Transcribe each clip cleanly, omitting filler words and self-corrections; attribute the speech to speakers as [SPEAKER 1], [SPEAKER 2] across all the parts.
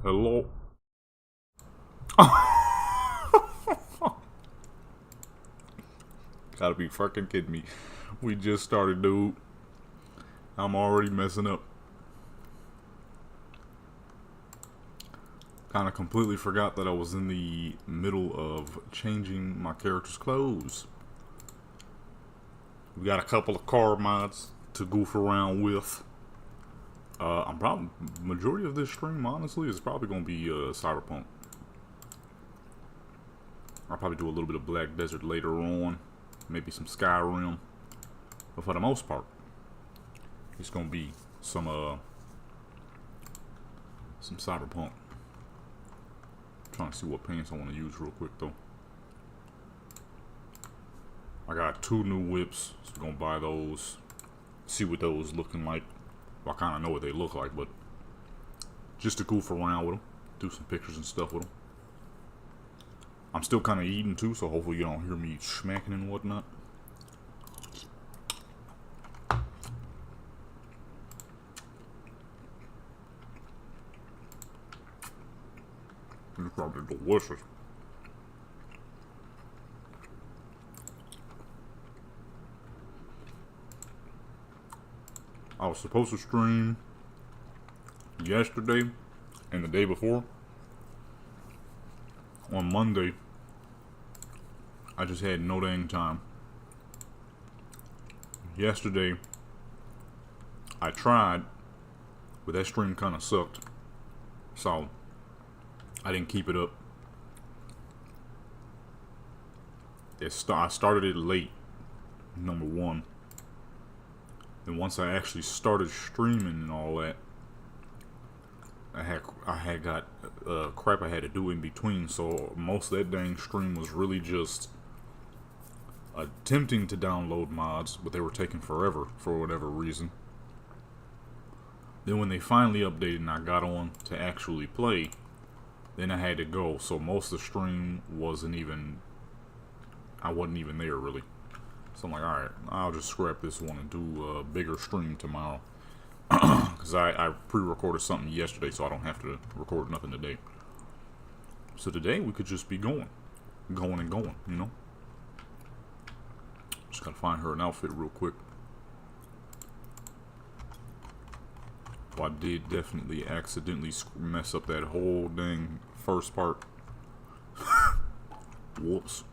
[SPEAKER 1] Hello? Gotta be fucking kidding me. We just started, dude. I'm already messing up. Kinda completely forgot that I was in the middle of changing my character's clothes. We got a couple of car mods to goof around with. I'm probably, majority of this stream, honestly, is probably gonna be Cyberpunk. I'll probably do a little bit of Black Desert later on. Maybe some Skyrim. But for the most part, it's gonna be some Cyberpunk. Trying to see what pants I want to use real quick though. I got 2 new whips, so I'm gonna buy those. See what those looking like. Well, I kind of know what they look like, but just to goof around with them, do some pictures and stuff with them. I'm still kind of eating too, so hopefully you don't hear me smacking and whatnot. It's probably delicious. I was supposed to stream yesterday and the day before. On Monday, I just had no dang time. Yesterday, I tried, but that stream kind of sucked. So, I didn't keep it up. I started it late, number one. And once I actually started streaming and all that, I had got crap I had to do in between. So most of that dang stream was really just attempting to download mods, but they were taking forever for whatever reason. Then when they finally updated and I got on to actually play, then I had to go. So most of the stream wasn't even, I wasn't even there really. So I'm like, alright, I'll just scrap this one and do a bigger stream tomorrow. Because I pre-recorded something yesterday, so I don't have to record nothing today. So today we could just be going and going, you know? Just gotta find her an outfit real quick. Well, I did definitely accidentally mess up that whole dang first part. Whoops.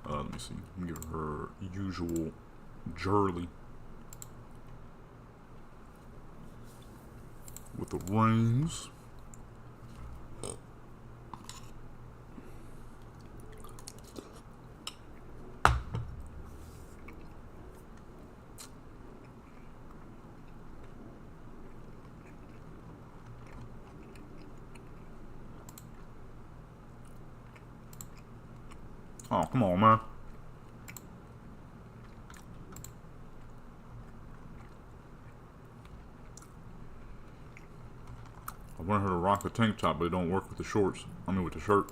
[SPEAKER 1] Let me see. Give her usual Jurley with the rings. Oh, come on, man. I want her to rock the tank top, but it don't work with the shorts. I mean, with the shirt.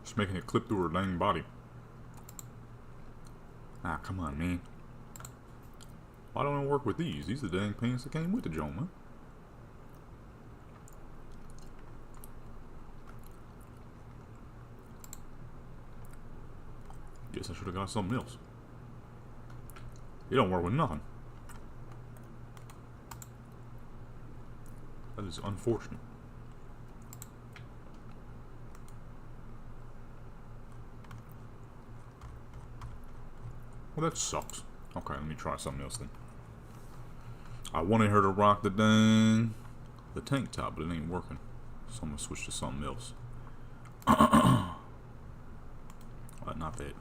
[SPEAKER 1] Just making it clip through her dang body. Ah, come on, man. Why don't it work with these? These are the dang pants that came with the joint, man. Guess I should have got something else. It don't work with nothing. That is unfortunate. Well, that sucks. Okay, let me try something else then. I wanted her to rock the tank top, but it ain't working. So I'm gonna switch to something else. Not that.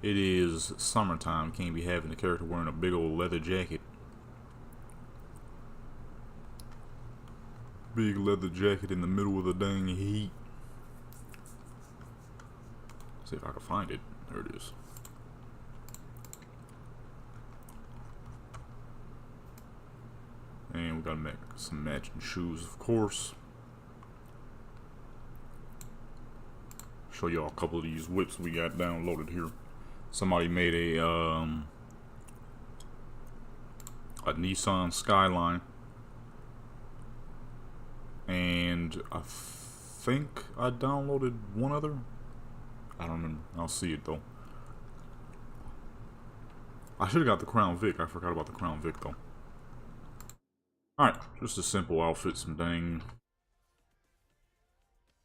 [SPEAKER 1] It is summertime. Can't be having the character wearing a big old leather jacket. Big leather jacket in the middle of the dang heat. See if I can find it. There it is. And we gotta make some matching shoes, of course. Show y'all a couple of these whips we got downloaded here. Somebody made a Nissan Skyline, and I think I downloaded one other. I don't remember. I'll see it though. I should have got the Crown Vic. I forgot about the Crown Vic though. Alright, just a simple outfit, some dang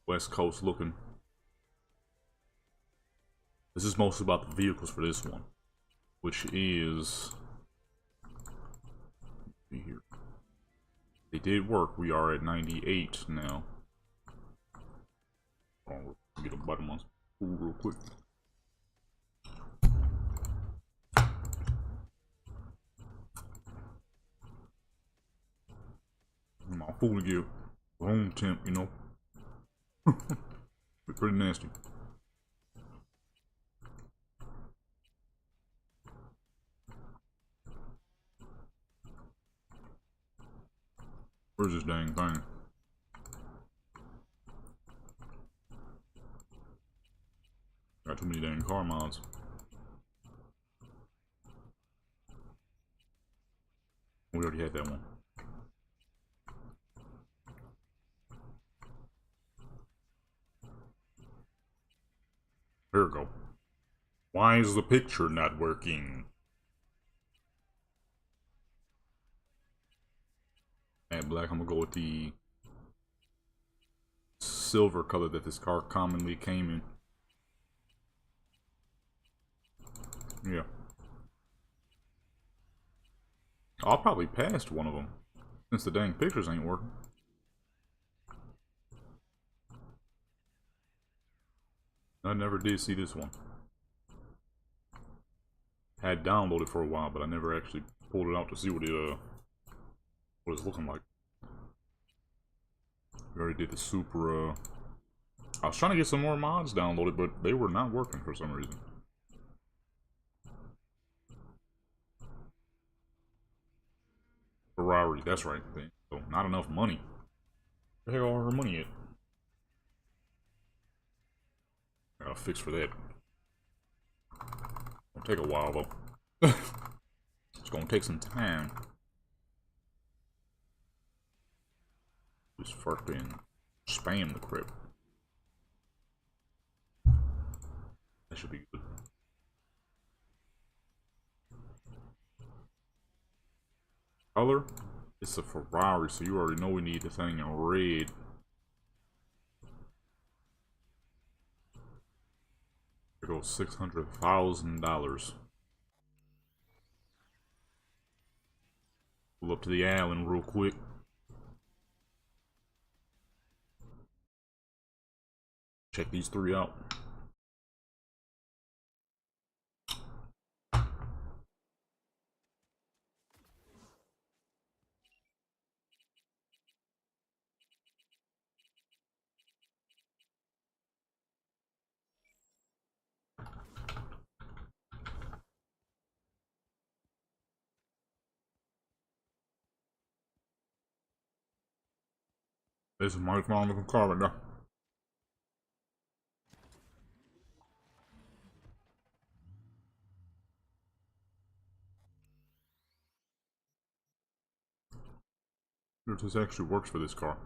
[SPEAKER 1] West Coast looking. This is mostly about the vehicles for this one, which is here. They did work. We are at 98 now. Get a button on real quick. My food to get room temp, you know. Be pretty nasty. Where's this dang thing? Got too many dang car mods. We already had that one. There we go. Why is the picture not working? Matte black, I'm gonna go with the silver color that this car commonly came in. Yeah. I'll probably pass one of them, since the dang pictures ain't working. I never did see this one. Had downloaded for a while, but I never actually pulled it out to see what it's looking like. We already did the Supra. I was trying to get some more mods downloaded, but they were not working for some reason. Ferrari, that's right. So not enough money. Where the heck all her money at? I got a fix for that. It'll take a while though. It's gonna take some time. Just fucking spam the crap. That should be good. Color? It's a Ferrari, so you already know we need the thing in red. There goes $600,000. Pull up to the island real quick. Check these three out. This is my fine looking car right now. If this actually works for this car.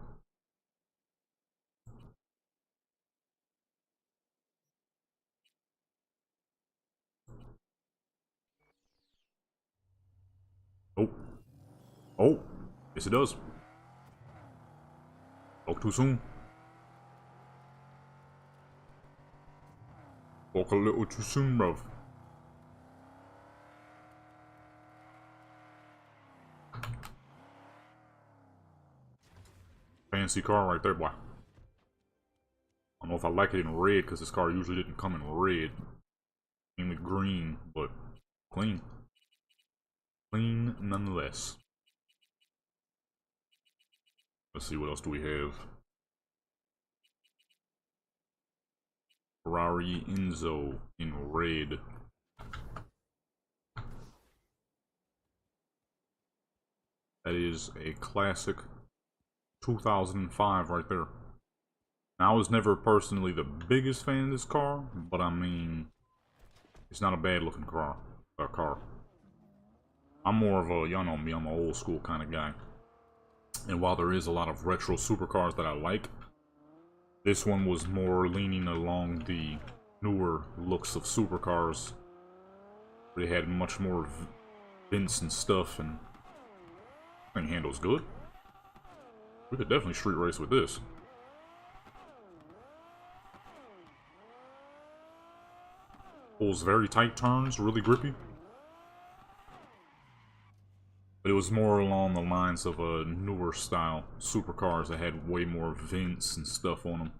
[SPEAKER 1] Oh. Oh. Yes, it does. Spoke too soon. Spoke a little too soon, bruv. Fancy car right there, boy. I don't know if I like it in red, because this car usually didn't come in red. Mainly green, but clean. Clean nonetheless. Let's see, what else do we have? Ferrari Enzo in red. That is a classic 2005 right there. Now, I was never personally the biggest fan of this car, but I mean, it's not a bad looking car. I'm more of a, y'all know me, I'm an old school kind of guy. And while there is a lot of retro supercars that I like, this one was more leaning along the newer looks of supercars. They had much more vents and stuff, and I think handles good. We could definitely street race with this. Pulls very tight turns, really grippy. But it was more along the lines of a newer style supercars that had way more vents and stuff on them.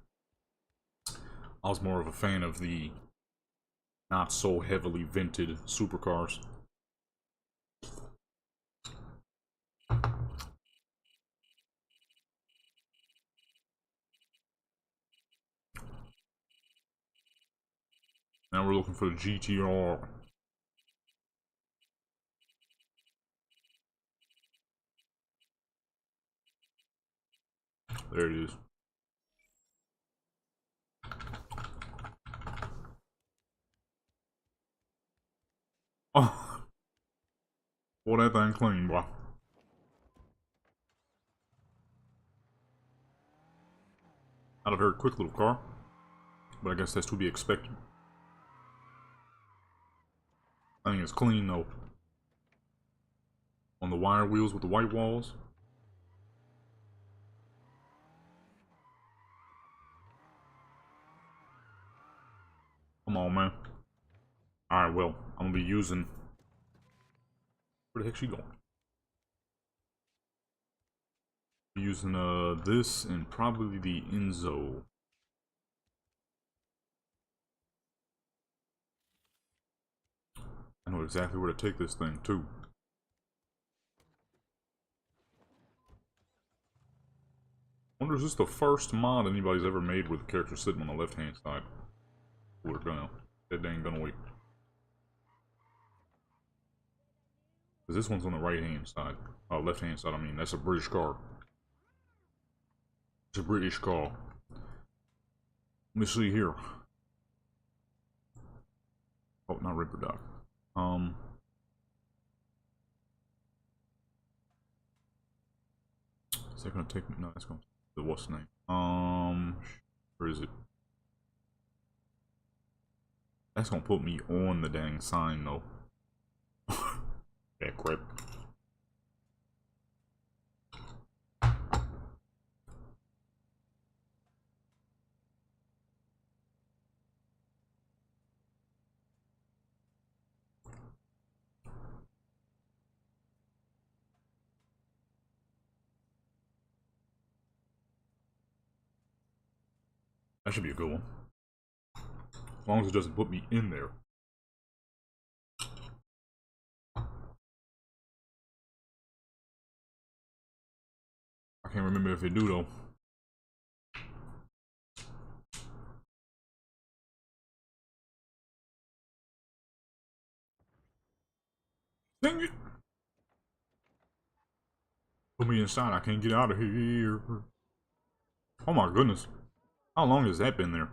[SPEAKER 1] I was more of a fan of the not so heavily vented supercars. Now we're looking for the GTR. There it is. Oh, boy, that thing clean, boy. Not a very quick little car, but I guess that's to be expected. I think it's clean though. On the wire wheels with the white walls. Come on, man. Alright, well, I'm gonna be using... Where the heck's she going? Using this and probably the Enzo. I know exactly where to take this thing too. Wonder, is this the first mod anybody's ever made with the character sitting on the left hand side? We're gonna that dang gonna wait. Cause this one's on the right hand side. Left hand side, I mean, that's a British car. It's a British car. Let me see here. Oh, not Ripper Doc. Is that gonna take me? No, that's gonna. What's the name? Where is it? That's gonna put me on the dang sign though. Yeah, crap. That should be a good one. As long as it doesn't put me in there. I can't remember if it do though. Dang it! Put me inside, I can't get out of here. Oh my goodness. How long has that been there?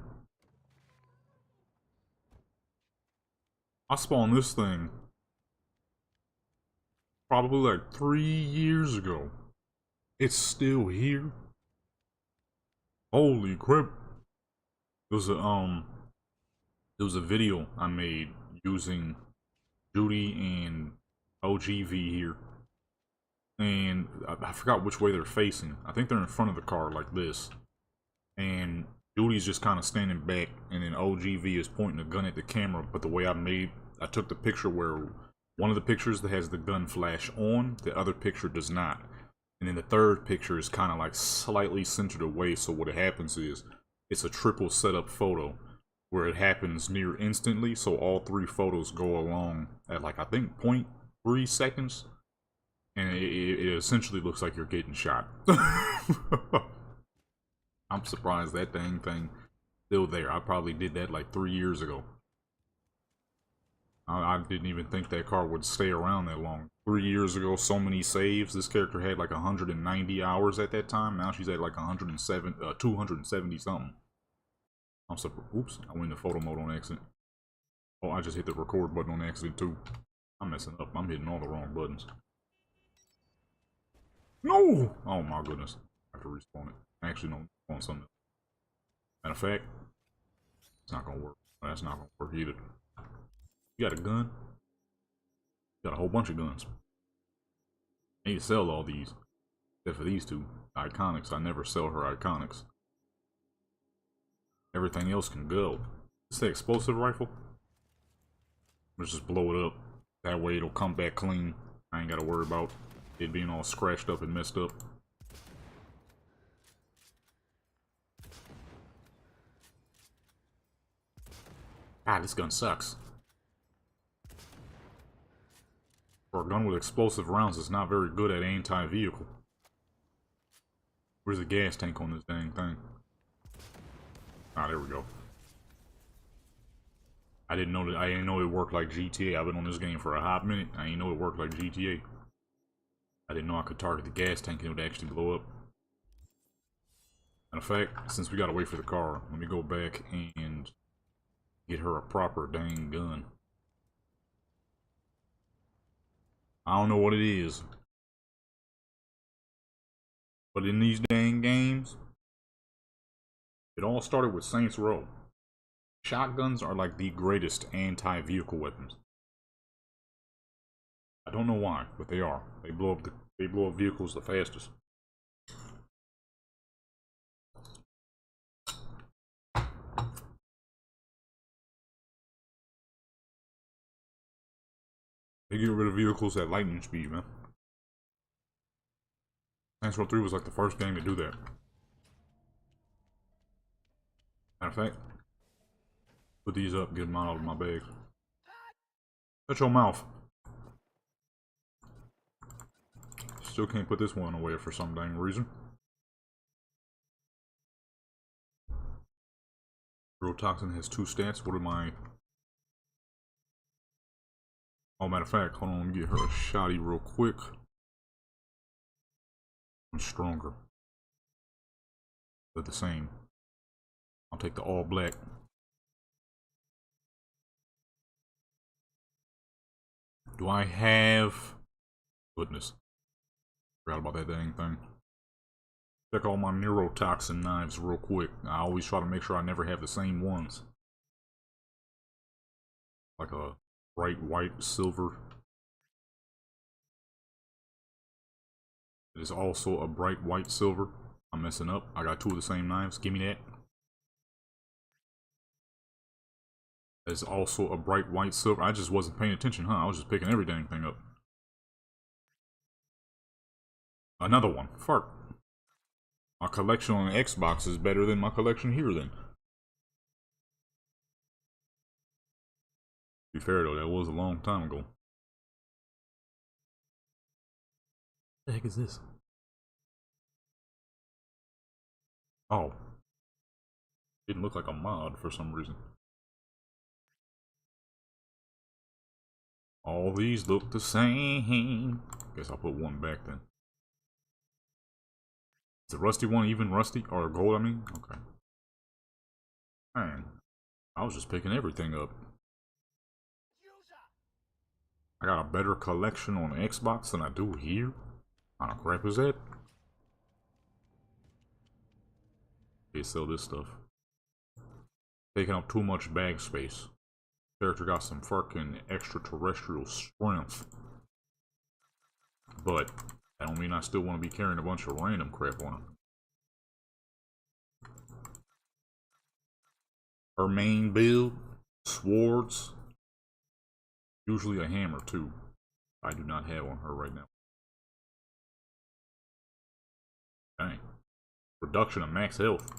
[SPEAKER 1] I spawned this thing probably like 3 years ago. It's still here. Holy crap. There was a video I made using Judy and OGV here. And I forgot which way they're facing. I think they're in front of the car like this. And Judy's just kind of standing back, and then OGV is pointing a gun at the camera. But the way I took the picture where one of the pictures that has the gun flash on, the other picture does not. And then the third picture is kind of like slightly centered away. So what happens is, it's a triple setup photo where it happens near instantly. So all 3 photos go along at like, I think 0.3 seconds. And it essentially looks like you're getting shot. I'm surprised that dang thing still there. I probably did that like 3 years ago. I didn't even think that car would stay around that long. 3 years ago, so many saves. This character had like 190 hours at that time. Now she's at like 270 something. I'm surprised. Oops, I went into photo mode on accident. Oh, I just hit the record button on accident too. I'm messing up. I'm hitting all the wrong buttons. No! Oh my goodness. I have to respawn it. Actually, no, on something. Matter of fact, it's not gonna work. That's not gonna work either. You got a gun? You got a whole bunch of guns. I need to sell all these. Except for these two. Iconics. I never sell her iconics. Everything else can go. It's the explosive rifle. Let's just blow it up. That way it'll come back clean. I ain't gotta worry about it being all scratched up and messed up. Ah, this gun sucks. For a gun with explosive rounds, it's not very good at anti-vehicle. Where's the gas tank on this dang thing? Ah, there we go. I didn't know it worked like GTA. I've been on this game for a hot minute. I didn't know it worked like GTA. I didn't know I could target the gas tank and it would actually blow up. Matter of fact, since we gotta wait for the car, let me go back and get her a proper dang gun. I don't know what it is, but in these dang games, it all started with Saints Row. Shotguns are like the greatest anti-vehicle weapons. I don't know why, but they are. They blow up vehicles the fastest. They get rid of vehicles at lightning speed, man. Saints Row 3 was like the first game to do that. Matter of fact, put these up, get them out of my bag. Shut your mouth. Still can't put this one away for some dang reason. Neurotoxin has 2 stats. What am I? Oh, matter of fact, hold on, let me get her a shotty real quick. I'm stronger. They're the same. I'll take the all black. Do I have... Goodness. Forgot about that dang thing. Check all my neurotoxin knives real quick. I always try to make sure I never have the same ones. Like a bright white silver. It is also a bright white silver. I'm messing up. I got 2 of the same knives. Give me that. It is also a bright white silver. I just wasn't paying attention, huh? I was just picking every dang thing up. Another one. Fuck. My collection on the Xbox is better than my collection here then. To be fair though, that was a long time ago. What the heck is this? Oh. Didn't look like a mod for some reason. All these look the same. Guess I'll put one back then. Is the rusty one even rusty? Or gold, I mean? Okay. Man, I was just picking everything up. I got a better collection on Xbox than I do here? What kind of crap is that? They sell this stuff. Taking up too much bag space. Character got some fucking extraterrestrial strength. But that don't mean I still want to be carrying a bunch of random crap on him. Her main build, swords. Usually a hammer too. I do not have on her right now. Dang. Reduction of max health.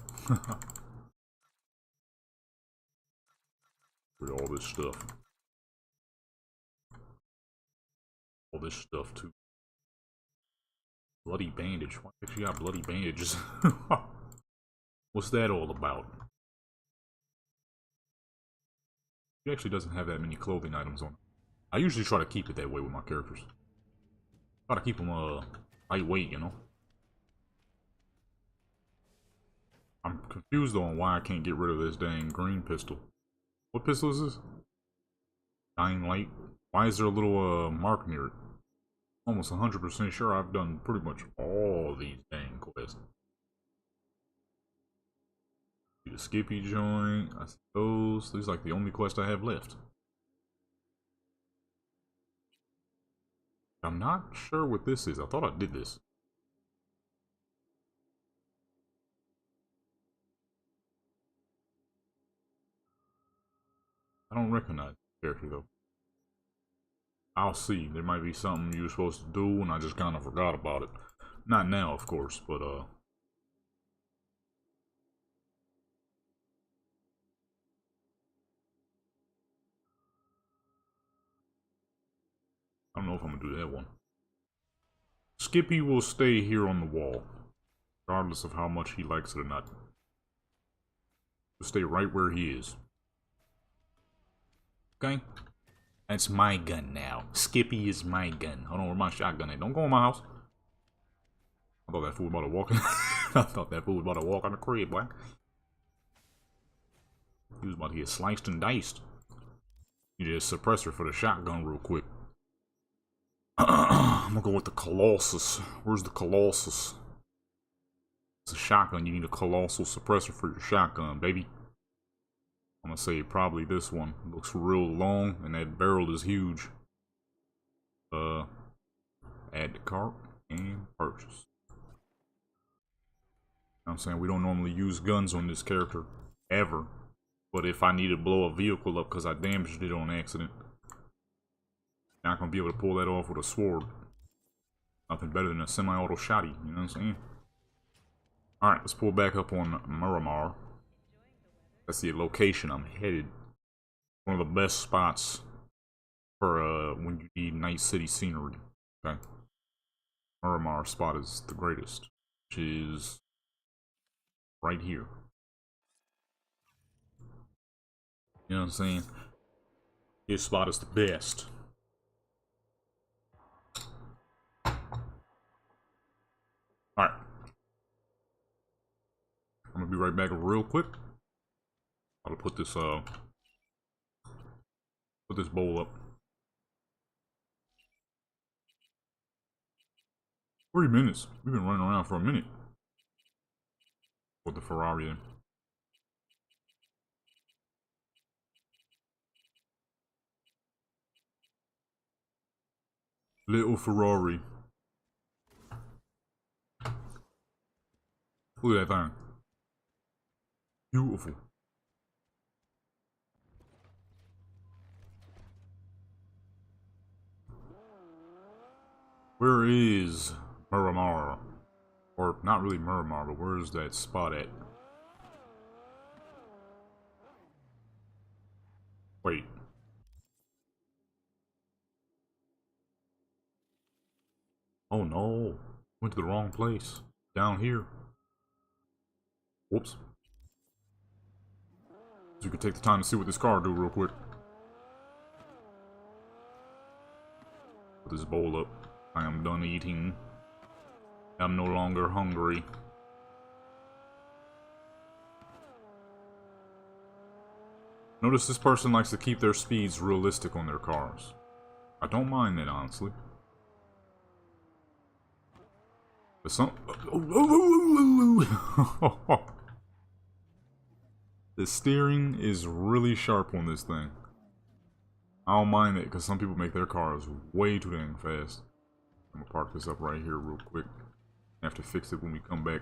[SPEAKER 1] With all this stuff. All this stuff too. Bloody bandage. Why did she got bloody bandages? What's that all about? She actually doesn't have that many clothing items on. I usually try to keep it that way with my characters. Try to keep them lightweight, you know. I'm confused on why I can't get rid of this dang green pistol. What pistol is this? Dying Light. Why is there a little mark near it? Almost 100% sure I've done pretty much all these dang quests. The Skippy joint, I suppose. These like the only quest I have left. I'm not sure what this is. I thought I did this. I don't recognize the character though. I'll see. There might be something you were supposed to do and I just kind of forgot about it. Not now, of course, but I don't know if I'm gonna do that one. Skippy will stay here on the wall, regardless of how much he likes it or not. He'll stay right where he is. Okay? That's my gun now. Skippy is my gun. Hold on, where my shotgun at? Don't go in my house. I thought that fool was about to walk in. I thought that fool was about to walk on the crib, boy. He was about to get sliced and diced. Need a suppressor for the shotgun real quick. I'm gonna go with the Colossus. Where's the Colossus? It's a shotgun. You need a colossal suppressor for your shotgun, baby. I'm gonna say probably this one. It looks real long, and that barrel is huge. Add to cart and purchase. I'm saying we don't normally use guns on this character ever, but if I need to blow a vehicle up because I damaged it on accident, I'm not gonna be able to pull that off with a sword. Nothing better than a semi-auto shotty, you know what I'm saying? Alright, let's pull back up on Miramar. That's the location I'm headed. One of the best spots for when you need nice city scenery. Okay. Miramar spot is the greatest, which is right here. You know what I'm saying? This spot is the best. Alright. I'm gonna be right back real quick. I'll put this bowl up. 3 minutes. We've been running around for a minute. With the Ferrari in. Little Ferrari. Look at that thing. Beautiful. Where is Miramar? Or, not really Miramar, but where is that spot at? Wait. Oh no. Went to the wrong place. Down here. Whoops. So you can take the time to see what this car do real quick. Put this bowl up. I am done eating. I'm no longer hungry. Notice this person likes to keep their speeds realistic on their cars. I don't mind that, honestly. But some... The steering is really sharp on this thing. I don't mind it, because some people make their cars way too dang fast. I'm gonna park this up right here real quick. I have to fix it when we come back.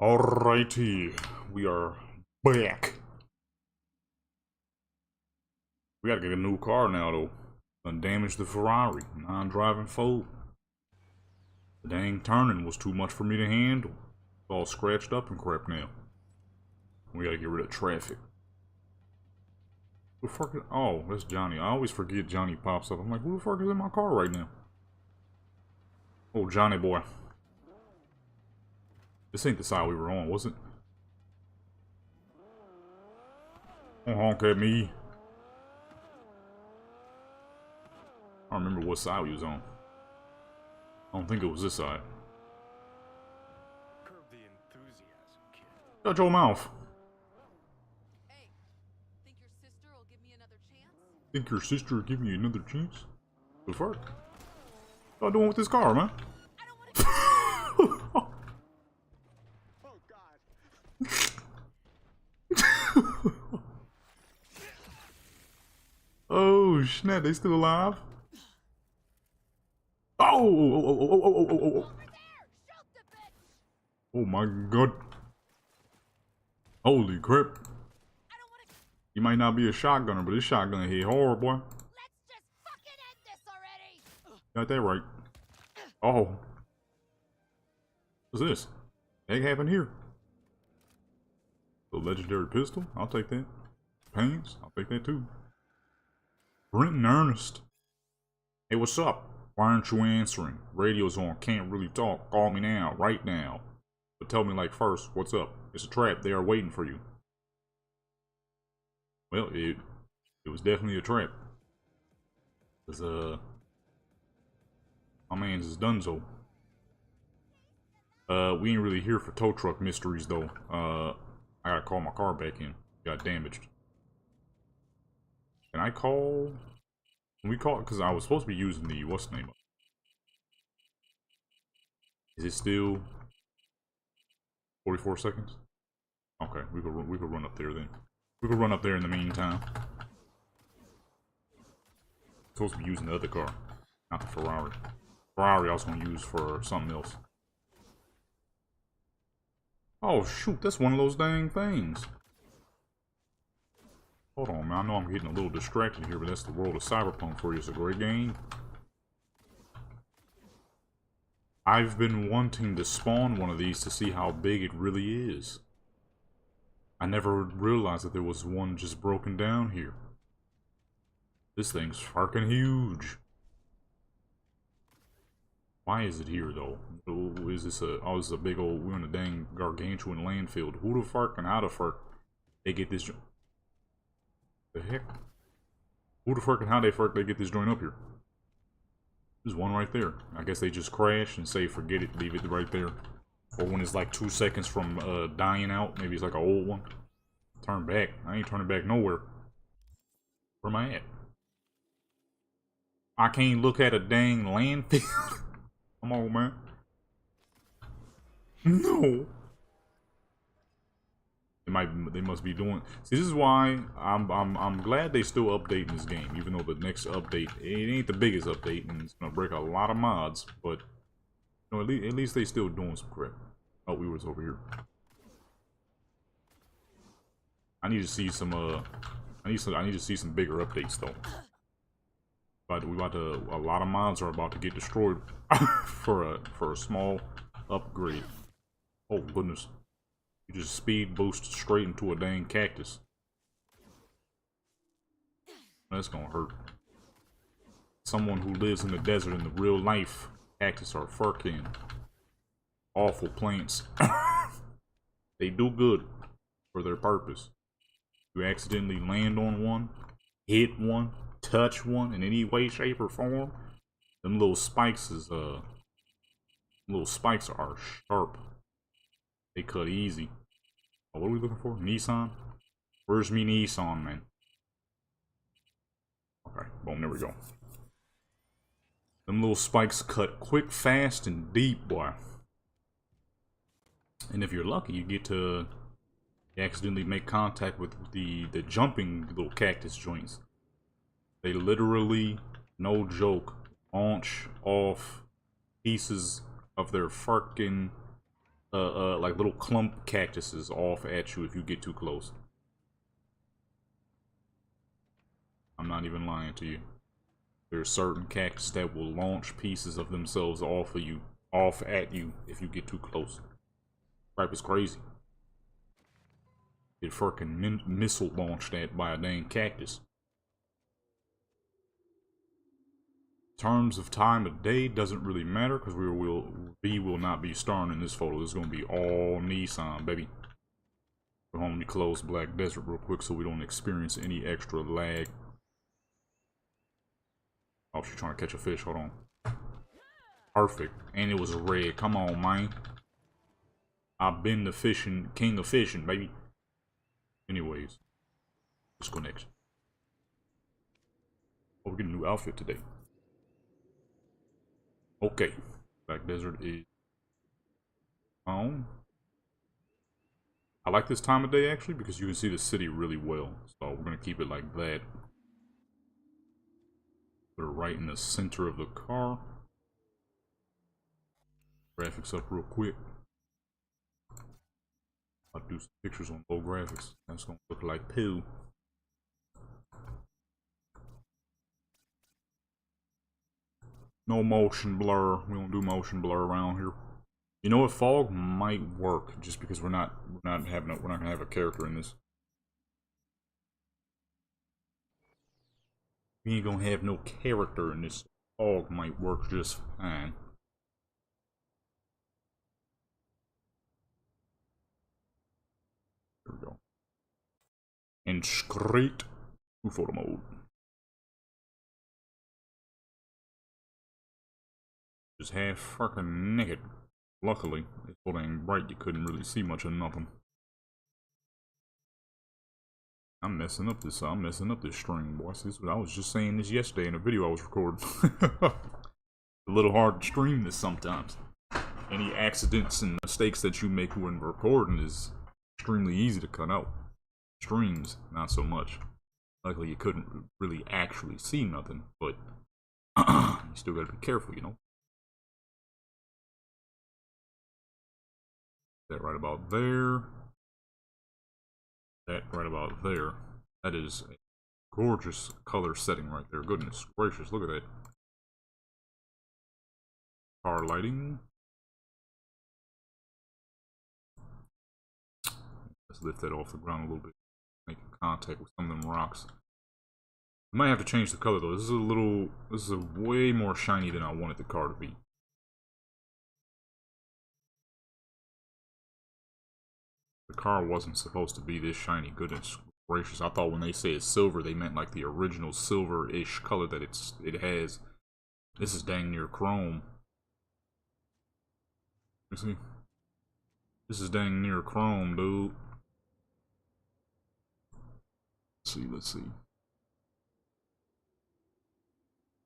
[SPEAKER 1] Alrighty, we are back. We gotta get a new car now, though. Undamaged the Ferrari, non-driving Ford. The dang turning was too much for me to handle. It's all scratched up and crap now. We gotta get rid of traffic. Who the fuck is, oh, that's Johnny. I always forget Johnny pops up. I'm like, who the fuck is in my car right now? Oh, Johnny boy. This ain't the side we were on, was it? Don't honk at me. I don't remember what side we was on. I don't think it was this side.
[SPEAKER 2] Curb the enthusiasm, kid.
[SPEAKER 1] Shut your mouth.
[SPEAKER 3] Hey, think your sister will give me another chance?
[SPEAKER 1] Think your sister will give me another chance? The fuck? What am I doing with this car, man?
[SPEAKER 3] I don't want to.
[SPEAKER 2] Oh God.
[SPEAKER 1] Oh snap! They still alive? Oh!
[SPEAKER 3] Over there! Shoot the bitch!
[SPEAKER 1] Oh my god! Holy crap!
[SPEAKER 3] I don't want to.
[SPEAKER 1] You might not be a shotgunner, but this shotgun hit hard, boy.
[SPEAKER 3] Let's just fucking end this already!
[SPEAKER 1] Got that right. Oh. What's this? What the heck happened here? The legendary pistol? I'll take that. Pants? I'll take that too. Brent and Ernest. Hey, what's up? Why aren't you answering? Radio's on, can't really talk. Call me now, right now. But tell me like first, what's up? It's a trap, they are waiting for you. Well, it was definitely a trap. Cause my man's is donezo. We ain't really here for tow truck mysteries though. I gotta call my car back in. Got damaged. Can I call? Can we call? Because I was supposed to be using the what's the name? Is it still 44 seconds? Okay, we could run up there then. We could run up there in the meantime. Supposed to be using the other car, not the Ferrari. Ferrari I was gonna use for something else. Oh shoot, that's one of those dang things. Hold on, man. I know I'm getting a little distracted here, but that's the world of Cyberpunk for you. It's a great game. I've been wanting to spawn one of these to see how big it really is. I never realized that there was one just broken down here. This thing's fucking huge. Why is it here, though? Oh, is this a... Oh, this is a big old... We're in a dang gargantuan landfill. Who the fuck and how the fuck they get this... The heck? Who the fuck and how the fuck they get this joint up here? There's one right there. I guess they just crash and say forget it, leave it right there. Or when it's like 2 seconds from dying out, maybe it's like an old one. Turn back. I ain't turning back nowhere. Where am I at? I can't look at a dang landfill. Come on, man. No. They must be doing. See, this is why I'm glad they still updating this game, even though the next update it ain't the biggest update and it's gonna break a lot of mods. But you know, at least they still doing some crap. Oh, we was over here. I need to see some I need to see some bigger updates though. But a lot of mods are about to get destroyed for a small upgrade. Oh goodness. You just speed boost straight into a dang cactus. That's gonna hurt. Someone who lives in the desert in the real life, cactus are fucking awful plants. They do good for their purpose. You accidentally land on one, hit one, touch one in any way, shape, or form, them little spikes are sharp. They cut easy. Oh, what are we looking for? Nissan? Where's me Nissan, man? Okay, boom, there we go. Them little spikes cut quick, fast, and deep, boy. And if you're lucky, you get to accidentally make contact with the jumping little cactus joints. They literally, no joke, launch off pieces of their fucking like little clump cactuses off at you if you get too close. I'm not even lying to you. There's certain cactus that will launch pieces of themselves off of you, off at you if you get too close. Crap is crazy. Get freaking missile launched at by a dang cactus. Terms of time of day doesn't really matter because we will not be starring in this photo. This is gonna be all Nissan, baby. Go home and close Black Desert real quick so we don't experience any extra lag. Oh, she's trying to catch a fish. Hold on. Perfect. And it was red. Come on, man. I've been the fishing king of fishing, baby. Anyways, disconnection. Oh, we're getting a new outfit today. Okay, Black Desert is on. I like this time of day actually because you can see the city really well. So we're gonna keep it like that. Put it right in the center of the car. Graphics up real quick. I'll do some pictures on low graphics. That's gonna look like poo. No motion blur. We don't do motion blur around here. You know what? Fog might work just because we're not gonna have a character in this. We ain't gonna have no character in this. Fog might work just fine. There we go. And straight to photo mode. Just half fucking naked. Luckily, it's so dang bright you couldn't really see much of nothing. I'm messing up this stream, boy. See, I was just saying this yesterday in a video I was recording. A little hard to stream this sometimes. Any accidents and mistakes that you make when recording is extremely easy to cut out. Streams, not so much. Luckily, you couldn't really actually see nothing, but you still gotta be careful, you know. That right about there. That right about there. That is a gorgeous color setting right there. Goodness gracious, look at that. Car lighting. Let's lift that off the ground a little bit. Make contact with some of them rocks. I might have to change the color though. This is a way more shiny than I wanted the car to be. The car wasn't supposed to be this shiny. Goodness gracious. I thought when they said silver, they meant like the original silver-ish color that it has. This is dang near chrome. You see? This is dang near chrome, dude. Let's see.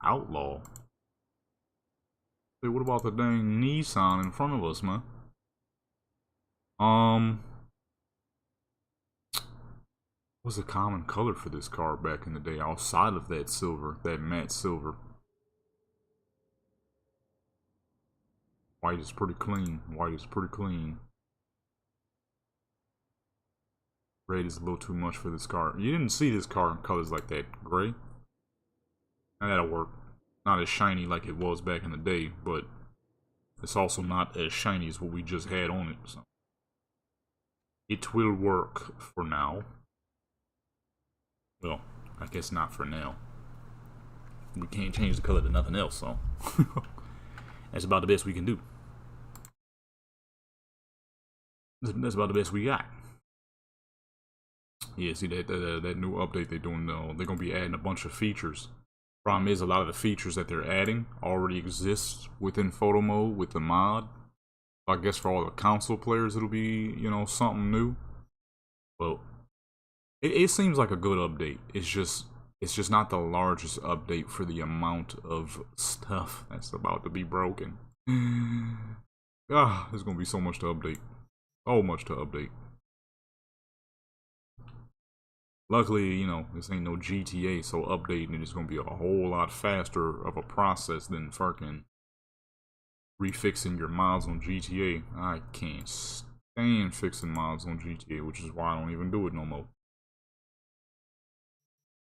[SPEAKER 1] Outlaw. Hey, what about the dang Nissan in front of us, man? What's the common color for this car back in the day outside of that silver, that matte silver? White is pretty clean. White is pretty clean. Red is a little too much for this car. You didn't see this car in colors like that. Gray. Now that'll work. Not as shiny like it was back in the day, but it's also not as shiny as what we just had on it. So it will work for now. Well, I guess not for now. We can't change the color to nothing else, so that's about the best we can do. That's about the best we got. Yeah, see that new update they're doing. They're gonna be adding a bunch of features. Problem is, a lot of the features that they're adding already exist within photo mode with the mod. I guess for all the console players, it'll be, you know, something new. Well, it seems like a good update. It's just not the largest update for the amount of stuff that's about to be broken. There's gonna be so much to update. So much to update. Luckily, you know, this ain't no GTA, so updating it is gonna be a whole lot faster of a process than fucking refixing your mods on GTA. I can't stand fixing mods on GTA, which is why I don't even do it no more.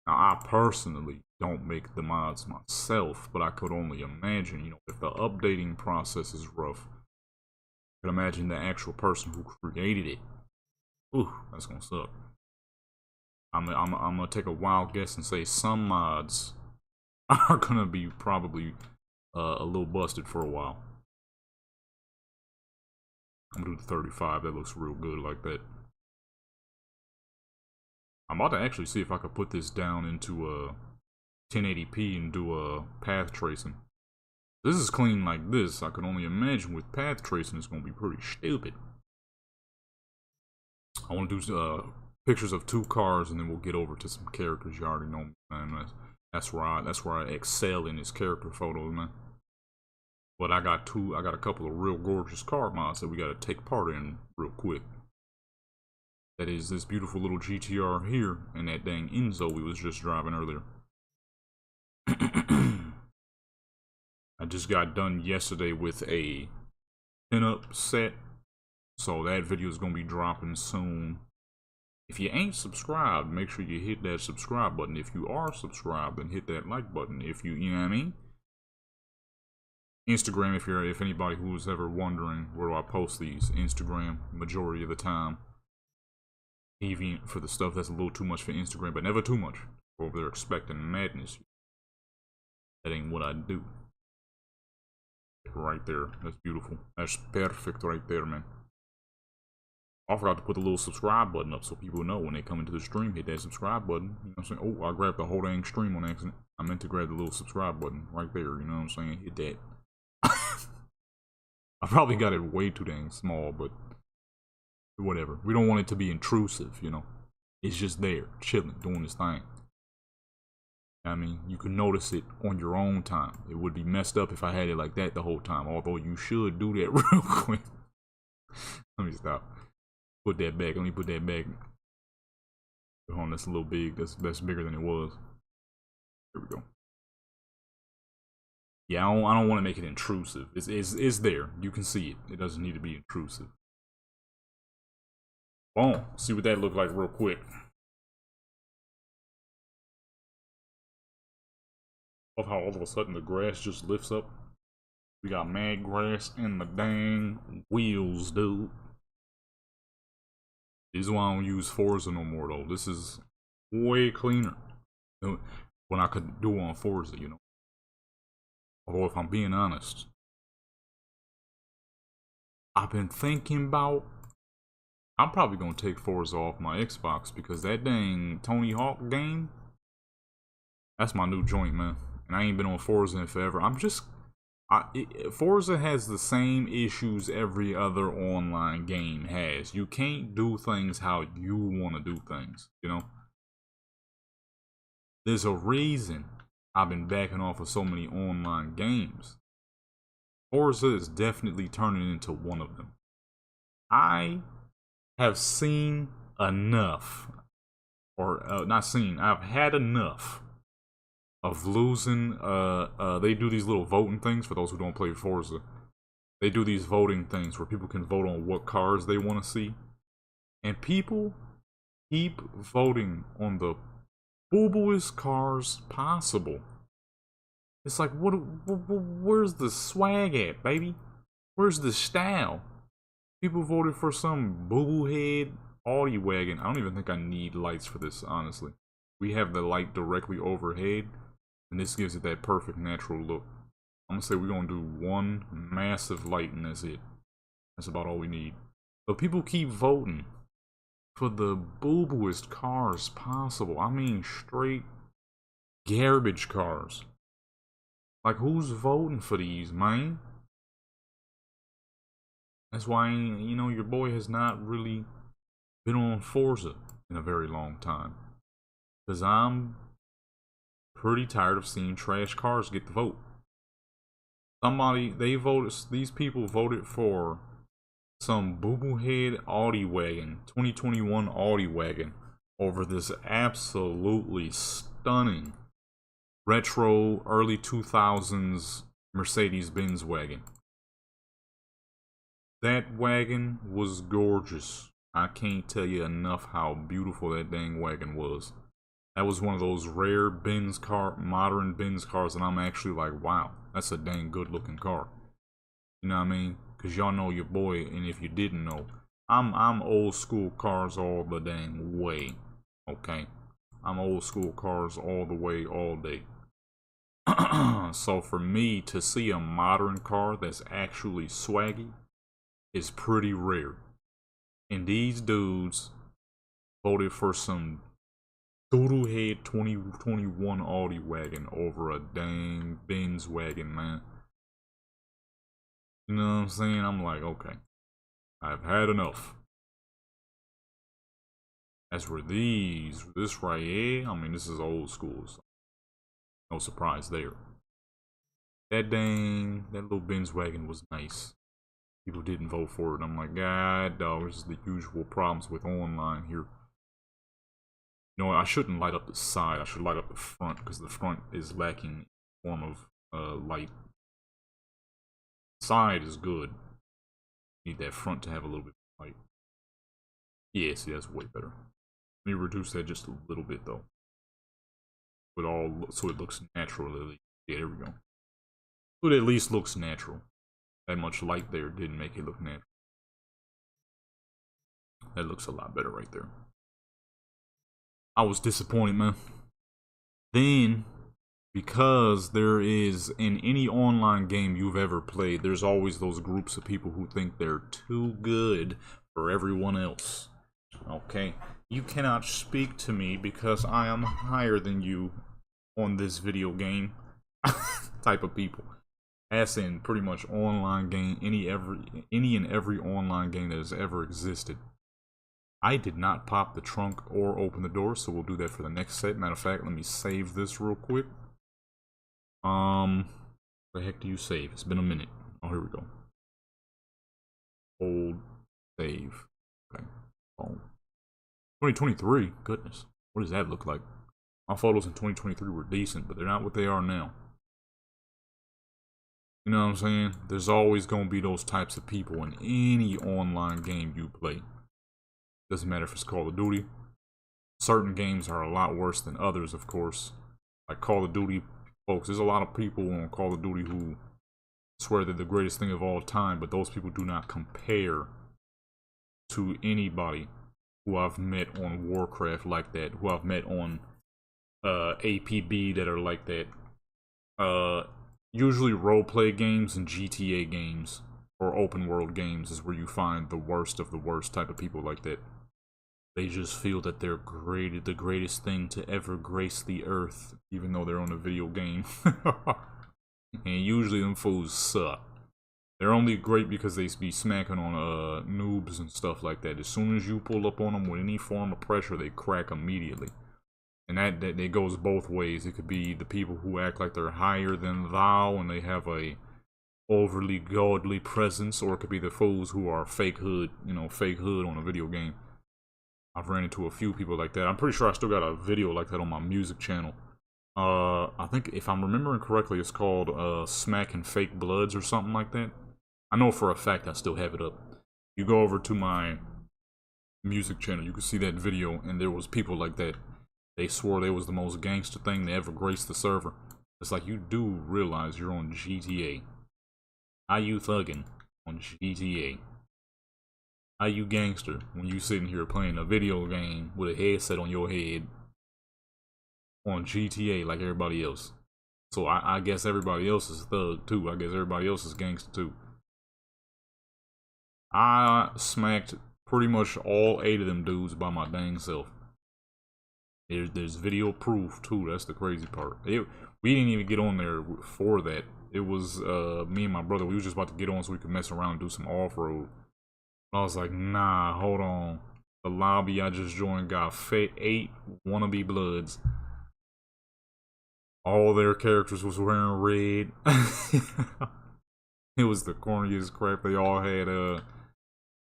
[SPEAKER 1] Now, I personally don't make the mods myself, but I could only imagine, you know, if the updating process is rough, I could imagine the actual person who created it. Ooh, that's gonna suck. I'm gonna take a wild guess and say some mods are gonna be probably a little busted for a while. I'm gonna do the 35. That looks real good like that. I'm about to actually see if I could put this down into 1080p and do a path tracing. This is clean like this. I can only imagine with path tracing it's gonna be pretty stupid. I want to do pictures of 2 cars, and then we'll get over to some characters. You already know, man. That's where I excel in this character photos, man. But I got a couple of real gorgeous car mods that we got to take part in real quick. That is this beautiful little GTR here, and that dang Enzo we was just driving earlier. I just got done yesterday with a pinup set, so that video is gonna be dropping soon. If you ain't subscribed, make sure you hit that subscribe button. If you are subscribed, then hit that like button. If you know what I mean. Instagram, if anybody who's ever wondering where do I post these, Instagram majority of the time. Even for the stuff that's a little too much for Instagram, but never too much. Over there expecting madness. That ain't what I do. Right there. That's beautiful. That's perfect right there, man. I forgot to put the little subscribe button up so people know when they come into the stream, hit that subscribe button. You know what I'm saying? Oh, I grabbed the whole dang stream on accident. I meant to grab the little subscribe button right there. You know what I'm saying? Hit that. I probably got it way too dang small, but whatever. We don't want it to be intrusive, you know. It's just there, chilling, doing its thing. I mean, you can notice it on your own time. It would be messed up if I had it like that the whole time, although you should do that real quick. Let me stop. Put that back. Let me put that back. Hold on, that's a little big. That's bigger than it was. There we go. Yeah, I don't want to make it intrusive. It's there. You can see it. It doesn't need to be intrusive. Boom. See what that looked like real quick. Love how all of a sudden the grass just lifts up. We got mad grass in the dang wheels, dude. This is why I don't use Forza no more, though. This is way cleaner than what I could do on Forza, you know. Although, if I'm being honest, I've been thinking about, I'm probably going to take Forza off my Xbox because that dang Tony Hawk game, that's my new joint, man. And I ain't been on Forza in forever. Forza has the same issues every other online game has. You can't do things how you want to do things, you know? There's a reason I've been backing off of so many online games. Forza is definitely turning into one of them. I have seen enough, or not seen, I've had enough of losing. They do these little voting things for those who don't play Forza. They do these voting things where people can vote on what cars they want to see, and people keep voting on the boo-booest cars possible. It's like, where's the swag at, baby? Where's the style? People voted for some boo-boo head Audi wagon. I don't even think I need lights for this, honestly. We have the light directly overhead, and this gives it that perfect natural look. I'm gonna say we're gonna do one massive light, and that's it. That's about all we need. But people keep voting for the boo-booest cars possible. I mean, straight garbage cars. Like, who's voting for these, man? That's why, you know, your boy has not really been on Forza in a very long time. Because I'm pretty tired of seeing trash cars get the vote. These people voted for some boo-boo head Audi wagon, 2021 Audi wagon, over this absolutely stunning retro early 2000s Mercedes-Benz wagon. That wagon was gorgeous. I can't tell you enough how beautiful that dang wagon was. That was one of those rare modern Benz cars, and I'm actually like, wow, that's a dang good looking car. You know what I mean? Cause y'all know your boy, and if you didn't know, I'm old school cars all the dang way. Okay, I'm old school cars all the way, all day. So for me to see a modern car that's actually swaggy is pretty rare. And these dudes voted for some doodle head 2021 Audi wagon over a dang Benz wagon, man. You know what I'm saying? I'm like, okay, I've had enough. As for this right here, I mean, this is old school, so no surprise there. That little Benz wagon was nice. People didn't vote for it. I'm like, God, dog, this is the usual problems with online here. You know what, I shouldn't light up the side. I should light up the front, because the front is lacking form of light. Side is good. Need that front to have a little bit of light. Yeah, see, that's way better. Let me reduce that just a little bit, though. So it looks natural. Yeah, there we go. So it at least looks natural. That much light there didn't make it look natural. That looks a lot better right there. I was disappointed, man. Then, because there is, in any online game you've ever played, there's always those groups of people who think they're too good for everyone else. Okay? You cannot speak to me because I am higher than you on this video game type of people. As in pretty much online game, any and every online game that has ever existed. I did not pop the trunk or open the door, so we'll do that for the next set. Matter of fact, let me save this real quick. The heck do you save? It's been a minute. Oh, here we go. Hold save. Okay. Oh. 2023. Goodness. What does that look like? My photos in 2023 were decent, but they're not what they are now. You know what I'm saying? There's always going to be those types of people in any online game you play. Doesn't matter if it's Call of Duty. Certain games are a lot worse than others, of course. Like Call of Duty, folks, there's a lot of people on Call of Duty who swear they're the greatest thing of all time, but those people do not compare to anybody who I've met on Warcraft like that, who I've met on APB that are like that. Usually roleplay games and GTA games or open world games is where you find the worst of the worst type of people like that. They just feel that they're the greatest thing to ever grace the earth, even though they're on a video game. And usually them fools suck. They're only great because they be smacking on noobs and stuff like that. As soon as you pull up on them with any form of pressure, they crack immediately. And that goes both ways. It could be the people who act like they're higher than thou and they have a overly godly presence, or it could be the fools who are fake hood, fake hood on a video game. I've ran into a few people like that. I'm pretty sure I still got a video like that on my music channel. I think if I'm remembering correctly, it's called Smacking Fake Bloods or something like that. I know for a fact I still have it up. You go over to my music channel, you can see that video, and there was people like that. They swore they was the most gangster thing to ever grace the server. It's like, you do realize you're on GTA. How you thuggin' on GTA? How you gangster when you sitting here playing a video game with a headset on your head on GTA like everybody else? So I guess everybody else is thug too. I guess everybody else is gangster too. I smacked pretty much all 8 of them dudes by my dang self. There's video proof too. That's the crazy part. We didn't even get on there for that. It was me and my brother. We was just about to get on so we could mess around and do some off-road. I was like, nah, hold on. The lobby I just joined got 8 wannabe bloods. All their characters was wearing red. It was the corniest crap. They all had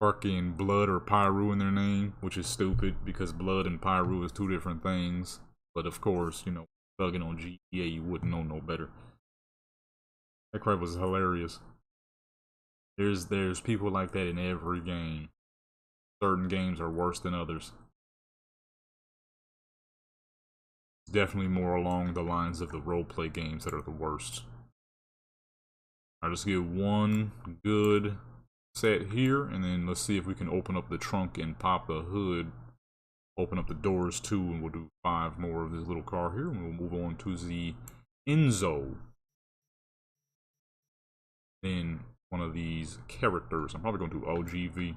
[SPEAKER 1] fucking blood or pyro in their name, which is stupid because blood and pyro is 2 different things. But of course, thugging on GTA, you wouldn't know no better. That crap was hilarious. There's people like that in every game. Certain games are worse than others. Definitely more along the lines of the roleplay games that are the worst. I just get one good set here, and then let's see if we can open up the trunk and pop the hood. Open up the doors too, and we'll do 5 more of this little car here, and we'll move on to the Enzo. Then one of these characters. I'm probably gonna do OGV.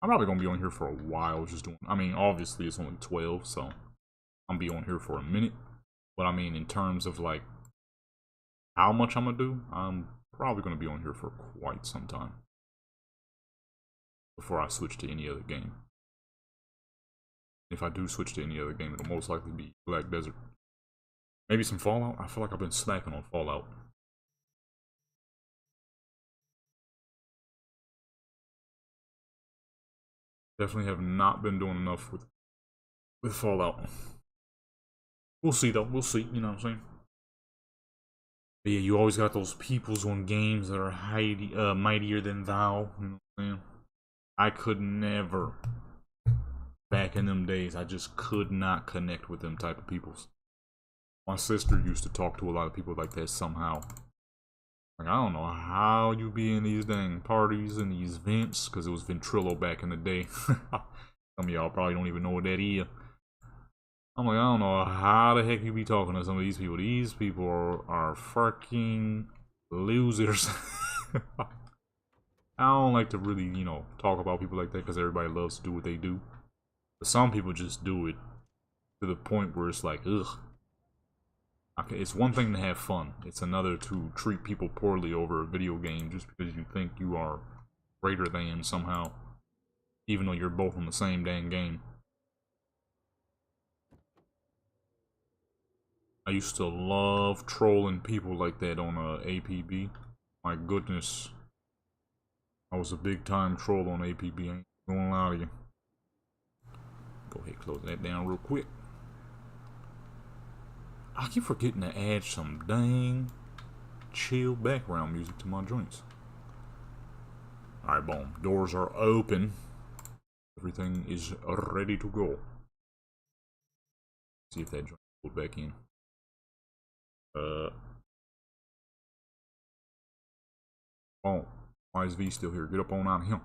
[SPEAKER 1] I'm probably gonna be on here for a while, just doing. I mean, obviously it's only 12, so I'm gonna be on here for a minute. But I mean, in terms of like how much I'm gonna do, I'm probably gonna be on here for quite some time before I switch to any other game. If I do switch to any other game, it'll most likely be Black Desert. Maybe some Fallout. I feel like I've been slacking on Fallout. Definitely have not been doing enough with Fallout. We'll see though. We'll see. You know what I'm saying? But yeah, you always got those peoples on games that are mightier than thou. You know what I'm saying? I could never. Back in them days, I just could not connect with them type of peoples. My sister used to talk to a lot of people like that somehow. Like, I don't know how you be in these dang parties and these vents, because it was Ventrilo back in the day. Some of y'all probably don't even know what that is. I'm like, I don't know how the heck you be talking to some of these people. These people are fucking losers. I don't like to really, you know, talk about people like that because everybody loves to do what they do. But some people just do it to the point where it's like, ugh. Okay, it's one thing to have fun. It's another to treat people poorly over a video game just because you think you are greater than somehow. Even though you're both in the same dang game. I used to love trolling people like that on APB. My goodness. I was a big time troll on APB, I ain't gonna lie to you. Go ahead, close that down real quick. I keep forgetting to add some dang chill background music to my joints. Alright, boom. Doors are open. Everything is ready to go. See if that joint pulled back in. Oh, why is V still here? Get up on out of him.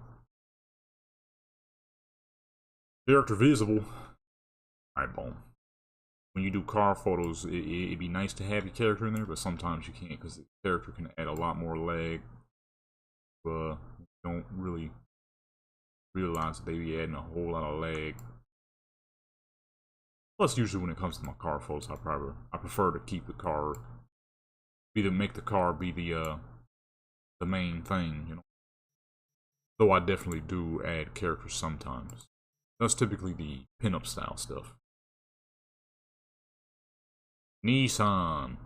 [SPEAKER 1] Character visible. Alright, boom. When you do car photos, it'd be nice to have your character in there, but sometimes you can't because the character can add a lot more lag. You don't really realize that they be adding a whole lot of lag. Plus, usually when it comes to my car photos, I prefer to keep the car, make the car be the main thing, you know. Though I definitely do add characters sometimes. That's typically the pinup style stuff. Nissan.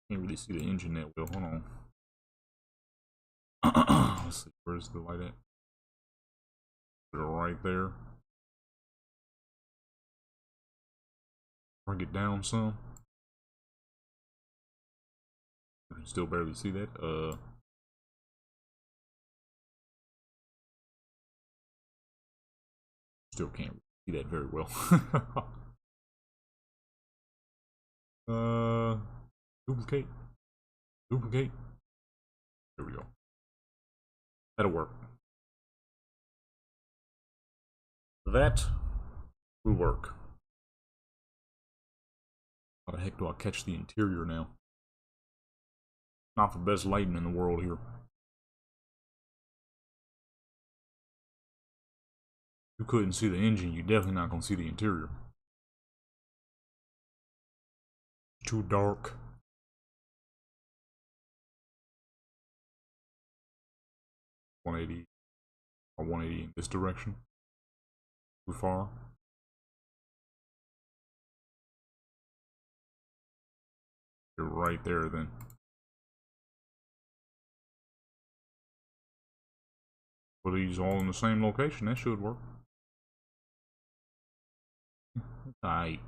[SPEAKER 1] Can't really see the engine that well. Hold on. Let's see. Where's the light at? Put it right there. Bring it down some. You can still barely see that. Still can't see that very well. Duplicate. Duplicate. There we go. That'll work. That will work. How the heck do I catch the interior now? Not the best lighting in the world here. You couldn't see the engine, you're definitely not gonna see the interior. Too dark. .180 or 180 in this direction. Too far. You're right there then. Put these all in the same location, that should work. Alright.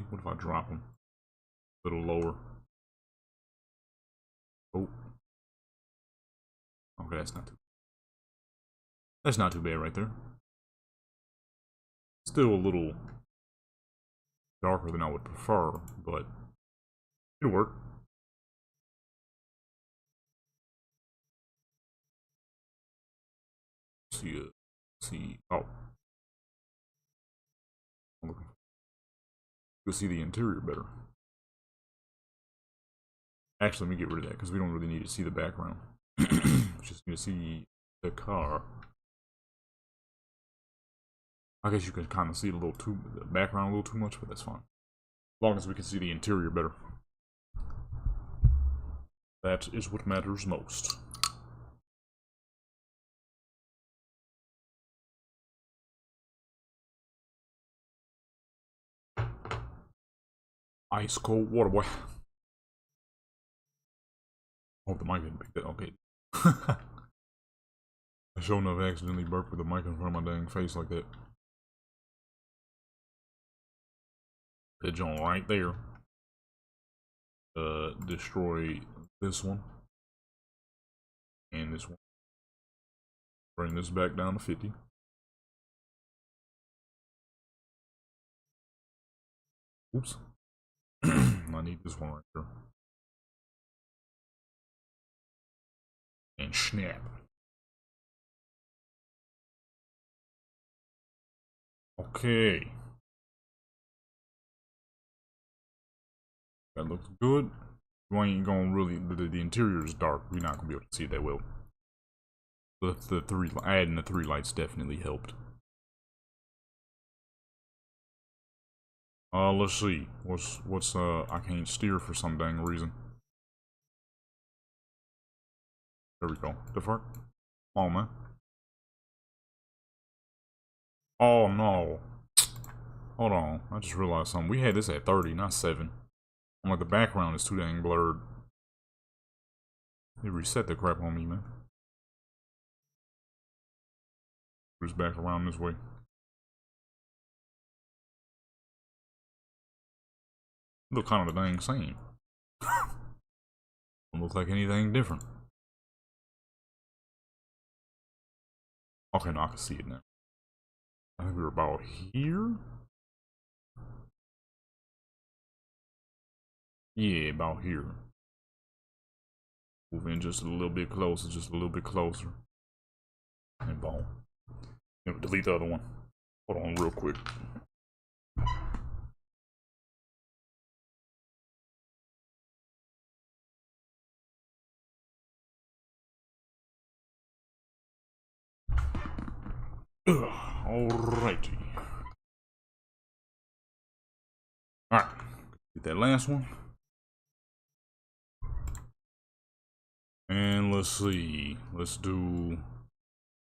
[SPEAKER 1] What if I drop them a little lower? Oh. Okay, that's not too bad right there. Still a little darker than I would prefer, but it'll work. See. Oh, you'll see the interior better. Actually, let me get rid of that because we don't really need to see the background. Just need to see the car. I guess you can kind of see the background a little too much, but that's fine. As long as we can see the interior better. That is what matters most. Ice cold water, boy. Oh, the mic didn't pick that. Okay. I sure enough accidentally burped with the mic in front of my dang face like that. Pigeon right there. Destroy this one. And this one. Bring this back down to 50. Oops. I need this one right there. And snap. Okay. That looks good. You ain't gonna really, the interior is dark. We're not gonna be able to see it that well. Adding the 3 lights definitely helped. Let's see. I can't steer for some dang reason. There we go. The fuck? Come on, man. Oh, no. Hold on. I just realized something. We had this at 30, not 7. I'm like, the background is too dang blurred. They reset the crap on me, man. Just back around this way. Look kind of the dang same. Don't look like anything different. Okay, no, I can see it now. I think we were about here. Yeah, about here. Move in just a little bit closer, And boom. Delete the other one. Hold on real quick. Alrighty. Alright. Get that last one. And let's see. Let's do...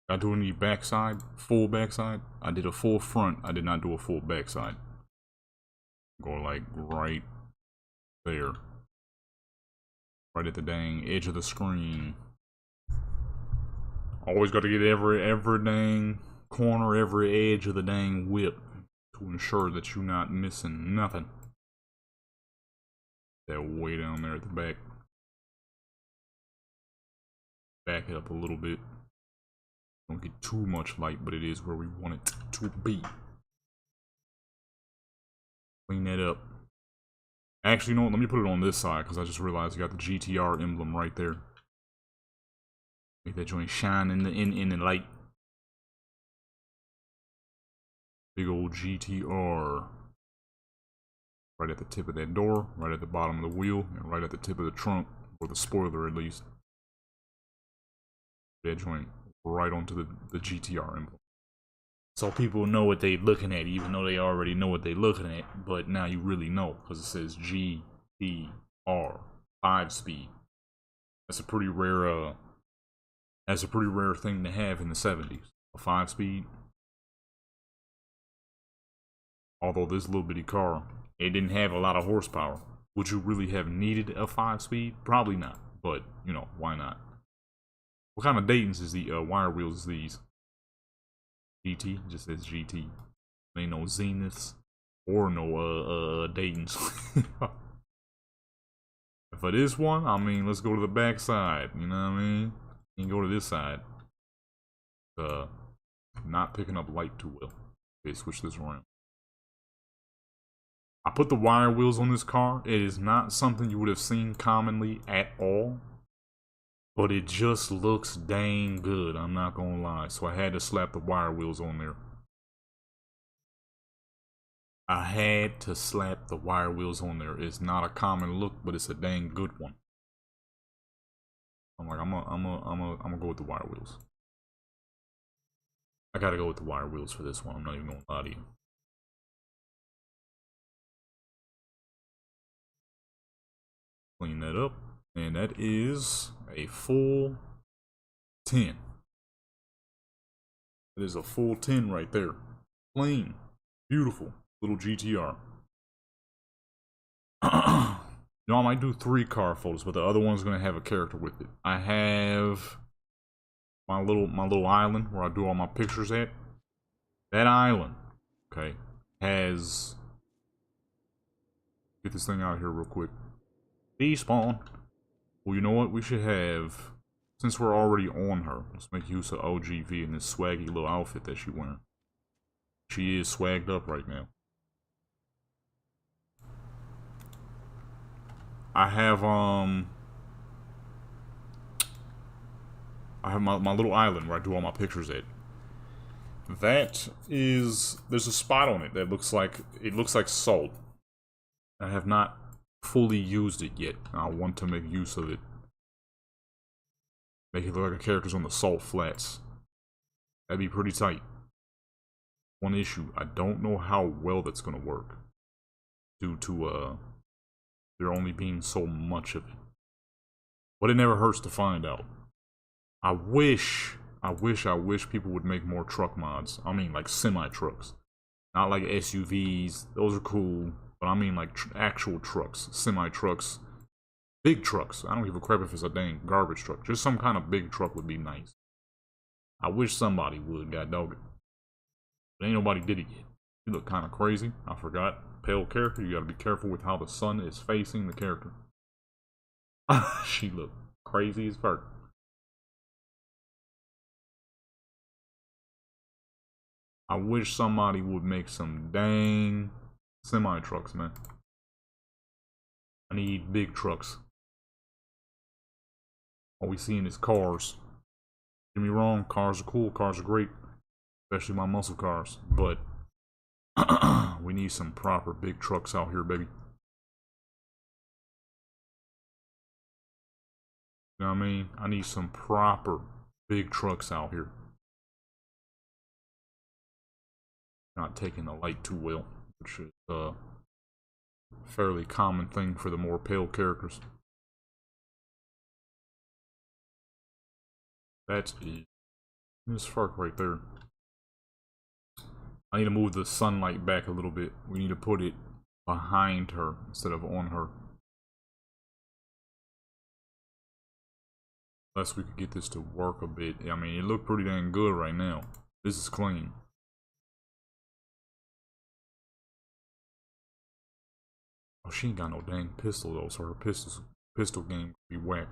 [SPEAKER 1] I do any backside? Full backside? I did a full front. I did not do a full backside. Go like right there. Right at the dang edge of the screen. Always got to get every dang corner, every edge of the dang whip to ensure that you're not missing nothing. That way down there at the back. Back it up a little bit. Don't get too much light, but it is where we want it to be. Clean that up. Actually, you know what? Let me put it on this side because I just realized you got the GTR emblem right there. Make that joint shine in the light. Big old GTR. Right at the tip of that door, right at the bottom of the wheel, and right at the tip of the trunk, or the spoiler at least. That joint right onto the GTR emblem. So people know what they're looking at, even though they already know what they're looking at. But now you really know, because it says GTR 5-speed. That's a pretty rare. That's a pretty rare thing to have in the 70s. A 5-speed. Although this little bitty car, it didn't have a lot of horsepower. Would you really have needed a 5-speed? Probably not. But you know, why not? What kind of Dayton's is the wire wheels is these? GT, it just says GT. Ain't no Zeniths or no Dayton's. For this one, I mean, let's go to the back side. You know what I mean? You can go to this side. Not picking up light too well. Okay, switch this around. I put the wire wheels on this car. It is not something you would have seen commonly at all. But it just looks dang good, I'm not gonna lie. So I had to slap the wire wheels on there. I had to slap the wire wheels on there. It's not a common look, but it's a dang good one. I'm like, I'm gonna go with the wire wheels. I gotta go with the wire wheels for this one. I'm not even gonna lie to you. Clean that up. And that is a full 10. It is a full 10 right there. Clean. Beautiful. Little GTR. You know, I might do 3 car photos, but the other one's gonna have a character with it. I have my little island where I do all my pictures at. That island, okay, has, get this thing out here real quick. Despawn. Well, you know what? We should have, since we're already on her, let's make use of OGV in this swaggy little outfit that she's wearing. She is swagged up right now. I have my little island where I do all my pictures at. That is, there's a spot on it that looks like, it looks like salt. I have not fully used it yet. I want to make use of it. Make it look like a character's on the salt flats. That'd be pretty tight. One issue, I don't know how well that's gonna work. Due to there only being so much of it. But it never hurts to find out. I wish people would make more truck mods. I mean, like semi-trucks. Not like SUVs. Those are cool. But I mean like actual trucks. Semi-trucks. Big trucks. I don't give a crap if it's a dang garbage truck. Just some kind of big truck would be nice. I wish somebody would, god dog it. But ain't nobody did it yet. You look kind of crazy. I forgot. Pale character. You gotta be careful with how the sun is facing the character. She looked crazy as fuck. I wish somebody would make some dang semi-trucks, man. I need big trucks. All we seeing is cars. Don't get me wrong, cars are cool, cars are great. Especially my muscle cars. But we need some proper big trucks out here, baby. You know what I mean? I need some proper big trucks out here. Not taking the light too well, which is a fairly common thing for the more pale characters. That's it. This fuck right there. I need to move the sunlight back a little bit. We need to put it behind her instead of on her. Unless we could get this to work a bit. I mean, it looked pretty dang good right now. This is clean. Oh, she ain't got no dang pistol though, so her pistol game could be whack.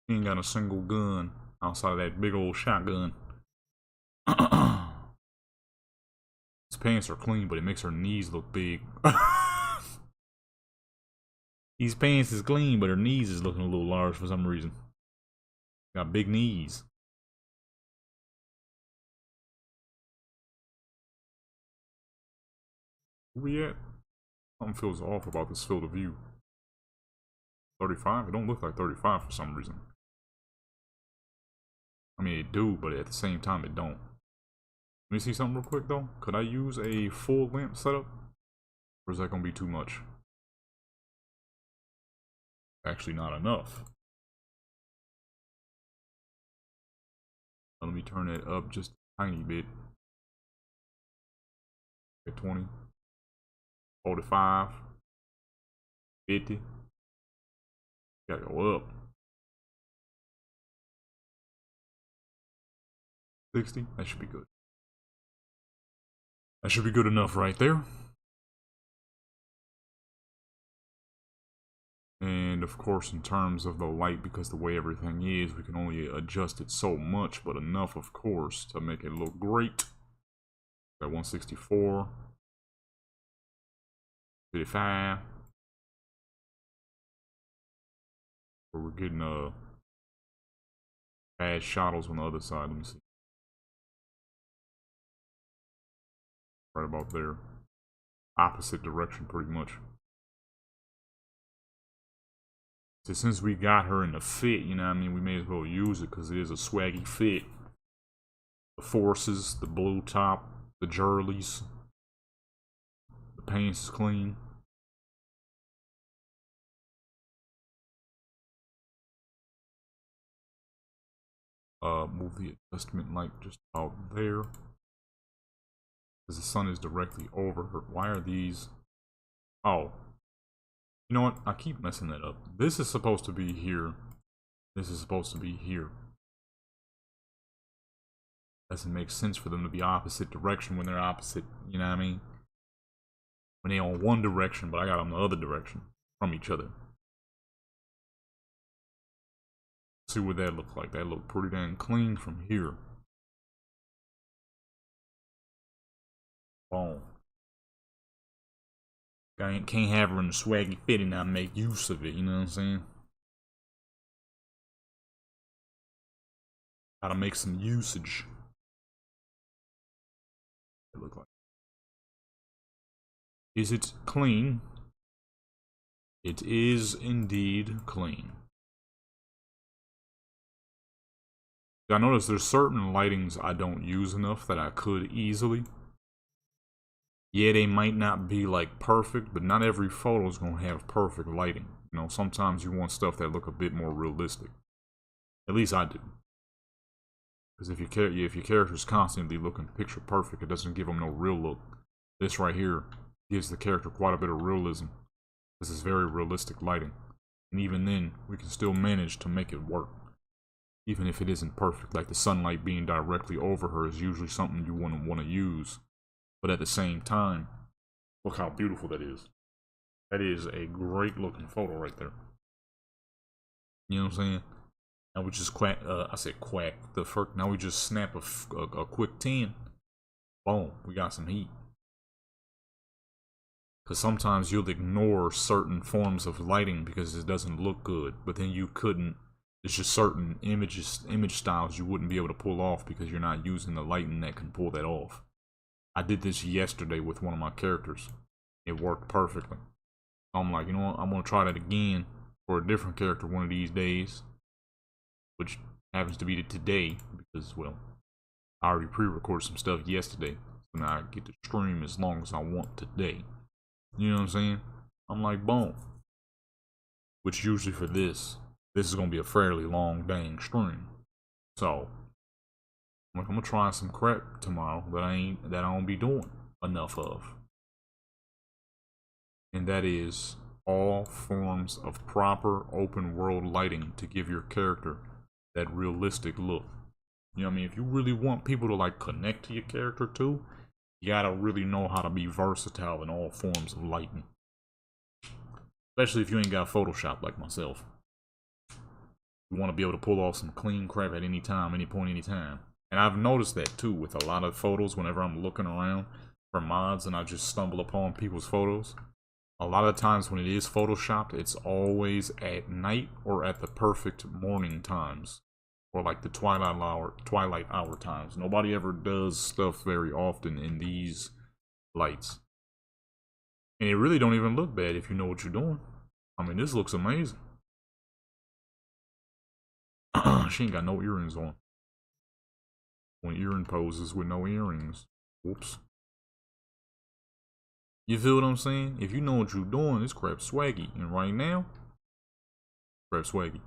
[SPEAKER 1] She ain't got a single gun outside of that big old shotgun. His pants are clean, but it makes her knees look big. These pants is clean, but her knees is looking a little large for some reason. Got big knees. Where we at? Something feels off about this field of view. 35? It don't look like 35 for some reason. I mean, it do, but at the same time, it don't. Let me see something real quick, though. Could I use a full lamp setup? Or is that going to be too much? Actually, not enough. Let me turn that up just a tiny bit. At 20. 45. 50. Gotta go up. 60. That should be good. That should be good enough right there. And of course, in terms of the light, because the way everything is, we can only adjust it so much, but enough, of course, to make it look great. Got 164, 55. Where we're getting bad shadows on the other side. Let me see. Right about there. Opposite direction, pretty much. So since we got her in the fit, you know what I mean, we may as well use it because it is a swaggy fit. The forces, the blue top, the jerleys, the pants is clean. Move the adjustment light just out there. Because the sun is directly over her. Why are these? Oh. You know what? I keep messing that up. This is supposed to be here. This is supposed to be here. Doesn't make sense for them to be opposite direction when they're opposite, you know what I mean? When they on one direction, but I got them the other direction from each other. See what that looks like. That look pretty dang clean from here. Boom. Can't have her in the swaggy fit and not make use of it, you know what I'm saying? Gotta make some usage. It look like. Is it clean? It is indeed clean. I notice there's certain lightings I don't use enough that I could easily. Yeah, they might not be like perfect, but not every photo is gonna have perfect lighting. You know, sometimes you want stuff that look a bit more realistic. At least I do. Because if your character's constantly looking picture perfect, it doesn't give them no real look. This right here gives the character quite a bit of realism. This is very realistic lighting. And even then, we can still manage to make it work. Even if it isn't perfect, like the sunlight being directly over her is usually something you wouldn't want to use. But at the same time, look how beautiful that is. That is a great looking photo right there. You know what I'm saying? Now we just quack, I said quack, the first, now we just snap a quick 10. Boom, we got some heat. Because sometimes you'll ignore certain forms of lighting because it doesn't look good. But then you couldn't, it's just certain image styles you wouldn't be able to pull off because you're not using the lighting that can pull that off. I did this yesterday with one of my characters. It worked perfectly. I'm like, you know what? I'm going to try that again for a different character one of these days. Which happens to be today because, well, I already pre-recorded some stuff yesterday. So now I get to stream as long as I want today. You know what I'm saying? I'm like, boom. Which usually for this is going to be a fairly long dang stream. So I'm gonna try some crap tomorrow that I don't be doing enough of. And that is all forms of proper open world lighting to give your character that realistic look. You know what I mean? If you really want people to like connect to your character too, you gotta really know how to be versatile in all forms of lighting. Especially if you ain't got Photoshop like myself. You want to be able to pull off some clean crap at any time, any point, any time. And I've noticed that too with a lot of photos whenever I'm looking around for mods and I just stumble upon people's photos. A lot of times when it is photoshopped, it's always at night or at the perfect morning times. Or like the twilight hour times. Nobody ever does stuff very often in these lights. And it really don't even look bad if you know what you're doing. I mean, this looks amazing. She ain't got no earrings on. One earring poses with no earrings. Whoops. You feel what I'm saying? If you know what you're doing, this crap swaggy. And right now, crap swaggy.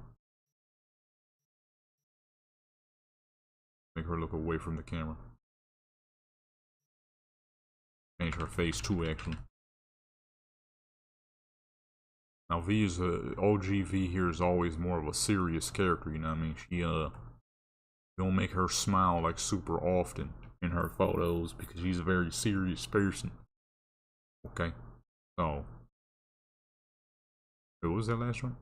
[SPEAKER 1] Make her look away from the camera. Change her face too, actually. Now V is OG V here is always more of a serious character, you know what I mean? She don't make her smile like super often in her photos because she's a very serious person. Okay, so Wait, what was that last one?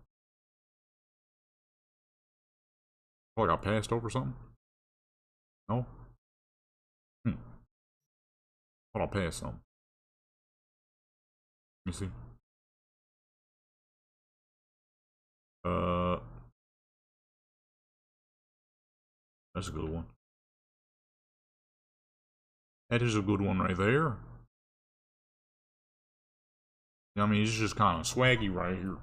[SPEAKER 1] Oh, like I passed over something? No? Hmm. Hold on, pass something. Let me see. Uh, that's a good one. That is a good one right there. You know what I mean, it's just kind of swaggy right here.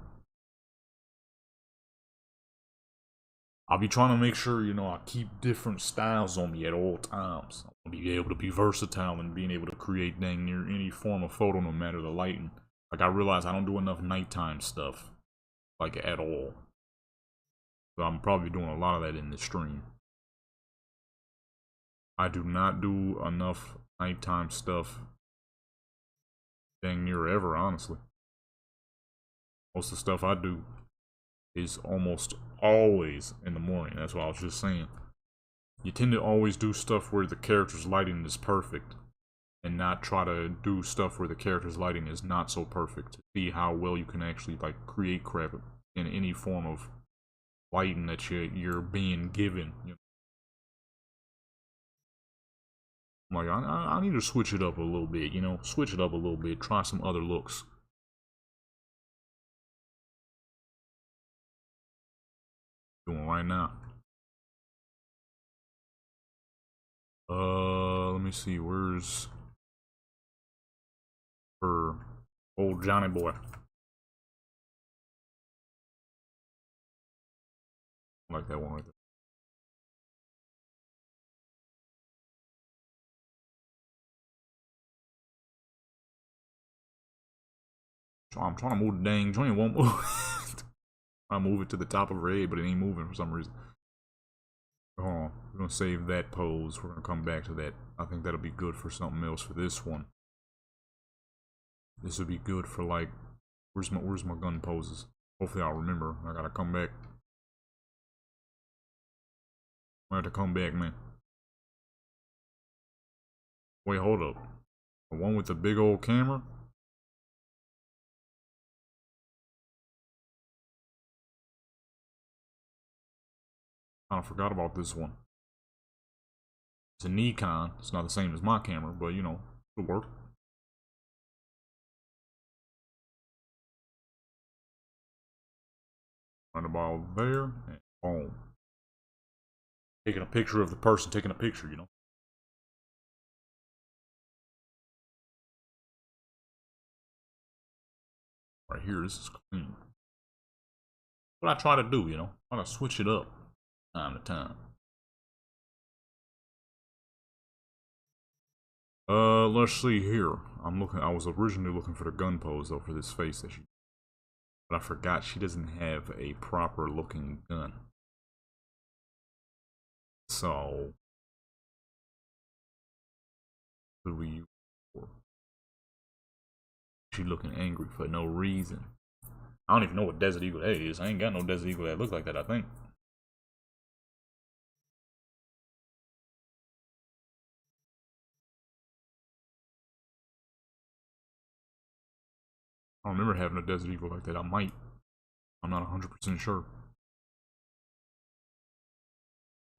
[SPEAKER 1] I'll be trying to make sure, you know, I keep different styles on me at all times. I'll be able to be versatile and being able to create dang near any form of photo, no matter the lighting. Like, I realize I don't do enough nighttime stuff, like, at all. So I'm probably doing a lot of that in this stream. I do not do enough nighttime stuff dang near ever, honestly. Most of the stuff I do is almost always in the morning. That's what I was just saying. You tend to always do stuff where the character's lighting is perfect, and not try to do stuff where the character's lighting is not so perfect, to see how well you can actually like create crap in any form of lighting that you're being given. You know? Like, I need to switch it up a little bit, you know, switch it up a little bit, try some other looks. Doing right now. Let me see, where's her old Johnny boy? I like that one right there. So I'm trying to move the dang joint, won't move. I move it to the top of her head, but it ain't moving for some reason. Hold on, we're gonna save that pose. We're gonna come back to that. I think that'll be good for something else for this one. This would be good for like, where's my gun poses? Hopefully I'll remember. I gotta come back. I have to come back, man. Wait, hold up. The one with the big old camera? I forgot about this one. It's a Nikon. It's not the same as my camera, but you know, it'll work. Right about there, and boom. Taking a picture of the person taking a picture, you know. Right here, this is clean. What I try to do, you know, try to switch it up time to time. Let's see here. I was originally looking for the gun pose though for this face that but I forgot she doesn't have a proper looking gun. So, what do we use for? She looking angry for no reason. I don't even know what Desert Eagle that is. I ain't got no Desert Eagle that look like that, I think. I don't remember having a Desert Eagle like that. I might. I'm not 100% sure.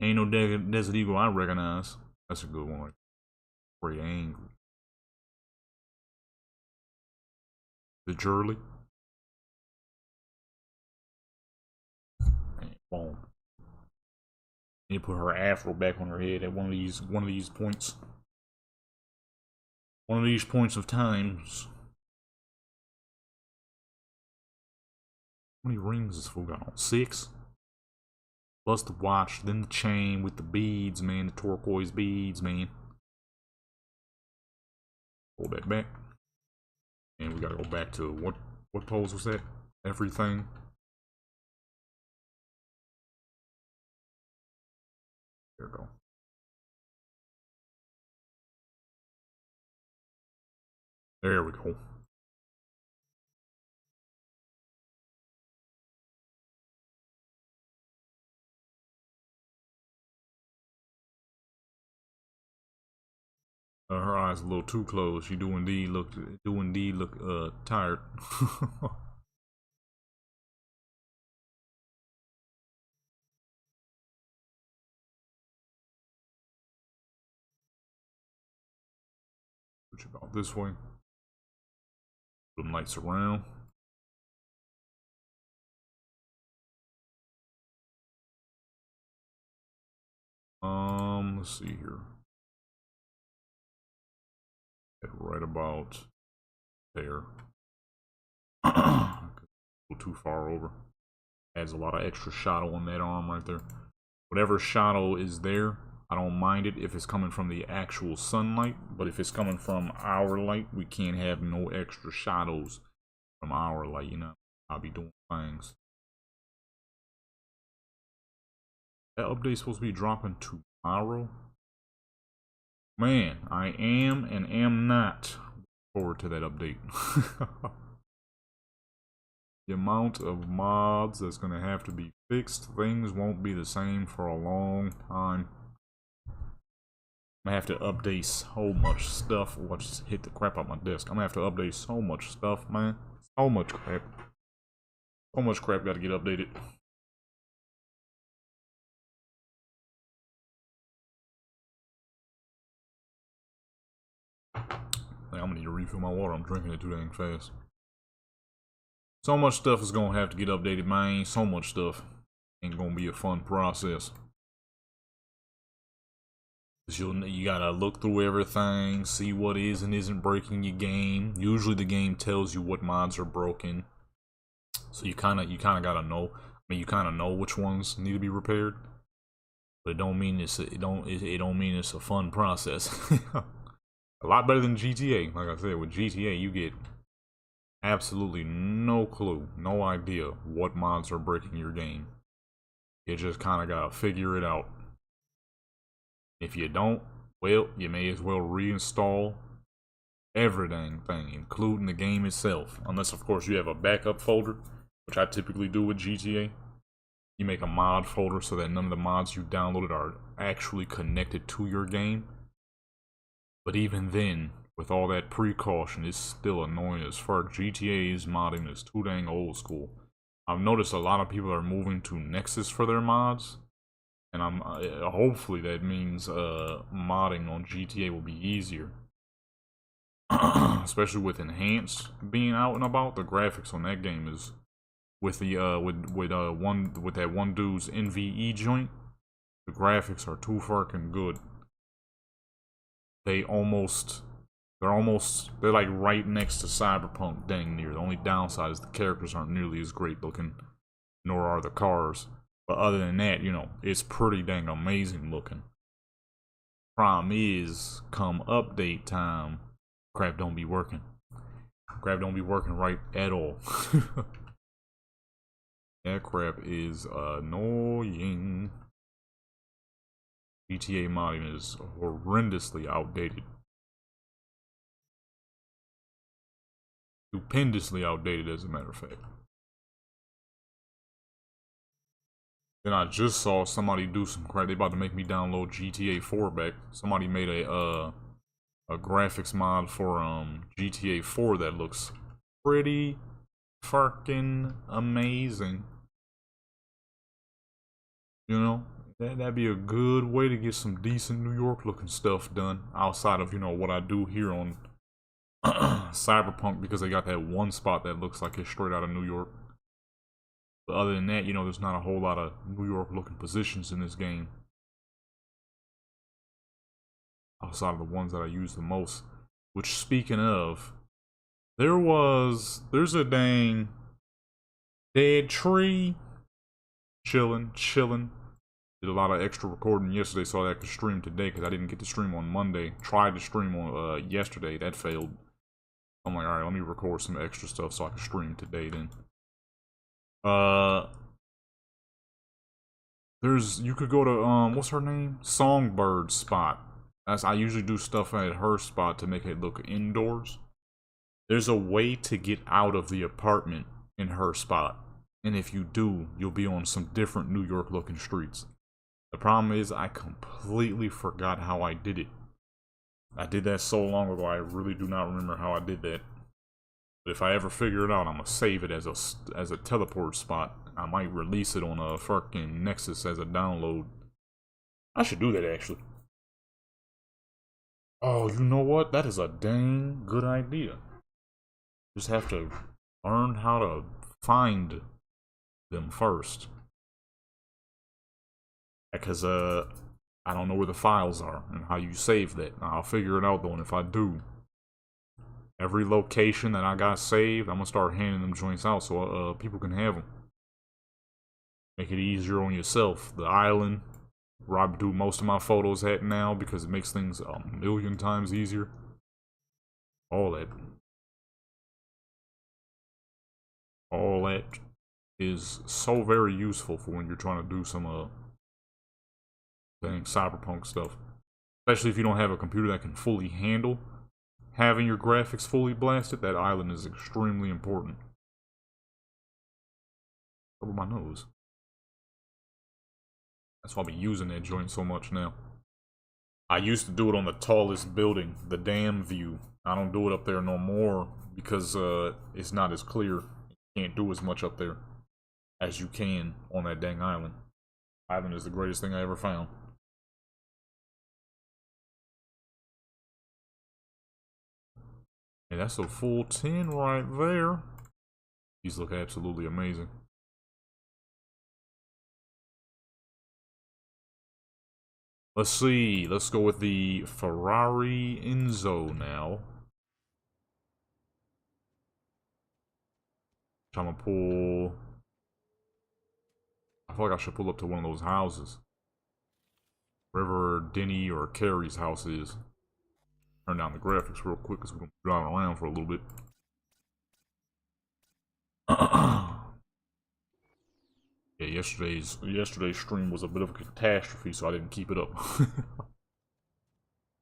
[SPEAKER 1] Ain't no Desert Eagle I recognize. That's a good one. Like, very angry. The Jurley. Boom. And put her afro back on her head at one of these points. One of these points of times. How many rings this fool got on? 6? Plus the watch, then the chain with the beads, man. The turquoise beads, man. Pull that back. And we gotta go back to what pose was that? Everything. There we go. There we go. Her eyes a little too closed. She do indeed look tired. Switch about this way. Put them lights around. Let's see here. Right about there. A little too far over. Adds a lot of extra shadow on that arm right there. Whatever shadow is there, I don't mind it if it's coming from the actual sunlight, but if it's coming from our light, we can't have no extra shadows from our light, you know. I'll be doing things. That update's supposed to be dropping tomorrow. Man, I am and am not looking forward to that update. The amount of mods that's gonna have to be fixed, things won't be the same for a long time. I'm gonna have to update so much stuff. Watch, just hit the crap out my desk. I'm gonna have to update so much stuff, man. So much crap. So much crap gotta get updated. I'm gonna need to refill my water. I'm drinking it too dang fast. So much stuff is gonna have to get updated, man. So much stuff. Ain't gonna be a fun process. You gotta look through everything, see what is and isn't breaking your game. Usually the game tells you what mods are broken, so you kinda gotta know. I mean, you kinda know which ones need to be repaired, but it don't mean it don't mean it's a fun process. A lot better than GTA. Like I said, with GTA you get absolutely no clue, no idea what mods are breaking your game. You just kinda gotta figure it out. If you don't, well, you may as well reinstall every dang thing, including the game itself. Unless, of course, you have a backup folder, which I typically do with GTA. You make a mod folder so that none of the mods you downloaded are actually connected to your game. But even then, with all that precaution, it's still annoying as fuck. GTA's modding is too dang old school. I've noticed a lot of people are moving to Nexus for their mods. And I'm hopefully that means modding on GTA will be easier, especially with enhanced being out and about. The graphics on that game is with the with that one dude's NVE joint. The graphics are too fucking good. They're like right next to Cyberpunk, dang near. The only downside is the characters aren't nearly as great looking, nor are the cars. But other than that, you know, it's pretty dang amazing looking. Problem is, come update time, crap don't be working. Crap don't be working right at all. That crap is annoying. GTA modding is horrendously outdated. Stupendously outdated, as a matter of fact. Then I just saw somebody do some crap. They about to make me download GTA 4 back. Somebody made a graphics mod for GTA 4 that looks pretty fucking amazing. You know, that'd be a good way to get some decent New York looking stuff done outside of, you know, what I do here on Cyberpunk, because they got that one spot that looks like it's straight out of New York. But other than that, you know, there's not a whole lot of New York looking positions in this game. Outside of the ones that I use the most. Which, speaking of, there's a dang dead tree. Chilling. Did a lot of extra recording yesterday so I could stream today, because I didn't get to stream on Monday. Tried to stream on yesterday, that failed. I'm like, alright, let me record some extra stuff so I can stream today then. You could go to what's her name? Songbird's spot. I usually do stuff at her spot to make it look indoors. There's a way to get out of the apartment in her spot. And if you do, you'll be on some different New York looking streets. The problem is I completely forgot how I did it. I did that so long ago, I really do not remember how I did that. But if I ever figure it out, I'm gonna save it as a teleport spot. I might release it on a fucking Nexus as a download. I should do that, actually. Oh, you know what? That is a dang good idea. Just have to learn how to find them first. Because, I don't know where the files are and how you save that. I'll figure it out though, and if I do, every location that I got saved, I'm gonna start handing them joints out so people can have them. Make it easier on yourself. The island, where I do most of my photos at now because it makes things a million times easier. All that. All that is so very useful for when you're trying to do some dang cyberpunk stuff. Especially if you don't have a computer that can fully handle having your graphics fully blasted, that island is extremely important. Over my nose. That's why I'll be using that joint so much now. I used to do it on the tallest building, the dam view. I don't do it up there no more because it's not as clear. You can't do as much up there as you can on that dang island. Island is the greatest thing I ever found. Hey, that's a full 10 right there. These look absolutely amazing. Let's see. Let's go with the Ferrari Enzo now. I'm gonna pull. I feel like I should pull up to one of those houses. Wherever Denny or Carrie's house is. Turn down the graphics real quick because we're gonna drive around for a little bit. Yeah, yesterday's stream was a bit of a catastrophe, so I didn't keep it up.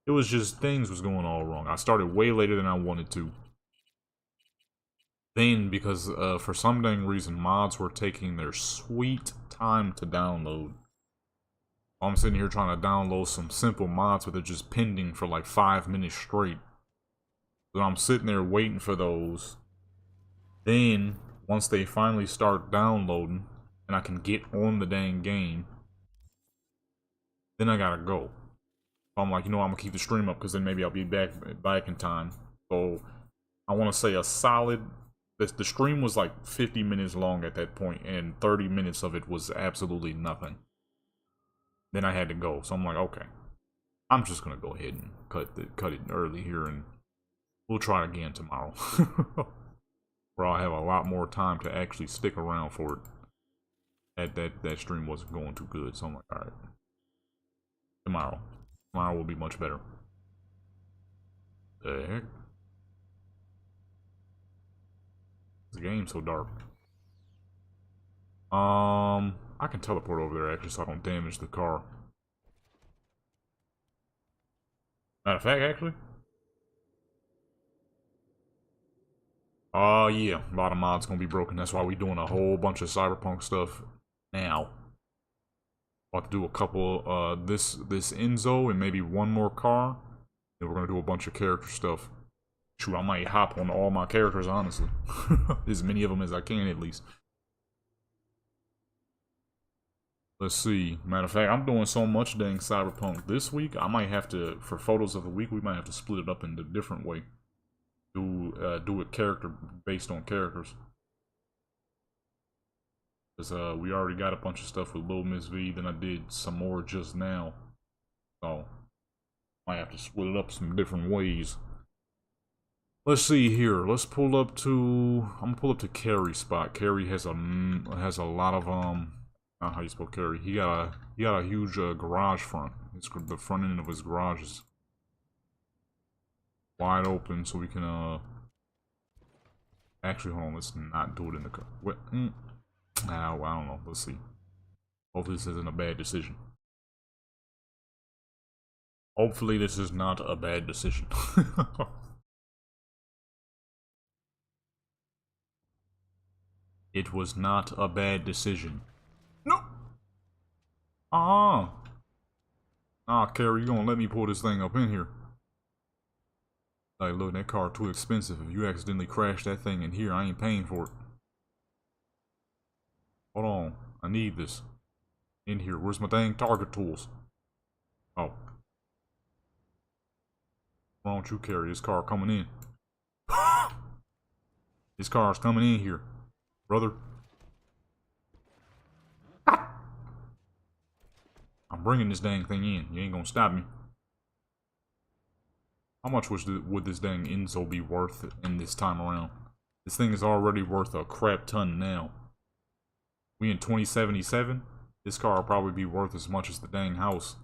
[SPEAKER 1] It was just things was going all wrong. I started way later than I wanted to. Then, because for some dang reason, mods were taking their sweet time to download. I'm sitting here trying to download some simple mods, but they're just pending for like 5 minutes straight. So I'm sitting there waiting for those. Then, once they finally start downloading, and I can get on the dang game, then I gotta go. So I'm like, you know, I'm gonna keep the stream up because then maybe I'll be back in time. So I want to say a solid. The stream was like 50 minutes long at that point, and 30 minutes of it was absolutely nothing. Then I had to go, so I'm like, okay, I'm just gonna go ahead and cut it early here, and we'll try again tomorrow, where I'll have a lot more time to actually stick around for it. That stream wasn't going too good, so I'm like, all right, tomorrow will be much better. The heck? The game's so dark. I can teleport over there actually so I don't damage the car. Matter of fact, actually. Yeah, a lot of mods gonna be broken. That's why we doing a whole bunch of cyberpunk stuff now. About to do a couple, this Enzo and maybe one more car. Then we're gonna do a bunch of character stuff. Shoot, I might hop on all my characters, honestly. As many of them as I can, at least. Let's see. Matter of fact, I'm doing so much dang cyberpunk this week, I might have to, for photos of the week, we might have to split it up in a different way. Do it character based on characters. Because we already got a bunch of stuff with Lil Miss V, then I did some more just now. So, might have to split it up some different ways. Let's see here. Let's pull up to. I'm gonna pull up to Carrie's spot. Carrie has a lot of Not how you spell Carrie. He got a huge garage front. The front end of his garage is wide open, so we can Actually, hold on. Let's not do it in the car. What? I don't know. Let's see. Hopefully, this isn't a bad decision. Hopefully, this is not a bad decision. It was not a bad decision. No. Carrie, you gonna let me pull this thing up in here? Like, look, that car too expensive. If you accidentally crash that thing in here, I ain't paying for it. Hold on. I need this. In here. Where's my dang target tools? Oh. Why don't you carry this car coming in? This car's coming in here, brother. I'm bringing this dang thing in. You ain't gonna stop me. How much would this dang Enzo be worth in this time around? This thing is already worth a crap ton now. We in 2077? This car will probably be worth as much as the dang house.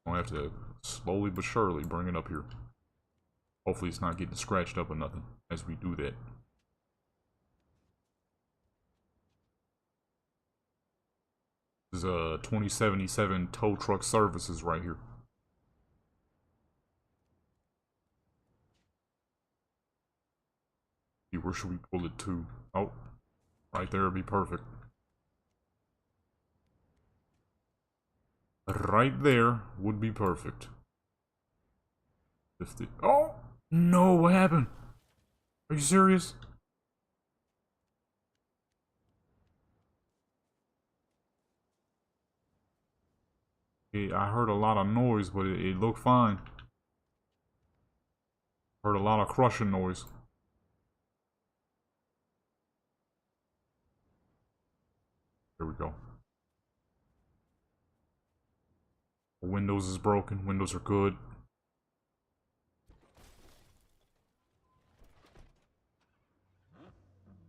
[SPEAKER 1] I'll have to slowly but surely bring it up here. Hopefully it's not getting scratched up or nothing as we do that. This is 2077 tow truck services right here. Where should we pull it to? Oh, right there would be perfect. Right there would be perfect. 50. Oh! No, what happened? Are you serious? Yeah, I heard a lot of noise, but it looked fine. Heard a lot of crushing noise. There we go. Windows is broken. Windows are good.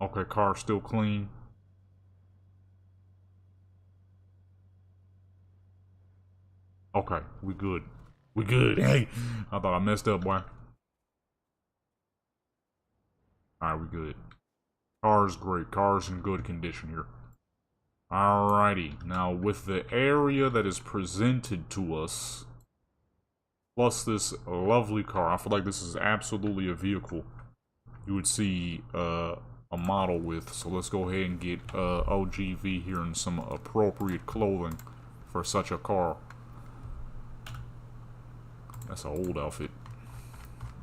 [SPEAKER 1] Okay, car's still clean. Okay, we good. We good. Hey, I thought I messed up, boy. Alright, we good. Car's great. Car's in good condition here. Alrighty. Now, with the area that is presented to us, plus this lovely car, I feel like this is absolutely a vehicle you would see a model with. So let's go ahead and get OGV here in some appropriate clothing for such a car. That's an old outfit.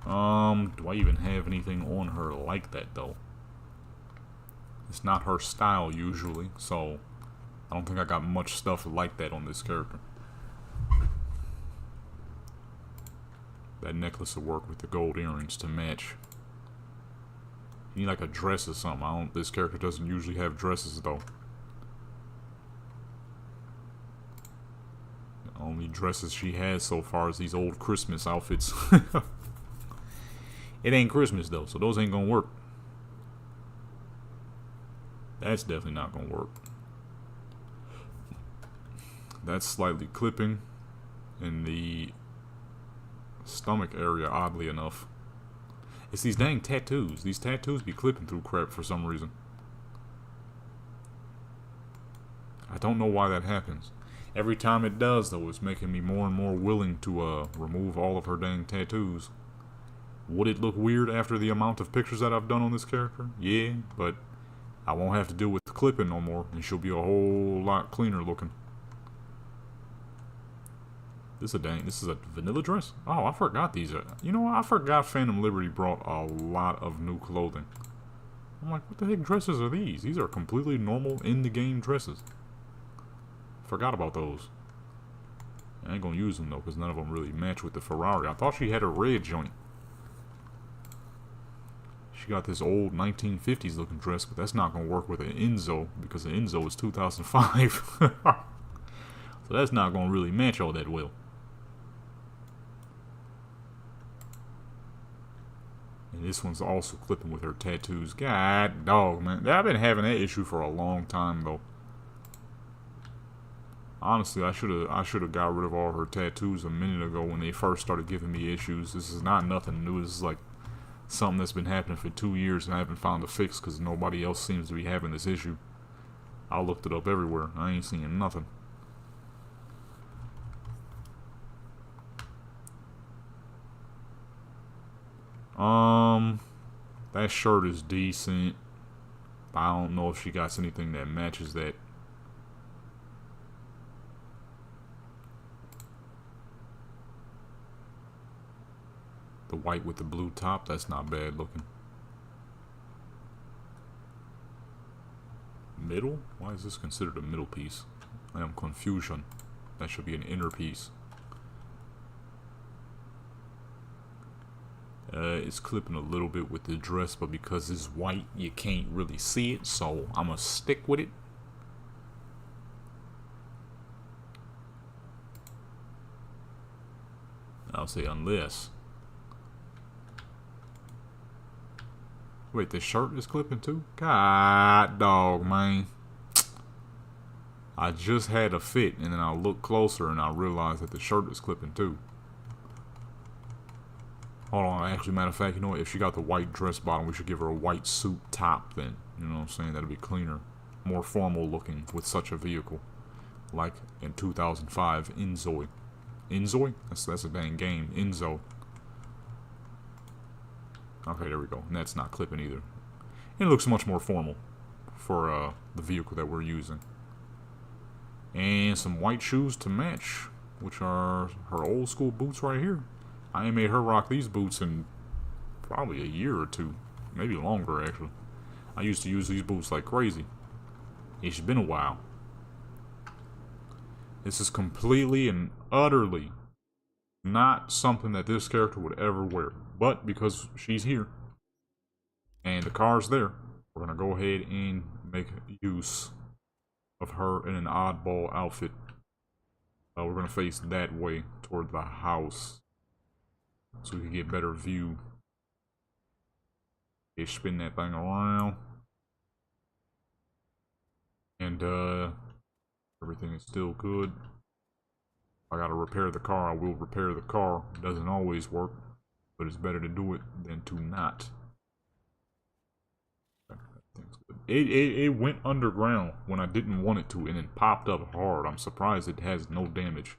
[SPEAKER 1] Do I even have anything on her like that, though? It's not her style, usually, so I don't think I got much stuff like that on this character. That necklace will work with the gold earrings to match. You need like a dress or something. This character doesn't usually have dresses, though. The only dresses she has so far is these old Christmas outfits. It ain't Christmas, though, so those ain't gonna work. That's definitely not gonna work. That's slightly clipping in the stomach area, oddly enough. It's these dang tattoos. These tattoos be clipping through crap for some reason. I don't know why that happens. Every time it does, though, it's making me more and more willing to remove all of her dang tattoos. Would it look weird after the amount of pictures that I've done on this character? Yeah, but I won't have to deal with the clipping no more, and she'll be a whole lot cleaner looking. This is a vanilla dress? Oh, I forgot these are. You know what? I forgot Phantom Liberty brought a lot of new clothing. I'm like, what the heck dresses are these? These are completely normal in-the-game dresses. Forgot about those. I ain't gonna use them, though, because none of them really match with the Ferrari. I thought she had a red joint. She got this old 1950s looking dress, but that's not gonna work with an Enzo, because the Enzo is 2005. So that's not gonna really match all that well. And this one's also clipping with her tattoos. God dog, man. I've been having that issue for a long time, though. Honestly, I should have got rid of all her tattoos a minute ago when they first started giving me issues. This is not nothing new. This is like something that's been happening for 2 years and I haven't found a fix because nobody else seems to be having this issue. I looked it up everywhere. I ain't seeing nothing. That shirt is decent. I don't know if she got anything that matches that. The white with the blue top, that's not bad looking. Middle? Why is this considered a middle piece? I am confusion. That should be an inner piece. It's clipping a little bit with the dress, but because it's white, you can't really see it, so I'm gonna stick with it. I'll say unless. Wait, the shirt is clipping too? God dog, man. I just had a fit, and then I looked closer and I realized that the shirt is clipping too. Hold on, actually, matter of fact, you know what? If she got the white dress bottom, we should give her a white suit top then. You know what I'm saying? That'd be cleaner. More formal looking with such a vehicle. Like in 2005, Enzo. Enzo? That's a dang game. Enzo. Okay, there we go. And that's not clipping either. It looks much more formal for the vehicle that we're using. And some white shoes to match, which are her old school boots right here. I ain't made her rock these boots in probably a year or two. Maybe longer, actually. I used to use these boots like crazy. It's been a while. This is completely and utterly not something that this character would ever wear. But because she's here, and the car's there, we're going to go ahead and make use of her in an oddball outfit. We're going to face that way toward the house, so we can get better view. Okay, spin that thing around. And everything is still good. If I gotta repair the car, I will repair the car. It doesn't always work, but it's better to do it than to not. It went underground when I didn't want it to, and it popped up hard. I'm surprised it has no damage.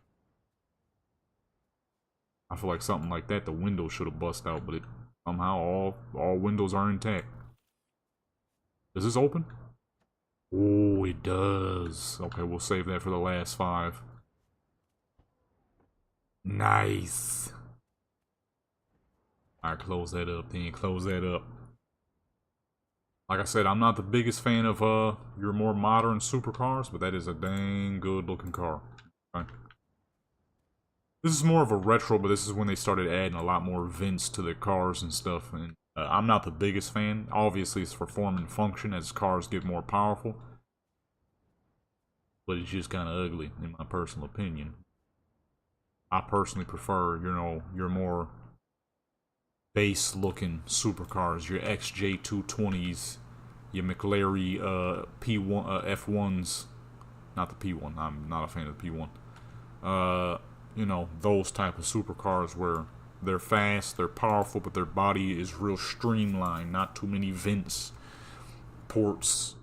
[SPEAKER 1] I feel like something like that, the window should have bust out, but it somehow all windows are intact. Does this open? Oh, it does. Okay, we'll save that for the last 5. Nice. Alright, close that up then. Close that up. Like I said, I'm not the biggest fan of your more modern supercars, but that is a dang good looking car. Okay. This is more of a retro, but this is when they started adding a lot more vents to their cars and stuff. And I'm not the biggest fan. Obviously, it's for form and function as cars get more powerful. But it's just kind of ugly, in my personal opinion. I personally prefer, you know, your more base-looking supercars, your XJ220s, your McLaren P1 F1s. Not the P1. I'm not a fan of the P1. You know, those type of supercars where they're fast, they're powerful, but their body is real streamlined. Not too many vents, ports,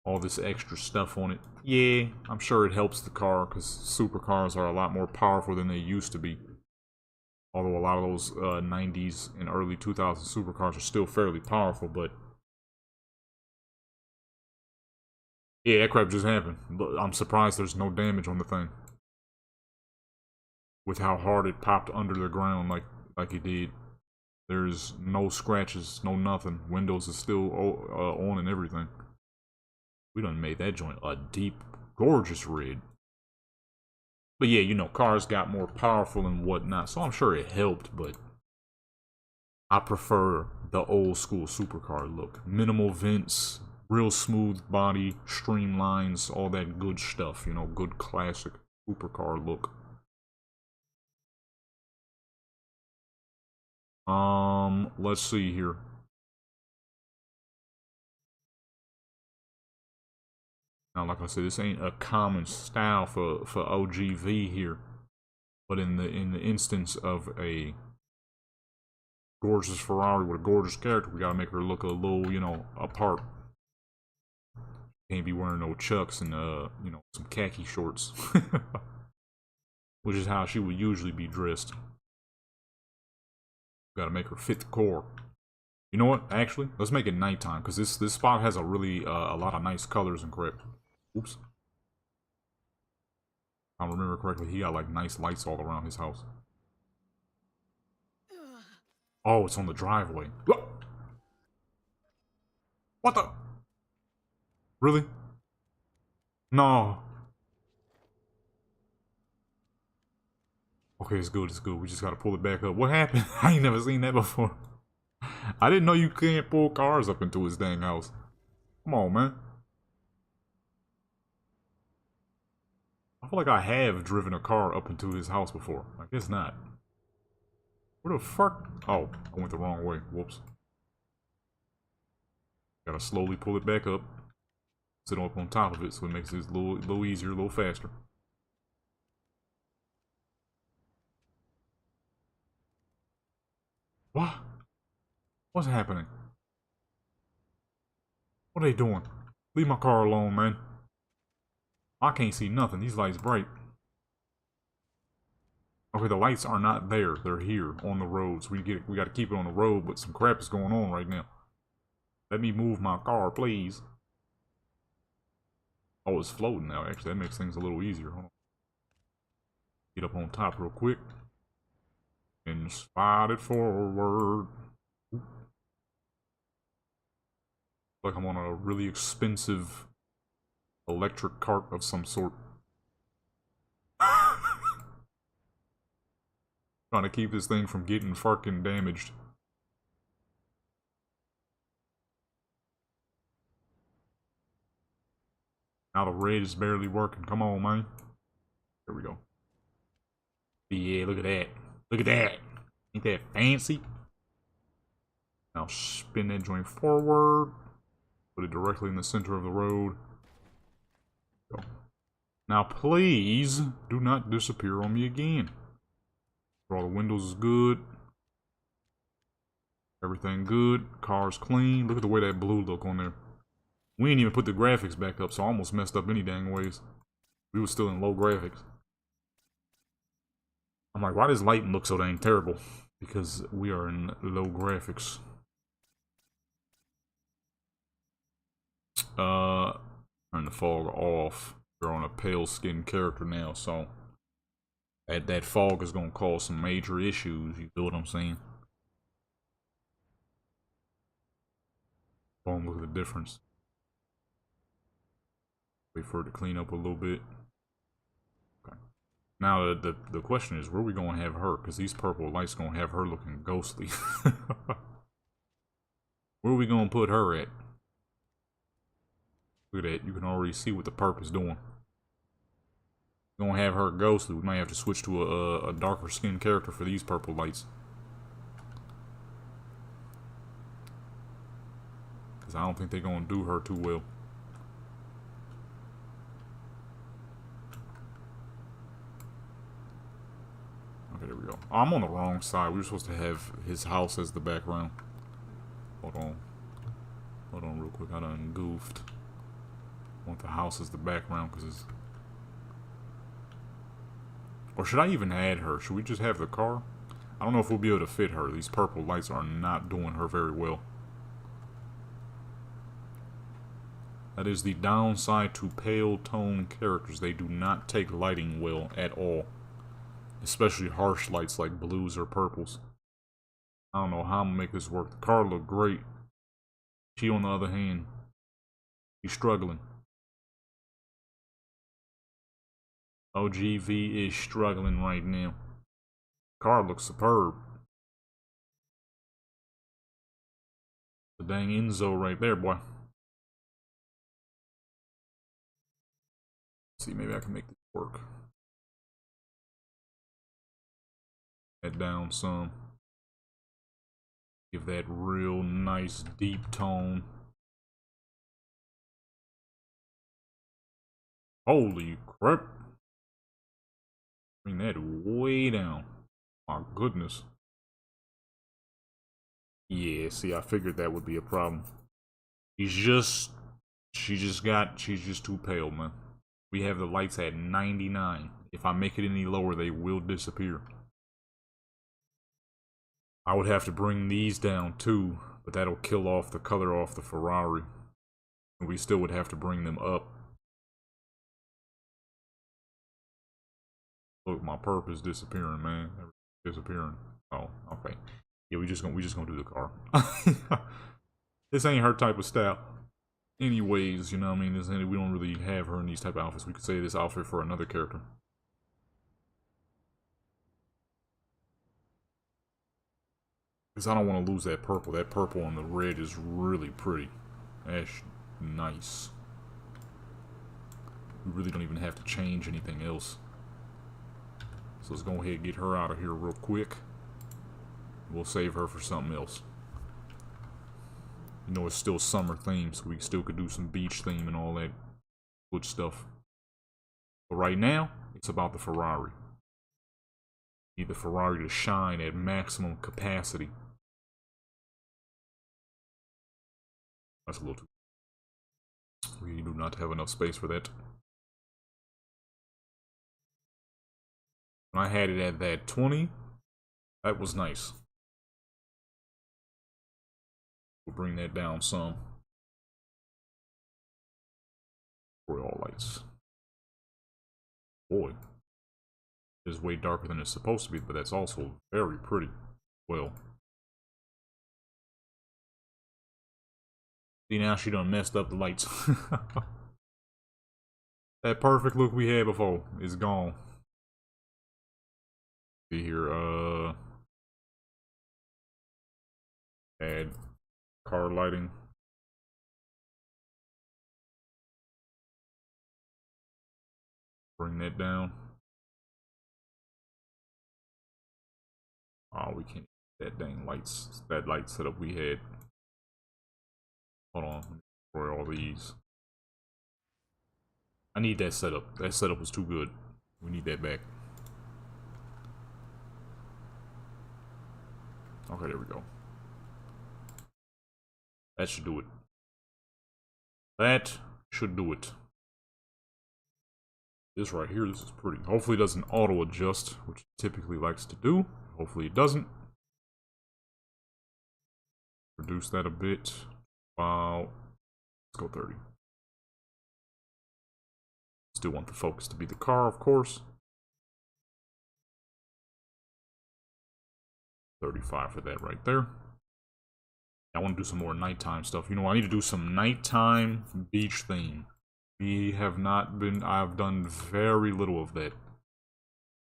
[SPEAKER 1] all this extra stuff on it. Yeah, I'm sure it helps the car because supercars are a lot more powerful than they used to be. Although a lot of those 90s and early 2000s supercars are still fairly powerful, but yeah, that crap just happened. I'm surprised there's no damage on the thing. With how hard it popped under the ground like it did. There's no scratches, no nothing. Windows is still on and everything. We done made that joint a deep, gorgeous red. But yeah, you know, cars got more powerful and whatnot, so I'm sure it helped, but I prefer the old school supercar look. Minimal vents, real smooth body, streamlines, all that good stuff, you know, good classic supercar look. Let's see here. Now, like I said, this ain't a common style for OGV here, but in the instance of a gorgeous Ferrari with a gorgeous character, we gotta make her look a little, you know, apart. Can't be wearing no chucks and you know, some khaki shorts, which is how she would usually be dressed. Gotta make her fit the core. You know what? Actually, let's make it nighttime because this spot has a really a lot of nice colors and crap. Oops. If I remember correctly, he got like nice lights all around his house. Oh, it's on the driveway. What the? Really? No. Okay, it's good, it's good. We just gotta pull it back up. What happened? I ain't never seen that before. I didn't know you can't pull cars up into his dang house. Come on, man. I feel like I have driven a car up into his house before. I guess not. Where the fuck? Oh, I went the wrong way. Whoops. Gotta slowly pull it back up. Sit up on top of it so it makes it a little easier, a little faster. What? What's happening? What are they doing? Leave my car alone, man. I can't see nothing. These lights bright. Okay, the lights are not there. They're here on the roads. We gotta keep it on the road, but some crap is going on right now. Let me move my car, please. Oh, it's floating now, actually. That makes things a little easier. Hold on. Get up on top real quick. And slide it forward. Like I'm on a really expensive electric cart of some sort. Trying to keep this thing from getting fucking damaged. Now the red is barely working. Come on, man. There we go. Yeah, look at that. Look at that. Ain't that fancy? Now spin that joint forward. Put it directly in the center of the road. Go. Now please do not disappear on me again. All the windows is good. Everything good. Car's clean. Look at the way that blue look on there. We ain't even put the graphics back up, so I almost messed up any dang ways. We was still in low graphics. I'm like, why does lighting look so dang terrible? Because we are in low graphics. Turn the fog off. We're on a pale skinned character now, so that fog is gonna cause some major issues. You feel what I'm saying? Boom, look at the difference. Wait for it to clean up a little bit. Okay. Now the question is, where are we gonna have her? Because these purple lights gonna have her looking ghostly. Where are we gonna put her at? Look at that. You can already see what the purple is doing. We're gonna have her ghostly. We might have to switch to a darker skinned character for these purple lights. Because I don't think they're gonna do her too well. Okay, there we go. Oh, I'm on the wrong side. We were supposed to have his house as the background. Hold on. Hold on real quick. I done goofed. I want the house as the background because it's... Or should I even add her? Should we just have the car? I don't know if we'll be able to fit her. These purple lights are not doing her very well. That is the downside to pale tone characters. They do not take lighting well at all. Especially harsh lights like blues or purples. I don't know how I'm gonna make this work. The car looked great. She, on the other hand, she's struggling. OGV is struggling right now. Car looks superb. The dang Enzo right there, boy. Let's see, maybe I can make this work. That down some. Give that real nice deep tone. Holy crap. Bring that way down. My goodness. Yeah, see, I figured that would be a problem. She's just too pale, man. We have the lights at 99. If I make it any lower, they will disappear. I would have to bring these down too, but that'll kill off the color off the Ferrari. And we still would have to bring them up. Look, my perp is disappearing, man. Disappearing. Oh, okay. Yeah, we just gonna do the car. This ain't her type of style. Anyways, you know what I mean? We don't really have her in these type of outfits. We could say this outfit for another character. Because I don't want to lose that purple. That purple and the red is really pretty. That's nice. We really don't even have to change anything else. So let's go ahead and get her out of here real quick. We'll save her for something else. You know, it's still summer themed, so we still could do some beach theme and all that good stuff. But right now, it's about the Ferrari. Need the Ferrari to shine at maximum capacity. That's a little too... We do not have enough space for that. When I had it at that 20, that was nice. We'll bring that down some. Royal lights. Boy. It's way darker than it's supposed to be, but that's also very pretty. Well. See, now she done messed up the lights. That perfect look we had before is gone. See here, add car lighting. Bring that down. Oh, we can't that dang lights. That light setup we had. Hold on, let me destroy all these. I need that setup. That setup was too good. We need that back. Okay, there we go. That should do it. That should do it. This right here, this is pretty. Hopefully it doesn't auto adjust, which it typically likes to do. Hopefully it doesn't. Reduce that a bit. Wow. Let's go 30. Still want the focus to be the car, of course. 35 for that right there. I want to do some more nighttime stuff. You know, I need to do some nighttime beach theme. We have not been, I've done very little of that.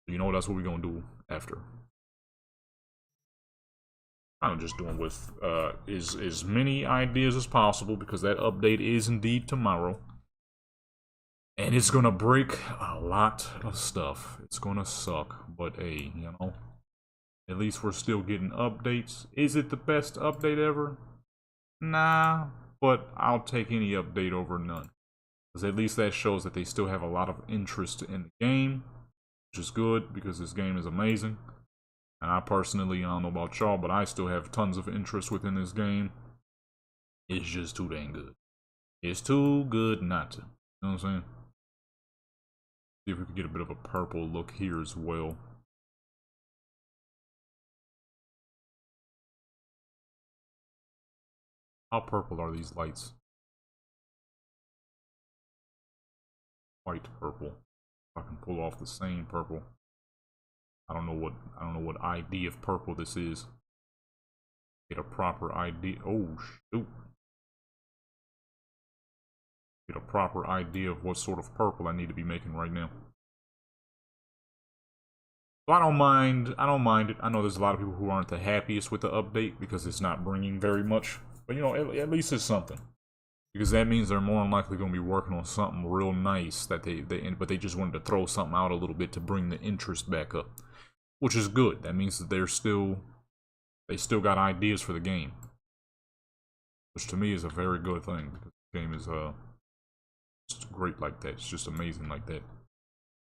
[SPEAKER 1] You know, that's what we're going to do after. I'm just doing with as many ideas as possible because that update is indeed tomorrow. And it's going to break a lot of stuff. It's going to suck, but hey, you know, at least we're still getting updates. Is it the best update ever? Nah, but I'll take any update over none. Because at least that shows that they still have a lot of interest in the game, which is good because this game is amazing. And I personally, I don't know about y'all, but I still have tons of interest within this game. It's just too dang good. It's too good not to. You know what I'm saying? See if we can get a bit of a purple look here as well. How purple are these lights? White purple. If I can pull off the same purple. I don't know what ID of purple this is. Get a proper ID. Oh shoot. Get a proper idea of what sort of purple I need to be making right now. So I don't mind it. I know there's a lot of people who aren't the happiest with the update because it's not bringing very much. But you know, at least it's something. Because that means they're more than likely going to be working on something real nice that but they just wanted to throw something out a little bit to bring the interest back up. Which is good. That means that they still got ideas for the game. Which to me is a very good thing because the game is just great like that. It's just amazing like that.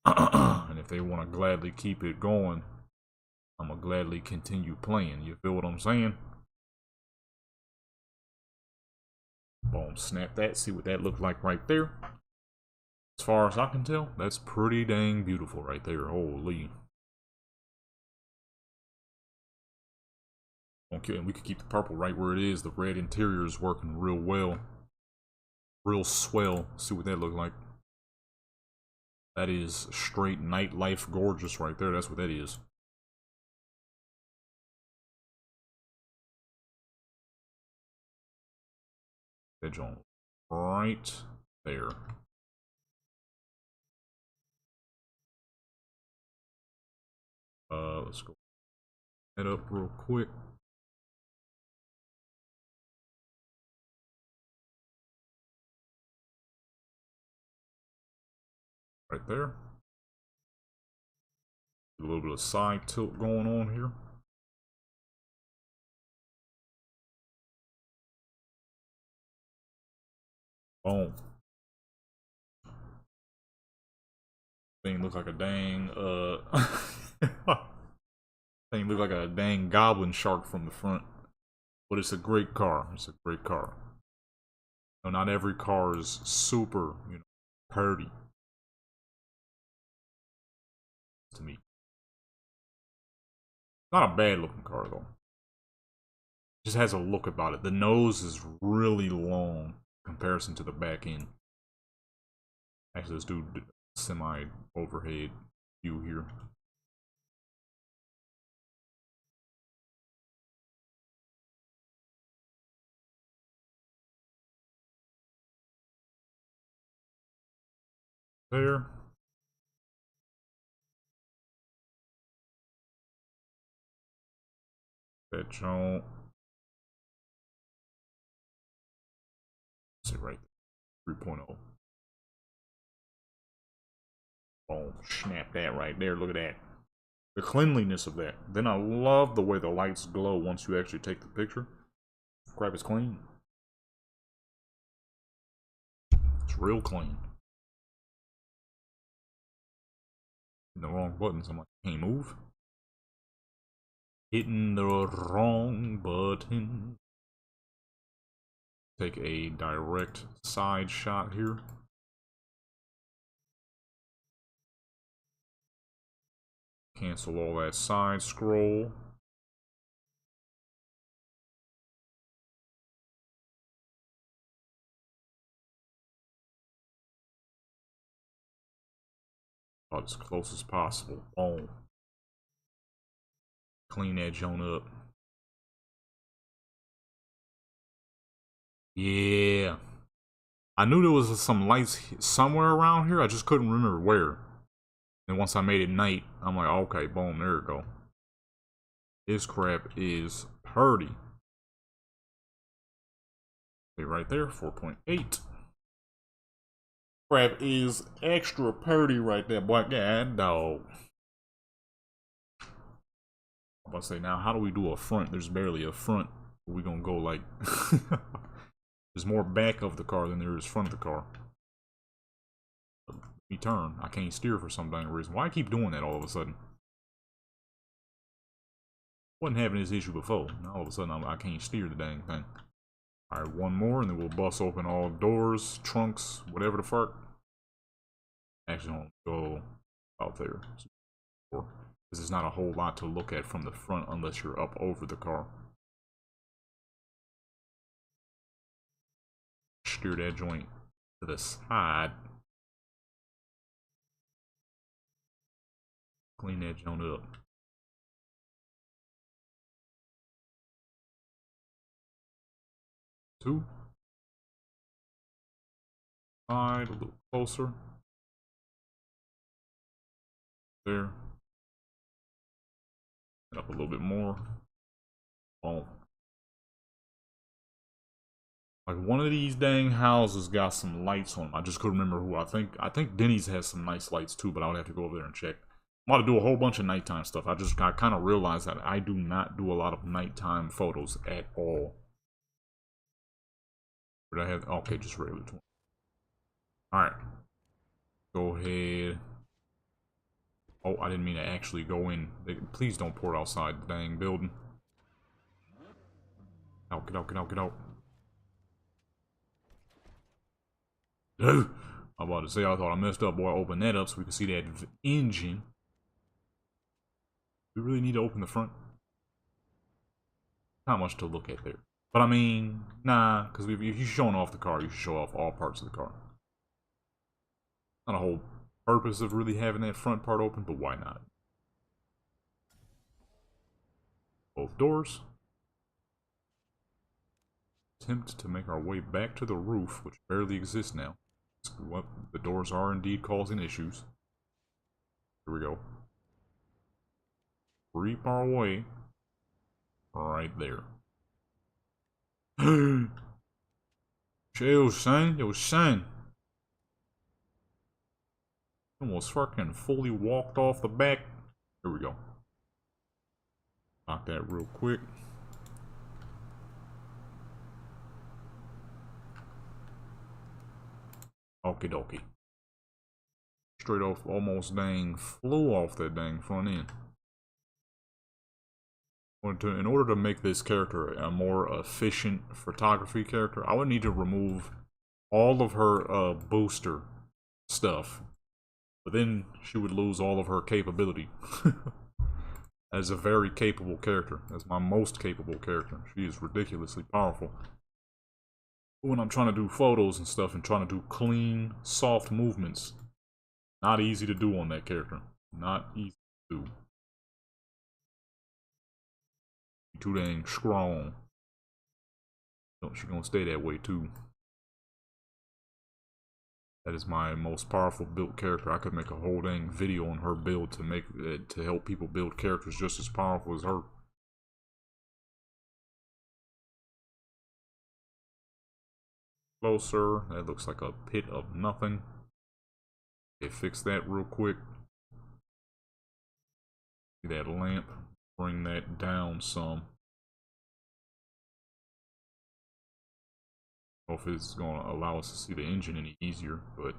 [SPEAKER 1] And if they want to gladly keep it going, I'm gonna gladly continue playing. You feel what I'm saying? Boom, snap that. See what that looked like right there. As far as I can tell, that's pretty dang beautiful right there. Holy. Okay, and we could keep the purple right where it is. The red interior is working real well. Real swell. See what that look like. That is straight nightlife gorgeous right there. That's what that is. Edge on right there. Let's go head up real quick. Right there. A little bit of side tilt going on here. Boom. Thing looks like a dang thing look like a dang goblin shark from the front. But it's a great car. It's a great car. No, not every car is super, purty. To me. Not a bad looking car though. Just has a look about it. The nose is really long in comparison to the back end. Actually, let's do semi overhead view here. There. That joint. Sit right there. 3.0. Boom. Snap that right there. Look at that. The cleanliness of that. Then I love the way the lights glow once you actually take the picture. Crap is clean. It's real clean. The wrong buttons. I'm like, can't move. Hitting the wrong button. Take a direct side shot here. Cancel all that side scroll. About as close as possible. Boom. Clean that joint up. Yeah. I knew there was some lights somewhere around here. I just couldn't remember where. And once I made it night, I'm like, okay, boom, there we go. This crap is purty. Okay, right there, 4.8. Crap is extra purty right there, boy. God, dog. I'm about to say, now, how do we do a front? There's barely a front. We're gonna go like... There's more back of the car than there is front of the car. Let me turn. I can't steer for some dang reason. Why I keep doing that all of a sudden? Wasn't having this issue before. Now all of a sudden I can't steer the dang thing. Alright, one more and then we'll bust open all doors, trunks, whatever the fuck. Actually, don't go out there. Because there's not a whole lot to look at from the front unless you're up over the car. Steer that joint to the side. Clean that joint up. Two. Side, a little closer. There. Up a little bit more. Boom. Like one of these dang houses got some lights on them. I just couldn't remember who. I think Denny's has some nice lights too, but I would have to go over there and check. I'm about to do a whole bunch of nighttime stuff. I kind of realized that I do not do a lot of nighttime photos at all. Did I have? Okay, just regular 20. Alright. Go ahead. Oh, I didn't mean to actually go in. Please don't pour it outside the dang building. Out, get out, get out, get out. I'm about to say, I thought I messed up. Boy, open that up so we can see that engine. We really need to open the front. Not much to look at there. But I mean, nah, because if you're showing off the car, you should show off all parts of the car. Not a whole purpose of really having that front part open, but why not? Both doors. Attempt to make our way back to the roof, which barely exists now. What the doors are indeed causing issues. Here we go. Creep our way right there. Chill, son. Yo, son. Almost fucking fully walked off the back. Here we go. Lock that real quick. Okie dokie. Straight off, almost dang flew off that dang front end. In order to make this character a more efficient photography character, I would need to remove all of her booster stuff. But then she would lose all of her capability. As a very capable character. As my most capable character. She is ridiculously powerful. When I'm trying to do photos and stuff and trying to do clean, soft movements, not easy to do on that character. Not easy to do. Too dang strong. She's gonna stay that way too. That is my most powerful built character. I could make a whole dang video on her build to make it to help people build characters just as powerful as her. Closer. That looks like a pit of nothing. Okay, fix that real quick. See that lamp. Bring that down some. I don't know if it's going to allow us to see the engine any easier, but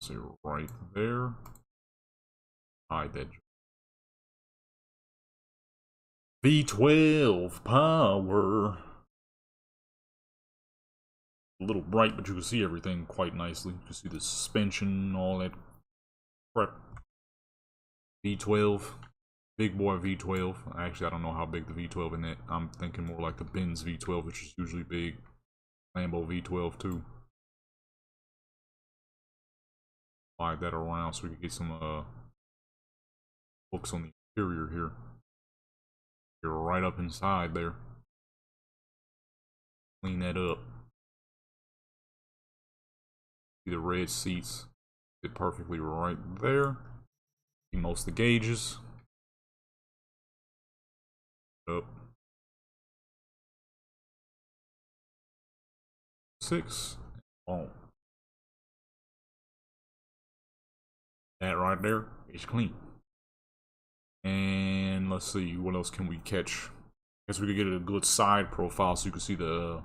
[SPEAKER 1] see right there. Hide that. V12 power. A little bright, but you can see everything quite nicely. You can see the suspension, all that crap. V12. Big boy V12. Actually, I don't know how big the V12 in it. I'm thinking more like the Benz V12, which is usually big. Lambo V12 too. Slide that around so we can get some books on the interior here. You're right up inside there. Clean that up. See the red seats fit perfectly right there. See most of the gauges. Up. 6. Boom. That right there is clean. And let's see, what else can we catch? Guess we could get a good side profile so you can see the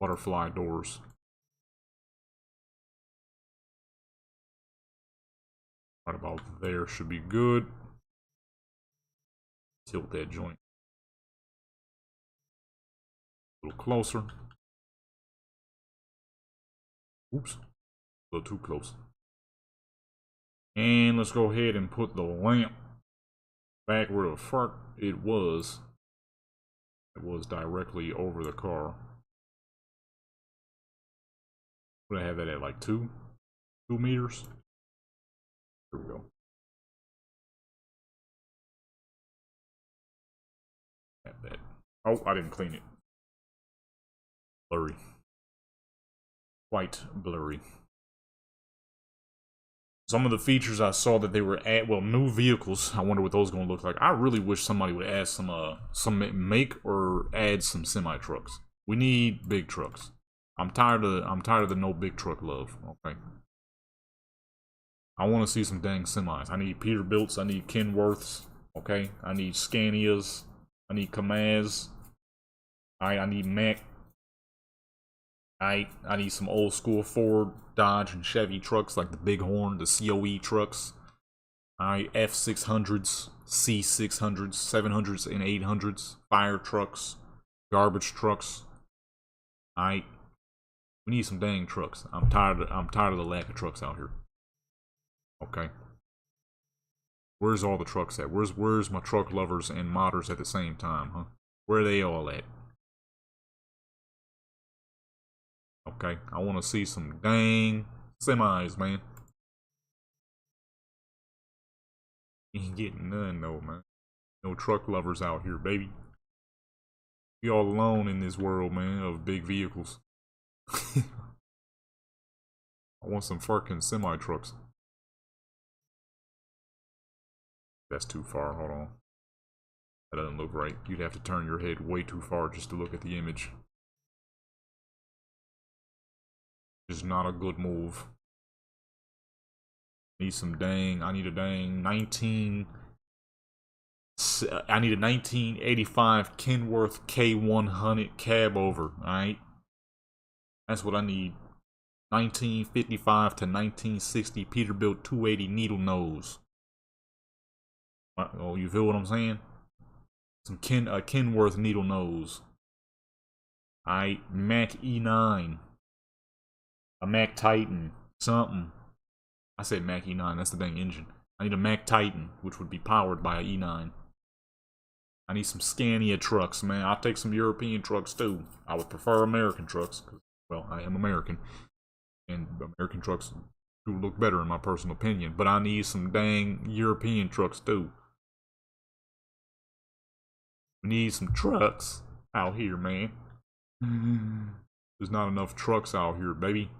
[SPEAKER 1] butterfly doors. Right about there should be good. Tilt that joint a little closer. Oops, a little too close. And let's go ahead and put the lamp back where the fuck it was. It was directly over the car. Would I have that at like 2 meters? Here we go. Have that. Oh, I didn't clean it. Blurry. Quite blurry. Some of the features I saw that they were at, well, new vehicles. I wonder what those are going to look like. I really wish somebody would add some make or add some semi trucks. We need big trucks. I'm tired of the no big truck love. Okay. I want to see some dang semis. I need Peterbilts. I need Kenworths. Okay. I need Scanias. I need Kamaz. I need Mack. I need some old school Ford, Dodge, and Chevy trucks like the Bighorn, the COE trucks. F600s, C600s, 700s, and 800s. Fire trucks, garbage trucks. We need some dang trucks. I'm tired of the lack of trucks out here. Okay. Where's all the trucks at? Where's my truck lovers and modders at the same time, huh? Where are they all at? Okay, I want to see some dang semis, man. Ain't getting none though, man. No truck lovers out here, baby. We all alone in this world, man, of big vehicles. I want some fucking semi trucks. That's too far. Hold on. That doesn't look right. You'd have to turn your head way too far just to look at the image. It's not a good move. I need a dang 1985 Kenworth K100 cab over, alright? That's what I need. 1955 to 1960 Peterbilt 280 needle nose. Oh, you feel what I'm saying? Some Kenworth needle nose. Alright, Mac E9. A Mac Titan. Something. I said Mac E9, that's the dang engine. I need a Mac Titan, which would be powered by an E9. I need some Scania trucks, man. I'll take some European trucks too. I would prefer American trucks, because, well, I am American. And American trucks do look better in my personal opinion. But I need some dang European trucks too. We need some trucks out here, man. There's not enough trucks out here, baby.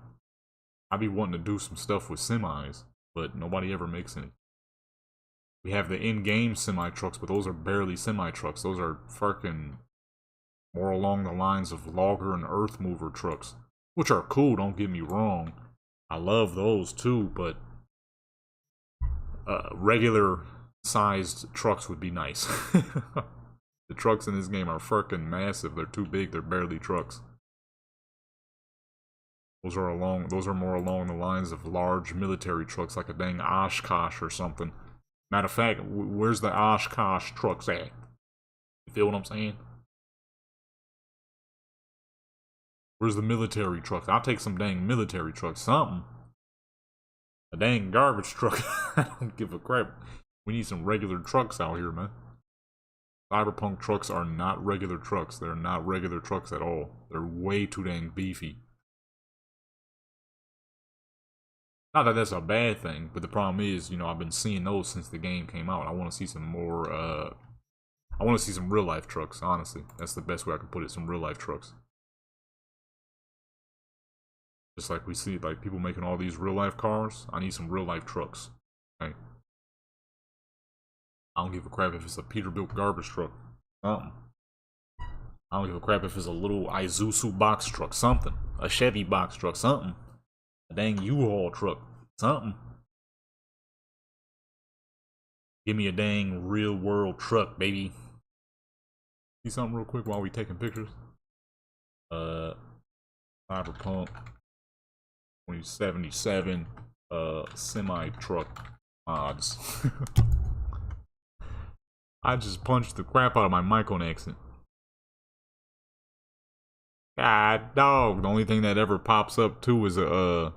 [SPEAKER 1] I be wanting to do some stuff with semis, but nobody ever makes any. We have the in-game semi-trucks, but those are barely semi-trucks. Those are fucking more along the lines of logger and earth mover trucks, which are cool, don't get me wrong. I love those too, but regular sized trucks would be nice. The trucks in this game are fucking massive. They're too big, they're barely trucks. Those are more along the lines of large military trucks, like a dang Oshkosh or something. Matter of fact, where's the Oshkosh trucks at? You feel what I'm saying? Where's the military trucks? I'll take some dang military trucks, something. A dang garbage truck. I don't give a crap. We need some regular trucks out here, man. Cyberpunk trucks are not regular trucks. They're not regular trucks at all. They're way too dang beefy. Not that that's a bad thing, but the problem is, you know, I've been seeing those since the game came out. I want to see some more, I want to see some real-life trucks, honestly. That's the best way I can put it, some real-life trucks. Just like we see, like, people making all these real-life cars. I need some real-life trucks. Okay? I don't give a crap if it's a Peterbilt garbage truck. Something. I don't give a crap if it's a little Isuzu box truck. Something. A Chevy box truck. Something. A dang U-Haul truck. Something. Give me a dang real world truck, baby. See something real quick while we taking pictures? Cyberpunk 2077 semi truck mods. I just punched the crap out of my mic on accident. God dog, the only thing that ever pops up too is the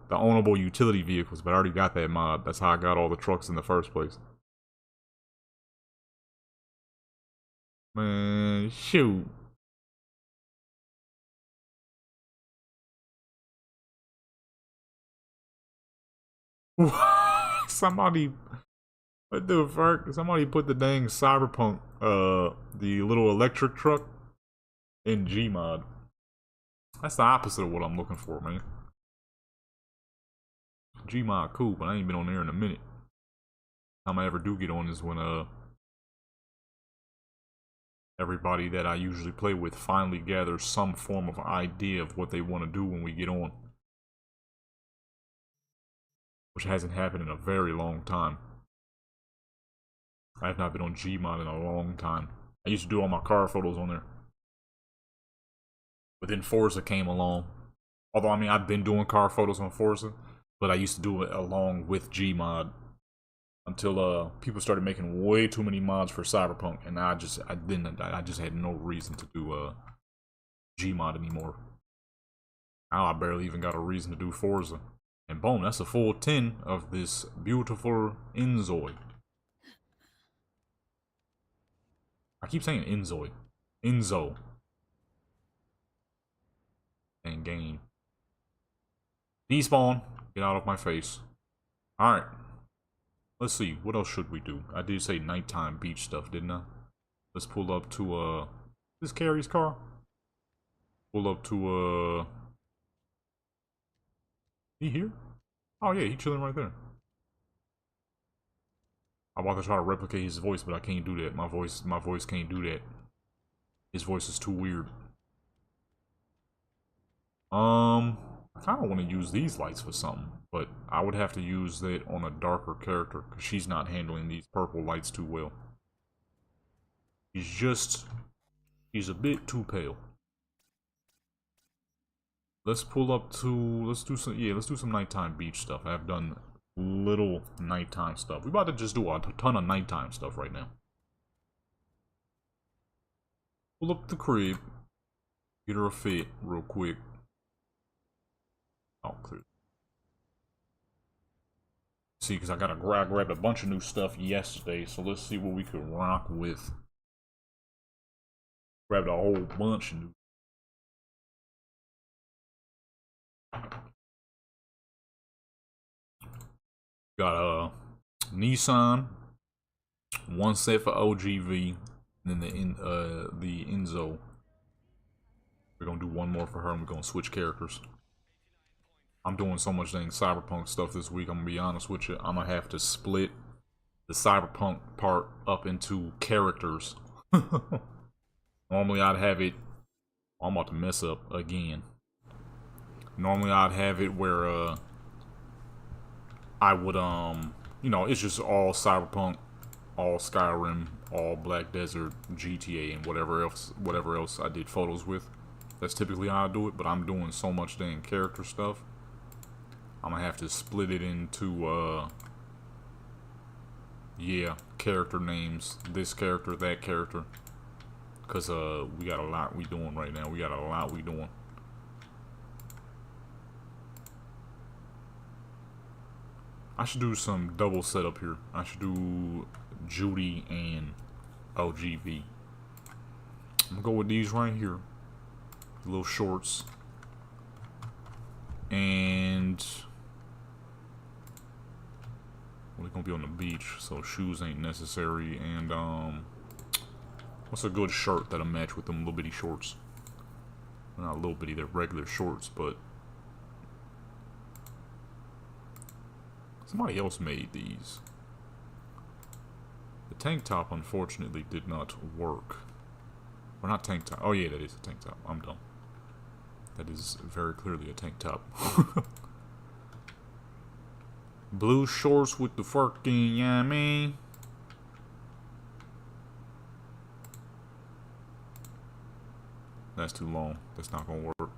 [SPEAKER 1] ownable utility vehicles, but I already got that mod. That's how I got all the trucks in the first place. Man, shoot. Somebody, what the fuck? Somebody put the dang Cyberpunk, the little electric truck in Gmod. That's the opposite of what I'm looking for, man. Gmod cool, but I ain't been on there in a minute. Time I ever do get on is when everybody that I usually play with finally gathers some form of idea of what they want to do when we get on. Which hasn't happened in a very long time. I have not been on Gmod in a long time. I used to do all my car photos on there. But then Forza came along. Although, I mean, I've been doing car photos on Forza, but I used to do it along with Gmod. Until people started making way too many mods for Cyberpunk, and I just had no reason to do Gmod anymore. Now I barely even got a reason to do Forza. And boom, that's a full 10 of this beautiful Enzoy. I keep saying Enzoy. Enzo. And game. Despawn. Get out of my face. Alright. Let's see, what else should we do? I did say nighttime beach stuff, didn't I? Let's pull up to, this Carrie's car? Pull up to, he here? Oh yeah, he chilling right there. I'm about to try to replicate his voice, but I can't do that. My voice can't do that. His voice is too weird. I kind of want to use these lights for something, but I would have to use that on a darker character because she's not handling these purple lights too well. She's a bit too pale. Let's do some nighttime beach stuff. I've done little nighttime stuff. We're about to just do a ton of nighttime stuff right now. Pull up the crib, get her a fit real quick. Oh, clear. See, because I grabbed a bunch of new stuff yesterday, so let's see what we could rock with. Grabbed a whole bunch of new. Got a Nissan, one set for OGV, and then the Enzo. We're gonna do one more for her, and we're gonna switch characters. I'm doing so much dang Cyberpunk stuff this week. I'm gonna be honest with you. I'm gonna have to split the Cyberpunk part up into characters. Normally I'd have it. I'm about to mess up again. Normally I'd have it where I would you know, it's just all Cyberpunk, all Skyrim, all Black Desert, GTA, and whatever else I did photos with. That's typically how I do it, but I'm doing so much dang character stuff. I'm gonna have to split it into yeah, character names, this character, that character. Cause we got a lot we doing right now. We got a lot we doing. I should do some double setup here. I should do Judy and OGV. I'm gonna go with these right here. Little shorts. And we're gonna be on the beach, so shoes ain't necessary. And what's a good shirt that'll match with them little bitty shorts? Well, not little bitty, they're regular shorts, but somebody else made these. The tank top, unfortunately, did not work. Or not tank top. Oh yeah, that is a tank top. I'm dumb. That is very clearly a tank top. Blue shorts with the fucking, you know what I mean? That's too long. That's not gonna work.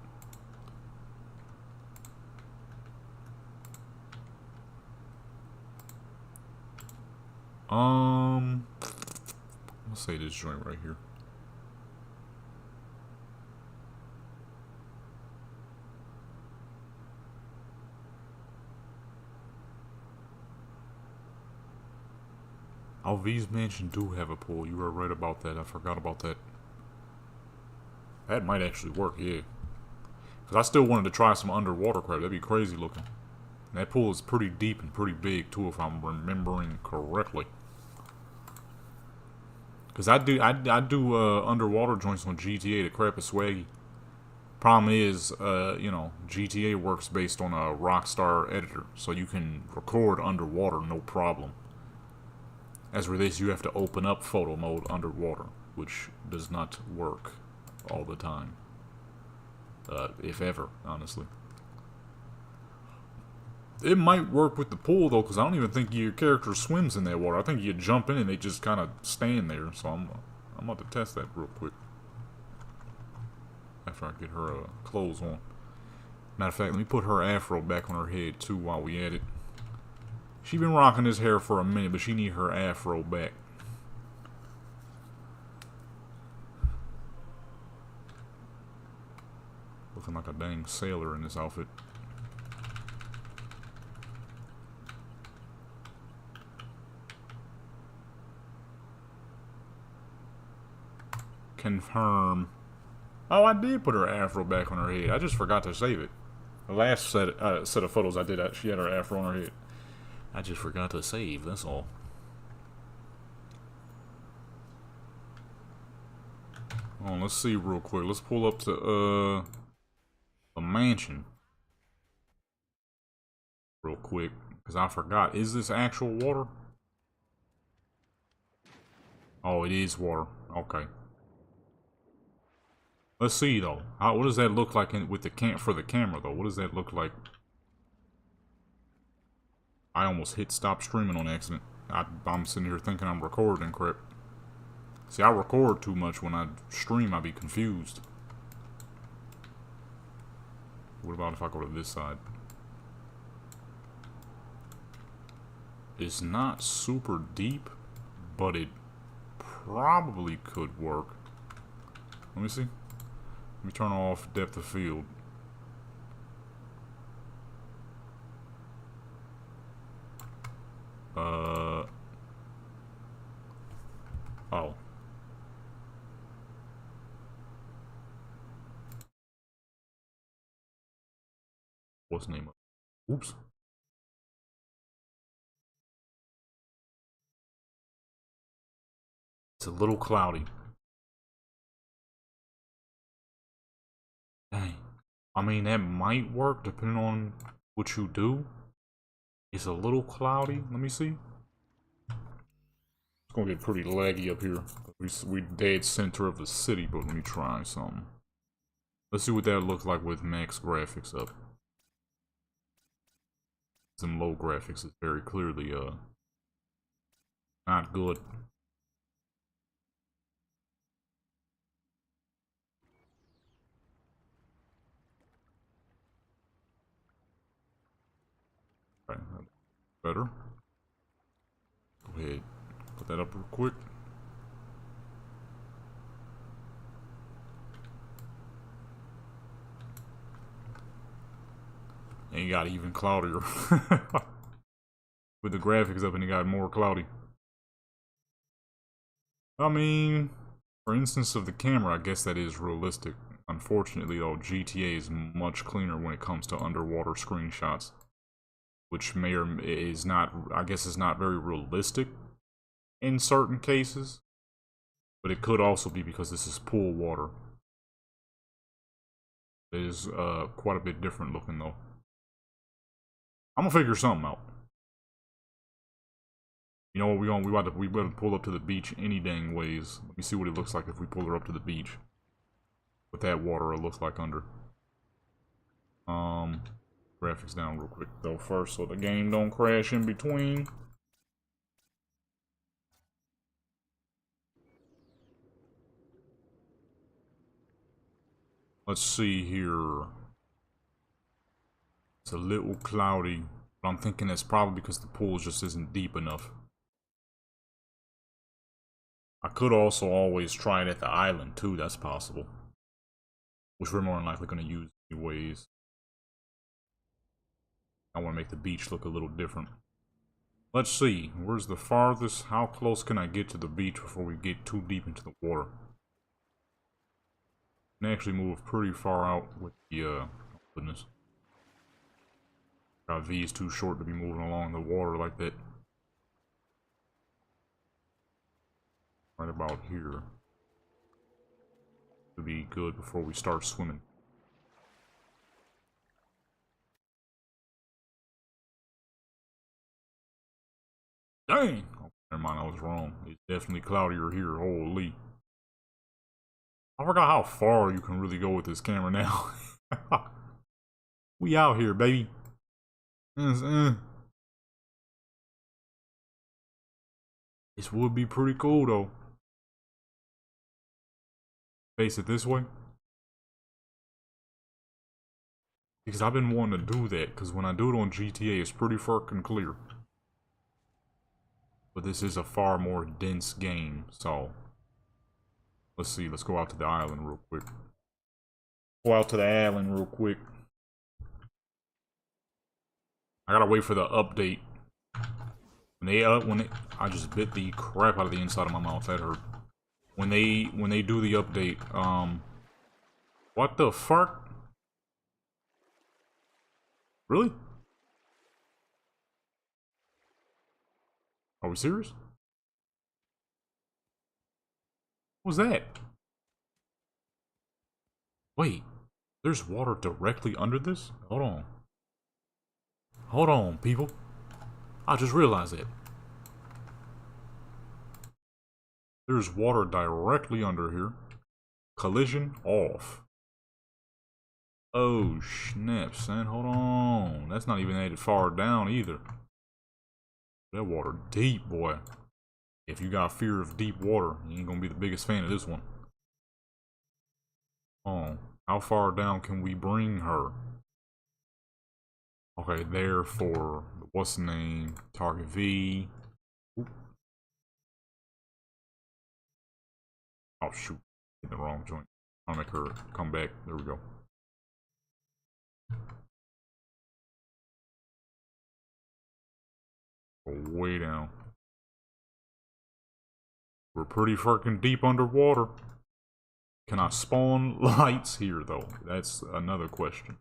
[SPEAKER 1] Let's say this joint right here. Oh, V's Mansion do have a pool. You were right about that. I forgot about that. That might actually work, yeah. Because I still wanted to try some underwater crab. That'd be crazy looking. And that pool is pretty deep and pretty big, too, if I'm remembering correctly. Because I do underwater joints on GTA. The crap is swaggy. Problem is, you know, GTA works based on a Rockstar editor. So you can record underwater, no problem. As for this, you have to open up photo mode underwater, which does not work all the time. If ever, honestly. It might work with the pool, though, because I don't even think your character swims in that water. I think you jump in and they just kind of stand there. So I'm about to test that real quick. After I get her clothes on. Matter of fact, let me put her afro back on her head, too, while we at it. She been rocking this hair for a minute, but she need her afro back. Looking like a dang sailor in this outfit. Confirm. Oh, I did put her afro back on her head. I just forgot to save it. The last set of photos I did, she had her afro on her head. I just forgot to save, that's all. Oh, let's see real quick. Let's pull up to a mansion. Real quick. Because I forgot. Is this actual water? Oh, it is water. Okay. Let's see though. What does that look like with the for the camera though? What does that look like? I almost hit stop streaming on accident. I'm sitting here thinking I'm recording crap. See, I record too much when I stream. I be confused. What about if I go to this side? It's not super deep, but it probably could work. Let me see. Let me turn off depth of field. Oh. What's the name of it? Oops. It's a little cloudy. Dang. I mean, that might work depending on what you do. It's a little cloudy. Let me see. It's gonna get pretty laggy up here. We dead center of the city, but let me try something. Let's see what that looks like with max graphics up. Some low graphics is very clearly not good. Okay, better. Go ahead, put that up real quick. And you got even cloudier. With the graphics up and it got more cloudy. I mean, for instance of the camera, I guess that is realistic. Unfortunately though, GTA is much cleaner when it comes to underwater screenshots. Which may or is not, I guess is not very realistic in certain cases. But it could also be because this is pool water. It is quite a bit different looking though. I'm gonna figure something out. You know what, we better pull up to the beach any dang ways. Let me see what it looks like if we pull her up to the beach. With that water it looks like under. Graphics down real quick though first so the game don't crash in between. Let's see here. It's a little cloudy, but I'm thinking it's probably because the pool just isn't deep enough. I could also always try it at the island too, that's possible. Which we're more than likely going to use anyways. I want to make the beach look a little different. Let's see, where's the farthest? How close can I get to the beach before we get too deep into the water? I can actually move pretty far out with the, oh goodness. V is too short to be moving along the water like that. Right about here. To be good before we start swimming. Dang! Oh, never mind, I was wrong. It's definitely cloudier here, holy. I forgot how far you can really go with this camera now. We out here, baby. This would be pretty cool, though. Face it this way. Because I've been wanting to do that, because when I do it on GTA, it's pretty fucking clear. But this is a far more dense game, so... Let's see, let's go out to the island real quick. Go out to the island real quick. I gotta wait for the update. I just bit the crap out of the inside of my mouth, that hurt. When they do the update, what the fuck? Really? Are we serious? What was that? Wait, there's water directly under this? Hold on. Hold on, people. I just realized it. There's water directly under here. Collision off. Oh, snap, son. Hold on. That's not even that far down either. That water deep, boy. If you got fear of deep water, you ain't gonna be the biggest fan of this one. Oh, how far down can we bring her? Okay, there for, what's the name? Target V. Oop. Oh, shoot. In the wrong joint. I'll make her come back. There we go. Go way down. We're pretty fucking deep underwater. Can I spawn lights here, though? That's another question.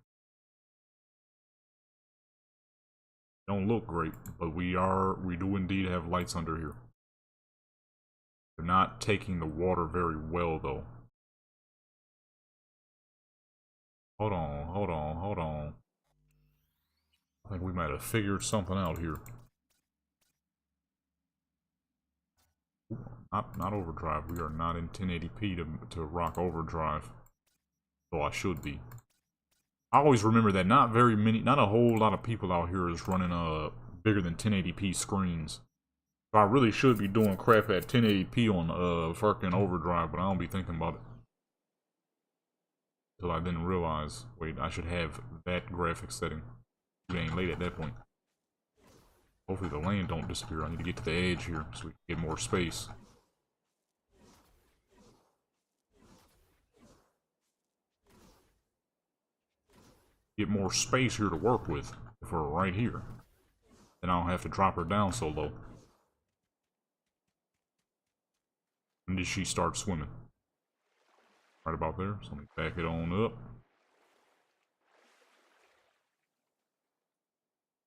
[SPEAKER 1] Don't look great, but we do indeed have lights under here. They're not taking the water very well, though. Hold on, hold on, hold on. I think we might have figured something out here. Ooh, not overdrive. We are not in 1080p to rock overdrive. Though I should be. I always remember that not a whole lot of people out here is running bigger than 1080p screens. So I really should be doing crap at 1080p on fucking overdrive, but I don't be thinking about it. Till I didn't realize, wait, I should have that graphic setting. We ain't late at that point. Hopefully the lane don't disappear. I need to get to the edge here so we can get more space. Get more space here to work with if we're right here. Then I don't have to drop her down so low. When did she start swimming? Right about there. So let me back it on up.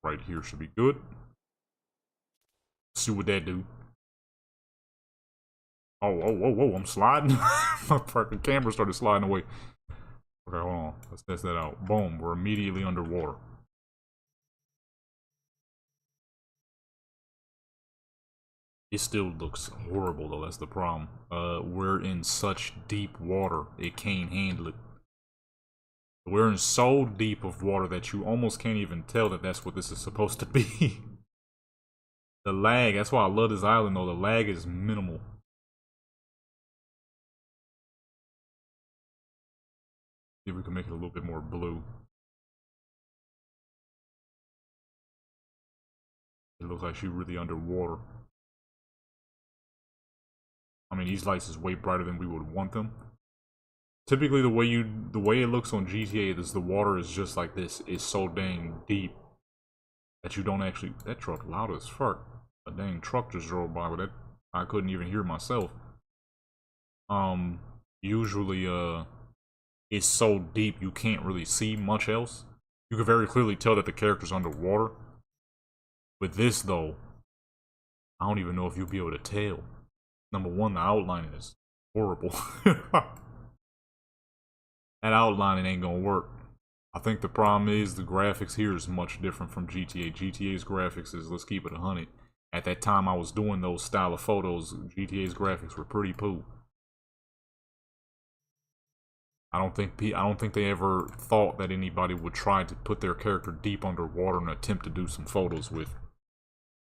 [SPEAKER 1] Right here should be good. See what that do. Oh, whoa, whoa, whoa, I'm sliding. My fucking camera started sliding away. Okay, hold on. Let's test that out. Boom, we're immediately underwater. It still looks horrible though, that's the problem. We're in such deep water, it can't handle it. We're in so deep of water that you almost can't even tell that that's what this is supposed to be. The lag, that's why I love this island though, the lag is minimal. See if we can make it a little bit more blue. It looks like she's really underwater. I mean, these lights is way brighter than we would want them. Typically, the way it looks on GTA is the water is just like this. It's so dang deep that you don't actually. That truck loud as fuck. A dang truck just drove by with it. I couldn't even hear myself. Usually, it's so deep you can't really see much else. You can very clearly tell that the character's underwater. With this though, I don't even know if you'll be able to tell. Number one, the outlining is horrible. That outlining ain't gonna work. I think the problem is the graphics here is much different from GTA. GTA's graphics is, let's keep it 100. At that time I was doing those style of photos, GTA's graphics were pretty poo. I don't think they ever thought that anybody would try to put their character deep underwater and attempt to do some photos with.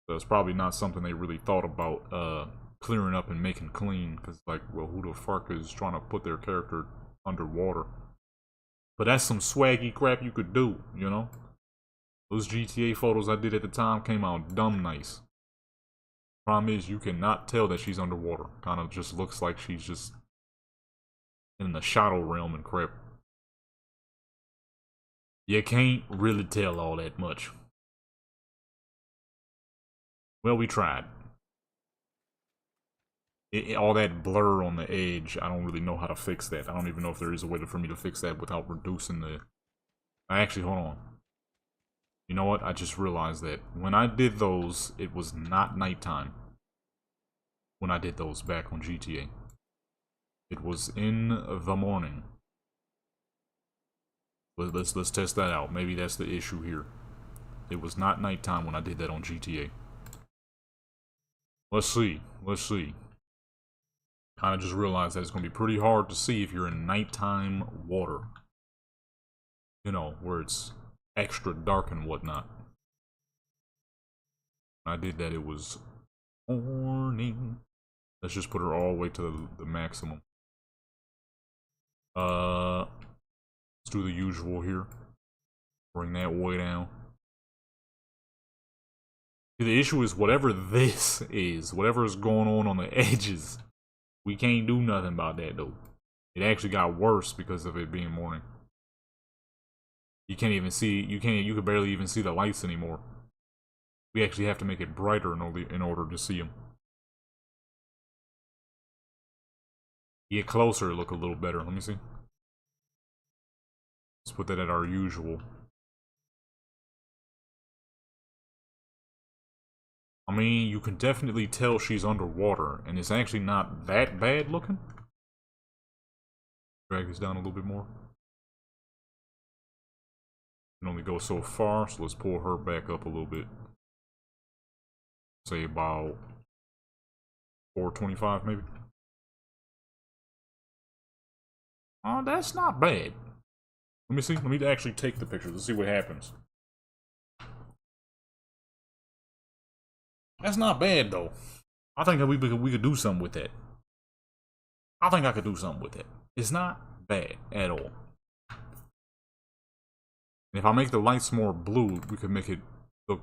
[SPEAKER 1] So it's probably not something they really thought about clearing up and making clean, because like, well, who the fuck is trying to put their character underwater? But that's some swaggy crap you could do, you know? Those GTA photos I did at the time came out dumb nice. Problem is, you cannot tell that she's underwater. Kind of just looks like she's just in the shadow realm and crap. You can't really tell all that much. Well, we tried. All that blur on the edge, I don't really know how to fix that. I don't even know if there is a way for me to fix that without reducing the... Actually, hold on. You know what? I just realized that when I did those, it was not nighttime. When I did those back on GTA. It was in the morning. Let's test that out. Maybe that's the issue here. It was not nighttime when I did that on GTA. Let's see. Let's see. Kind of just realized that it's going to be pretty hard to see if you're in nighttime water. You know, where it's extra dark and whatnot. When I did that, it was morning. Let's just put her all the way to the maximum. Let's do the usual here. Bring that way down. The issue is whatever this is, whatever is going on the edges, we can't do nothing about that though. It actually got worse because of it being morning. You can't even see, you could barely even see the lights anymore. We actually have to make it brighter in order to see them. Get closer, look a little better. Let me see. Let's put that at our usual. I mean, you can definitely tell she's underwater, and it's actually not that bad looking. Drag this down a little bit more. Can only go so far, so let's pull her back up a little bit. Say about 425 maybe. Oh, that's not bad. Let me see. Let me actually take the picture. Let's see what happens. That's not bad though. I think that we could do something with that. I think I could do something with that. It's not bad at all. And if I make the lights more blue, we could make it look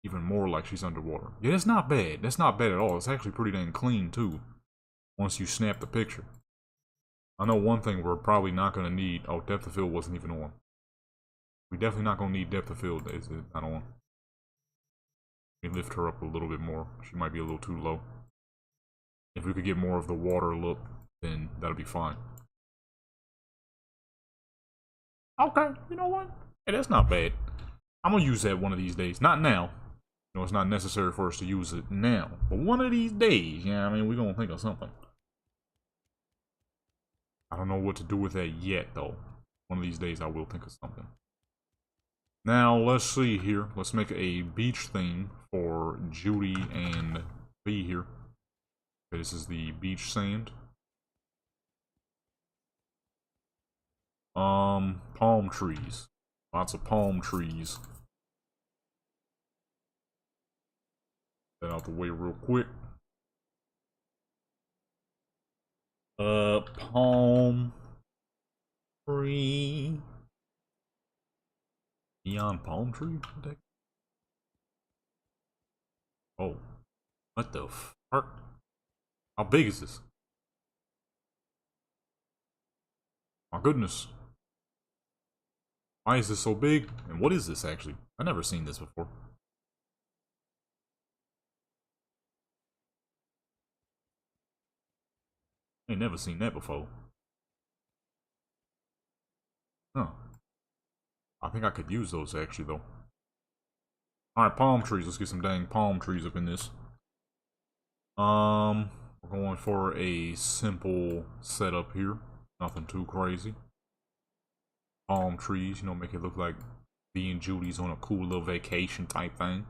[SPEAKER 1] even more like she's underwater. Yeah, that's not bad. That's not bad at all. It's actually pretty dang clean too. Once you snap the picture. I know one thing we're probably not going to need. Oh, depth of field wasn't even on. We're definitely not going to need depth of field. Is it not on? Let me lift her up a little bit more. She might be a little too low. If we could get more of the water look, then that'll be fine. Okay, you know what? Hey, that's not bad. I'm gonna use that one of these days. Not now. You know, it's not necessary for us to use it now. But one of these days, yeah, I mean, we're gonna think of something. I don't know what to do with that yet, though. One of these days, I will think of something. Now, let's see here. Let's make a beach theme for Judy and B here. Okay, this is the beach sand. Palm trees. Lots of palm trees. Get that out the way real quick. Palm tree. Neon palm tree? Oh. What the fuck? How big is this? My goodness. Why is this so big? And what is this actually? I've never seen this before. I ain't never seen that before. Huh. I think I could use those actually though. Alright, palm trees. Let's get some dang palm trees up in this. We're going for a simple setup here. Nothing too crazy. Palm trees, you know, make it look like B and Judy's on a cool little vacation type thing.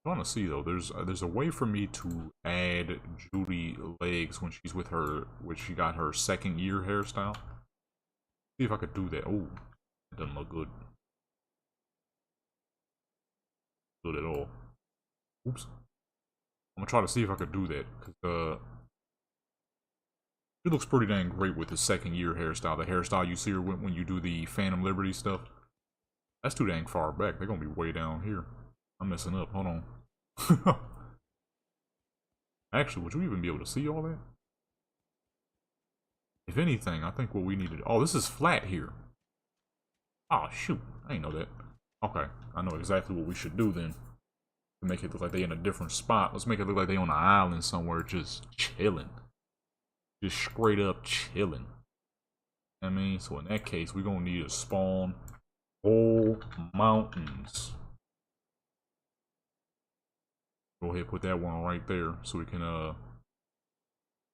[SPEAKER 1] I want to see though. There's a way for me to add Judy legs when she's with her, when she got her second year hairstyle. See if I could do that. Oh, it doesn't look good. Good at all. Oops. I'm gonna try to see if I could do that because she looks pretty dang great with the second year hairstyle. The hairstyle you see her with when you do the Phantom Liberty stuff. That's too dang far back. They're gonna be way down here. I'm messing up. Hold on. Actually, would you even be able to see all that? If anything, I think what we need to do... Oh, this is flat here. Oh, shoot. I didn't know that. Okay. I know exactly what we should do then. To make it look like they in a different spot. Let's make it look like they on an island somewhere just chilling. Just straight up chilling. I mean, so in that case, we're going to need to spawn whole mountains. Go ahead and put that one right there so we can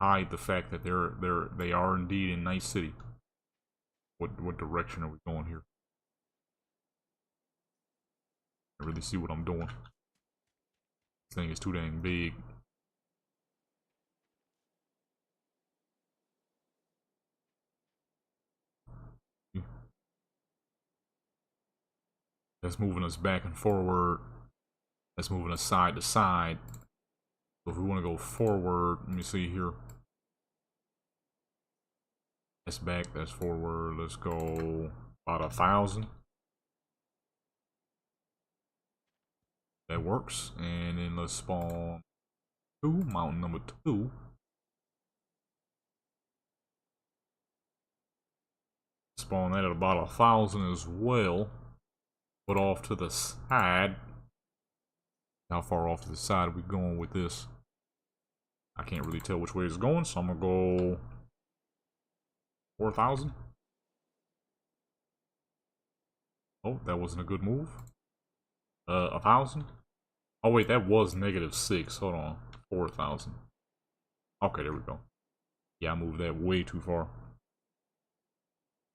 [SPEAKER 1] hide the fact that they are indeed in Night City. What direction are we going here? I really see what I'm doing. This thing is too dang big. That's moving us back and forward. That's moving us side to side. So if we want to go forward, let me see here. That's back, that's forward. Let's go about 1,000. That works. And then let's spawn 2, mountain number 2. Spawn that at about 1,000 as well. Put off to the side. How far off to the side are we going with this? I can't really tell which way it's going, so I'm gonna go 4,000. Oh, that wasn't a good move. 1,000. Oh wait, that was -6. Hold on, 4,000. Okay, there we go. Yeah, I moved that way too far.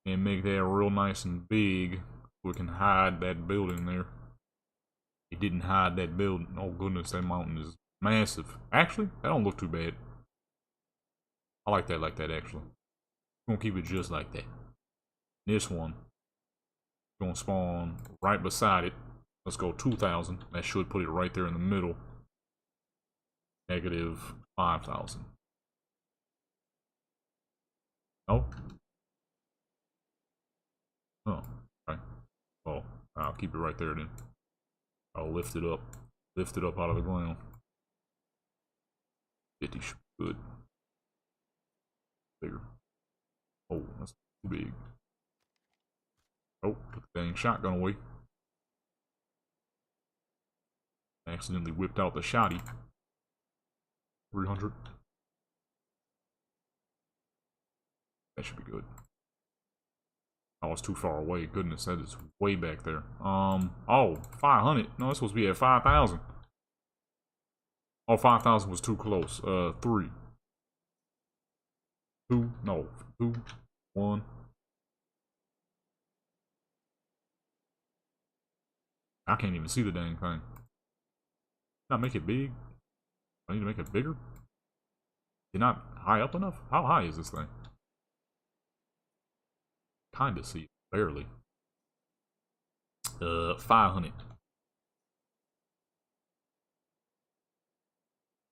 [SPEAKER 1] And make that real nice and big. We can hide that building there. It didn't hide that building. Oh goodness, that mountain is massive. Actually, that don't look too bad. I like that actually. We're gonna keep it just like that. This one, gonna spawn right beside it. Let's go 2,000. That should put it right there in the middle. -5,000. Oh. Oh, okay. Well, I'll keep it right there then. I'll lift it up. Lift it up out of the ground. 50 should be good. Bigger. Oh, that's too big. Oh, put the dang shotgun away. Accidentally whipped out the shotty. 300. That should be good. Oh, it's too far away. Goodness, that is way back there. Oh, 500. No, it's supposed to be at 5,000. Oh, 5,000 was too close. 3. 2. No, 2. 1. I can't even see the dang thing. Not make it big. I need to make it bigger. You're not high up enough? How high is this thing? Kinda see it, barely. 500.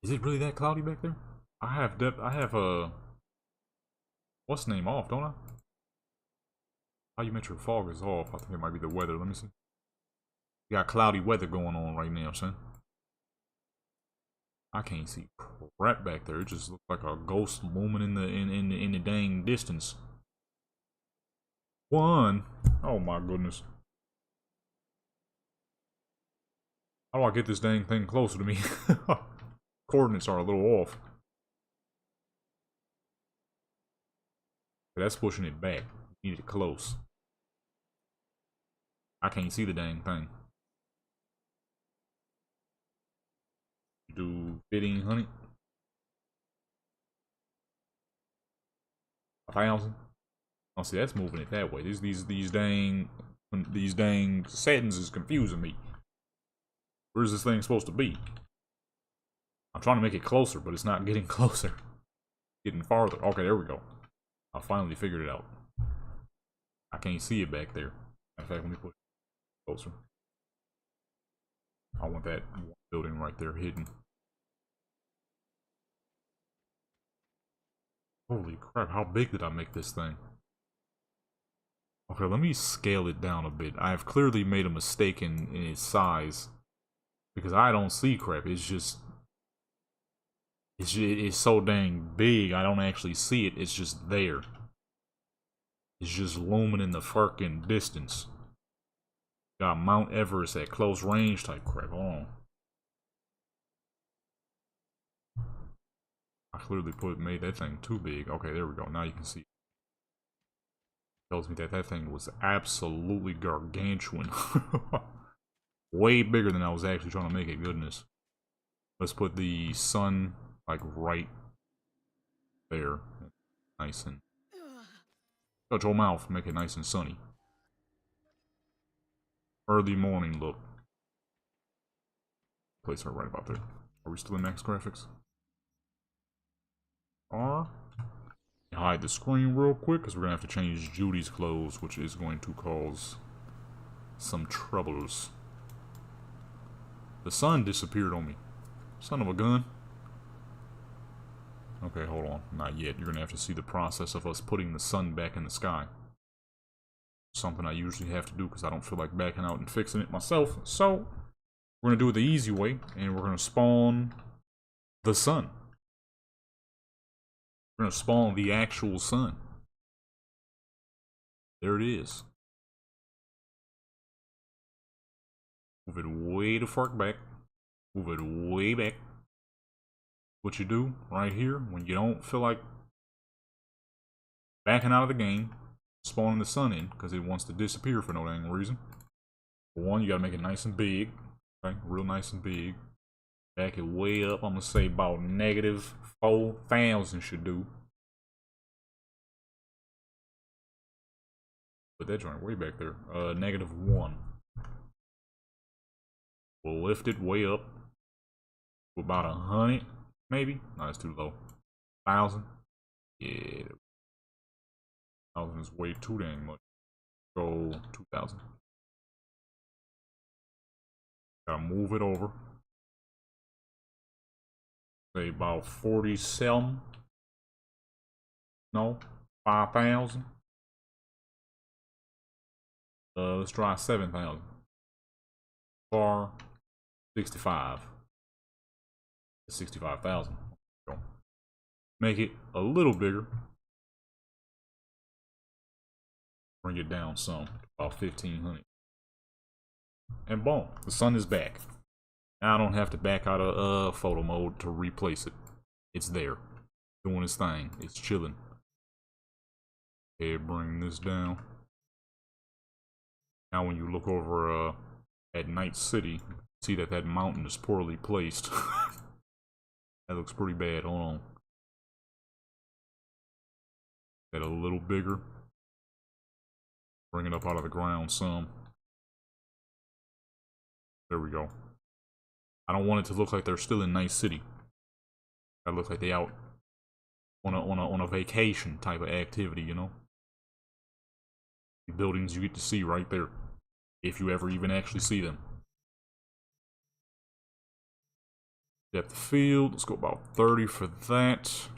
[SPEAKER 1] Is it really that cloudy back there? I have what's the name off, don't I? Volumetric fog is off. I think it might be the weather. Let me see. We got cloudy weather going on right now, son. I can't see crap back there. It just looks like a ghost looming in the dang distance. 1. Oh my goodness. How do I get this dang thing closer to me? Coordinates are a little off. That's pushing it back. Need it close. I can't see the dang thing. Do 1,500. 1,000. Oh, see, that's moving it that way. These dang settings is confusing me. Where's this thing supposed to be? I'm trying to make it closer, but it's not getting closer. Getting farther. Okay, there we go. I finally figured it out. I can't see it back there. In fact, let me put it closer. I want that building right there hidden. Holy crap, how big did I make this thing? Okay, let me scale it down a bit. I have clearly made a mistake in its size. Because I don't see crap. It's so dang big, I don't actually see it. It's just there. It's just looming in the fucking distance. Got Mount Everest at close range type crap. Hold on. I clearly made that thing too big. Okay, there we go. Now you can see. Tells me that that thing was absolutely gargantuan. Way bigger than I was actually trying to make it. Goodness. Let's put the sun like right there. Nice and shut your mouth. Make it nice and sunny. Early morning look. Place her right about there. Are we still in max graphics? Hide the screen real quick because we're gonna have to change Judy's clothes, which is going to cause some troubles. The sun disappeared on me. Son of a gun. Okay, hold on. Not yet. You're gonna have to see the process of us putting the sun back in the sky. Something I usually have to do because I don't feel like backing out and fixing it myself. So, we're gonna do it the easy way, and we're gonna spawn the sun. We're gonna spawn the actual sun. There it is. Move it way the fuck back. Move it way back. What you do right here when you don't feel like backing out of the game, spawning the sun in because it wants to disappear for no dang reason. For one, you gotta make it nice and big. Okay, real nice and big. Back it way up. I'm gonna say about negative 4,000 should do. Put that joint way back there. -1. We'll lift it way up to about 100, maybe. No, that's too low. 1,000. Yeah. 1,000 is way too dang much. Go 2,000. Gotta move it over. Say about 47. No, 5,000. Let's try 7,000. Bar 65. 65,000. Make it a little bigger. Bring it down some, about 1,500. And boom, the sun is back. Now I don't have to back out of photo mode to replace it. It's there, doing its thing. It's chilling. Okay, bring this down. Now when you look over at Night City, see that that mountain is poorly placed. That looks pretty bad. Hold on. Get a little bigger. Bring it up out of the ground some. There we go. I don't want it to look like they're still in Night City. It look like they out on a vacation type of activity, you know. The buildings you get to see right there, if you ever even actually see them. Depth of field. Let's go about 30 for that.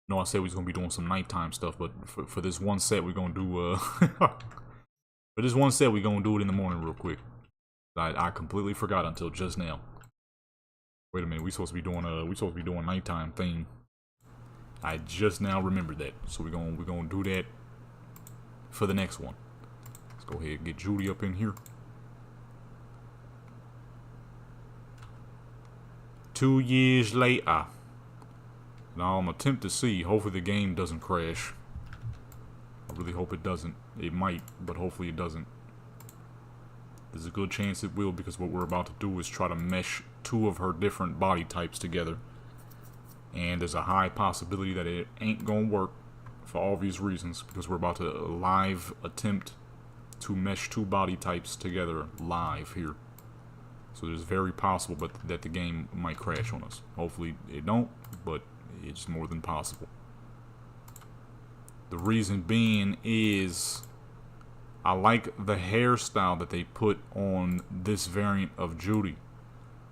[SPEAKER 1] No, I said we was gonna be doing some nighttime stuff, but for this one set, we're gonna do for this one set, we're gonna do it in the morning real quick. I completely forgot until just now. Wait a minute, we supposed to be doing nighttime thing. I just now remembered that, so we're gonna do that for the next one. Let's go ahead and get Judy up in here. 2 years later. Now I'm gonna attempt to see. Hopefully the game doesn't crash. I really hope it doesn't. It might, but hopefully it doesn't. There's a good chance it will, because what we're about to do is try to mesh 2 of her different body types together. And there's a high possibility that it ain't gonna work for obvious reasons, because we're about to live attempt to mesh 2 body types together live here. So it's very possible that the game might crash on us. Hopefully it don't, but it's more than possible. The reason being is I like the hairstyle that they put on this variant of Judy.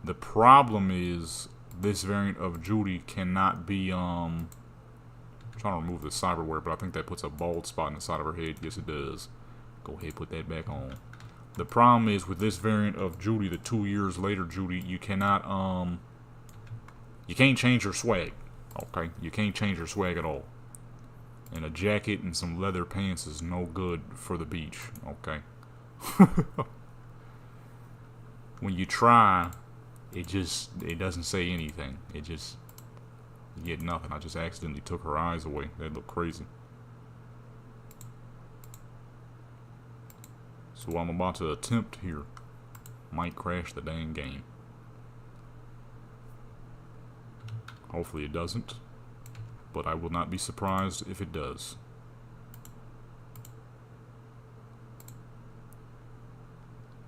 [SPEAKER 1] The problem is this variant of Judy cannot be I'm trying to remove the cyberware, but I think that puts a bald spot in the side of her head. Yes, it does. Go ahead, put that back on. The problem is with this variant of Judy, the 2 years later Judy, you cannot you can't change her swag. Okay, you can't change her swag at all. And a jacket and some leather pants is no good for the beach. Okay. When you try, it doesn't say anything. You get nothing. I just accidentally took her eyes away. That looked crazy. So what I'm about to attempt here might crash the dang game. Hopefully it doesn't, but I will not be surprised if it does.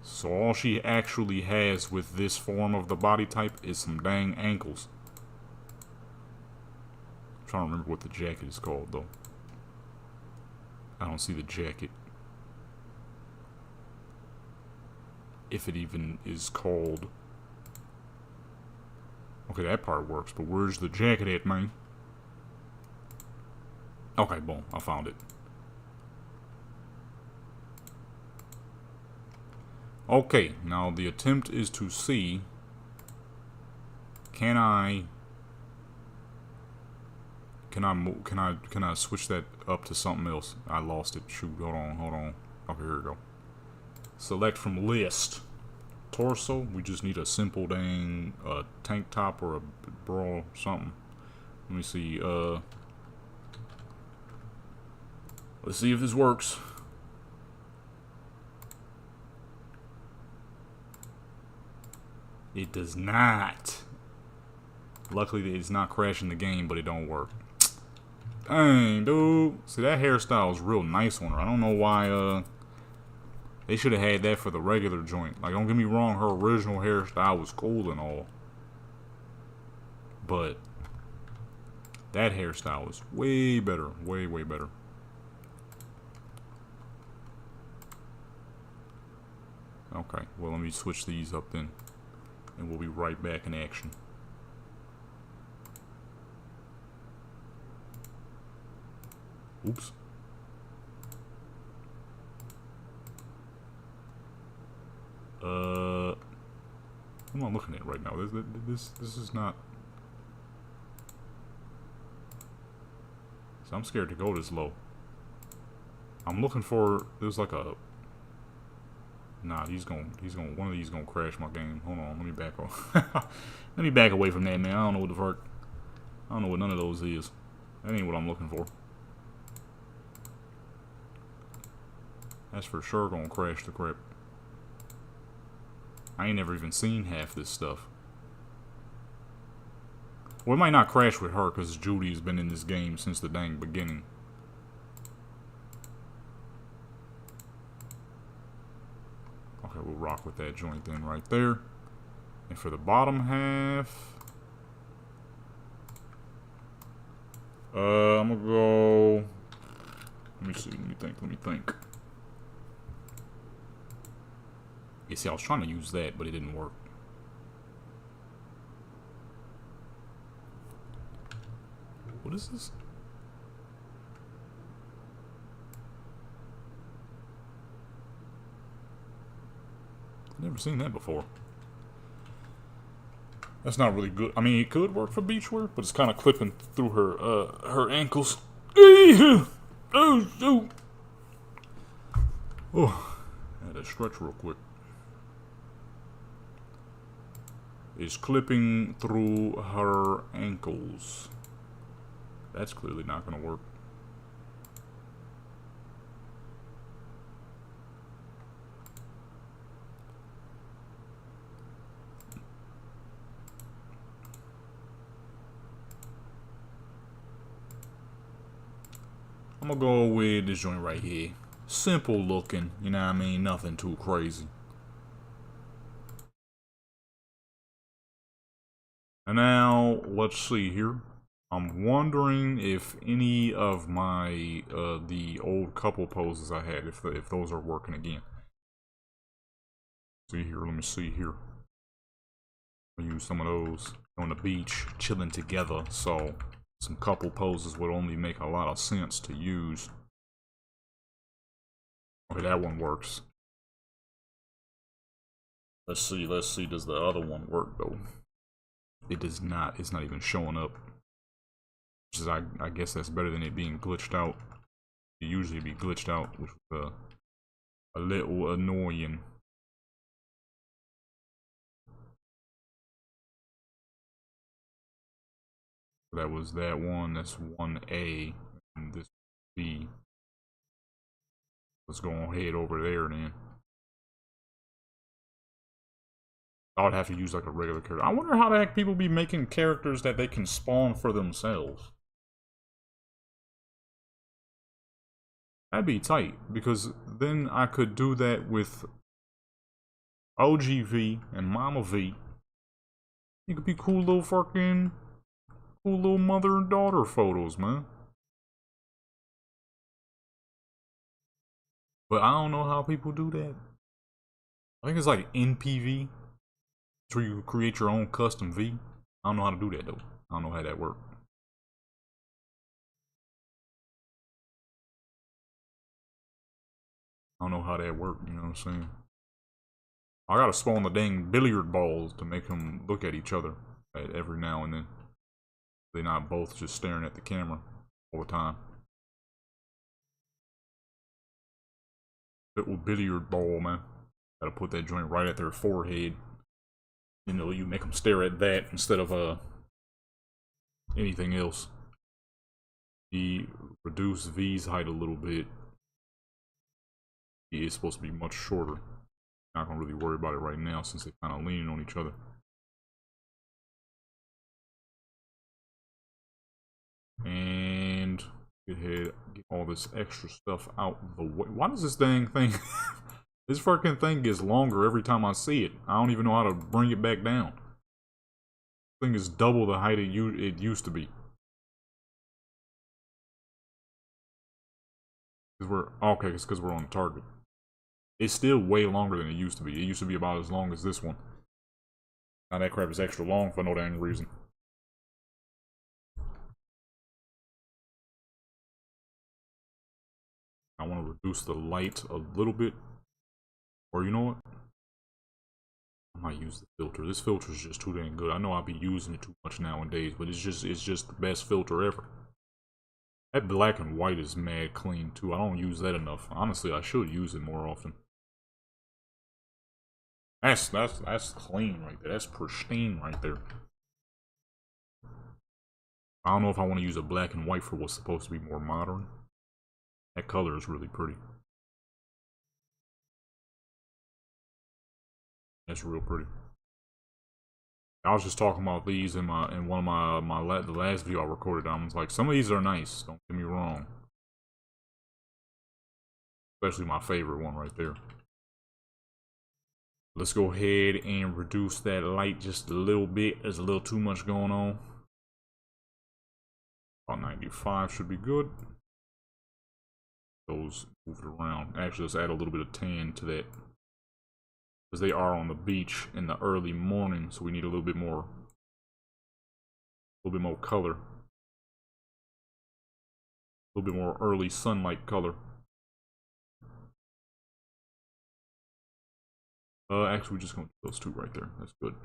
[SPEAKER 1] So all she actually has with this form of the body type is some dang ankles. I'm trying to remember what the jacket is called though. I don't see the jacket. If it even is called. Okay, that part works, but where's the jacket at, man? Okay, boom, I found it. Okay, now the attempt is to see, can I switch that up to something else? I lost it. Shoot, hold on. Okay, here we go. Select from list. Torso, we just need a simple dang tank top or a bra, something. Let me see, let's see if this works. It does not. Luckily, it's not crashing the game, but it don't work. Dang, dude. See, that hairstyle is real nice on her. I don't know why, they should have had that for the regular joint. Like, don't get me wrong, her original hairstyle was cool and all. But that hairstyle is way better. Way, way better. Okay, well, let me switch these up then. And we'll be right back in action. Oops. What am I looking at right now? This is not. So I'm scared to go this low. I'm looking for. There's like a. Nah, one of these gonna crash my game. Hold on, let me back off. Let me back away from that, man. I don't know what the fuck. I don't know what none of those is. That ain't what I'm looking for. That's for sure gonna crash the crap. I ain't never even seen half this stuff. Well, it might not crash with her because Judy's been in this game since the dang beginning. Okay, we'll rock with that joint then right there. And for the bottom half, I'm gonna go. Let me see. Let me think. You see, I was trying to use that, but it didn't work. What is this? I've never seen that before. That's not really good. I mean, it could work for beachwear, but it's kind of clipping through her ankles. Oh, shoot. Oh, I had to stretch real quick. Is clipping through her ankles. That's clearly not going to work. I'm going to go with this joint right here. Simple looking, you know what I mean? Nothing too crazy. And now, let's see here. I'm wondering if any of my, the old couple poses I had, if those are working again. See here, let me see here. I'll use some of those on the beach, chilling together, so some couple poses would only make a lot of sense to use. Okay, that one works. Let's see, does the other one work though? It does not, it's not even showing up. Which is, I guess that's better than it being glitched out. It usually be glitched out, which was a little annoying. That was that one, that's 1A, and this B. Let's go ahead over there then. I would have to use like a regular character. I wonder how the heck people be making characters that they can spawn for themselves. That'd be tight, because then I could do that with OGV and Mama V. You could be cool little mother and daughter photos, man. But I don't know how people do that. I think it's like NPV. It's where you create your own custom V. I don't know how to do that though. I don't know how that works. I don't know how that works, you know what I'm saying? I gotta spawn the dang billiard balls to make them look at each other every now and then. They're not both just staring at the camera all the time. Little billiard ball, man. Gotta put that joint right at their forehead. You know, you make them stare at that instead of anything else. He reduced V's height a little bit. He is supposed to be much shorter. Not gonna really worry about it right now since they're kind of leaning on each other. And go ahead, get all this extra stuff out the way. Why does this dang thing? This fucking thing gets longer every time I see it. I don't even know how to bring it back down. This thing is double the height it used to be. Cause we're okay. It's because we're on target. It's still way longer than it used to be. It used to be about as long as this one. Now that crap is extra long for no dang reason. I want to reduce the light a little bit. Or you know what? I might use the filter. This filter is just too dang good. I know I'll be using it too much nowadays, but it's just the best filter ever. That black and white is mad clean too. I don't use that enough. Honestly, I should use it more often. That's clean right there. That's pristine right there. I don't know if I want to use a black and white for what's supposed to be more modern. That color is really pretty. That's real pretty. I was just talking about these in one of the last video I recorded. I was like, some of these are nice. Don't get me wrong. Especially my favorite one right there. Let's go ahead and reduce that light just a little bit. There's a little too much going on. About 95 should be good. Those moved around. Actually, let's add a little bit of tan to that. Because they are on the beach in the early morning, so we need a little bit more color. A little bit more early sunlight color. Actually, we're just going to do those two right there. That's good.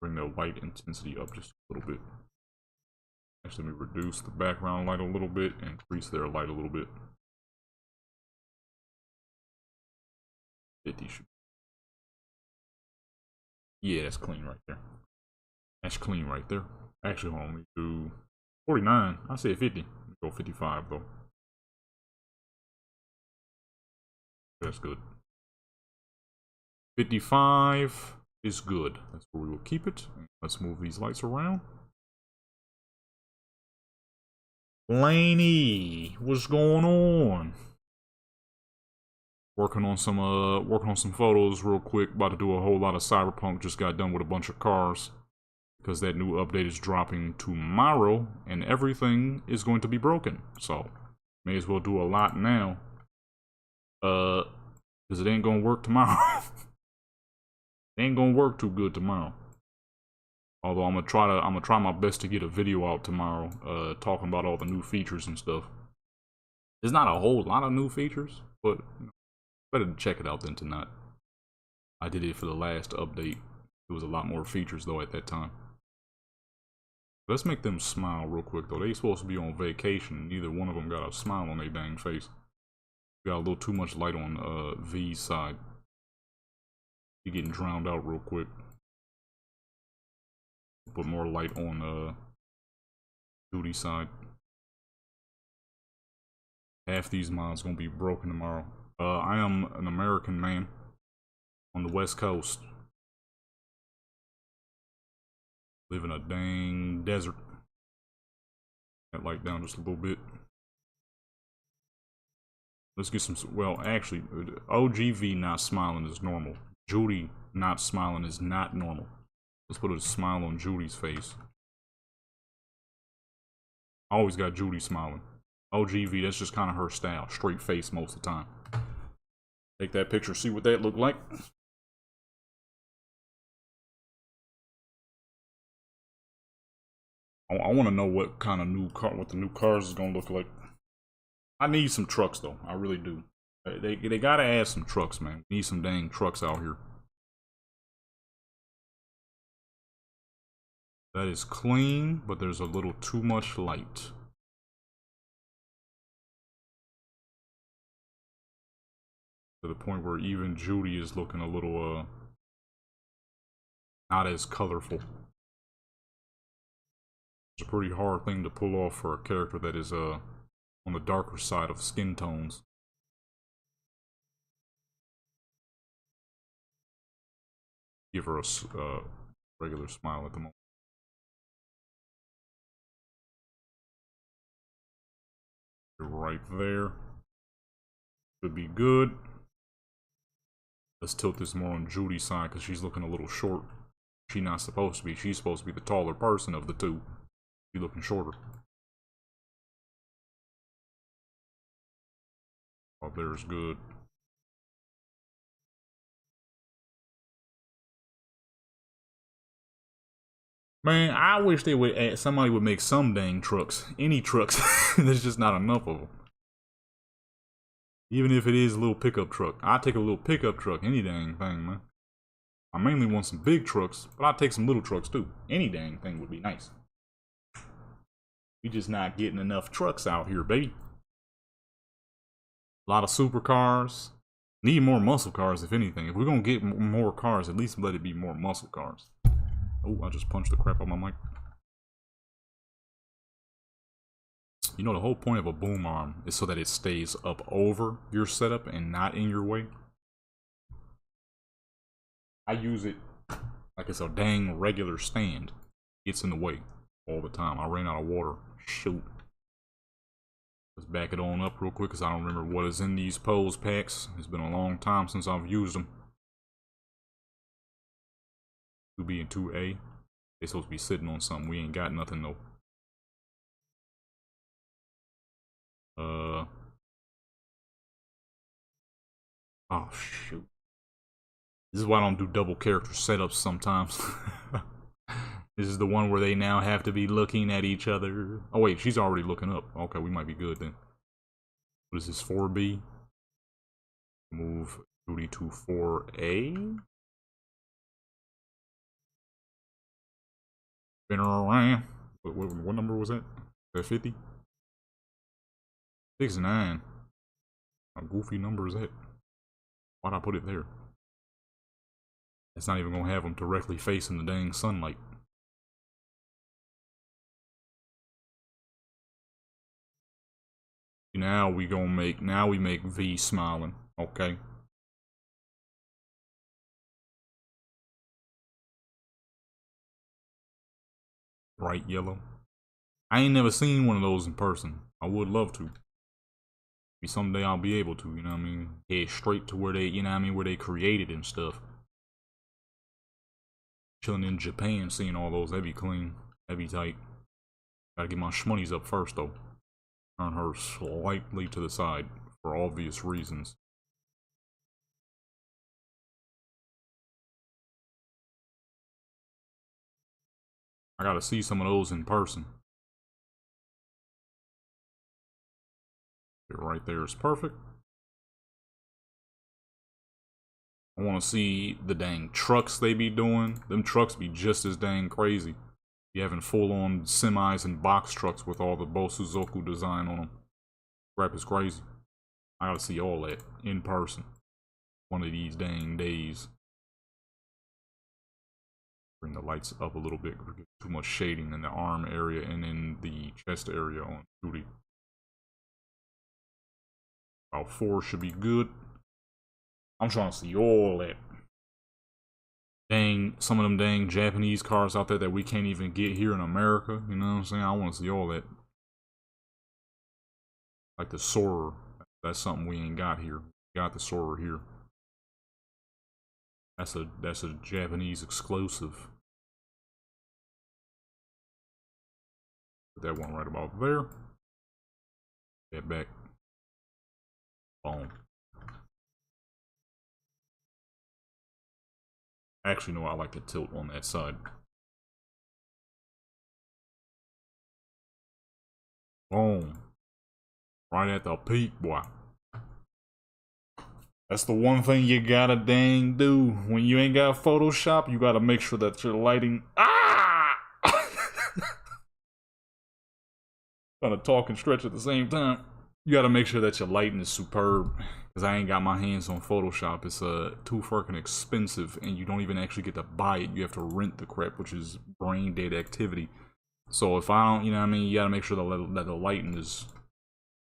[SPEAKER 1] Bring the white intensity up just a little bit. Actually, let me reduce the background light a little bit and increase their light a little bit. 50 should. Yeah, that's clean right there. That's clean right there. Actually, hold on, let me do 49. I said 50. Let me go 55 though. That's good. 55 is good. That's where we will keep it. Let's move these lights around. Laney, what's going on? Working on some photos real quick. About to do a whole lot of Cyberpunk. Just got done with a bunch of cars because that new update is dropping tomorrow, and everything is going to be broken. So may as well do a lot now. Because it ain't gonna work tomorrow. It ain't gonna work too good tomorrow. Although I'm gonna try my best to get a video out tomorrow, talking about all the new features and stuff. There's not a whole lot of new features, but you know, better to check it out than to not. I did it for the last update. There was a lot more features though at that time. Let's make them smile real quick though. They supposed to be on vacation. Neither one of them got a smile on their dang face. Got a little too much light on V's side. He getting drowned out real quick. Put more light on Judy's side. Half these mods gonna be broken tomorrow. I am an American man on the West Coast. Live in a dang desert. That light down just a little bit. Let's get some. Well, actually, OGV not smiling is normal. Judy not smiling is not normal. Let's put a smile on Judy's face. I always got Judy smiling. OGV, that's just kind of her style. Straight face most of the time. Take that picture, see what that looked like. I want to know what kind of what the new cars is gonna look like. I need some trucks though. I really do. They gotta add some trucks, man. Need some dang trucks out here. That is clean, but there's a little too much light. To the point where even Judy is looking a little, not as colorful. It's a pretty hard thing to pull off for a character that is, on the darker side of skin tones. Give her a regular smile at the moment. Right there. Should be good. Let's tilt this more on Judy's side because she's looking a little short. She's not supposed to be. She's supposed to be the taller person of the two. She's looking shorter. Oh, there's good. Man, I wish they would add, somebody would make some dang trucks. Any trucks. There's just not enough of them. Even if it is a little pickup truck. I'll take a little pickup truck. Any dang thing, man. I mainly want some big trucks, but I'll take some little trucks too. Any dang thing would be nice. We just not getting enough trucks out here, baby. A lot of supercars. Need more muscle cars, if anything. If we're gonna get more cars, at least let it be more muscle cars. Oh, I just punched the crap out of my mic. You know, the whole point of a boom arm is so that it stays up over your setup and not in your way. I use it like it's a dang regular stand. It's in the way all the time. I ran out of water. Shoot. Let's back it on up real quick because I don't remember what is in these pose packs. It's been a long time since I've used them. 2B and 2A. They supposed to be sitting on something. We ain't got nothing though. Oh shoot. This is why I don't do double character setups sometimes. This is the one where they now have to be looking at each other. Oh wait, she's already looking up. Okay, we might be good then. What is this, 4B? Move Judy to 4A. Spin her around. What number was that? Is that 50? 69. How goofy number is that? Why'd I put it there? It's not even gonna have them directly facing the dang sunlight. Now we make V smiling, okay? Bright yellow. I ain't never seen one of those in person. I would love to. Maybe someday I'll be able to, you know what I mean? Head straight to where they, you know what I mean, where they created and stuff. Chilling in Japan, seeing all those, that'd be clean. That'd be tight. Gotta get my shmoney's up first though. Turn her slightly to the side for obvious reasons. I gotta see some of those in person. Right there is perfect. I want to see the dang trucks they be doing. Them trucks be just as dang crazy. Be having full-on semis and box trucks with all the Bosuzoku design on them. Crap is crazy. I gotta see all that in person. One of these dang days. Bring the lights up a little bit. Too much shading in the arm area and in the chest area on Judy. About 4 should be good. I'm trying to see all that. Dang, some of them dang Japanese cars out there that we can't even get here in America. You know what I'm saying? I want to see all that. Like the Soarer. That's something we ain't got here. We got the Soarer here. That's a Japanese exclusive. Put that one right about there. Get back. Boom. Actually, no, I like to tilt on that side. Boom. Right at the peak, boy. That's the one thing you gotta dang do. When you ain't got Photoshop, you gotta make sure that your lighting... Ah! Trying to talk and stretch at the same time. You gotta make sure that your lighting is superb. Because I ain't got my hands on Photoshop. It's too fucking expensive, and you don't even actually get to buy it. You have to rent the crap, which is brain dead activity. So if I don't, you know what I mean, you gotta make sure that the lighting is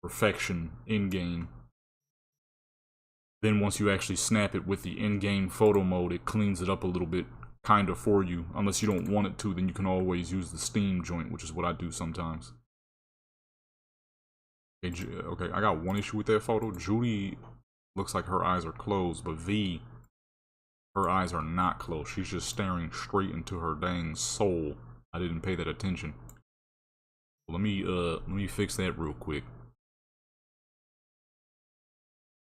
[SPEAKER 1] perfection in-game. Then once you actually snap it with the in-game photo mode, it cleans it up a little bit, kind of for you. Unless you don't want it to, then you can always use the Steam joint, which is what I do sometimes. Okay, I got one issue with that photo. Judy looks like her eyes are closed, but V, her eyes are not closed. She's just staring straight into her dang soul. I didn't pay that attention. Let me fix that real quick.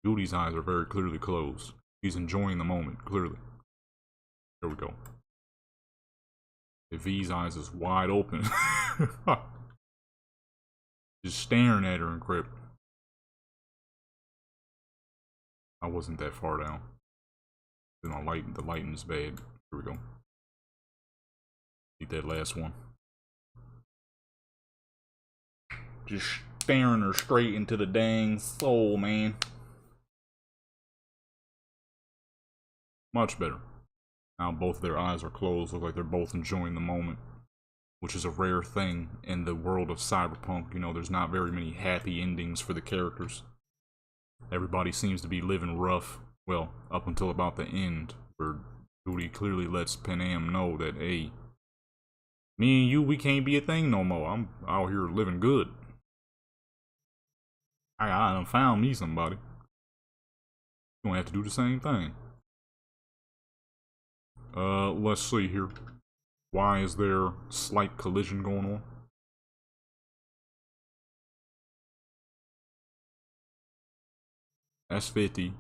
[SPEAKER 1] Judy's eyes are very clearly closed. She's enjoying the moment, clearly. There we go. V's eyes is wide open. Just staring at her and crap. I wasn't that far down. The lighting is bad. Here we go. Eat that last one. Just staring her straight into the dang soul, man. Much better. Now both their eyes are closed. Look like they're both enjoying the moment. Which is a rare thing in the world of Cyberpunk. You know, there's not very many happy endings for the characters. Everybody seems to be living rough. Well, up until about the end, where Judy clearly lets Panam know that, hey, me and you, we can't be a thing no more. I'm out here living good. I done found me somebody. You don't have to do the same thing. Let's see here. Why is there slight collision going on? That's 50.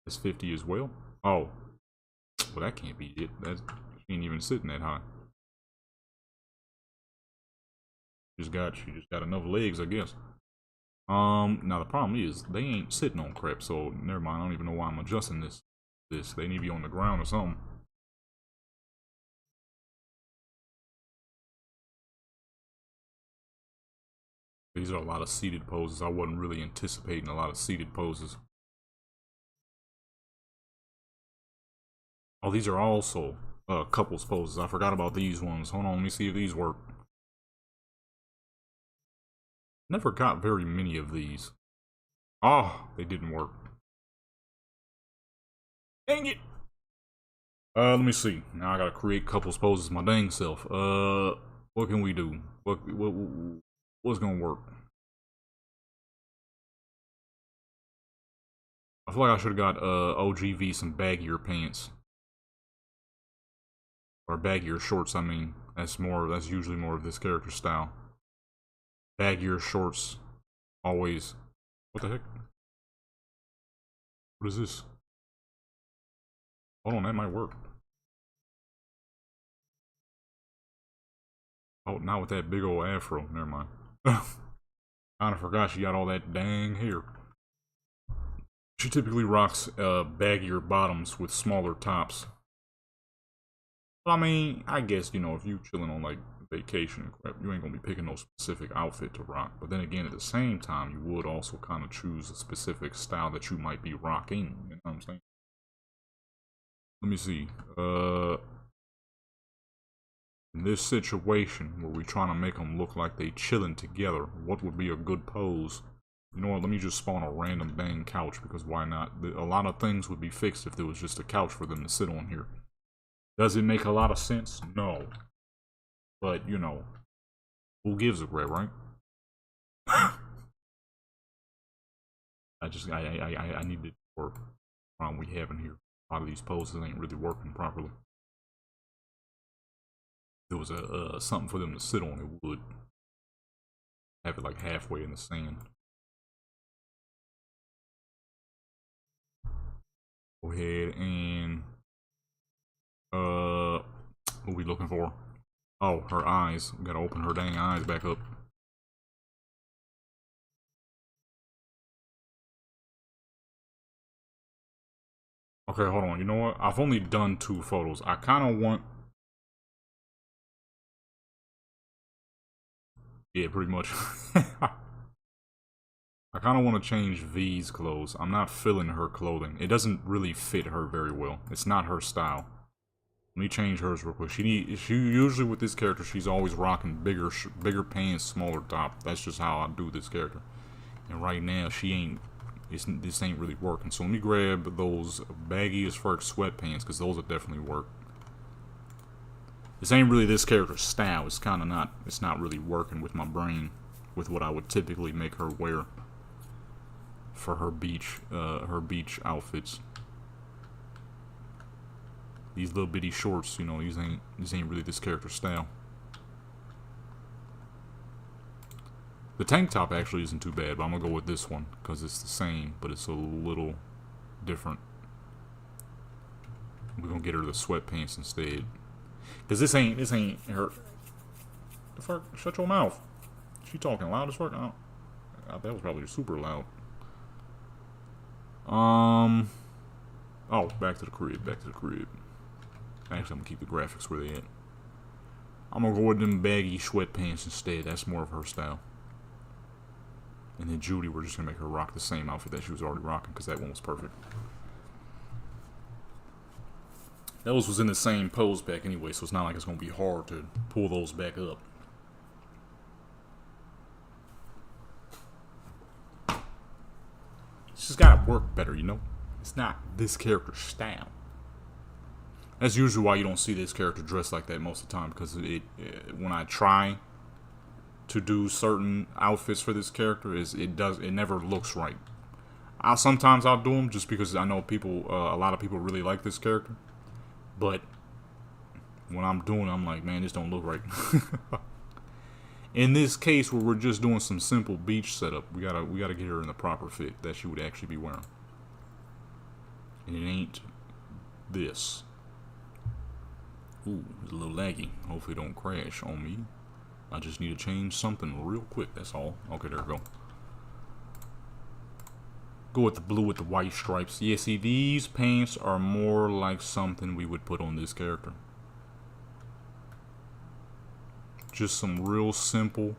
[SPEAKER 1] That's 50 as well. Oh. Well, that can't be it. That she ain't even sitting that high. She just got enough legs, I guess. Now the problem is they ain't sitting on crap, so never mind. I don't even know why I'm adjusting this. They need to be on the ground or something. These are a lot of seated poses. I wasn't really anticipating a lot of seated poses. Oh, these are also couples poses. I forgot about these ones. Hold on, let me see if these work. Never got very many of these. Oh, they didn't work. Dang it! Let me see. Now I gotta create couples poses my dang self. What can we do? What's gonna work? I feel like I should have got OGV some baggier pants. Or baggier shorts, I mean. That's usually more of this character style. Baggier shorts. Always. What the heck? What is this? Hold on, that might work. Oh, not with that big old afro. Never mind. Kinda forgot she got all that dang hair. She typically rocks baggier bottoms with smaller tops. I mean, I guess, you know, if you chilling on like vacation and crap, you ain't gonna be picking no specific outfit to rock. But then again, at the same time, you would also kind of choose a specific style that you might be rocking. You know what I'm saying? Let me see. In this situation where we're trying to make them look like they chilling together, what would be a good pose? You know what, let me just spawn a random dang couch, because why not? A lot of things would be fixed if there was just a couch for them to sit on here. Does it make a lot of sense? No. But, you know, who gives a crap, right? I need to work around what we have in here. A lot of these poses ain't really working properly. If there was something for them to sit on, it would. Have it like halfway in the sand. Go ahead and what we looking for? Oh, her eyes. We gotta open her dang eyes back up. Okay, hold on. You know what? I've only done 2 photos. I kind of want... Yeah, pretty much. I kind of want to change V's clothes. I'm not feeling her clothing. It doesn't really fit her very well. It's not her style. Let me change hers real quick. She usually with this character, she's always rocking bigger pants, smaller top. That's just how I do this character. And right now, she ain't. This ain't really working. So let me grab those baggy as fuck sweatpants, because those will definitely work. This ain't really this character's style. It's kind of not. It's not really working with my brain, with what I would typically make her wear for her beach outfits. These little bitty shorts, you know, these ain't really this character's style. The tank top actually isn't too bad, but I'm gonna go with this one because it's the same, but it's a little different. We're gonna get her the sweatpants instead, because this ain't her. The fuck? Shut your mouth. She talking loud as fuck. Oh, that was probably super loud. Oh, back to the crib. Back to the crib. Actually, I'm gonna keep the graphics where they at. I'm gonna go with them baggy sweatpants instead. That's more of her style. And then Judy, we're just gonna make her rock the same outfit that she was already rocking, because that one was perfect. Those was in the same pose back anyway, so it's not like it's gonna be hard to pull those back up. It's just gotta work better, you know? It's not this character's style. That's usually why you don't see this character dressed like that most of the time, because when I try to do certain outfits for this character, it never looks right. Sometimes I'll do them just because I know a lot of people really like this character, but when I'm doing it, I'm like, man, this don't look right. In this case, where we're just doing some simple beach setup, we gotta get her in the proper fit that she would actually be wearing, and it ain't this. Ooh, it's a little laggy. Hopefully, it don't crash on me. I just need to change something real quick, that's all. Okay, there we go. Go with the blue with the white stripes. Yeah, see, these pants are more like something we would put on this character. Just some real simple...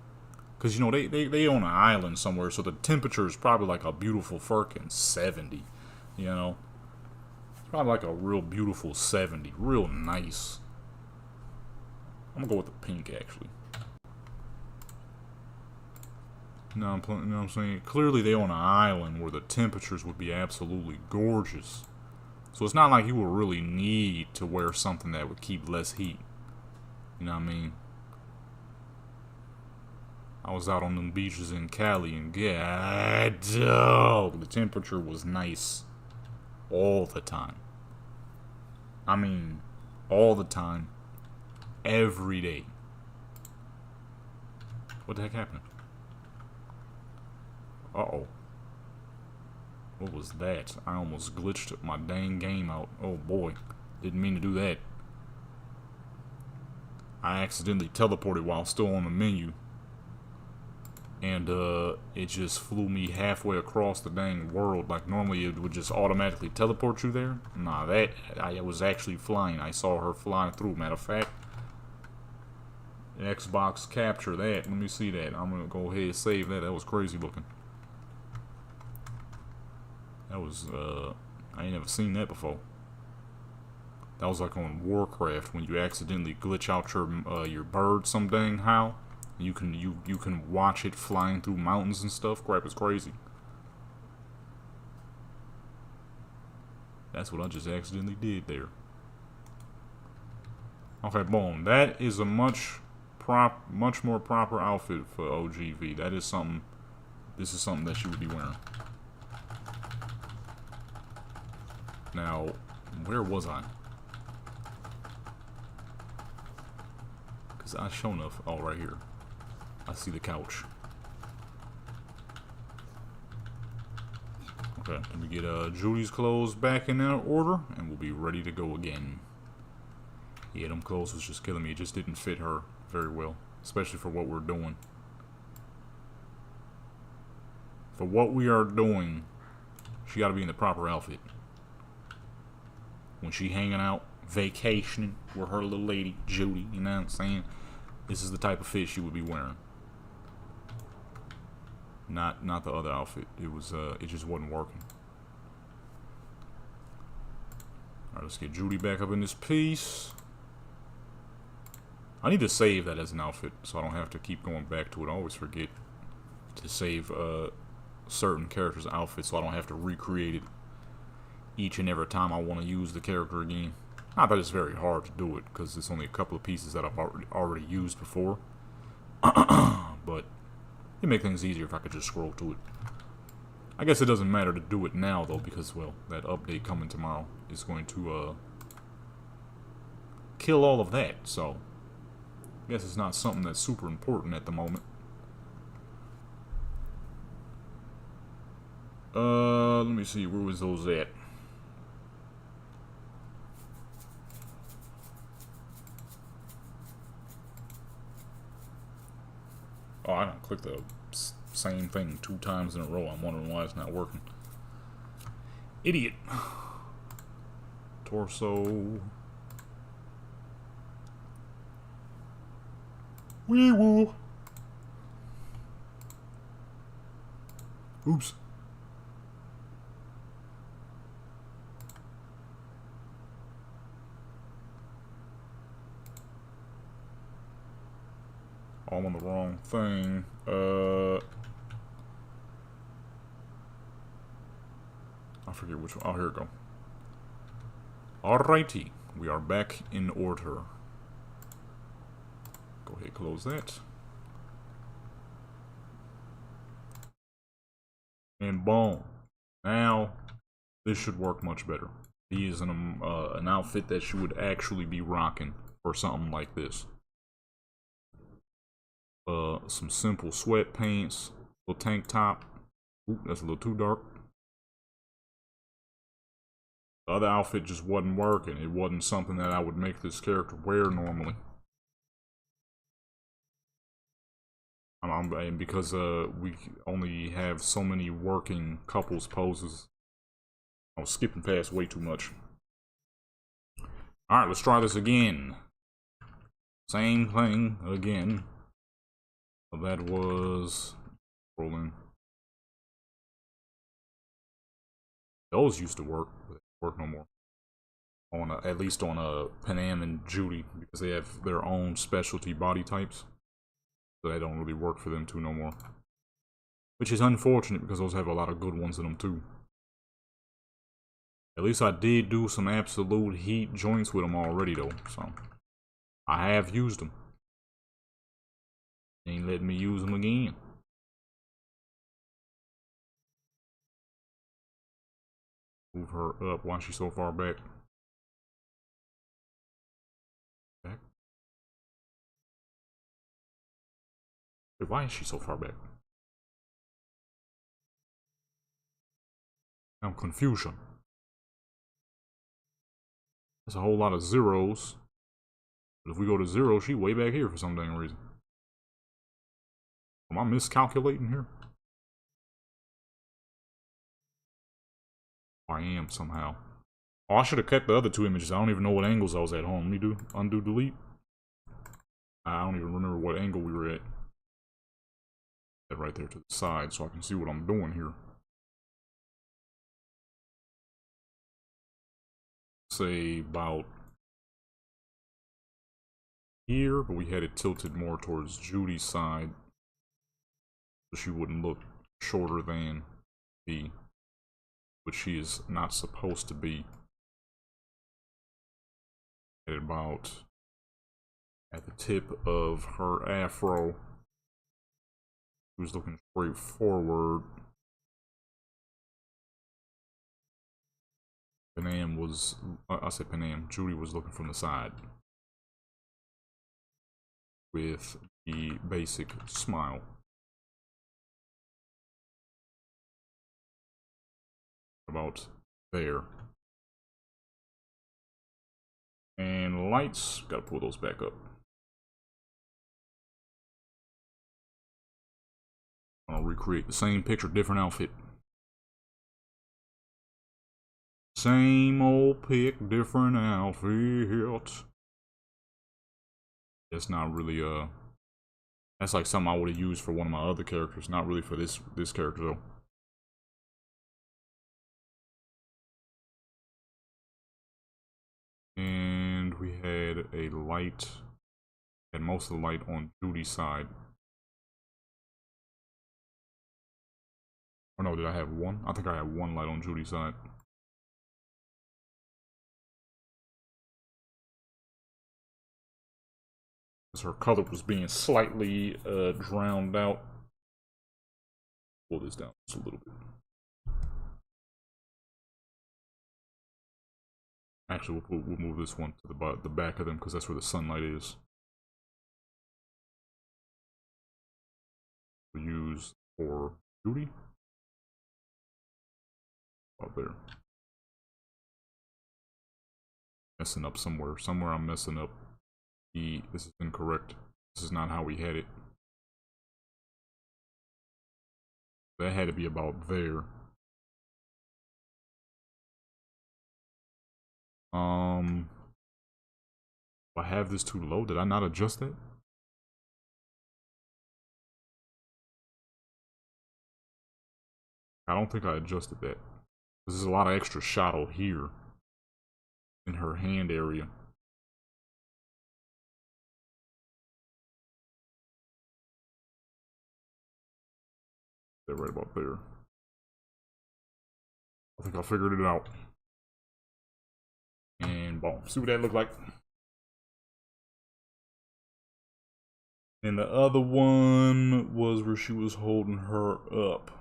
[SPEAKER 1] Because, you know, they on an island somewhere, so the temperature is probably like a beautiful fucking 70. You know? It's probably like a real beautiful 70. Real nice. I'm gonna go with the pink, actually. You know what I'm saying? Clearly they on an island where the temperatures would be absolutely gorgeous. So it's not like you would really need to wear something that would keep less heat. You know what I mean? I was out on them beaches in Cali, and god dog, the temperature was nice all the time. I mean, all the time, every day. What the heck happened? Uh-oh. What was that? I almost glitched my dang game out. Oh boy. Didn't mean to do that. I accidentally teleported while still on the menu. And it just flew me halfway across the dang world. Like normally it would just automatically teleport you there. Nah, I was actually flying. I saw her flying through. Matter of fact, Xbox capture that. Let me see that. I'm gonna go ahead and save that. That was crazy looking. That was, I ain't never seen that before. That was like on Warcraft when you accidentally glitch out your bird some dang how. You can watch it flying through mountains and stuff. Crap, it's crazy. That's what I just accidentally did there. Okay, boom. That is a much more proper outfit for OGV. That is something. This is something that she would be wearing. Now, where was I? Because I shown enough. Oh, right here. I see the couch. Okay, let me get Julie's clothes back in their order, and we'll be ready to go again. Yeah, them clothes was just killing me. It just didn't fit her very well, especially for what we're doing. For what we are doing, she got to be in the proper outfit. When she hanging out, vacationing with her little lady, Judy, you know what I'm saying? This is the type of fit she would be wearing. Not the other outfit. It was it just wasn't working. Alright, let's get Judy back up in this piece. I need to save that as an outfit so I don't have to keep going back to it. I always forget to save certain characters' outfits so I don't have to recreate it each and every time I want to use the character again. Not that it's very hard to do it because it's only a couple of pieces that I've already used before. But it'd make things easier if I could just scroll to it. I guess it doesn't matter to do it now though because, well, that update coming tomorrow is going to kill all of that, so I guess it's not something that's super important at the moment. Let me see, where was those at? Oh, I don't click the same thing 2 times in a row. I'm wondering why it's not working. Idiot. Torso. Wee woo. Oops. I'm on the wrong thing. I forget which one. Oh, here we go. Alrighty. We are back in order. Go ahead, close that. And boom. Now, this should work much better. He is an outfit that she would actually be rocking for something like this. Some simple sweatpants, little tank top. Ooh, that's a little too dark. The other outfit just wasn't working. It wasn't something that I would make this character wear normally. And because we only have so many working couples poses, I was skipping past way too much. Alright, let's try this again. Same thing again. That was rolling. Those used to work, but they work no more. On at least on Panam and Judy, because they have their own specialty body types, so they don't really work for them too no more. Which is unfortunate because those have a lot of good ones in them too. At least I did do some absolute heat joints with them already though, so I have used them. Ain't letting me use them again. Move her up. Why is she so far back? Back? Wait, why is she so far back? Now confusion. There's a whole lot of zeros. But if we go to 0, she way back here for some dang reason. Am I miscalculating here? I am somehow. Oh, I should have kept the other 2 images. I don't even know what angles I was at home. Let me do undo delete. I don't even remember what angle we were at. That right there to the side so I can see what I'm doing here. Say about here, but we had it tilted more towards Judy's side so she wouldn't look shorter than me, which she is not supposed to be. At about at the tip of her afro, she was looking straight forward. Panam was, I said Panam, Judy was looking from the side with the basic smile. About there. And lights, gotta pull those back up. I'll recreate the same picture, different outfit. Same old pic, different outfit. It's not really that's like something I would have used for one of my other characters, not really for this character though. And we had a light, had most of the light on Judy's side. Or no, did I have one? I think I had one light on Judy's side. Because her color was being slightly drowned out. Pull this down just a little bit. Actually, we'll move this one to the back of them because that's where the sunlight is. We'll use for Judy. Out there. Messing up somewhere. Somewhere I'm messing up. This is incorrect. This is not how we had it. That had to be about there. I have this too low. Did I not adjust it? I don't think I adjusted that. There's a lot of extra shadow here in her hand area. They're right about there. I think I figured it out. And boom. See what that looked like? And the other one was where she was holding her up.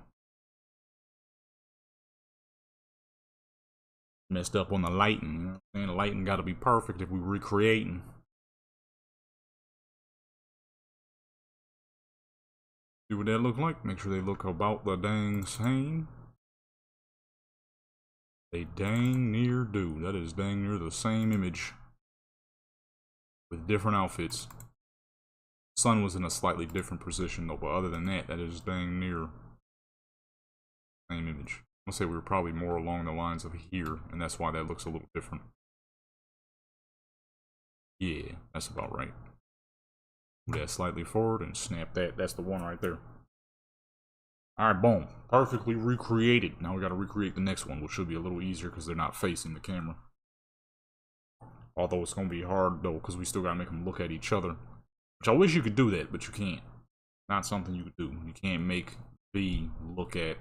[SPEAKER 1] Messed up on the lighting, you know what I'm saying? The lighting gotta be perfect if we're recreating. See what that look like? Make sure they look about the dang same. They dang near do. That is dang near the same image. With different outfits. Sun was in a slightly different position though, but other than that, that is dang near same image. I'll say we were probably more along the lines of here, and that's why that looks a little different. Yeah, that's about right. Move that slightly forward and snap that. That's the one right there. Alright, boom. Perfectly recreated. Now we gotta recreate the next one, which should be a little easier because they're not facing the camera. Although it's gonna be hard though, because we still gotta make them look at each other. Which I wish you could do that, but you can't. Not something you could do. You can't make B look at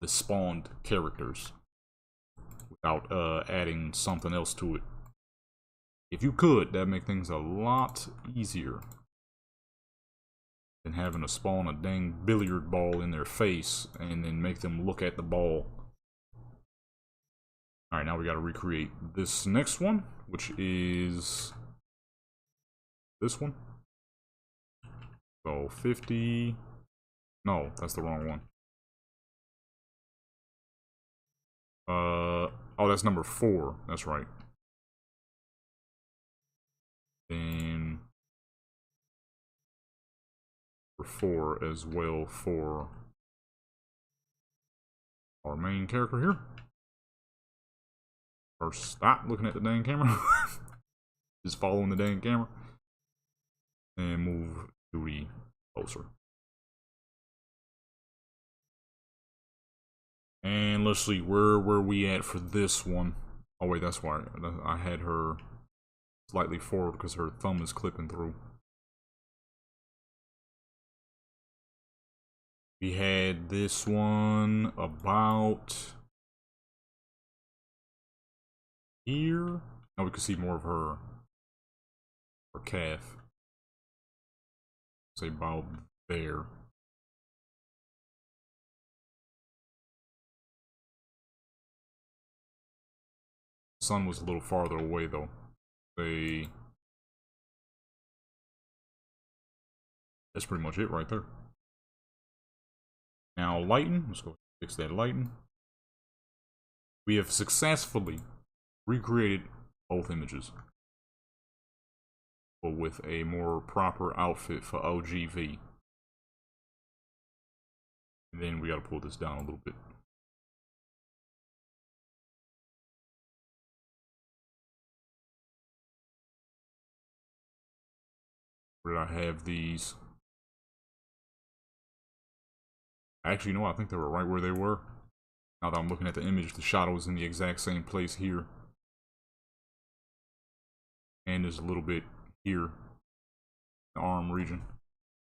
[SPEAKER 1] the spawned characters without adding something else to it. If you could, that'd make things a lot easier than having to spawn a dang billiard ball in their face and then make them look at the ball. Alright, now we gotta recreate this next one, which is this one. So 50. No, that's the wrong one. Oh, that's number 4. That's right. And for 4 as well for our main character here. Or stop looking at the dang camera. Just following the dang camera. And move Judy closer. And let's see, where were we at for this one? Oh wait, that's why I had her slightly forward because her thumb is clipping through. We had this one about here. Now we can see more of her calf. Say about there. Sun was a little farther away though. That's pretty much it right there. Now lighten, let's go fix that lighten. We have successfully recreated both images, but with a more proper outfit for OGV. And then we gotta pull this down a little bit. Where did I have these? Actually, you know what? I think they were right where they were. Now that I'm looking at the image, the shadow is in the exact same place here. And there's a little bit here. The arm region.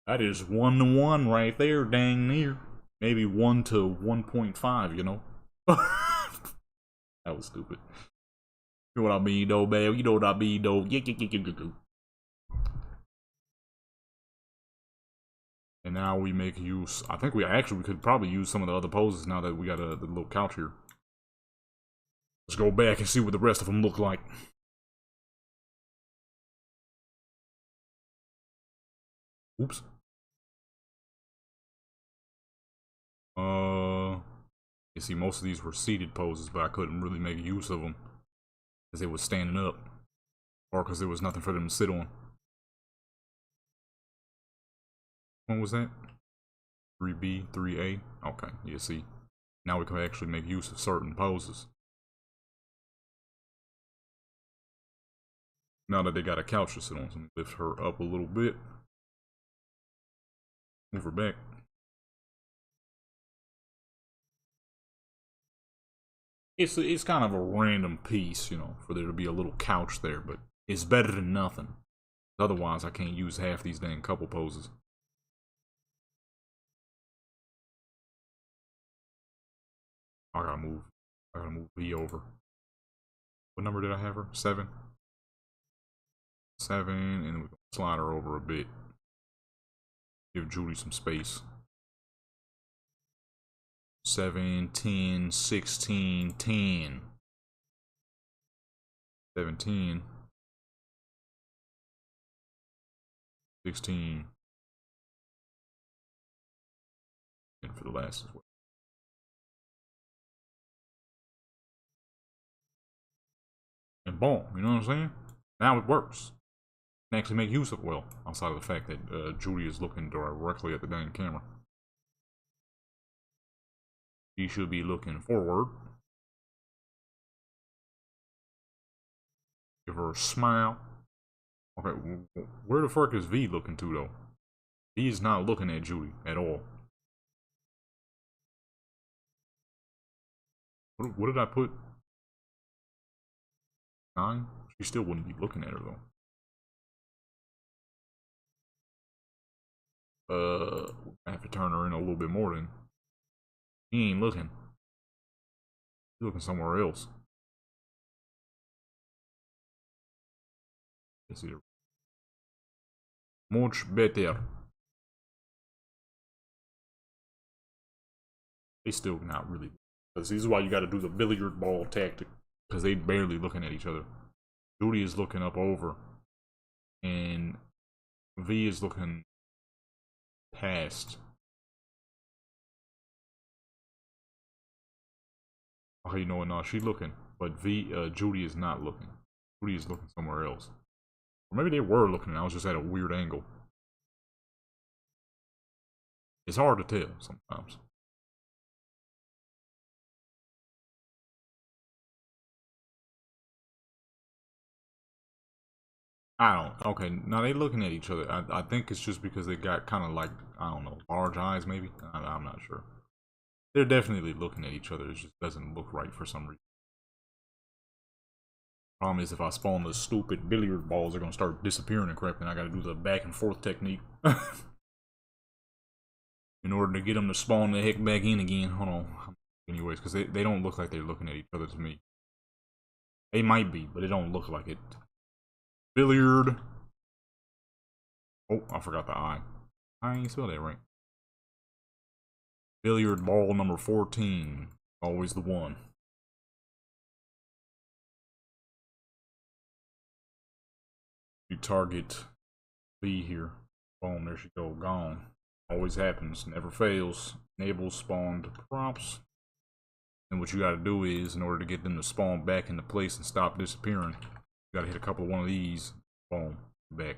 [SPEAKER 1] That is 1-to-1 right there, dang near. Maybe 1 to 1.5, you know? That was stupid. You know what I mean, though, man? You know what I mean, though. And now we make use. I think we could probably use some of the other poses now that we got the little couch here. Let's go back and see what the rest of them look like. Oops. You see, most of these were seated poses, but I couldn't really make use of them because they were standing up, or because there was nothing for them to sit on. What was that? 3B, 3A? Okay, you see. Now we can actually make use of certain poses. Now that they got a couch to sit on, so lift her up a little bit. Move her back. It's kind of a random piece, you know, for there to be a little couch there, but it's better than nothing. Otherwise, I can't use half these dang couple poses. I gotta move V over. What number did I have her? 7. 7, and we can slide her over a bit. Give Judy some space. 7, 10, 16, 10. 17. 16. And for the last as well. And boom, you know what I'm saying? Now it works. Can actually make use of it well, outside of the fact that Judy is looking directly at the dang camera. She should be looking forward. Give her a smile. Okay, where the fuck is V looking to, though? V is not looking at Judy at all. What did I put? 9? She still wouldn't be looking at her, though. I have to turn her in a little bit more then. He ain't looking. He's looking somewhere else. Let's see. Much better. They still not really. This is why you got to do the billiard ball tactic, because they barely looking at each other. Judy is looking up over, and V is looking past. Okay, you know what? No, she's looking, but Judy is not looking. Judy is looking somewhere else. Or maybe they were looking, and I was just at a weird angle. It's hard to tell sometimes. I don't. Okay, now they looking at each other. I think it's just because they got kind of like, I don't know, large eyes maybe. I'm not sure. They're definitely looking at each other. It just doesn't look right for some reason. Problem is, if I spawn the stupid billiard balls, they're gonna start disappearing and crap, and I gotta do the back and forth technique in order to get them to spawn the heck back in again. Hold on. Anyways, because they don't look like they're looking at each other to me. They might be, but it don't look like it. Billiard. Oh, I forgot the I. I ain't spelled that right. Billiard ball number 14. Always the one. You target B here. Boom, there she go. Gone. Always happens. Never fails. Enable spawned props. And what you gotta do is, in order to get them to spawn back into place and stop disappearing, you gotta hit a couple of one of these. Boom. Back.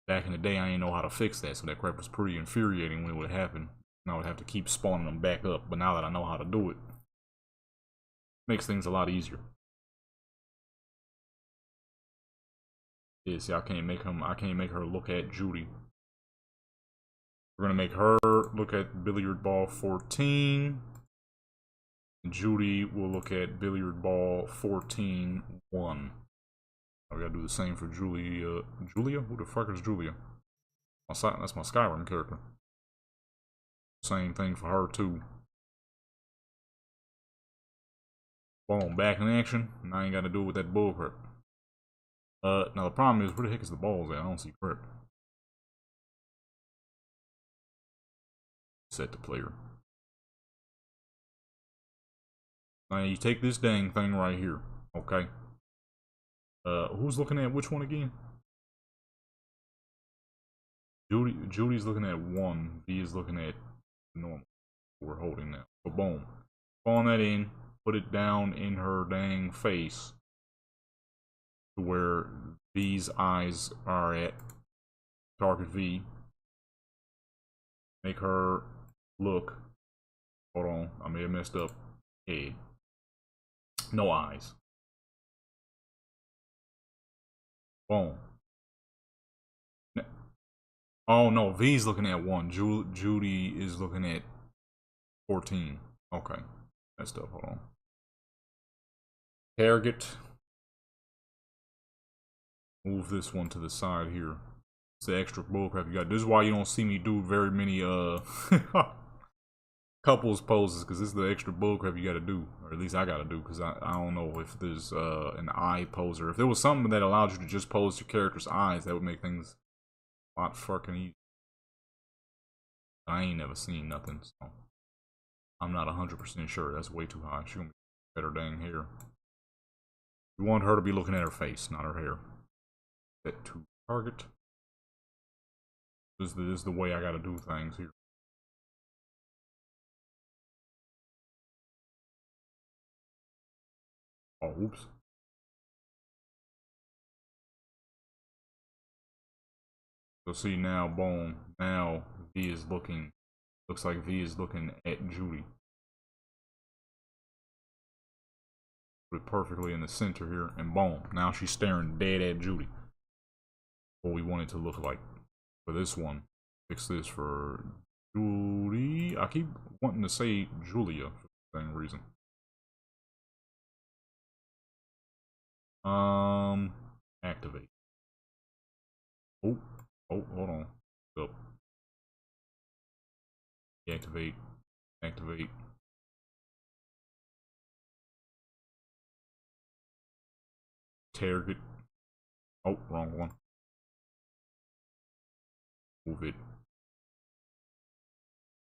[SPEAKER 1] Back in the day, I didn't know how to fix that, so that crap was pretty infuriating when it would happen. And I would have to keep spawning them back up. But now that I know how to do it, makes things a lot easier. Yeah, see, I can't make her look at Judy. We're gonna make her look at billiard ball 14. And Judy will look at billiard ball 14-1. I gotta do the same for Julia. Julia? Who the fuck is Julia? That's my Skyrim character. Same thing for her too. Boom, back in action. Now I ain't gotta do it with that bull crap. Now the problem is, where the heck is the balls at? I don't see crap. Set the player. Now you take this dang thing right here, okay? Who's looking at which one again? Judy's looking at 1. V is looking at normal. We're holding now. So boom. Spawn that in. Put it down in her dang face. To where V's eyes are at. Target V. Make her look. Hold on. I may have messed up. Head. No eyes. Boom. Oh no, V's looking at 1. Judy is looking at 14. Okay. Messed up. Hold on. Target. Move this one to the side here. It's the extra bullcrap you got. This is why you don't see me do very many couples poses, because this is the extra bullcrap you gotta do. Or at least I gotta do, because I don't know if there's an eye poser. If there was something that allowed you to just pose your character's eyes, that would make things a lot fucking easy. I ain't never seen nothing, so I'm not 100% sure. That's way too high. She gonna be better dang hair. You want her to be looking at her face, not her hair. Set to target. This is the way I gotta do things here. Oh, oops. So see now, boom. Now V is looking. Looks like V is looking at Judy. Put it perfectly in the center here, and boom. Now she's staring dead at Judy. What we want it to look like for this one. Fix this for Judy. I keep wanting to say Julia for the same reason. Activate. Oh, hold on. Up. Deactivate. Activate. Target. Oh, wrong one. Move it.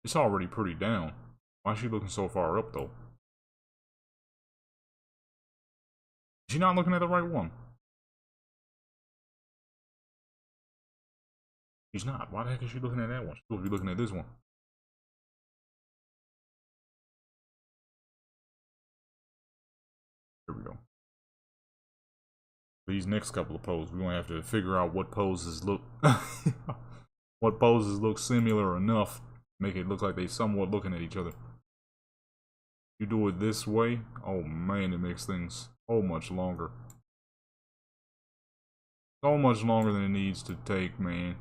[SPEAKER 1] It's already pretty down. Why is she looking so far up though? Is she not looking at the right one? She's not. Why the heck is she looking at that one? She's supposed to be looking at this one. Here we go. These next couple of poses, we're gonna have to figure out what poses look what poses look similar enough to make it look like they somewhat looking at each other. You do it this way, oh man, it makes things so much longer. So much longer than it needs to take, man.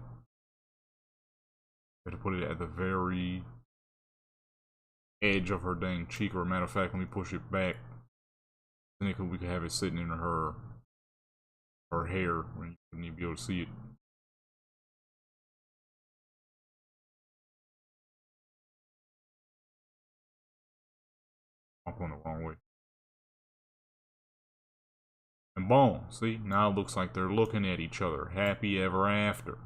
[SPEAKER 1] Got to put it at the very edge of her dang cheek, or matter of fact, let me push it back. Then we could have it sitting in her hair when you wouldn't even be able to see it. I'm going the wrong way. And boom, see, now it looks like they're looking at each other, happy ever after.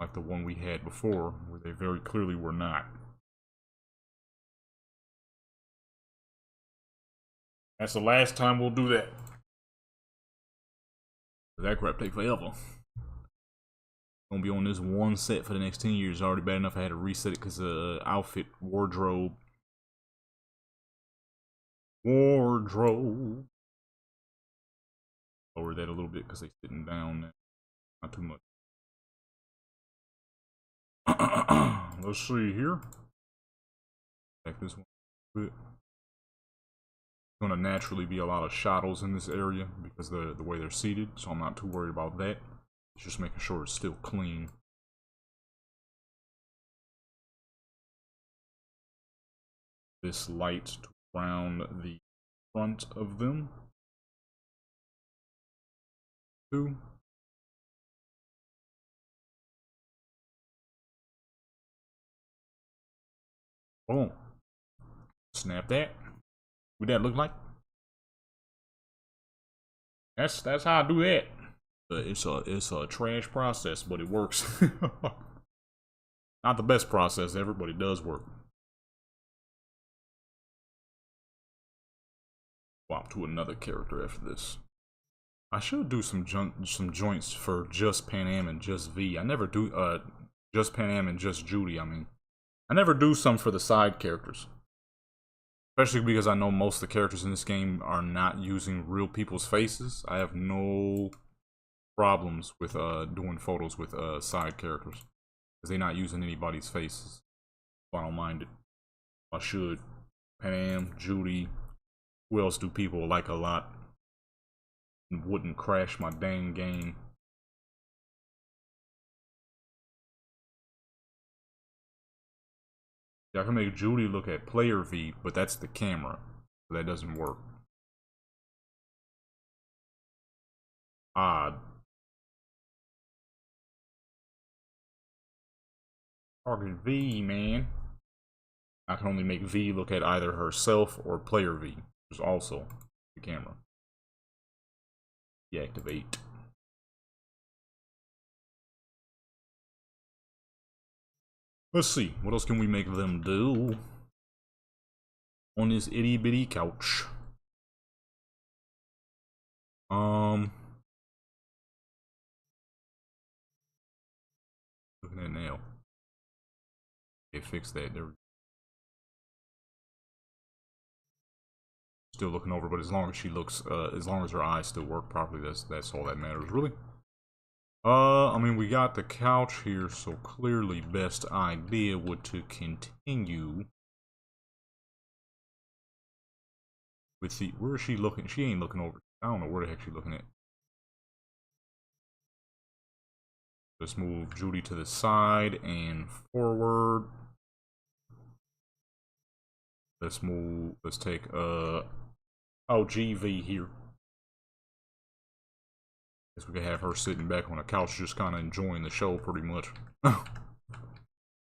[SPEAKER 1] Like the one we had before, where they very clearly were not. That's the last time we'll do that. That crap take forever. Gonna be on this one set for the next 10 years. Already bad enough I had to reset it because outfit, wardrobe, Wardrobe. Lower that a little bit because they're sitting down now. Not too much. Let's see here. Back this one a bit. Going to naturally be a lot of shadows in this area because the way they're seated, so I'm not too worried about that. It's just making sure it's still clean. This light to round the front of them. Two. Boom. Snap that. What that look like? That's how I do that. It's a trash process, but it works. Not the best process ever, but it does work. Swap to another character after this. I should do some joints for just Pan Am and just V. I never do just Pan Am and just Judy. I mean, I never do some for the side characters. Especially because I know most of the characters in this game are not using real people's faces. I have no problems with doing photos with side characters. Because they're not using anybody's faces. So I don't mind it. I should. Pan Am, Judy. Who else do people like a lot? And wouldn't crash my dang game. Yeah, I can make Judy look at player V, but that's the camera. So that doesn't work. Odd. Target V, man. I can only make V look at either herself or player V, which is also the camera. Deactivate. Let's see, what else can we make them do on this itty bitty couch? Looking at now. Okay, fix that. There we go. Still looking over, but as long as she looks, as long as her eyes still work properly, that's all that matters, really. I mean, we got the couch here, so clearly best idea would to continue with the, where is she looking? She ain't looking over. I don't know where the heck she's looking at. Let's move Judy to the side and forward. Let's take GV here. Guess we could have her sitting back on the couch just kind of enjoying the show pretty much.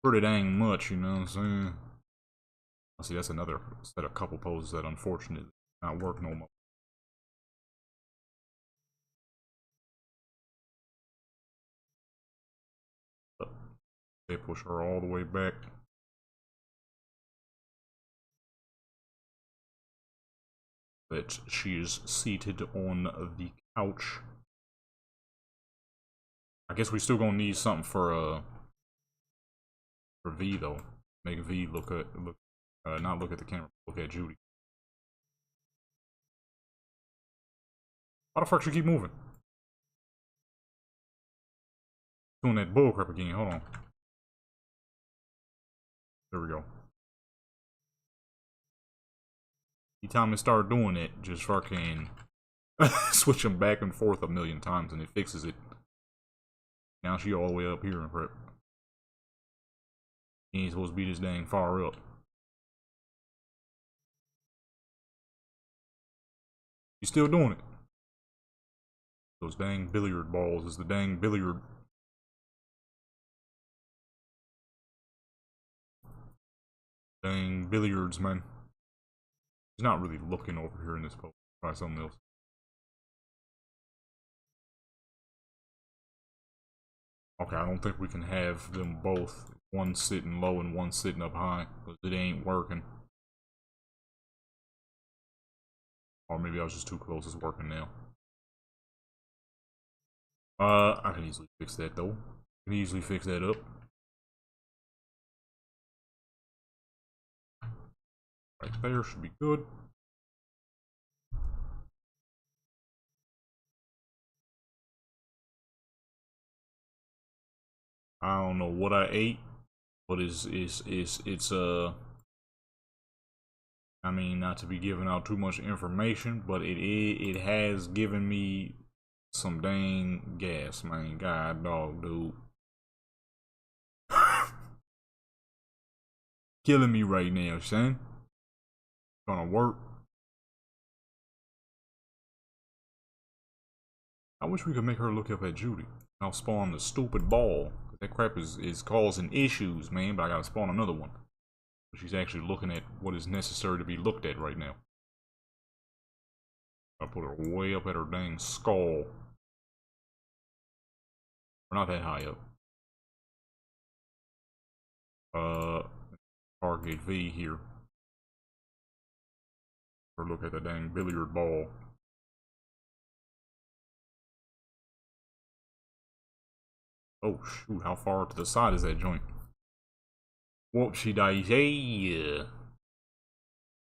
[SPEAKER 1] Pretty dang much, you know what I'm saying? I see that's another set of couple poses that unfortunately not work no more. They push her all the way back. That she is seated on the couch. I guess we still gonna need something for V though. Make V look at not look at the camera, look at Judy. Why the fuck she keep moving? Doing that bullcrap again. Hold on. There we go. Anytime it start doing it, just fucking switch them back and forth a million times and it fixes it. Now she all the way up here in prep. He ain't supposed to be this dang far up. He's still doing it. Those dang billiard balls is the dang billiard. Dang billiards, man. He's not really looking over here in this pose. Try something else. Okay, I don't think we can have them both, one sitting low and one sitting up high, because it ain't working. Or maybe I was just too close. It's working now. I can easily fix that though. I can easily fix that up. Right there should be good. I don't know what I ate, but it's I mean, not to be giving out too much information, but it has given me some dang gas, man. God dog, dude. Killing me right now, son. Gonna work. I wish we could make her look up at Judy. I'll spawn the stupid ball. That crap is causing issues, man, but I gotta spawn another one. She's actually looking at what is necessary to be looked at right now. I put her way up at her dang skull. We're not that high up. Target V here. Or look at the dang billiard ball. Oh shoot, how far to the side is that joint? Whoopsie daisy.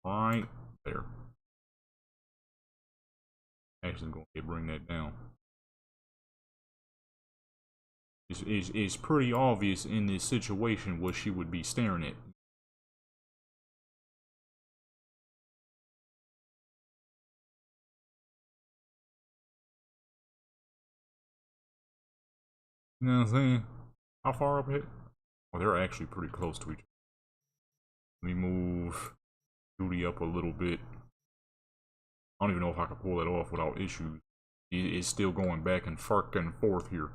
[SPEAKER 1] Right there. Actually, I'm going to bring that down. It's pretty obvious in this situation what she would be staring at. You know what I'm saying? How far up here? Well, they're actually pretty close to each other. Let me move Judy up a little bit. I don't even know if I can pull that off without issues. It's still going back and forth here.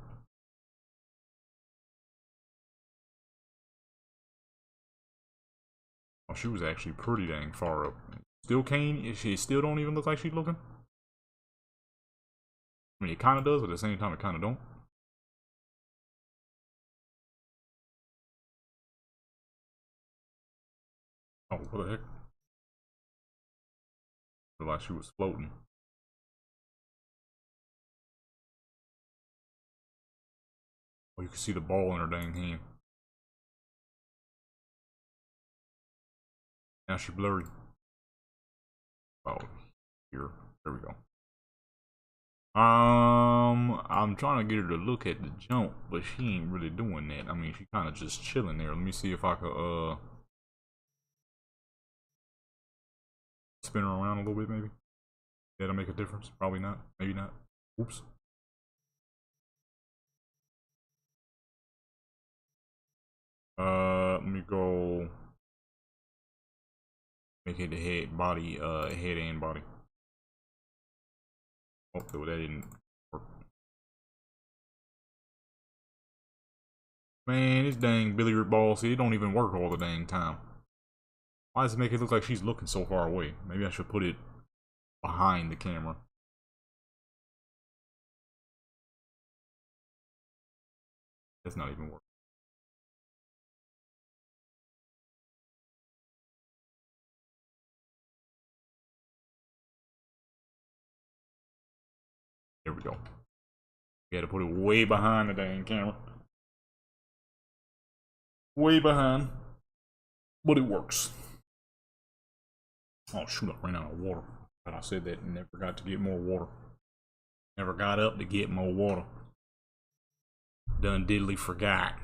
[SPEAKER 1] Oh, she was actually pretty dang far up. Still can't. She still don't even look like she's looking. I mean, it kind of does, but at the same time, it kind of don't. Oh, what the heck? Looked like she was floating. Oh, you can see the ball in her dang hand. Now she blurry. Oh, here. There we go. I'm trying to get her to look at the jump, but she ain't really doing that. I mean, she kind of just chilling there. Let me see if I could, spin her around a little bit, maybe. That'll make a difference. Probably not. Maybe not. Oops. Let me go. Make it the head, body, head and body. Oh, that didn't work. Man, this dang billiard ball, see, it don't even work all the dang time. Why does it make it look like she's looking so far away? Maybe I should put it behind the camera. That's not even working. There we go. We had to put it way behind the dang camera. Way behind. But it works. Oh shoot, I ran out of water. But I said that and never got to get more water. Never got up to get more water. Done diddly forgot.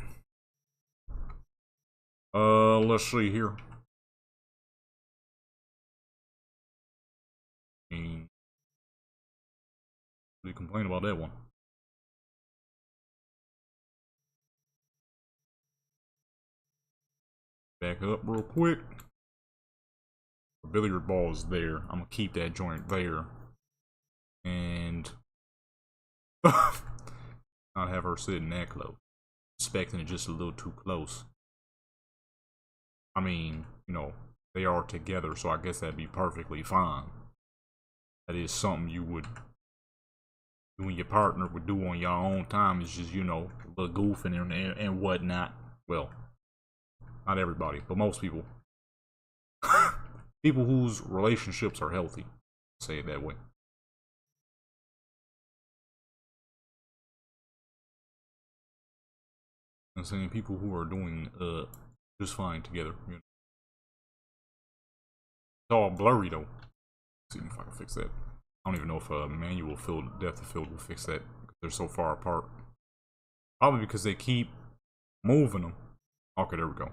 [SPEAKER 1] Let's see here. And really complain about that one. Back up real quick. The billiard ball is there. I'm gonna keep that joint there. And not have her sitting that close. Expecting it just a little too close. I mean, you know, they are together, so I guess that'd be perfectly fine. That is something you and your partner would do on your own time. It's just, you know, a little goofing and whatnot. Well, not everybody, but most people. People whose relationships are healthy. Say it that way. I'm saying people who are doing just fine together. You know? It's all blurry though. Let's see if I can fix that. I don't even know if a manual field, depth of field will fix that. They're so far apart. Probably because they keep Moving them. Okay, there we go.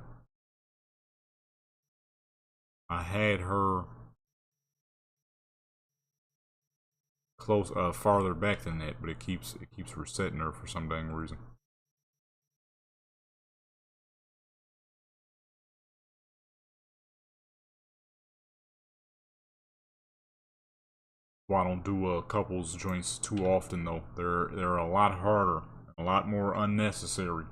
[SPEAKER 1] I had her close, farther back than that, but it keeps resetting her for some dang reason. Well, I don't do couples joints too often though. They're a lot harder, a lot more unnecessary.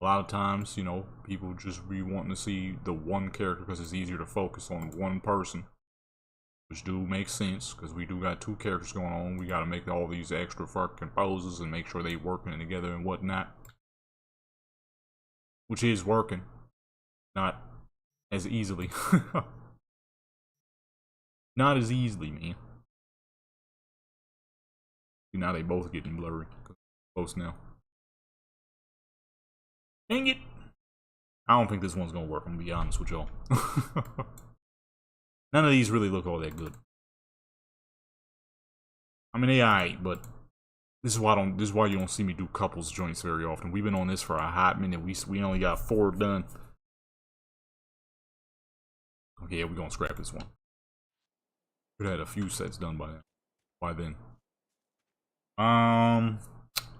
[SPEAKER 1] A lot of times, you know, people just be wanting to see the one character because it's easier to focus on one person. Which do make sense, because we do got two characters going on. We gotta make all these extra fucking poses and make sure they working together and whatnot. Which is working. Not as easily. Not as easily, man. Now they both getting blurry. Close now. Dang it! I don't think this one's gonna work, I'm gonna be honest with y'all. None of these really look all that good. I mean, they alright, but this is why you don't see me do couples joints very often. We've been on this for a hot minute. We only got 4 done. Okay, yeah, we're gonna scrap this one. Could have had a few sets done by then.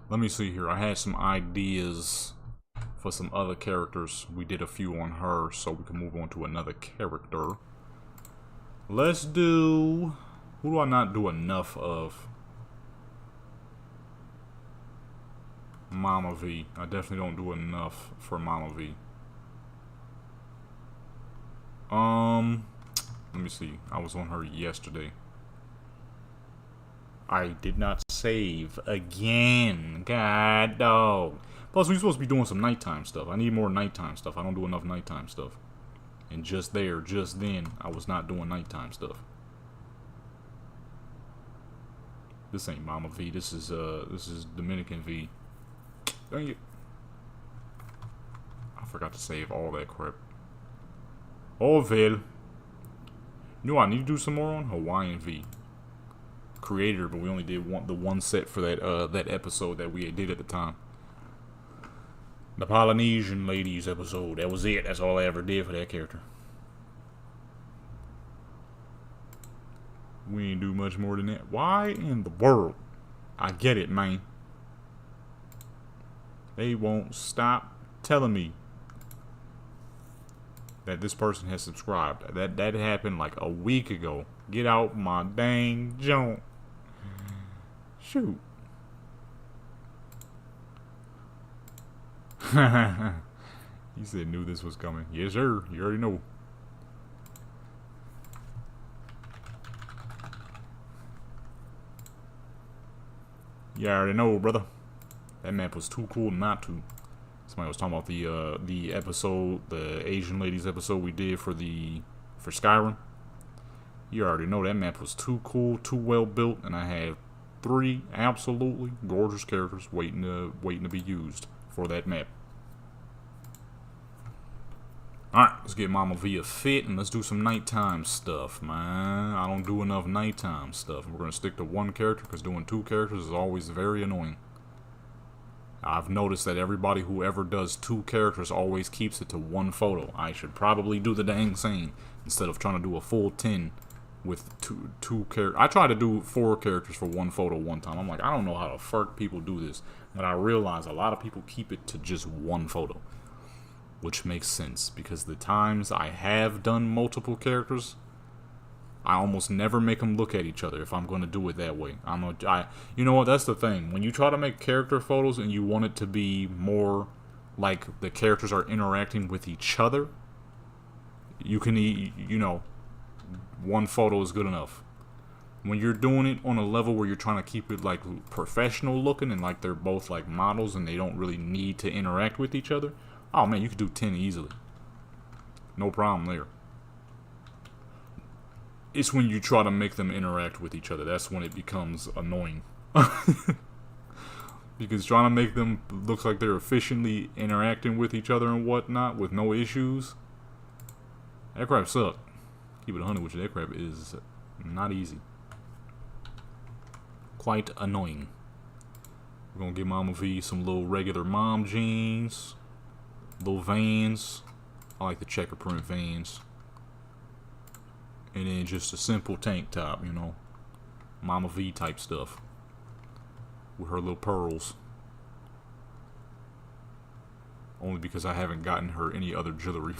[SPEAKER 1] Let me see here. I had some ideas for some other characters. We did a few on her, so we can move on to another character. Let's do... Who do I not do enough of? Mama V. I definitely don't do enough for Mama V. Let me see. I was on her yesterday. I did not save again. God dog. Plus, we're supposed to be doing some nighttime stuff. I need more nighttime stuff. I don't do enough nighttime stuff. And just then, I was not doing nighttime stuff. This ain't Mama V. This is Dominican V. Dang it. I forgot to save all that crap. Oh, well. You know what I need to do some more on? Hawaiian V. Creator, but we only did the one set for that episode that we did at the time. The Polynesian ladies episode. That was it. That's all I ever did for that character. We ain't do much more than that. Why in the world? I get it, man. They won't stop telling me that this person has subscribed. That happened like a week ago. Get out my dang junk. Shoot. He said knew this was coming. Yes, sir. You already know. You already know, brother. That map was too cool not to. Somebody was talking about the episode, the Asian ladies episode we did for Skyrim. You already know that map was too cool, too well built, and I had 3 absolutely gorgeous characters waiting to be used for that map. Alright, let's get Mama V a fit and let's do some nighttime stuff, man. I don't do enough nighttime stuff. We're going to stick to one character because doing 2 characters is always very annoying. I've noticed that everybody who ever does 2 characters always keeps it to 1 photo. I should probably do the dang same instead of trying to do a full 10 with two characters. I tried to do 4 characters for 1 photo one time. I'm like, I don't know how the fuck people do this. But I realize a lot of people keep it to just 1 photo. Which makes sense, because the times I have done multiple characters, I almost never make them look at each other if I'm going to do it that way. You know what, that's the thing. When you try to make character photos and you want it to be more like the characters are interacting with each other, you can, you know, 1 photo is good enough. When you're doing it on a level where you're trying to keep it like professional looking and like they're both like models and they don't really need to interact with each other, oh man, you could do 10 easily. No problem there. It's when you try to make them interact with each other, that's when it becomes annoying. Because trying to make them look like they're efficiently interacting with each other and whatnot with no issues, that crap sucks. Keep it 100 with you, that crap is not easy. Quite annoying. We're gonna give Mama V some little regular mom jeans. Little Vans. I like the checker print Vans. And then just a simple tank top, you know. Mama V type stuff. With her little pearls. Only because I haven't gotten her any other jewelry.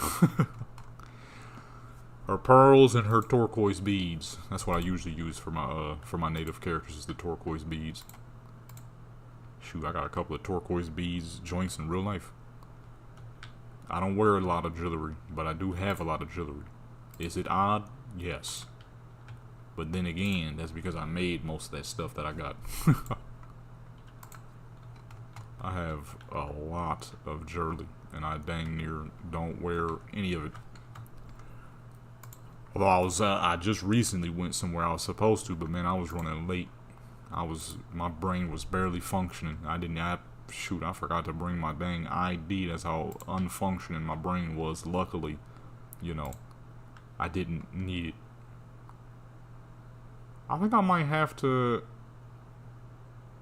[SPEAKER 1] Her pearls and her turquoise beads. That's what I usually use for my native characters, is the turquoise beads. Shoot, I got a couple of turquoise beads joints in real life. I don't wear a lot of jewelry, but I do have a lot of jewelry. Is it odd? Yes. But then again, that's because I made most of that stuff that I got. I have a lot of jewelry, and I dang near don't wear any of it. Although I just recently went somewhere I was supposed to, but man, I was running late. My brain was barely functioning. Shoot, I forgot to bring my dang ID. That's how unfunctioning my brain was. Luckily, you know, I didn't need it. I think I might have to...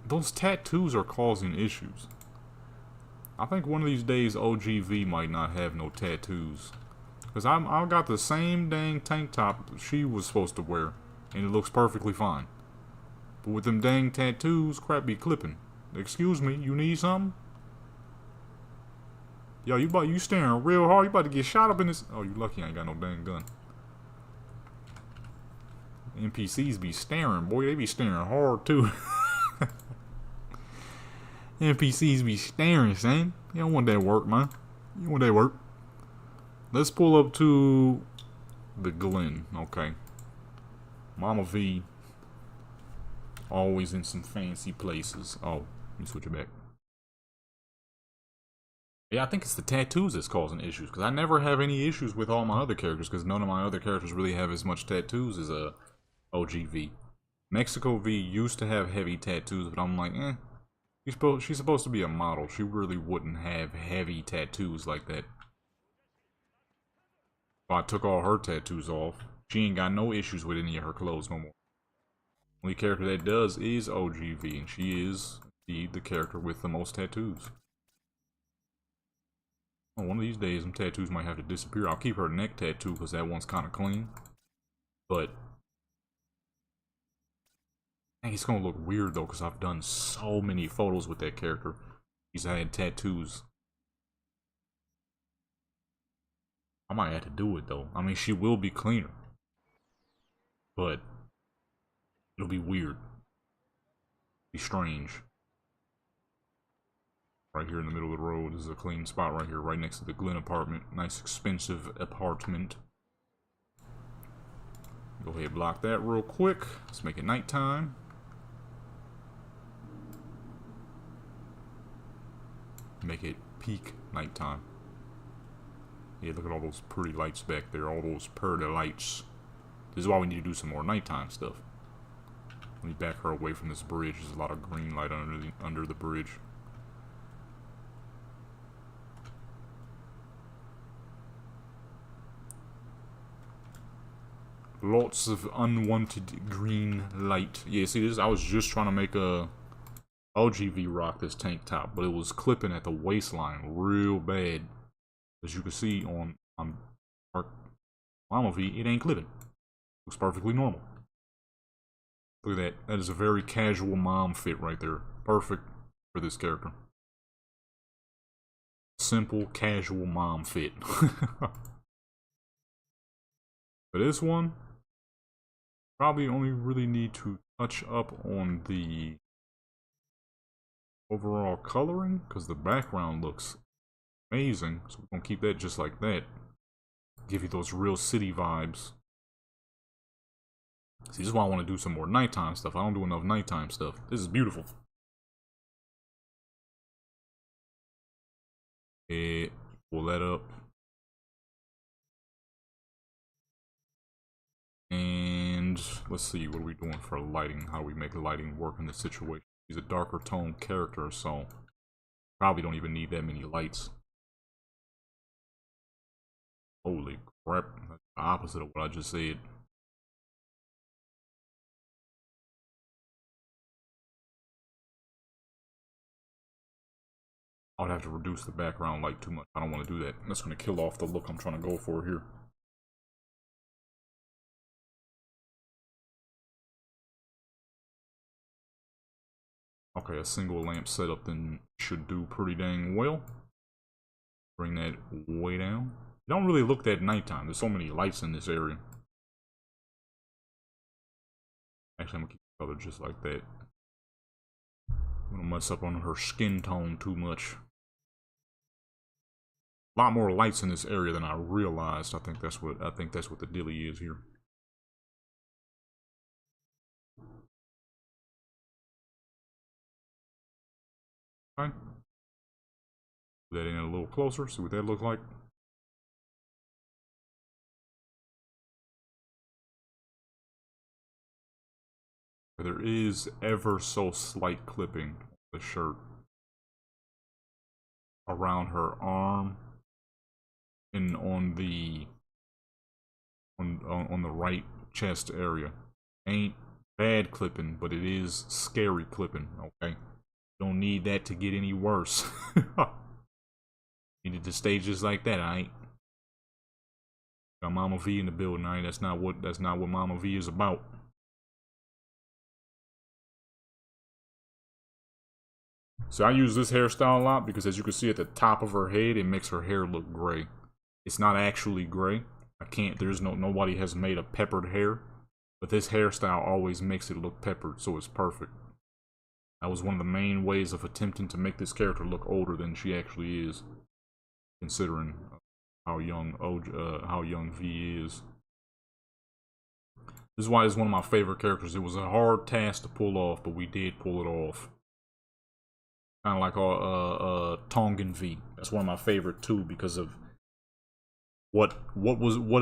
[SPEAKER 1] Those tattoos are causing issues. I think one of these days OGV might not have no tattoos. Because I got the same dang tank top she was supposed to wear. And it looks perfectly fine. But with them dang tattoos, crap be clipping. Excuse me, you need something? Yo, you staring real hard. You about to get shot up in this... Oh, you lucky I ain't got no dang gun. NPCs be staring, boy. They be staring hard, too. NPCs be staring, son. You don't want that work, man. You don't want that work. Let's pull up to the Glen. Okay. Mama V. Always in some fancy places. Oh, let me switch it back. Yeah, I think it's the tattoos that's causing issues. Because I never have any issues with all my other characters. Because none of my other characters really have as much tattoos as OGV. Mexico V used to have heavy tattoos. But I'm like, she's supposed to be a model. She really wouldn't have heavy tattoos like that. If I took all her tattoos off, she ain't got no issues with any of her clothes no more. Only character that does is OGV, and she is indeed the character with the most tattoos. Oh, one of these days, them tattoos might have to disappear. I'll keep her neck tattoo because that one's kind of clean. But I think it's gonna look weird though, because I've done so many photos with that character. She's had tattoos. I might have to do it though. I mean, she will be cleaner, but it'll be weird. Be strange. Right here in the middle of the road. This is a clean spot right here, right next to the Glen apartment. Nice expensive apartment. Go ahead and block that real quick. Let's make it nighttime. Make it peak nighttime. Yeah, look at all those pretty lights back there. All those pretty lights. This is why we need to do some more nighttime stuff. Let me back her away from this bridge. There's a lot of green light under the bridge. Lots of unwanted green light. Yeah, see this? I was just trying to make a OGV rock this tank top, but it was clipping at the waistline real bad. As you can see on Mama V, it ain't clipping. Looks perfectly normal. Look at that. That is a very casual mom fit right there. Perfect for this character. Simple, casual mom fit. For this one, probably only really need to touch up on the overall coloring, because the background looks amazing. So we're going to keep that just like that. Give you those real city vibes. See, this is why I want to do some more nighttime stuff. I don't do enough nighttime stuff. This is beautiful. Pull that up. And let's see, what are we doing for lighting? How do we make lighting work in this situation? He's a darker tone character, so probably don't even need that many lights. Holy crap, that's the opposite of what I just said. I would have to reduce the background light too much. I don't want to do that. That's going to kill off the look I'm trying to go for here. Okay, a single lamp setup then should do pretty dang well. Bring that way down. It don't really look that nighttime. There's so many lights in this area. Actually, I'm gonna keep the color just like that. I'm gonna mess up on her skin tone too much. A lot more lights in this area than I realized. I think that's what the dilly is here. Okay. Put that in a little closer, see what that looks like. There is ever so slight clipping on the shirt around her arm and on the right chest area. Ain't bad clipping, but it is scary clipping, okay? Don't need that to get any worse. Needed to stay just like that, alright? Got Mama V in the building, alright? That's not what Mama V is about. So I use this hairstyle a lot because, as you can see at the top of her head, it makes her hair look gray. It's not actually gray. Nobody has made a peppered hair, but this hairstyle always makes it look peppered, so it's perfect. That was one of the main ways of attempting to make this character look older than she actually is, considering how young V is. This is why it's one of my favorite characters. It was a hard task to pull off, but we did pull it off. Kind of like Tongan V. That's one of my favorite too because of what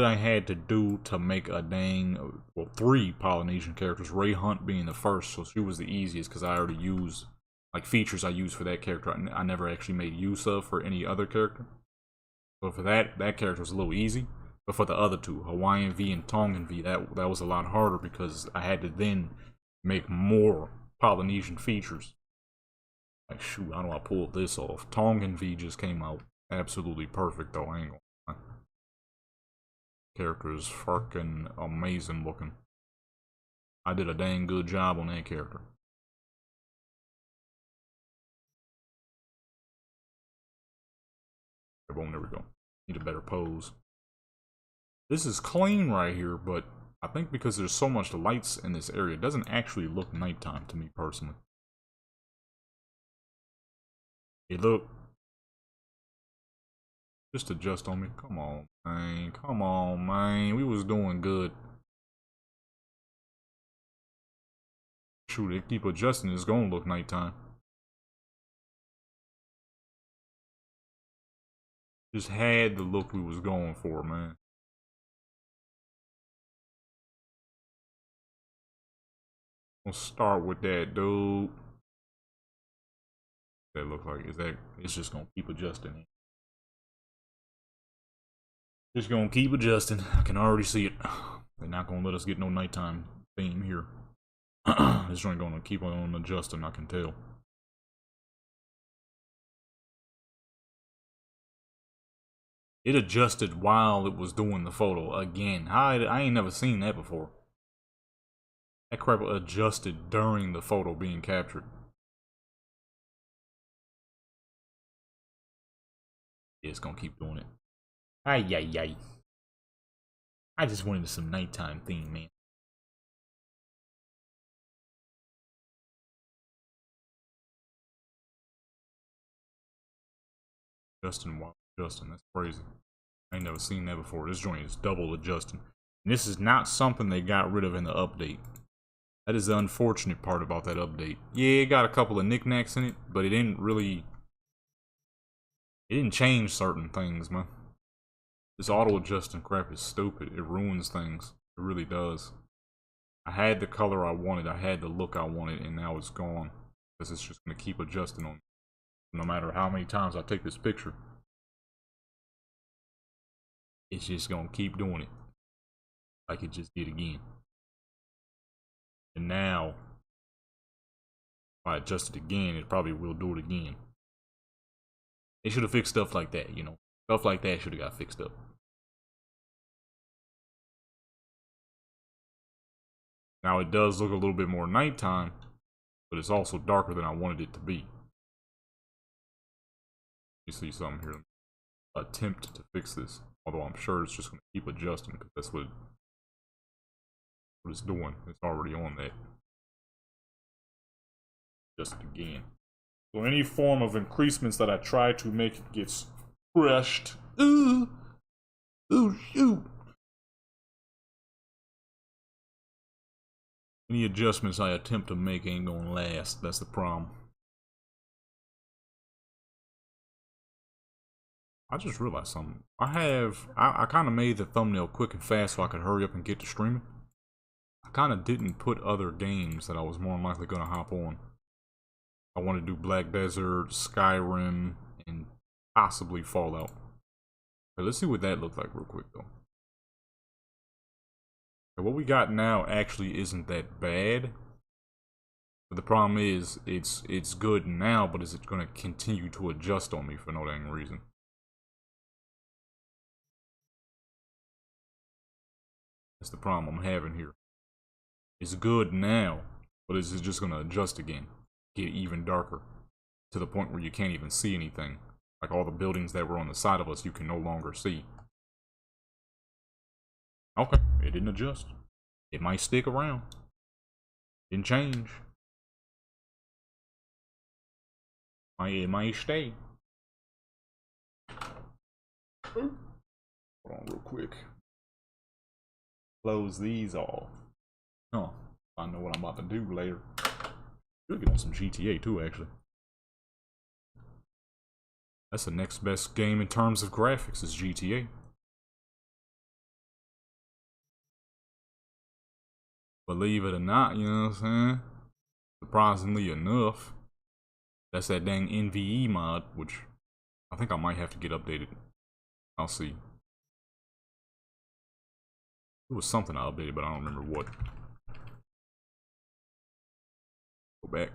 [SPEAKER 1] I had to do to make a dang, well, 3 Polynesian characters. Ray Hunt being the first, so she was the easiest because I already used like features I used for that character. I never actually made use of for any other character. So for that character was a little easy. But for the other 2, Hawaiian V and Tongan V, that was a lot harder because I had to then make more Polynesian features. Like, shoot, how do I pull this off? Tongan V just came out absolutely perfect, though. I ain't gonna lie. Character is fucking amazing looking. I did a dang good job on that character. Boom, there we go. Need a better pose. This is clean right here, but I think because there's so much lights in this area, it doesn't actually look nighttime to me personally. Hey, look. Just adjust on me. Come on, man. Come on, man. We was doing good. Shoot, they keep adjusting. It's gonna look nighttime. Just had the look we was going for, man. We'll start with that, dude. That look like it's just gonna keep adjusting. Just gonna keep adjusting. I can already see it. They're not gonna let us get no nighttime theme here. This joint gonna keep on adjusting, I can tell. It adjusted while it was doing the photo again. I ain't never seen that before. That crap adjusted during the photo being captured. Yeah, it's gonna keep doing it. Ay, ay, ay. I just wanted some nighttime theme, man. Justin, that's crazy. I ain't never seen that before. This joint is double adjusting. And this is not something they got rid of in the update. That is the unfortunate part about that update. Yeah, it got a couple of knickknacks in it, but it didn't change certain things, man. This auto-adjusting crap is stupid. It ruins things. It really does. I had the color I wanted, I had the look I wanted, and now it's gone. Because it's just going to keep adjusting on me. No matter how many times I take this picture. It's just going to keep doing it. Like it just did again. And now, if I adjust it again, it probably will do it again. They should have fixed stuff like that, you know. Stuff like that should have got fixed up. Now it does look a little bit more nighttime, but it's also darker than I wanted it to be. You see something here. Attempt to fix this. Although I'm sure it's just going to keep adjusting because that's what it's doing. It's already on that. Just again. So any form of increasements that I try to make it gets crushed. Ooh. Ooh, shoot. Any adjustments I attempt to make ain't gonna last. That's the problem. I just realized something. I kind of made the thumbnail quick and fast so I could hurry up and get to streaming. I kind of didn't put other games that I was more than likely gonna hop on. I want to do Black Desert, Skyrim, and possibly Fallout. Okay, let's see what that looked like real quick though. Okay, what we got now actually isn't that bad. But the problem is, it's good now, but is it going to continue to adjust on me for no dang reason? That's the problem I'm having here. It's good now, but is it just going to adjust again? Get even darker. To the point where you can't even see anything. Like all the buildings that were on the side of us, you can no longer see. Okay, it didn't adjust. It might stick around. Didn't change. It might stay. Hold on real quick. Close these off. Huh. I know what I'm about to do later. Should get on some GTA too, actually. That's the next best game in terms of graphics is GTA. Believe it or not, you know what I'm saying? Surprisingly enough, that's that dang NVE mod, which I think I might have to get updated. I'll see. It was something I updated, but I don't remember what. Go back.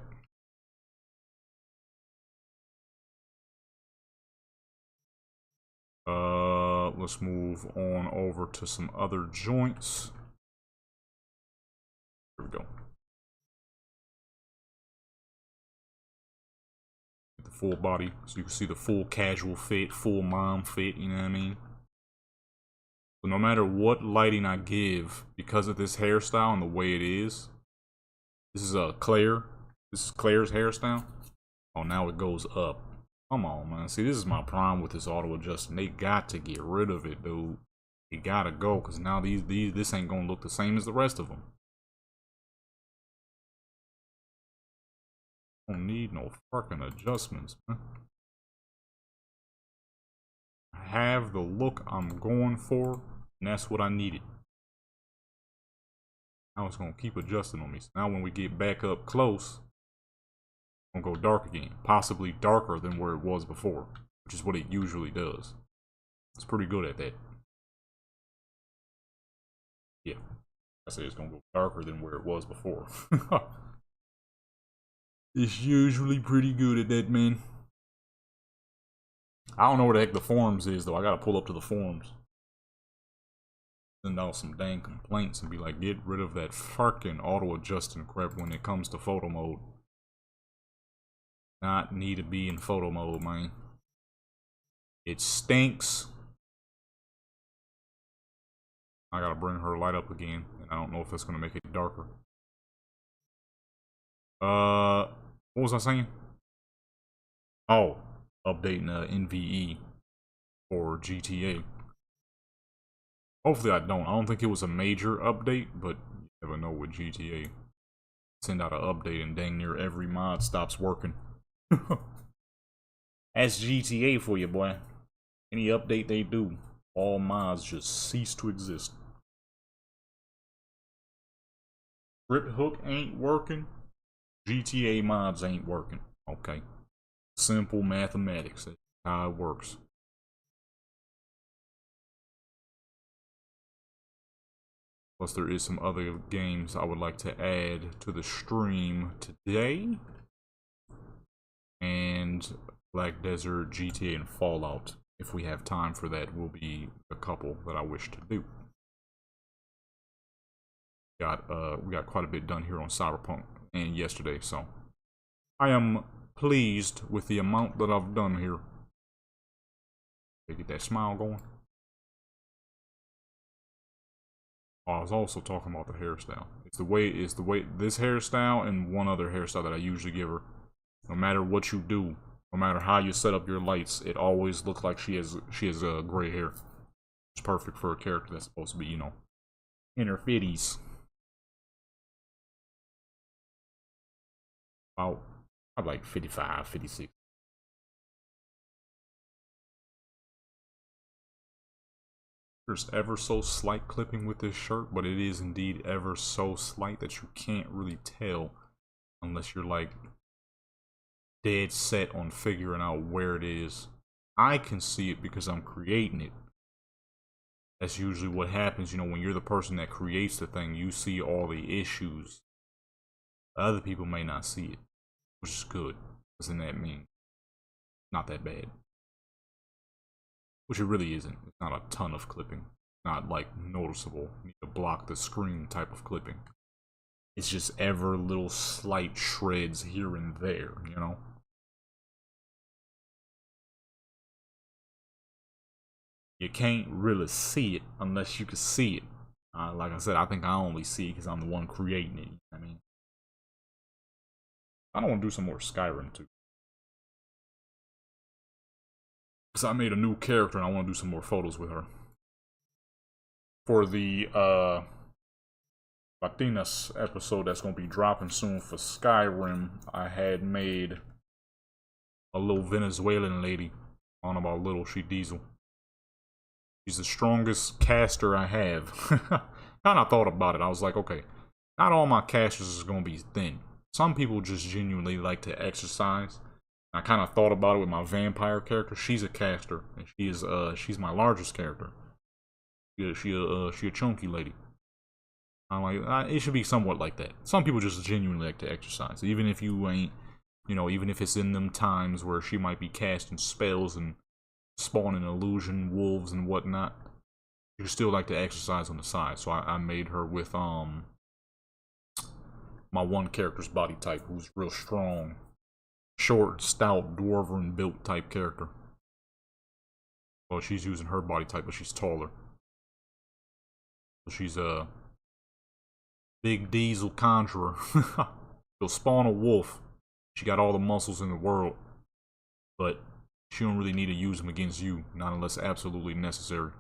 [SPEAKER 1] Let's move on over to some other joints. Here we go. The full body, so you can see the full casual fit, full mom fit, you know what I mean? So no matter what lighting I give, because of this hairstyle and the way it is, this is Claire. This is Claire's hairstyle. Oh, now it goes up. Come on, man. See, this is my problem with this auto adjusting. They got to get rid of it, dude. It gotta go, because now this ain't gonna look the same as the rest of them. Don't need no fucking adjustments, man. I have the look I'm going for, and that's what I needed. Now it's gonna keep adjusting on me. So now when we get back up close, I'm gonna go dark again. Possibly darker than where it was before, which is what it usually does. It's pretty good at that. Yeah. I say it's gonna go darker than where it was before. It's usually pretty good at that, man. I don't know where the heck the forums is, though. I gotta pull up to the forums. Send out some dang complaints and be like, get rid of that fucking auto-adjusting crap when it comes to photo mode. Not need to be in photo mode, man. It stinks. I gotta bring her light up again, and I don't know if that's gonna make it darker. What was I saying? Oh, updating NVE for GTA. Hopefully I don't think it was a major update, but you never know with GTA. Send out an update and dang near every mod stops working. That's GTA for you, boy. Any update they do, all mods just cease to exist. Grip hook ain't working. GTA mods ain't working. Okay. Simple mathematics. That's how it works. Plus, there is some other games I would like to add to the stream today. And Black Desert, GTA, and Fallout. If we have time for that, will be a couple that I wish to do. We got quite a bit done here on Cyberpunk and yesterday, so I am pleased with the amount that I've done here. Get that smile going. Oh, I was also talking about the hairstyle. It's the way this hairstyle and one other hairstyle that I usually give her. No matter what you do, no matter how you set up your lights, it always looks like she has gray hair. It's perfect for a character that's supposed to be, you know, in her 50s. About, I'm like 55, 56. There's ever so slight clipping with this shirt, but it is indeed ever so slight that you can't really tell unless you're like dead set on figuring out where it is. I can see it because I'm creating it. That's usually what happens, you know, when you're the person that creates the thing, you see all the issues. Other people may not see it, which is good. Doesn't that mean not that bad? Which it really isn't. It's not a ton of clipping. Not like noticeable. You need to block the screen type of clipping. It's just ever little slight shreds here and there, you know? You can't really see it unless you can see it. Like I said, I think I only see it because I'm the one creating it. I mean, I don't want to do some more Skyrim too. Because I made a new character and I want to do some more photos with her. For the Latinas episode that's going to be dropping soon for Skyrim, I had made a little Venezuelan lady. I don't know about little, she diesel. She's the strongest caster I have. Kind of thought about it. I was like, okay, not all my casters is going to be thin. Some people just genuinely like to exercise. I kind of thought about it with my vampire character. She's a caster, and she's my largest character. She a chunky lady. I'm like, it should be somewhat like that. Some people just genuinely like to exercise, even if you ain't, you know, even if it's in them times where she might be casting spells and spawning illusion wolves and whatnot. You still like to exercise on the side, so I made her with my one character's body type, who's real strong. Short, stout, dwarven built type character. Well, she's using her body type, but she's taller. So she's a big diesel conjurer. She'll spawn a wolf. She got all the muscles in the world, but she don't really need to use them against you, not unless absolutely necessary.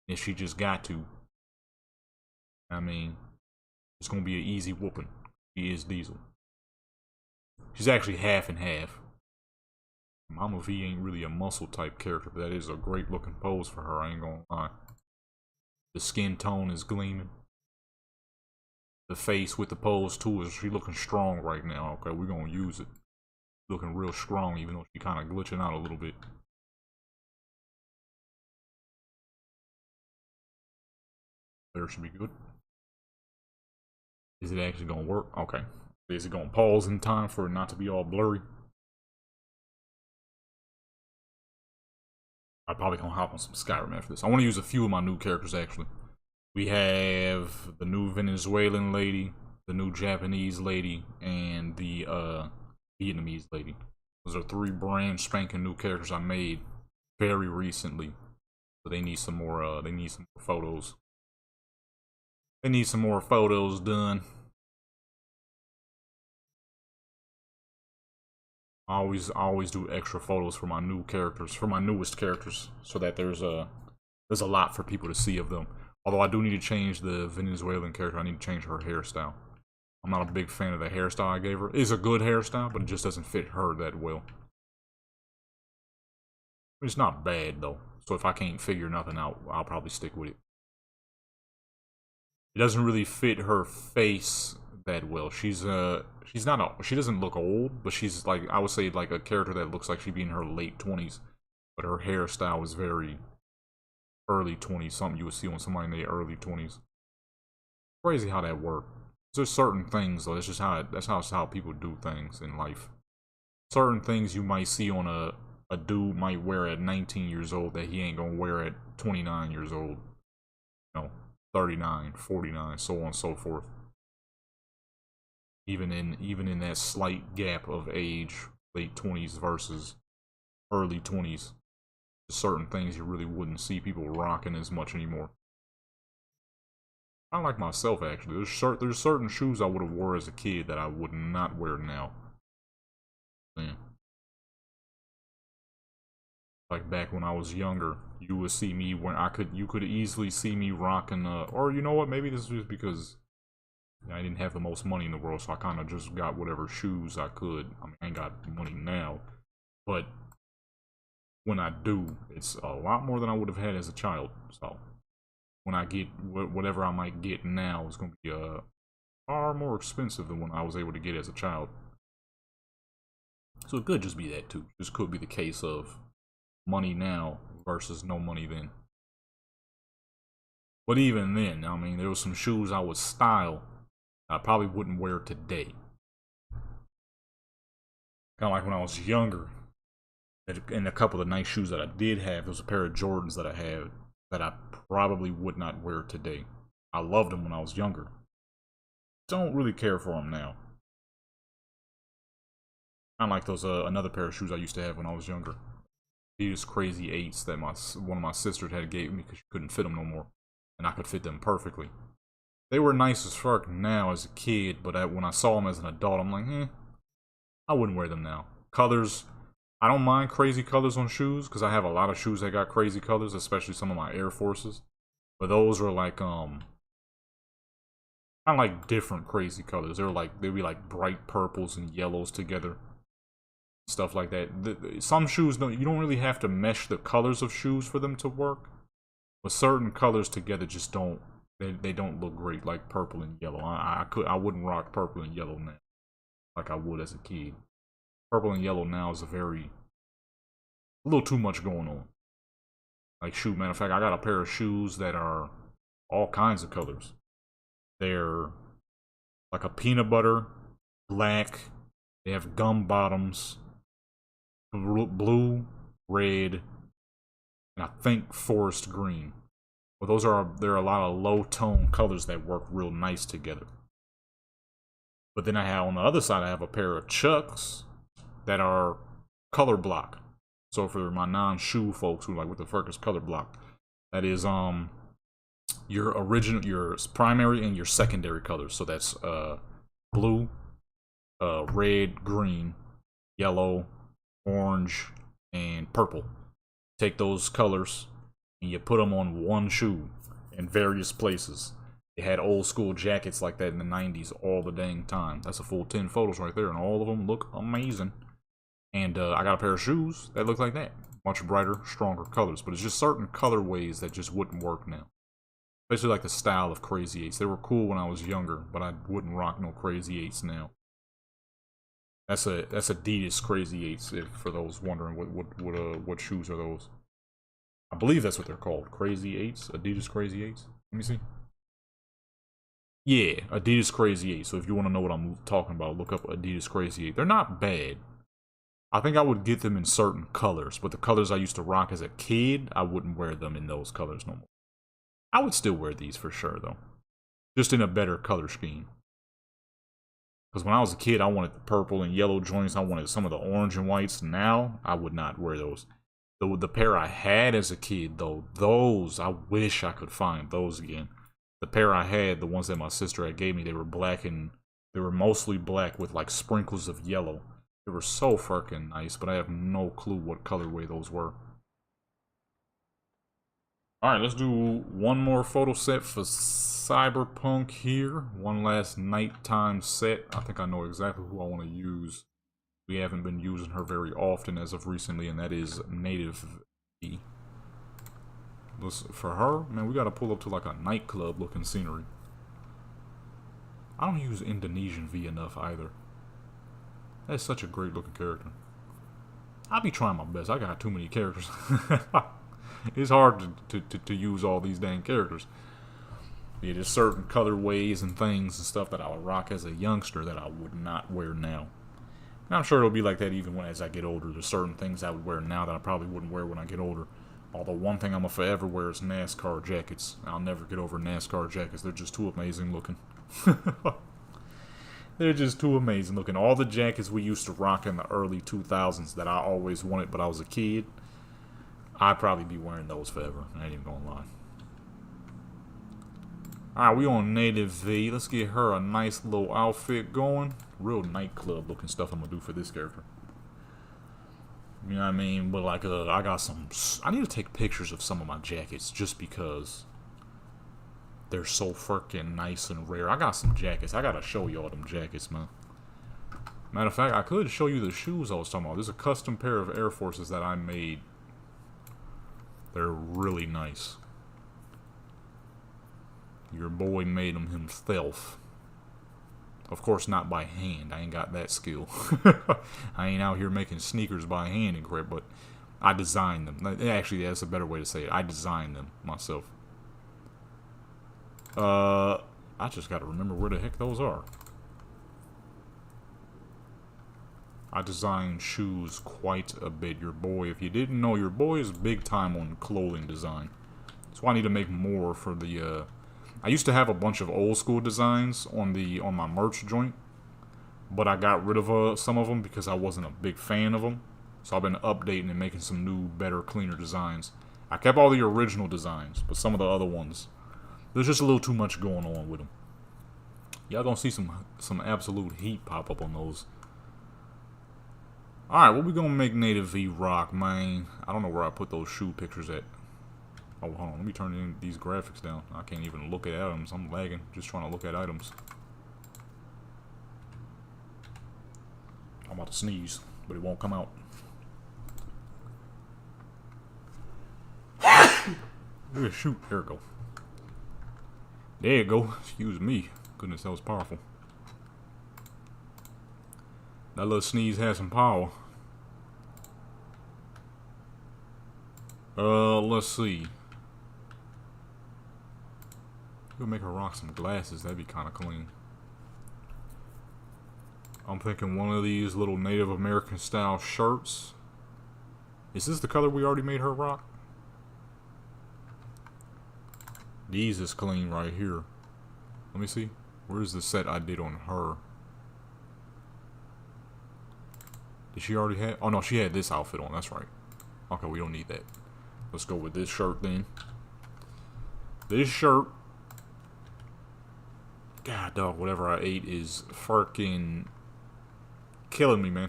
[SPEAKER 1] If she just got to, I mean, it's gonna be an easy whooping. She is diesel. She's actually half and half. Mama V ain't really a muscle type character, but that is a great looking pose for her, I ain't gonna lie. The skin tone is gleaming. The face with the pose too is she looking strong right now. Okay, we're gonna use it. Looking real strong, even though she kind of glitching out a little bit. There should be good. Is it actually gonna work? Okay. Is it gonna pause in time for it not to be all blurry? I'm probably gonna hop on some Skyrim after this. I want to use a few of my new characters actually. We have the new Venezuelan lady, the new Japanese lady, and the Vietnamese lady. Those are 3 brand spanking new characters I made very recently. So they need some more photos. They need some more photos done. I always do extra photos for my new characters, for my newest characters, so that there's a lot for people to see of them. Although I do need to change the Venezuelan character, I need to change her hairstyle. I'm not a big fan of the hairstyle I gave her. It's a good hairstyle, but it just doesn't fit her that well. It's not bad though, so if I can't figure nothing out, I'll probably stick with it. It doesn't really fit her face that well. She doesn't look old, but she's like, I would say like a character that looks like she'd be in her late 20s, but her hairstyle is very early 20s, something you would see on somebody in their early 20s. Crazy how that works. There's certain things though, that's how people do things in life. Certain things you might see on a a dude might wear at 19 years old that he ain't gonna wear at 29 years old. You know, 39, 49, so on and so forth. Even in that slight gap of age, late 20s versus early 20s, certain things you really wouldn't see people rocking as much anymore. I like myself, actually. There's certain shoes I would have wore as a kid that I would not wear now. Yeah. Like back when I was younger, you would see me when you could easily see me rocking, or you know what, maybe this is just because I didn't have the most money in the world, so I kind of just got whatever shoes I could. I mean, I ain't got money now, but when I do, it's a lot more than I would have had as a child. So when I get whatever I might get now, is going to be far more expensive than when I was able to get as a child. So it could just be that too. This could be the case of money now versus no money then. But even then, I mean, there was some shoes I would style I probably wouldn't wear today. Kind of like when I was younger. And a couple of nice shoes that I did have, there was a pair of Jordans that I had that I probably would not wear today. I loved them when I was younger. Don't really care for them now. Kind of like those another pair of shoes I used to have when I was younger. These crazy 8s that one of my sisters had gave me because she couldn't fit them no more, and I could fit them perfectly. They were nice as fuck now as a kid, but when I saw them as an adult, I'm like, I wouldn't wear them now. Colors, I don't mind crazy colors on shoes because I have a lot of shoes that got crazy colors, especially some of my Air Forces. But those are like kind of like different crazy colors. They'd be like bright purples and yellows together. Stuff like that. Some shoes you don't really have to mesh the colors of shoes for them to work, but certain colors together just don't. They don't look great, like purple and yellow. I wouldn't rock purple and yellow now, like I would as a kid. Purple and yellow now is a little too much going on. Like shoot, matter of fact, I got a pair of shoes that are all kinds of colors. They're like a peanut butter, black. They have gum bottoms. Blue, red, and I think forest green. Well, there are a lot of low tone colors that work real nice together. But then I have on the other side, I have a pair of Chucks that are color block. So for my non-shoe folks who like, what the fuck is color block? That is your primary and your secondary colors. So that's blue, red, green, yellow, orange, and purple. Take those colors and you put them on one shoe in various places. They had old school jackets like that in the 90s all the dang time. That's a full 10 photos right there, and all of them look amazing. And I got a pair of shoes that look like that. Much brighter, stronger colors. But it's just certain colorways that just wouldn't work now. Especially like the style of Crazy 8s. They were cool when I was younger, but I wouldn't rock no Crazy 8s now. That's Adidas Crazy 8s, for those wondering what shoes are those. I believe that's what they're called. Crazy 8s? Adidas Crazy 8s? Let me see. Yeah, Adidas Crazy 8. So if you want to know what I'm talking about, look up Adidas Crazy 8. They're not bad. I think I would get them in certain colors, but the colors I used to rock as a kid, I wouldn't wear them in those colors no more. I would still wear these for sure, though. Just in a better color scheme. Because when I was a kid, I wanted the purple and yellow joints. I wanted some of the orange and whites. Now, I would not wear those. The pair I had as a kid, though, those, I wish I could find those again. The pair I had, the ones that my sister had gave me, they were black and they were mostly black with like sprinkles of yellow. They were so fucking nice, but I have no clue what colorway those were. Alright, let's do one more photo set for Cyberpunk here. One last nighttime set. I think I know exactly who I want to use. We haven't been using her very often as of recently, and that is Native V. For her, man, we gotta pull up to like a nightclub looking scenery. I don't use Indonesian V enough either. That's such a great looking character. I'll be trying my best. I got too many characters. It's hard to use all these dang characters. Yeah, there's certain colorways and things and stuff that I would rock as a youngster that I would not wear now. And I'm sure it'll be like that even when as I get older. There's certain things I would wear now that I probably wouldn't wear when I get older. Although one thing I'm gonna forever wear is NASCAR jackets. I'll never get over NASCAR jackets. They're just too amazing looking. They're just too amazing looking. All the jackets we used to rock in the early 2000s that I always wanted, but I was a kid, I'd probably be wearing those forever. I ain't even gonna lie. Alright, we on Native V. Let's get her a nice little outfit going. Real nightclub looking stuff I'm gonna do for this character. You know what I mean? But like, I got some... I need to take pictures of some of my jackets just because they're so freaking nice and rare. I got some jackets. I gotta show y'all them jackets, man. Matter of fact, I could show you the shoes I was talking about. There's a custom pair of Air Forces that I made. They're really nice. Your boy made them himself. Of course, not by hand. I ain't got that skill. I ain't out here making sneakers by hand and crap, but I designed them. Actually, that's a better way to say it. I designed them myself. I just gotta remember where the heck those are. I designed shoes quite a bit. Your boy, if you didn't know, your boy is big time on clothing design. That's why I need to make more for the, I used to have a bunch of old school designs on my merch joint, but I got rid of some of them because I wasn't a big fan of them. So I've been updating and making some new, better, cleaner designs. I kept all the original designs, but some of the other ones, there's just a little too much going on with them. Y'all gonna see some absolute heat pop up on those. Alright, what we gonna make Native V rock, man? I don't know where I put those shoe pictures at. Oh, hold on. Let me turn these graphics down. I can't even look at items. I'm lagging. Just trying to look at items. I'm about to sneeze, but it won't come out. Shoot. There we go. There you go. Excuse me. Goodness, that was powerful. That little sneeze has some power. Let's see. We'll make her rock some glasses. That'd be kind of clean. I'm thinking one of these little Native American style shirts. Is this the color we already made her rock? These is clean right here. Let me see. Where's the set I did on her? Did she already have... Oh, no, she had this outfit on. That's right. Okay, we don't need that. Let's go with this shirt then. This shirt. God, dog, whatever I ate is freaking killing me, man.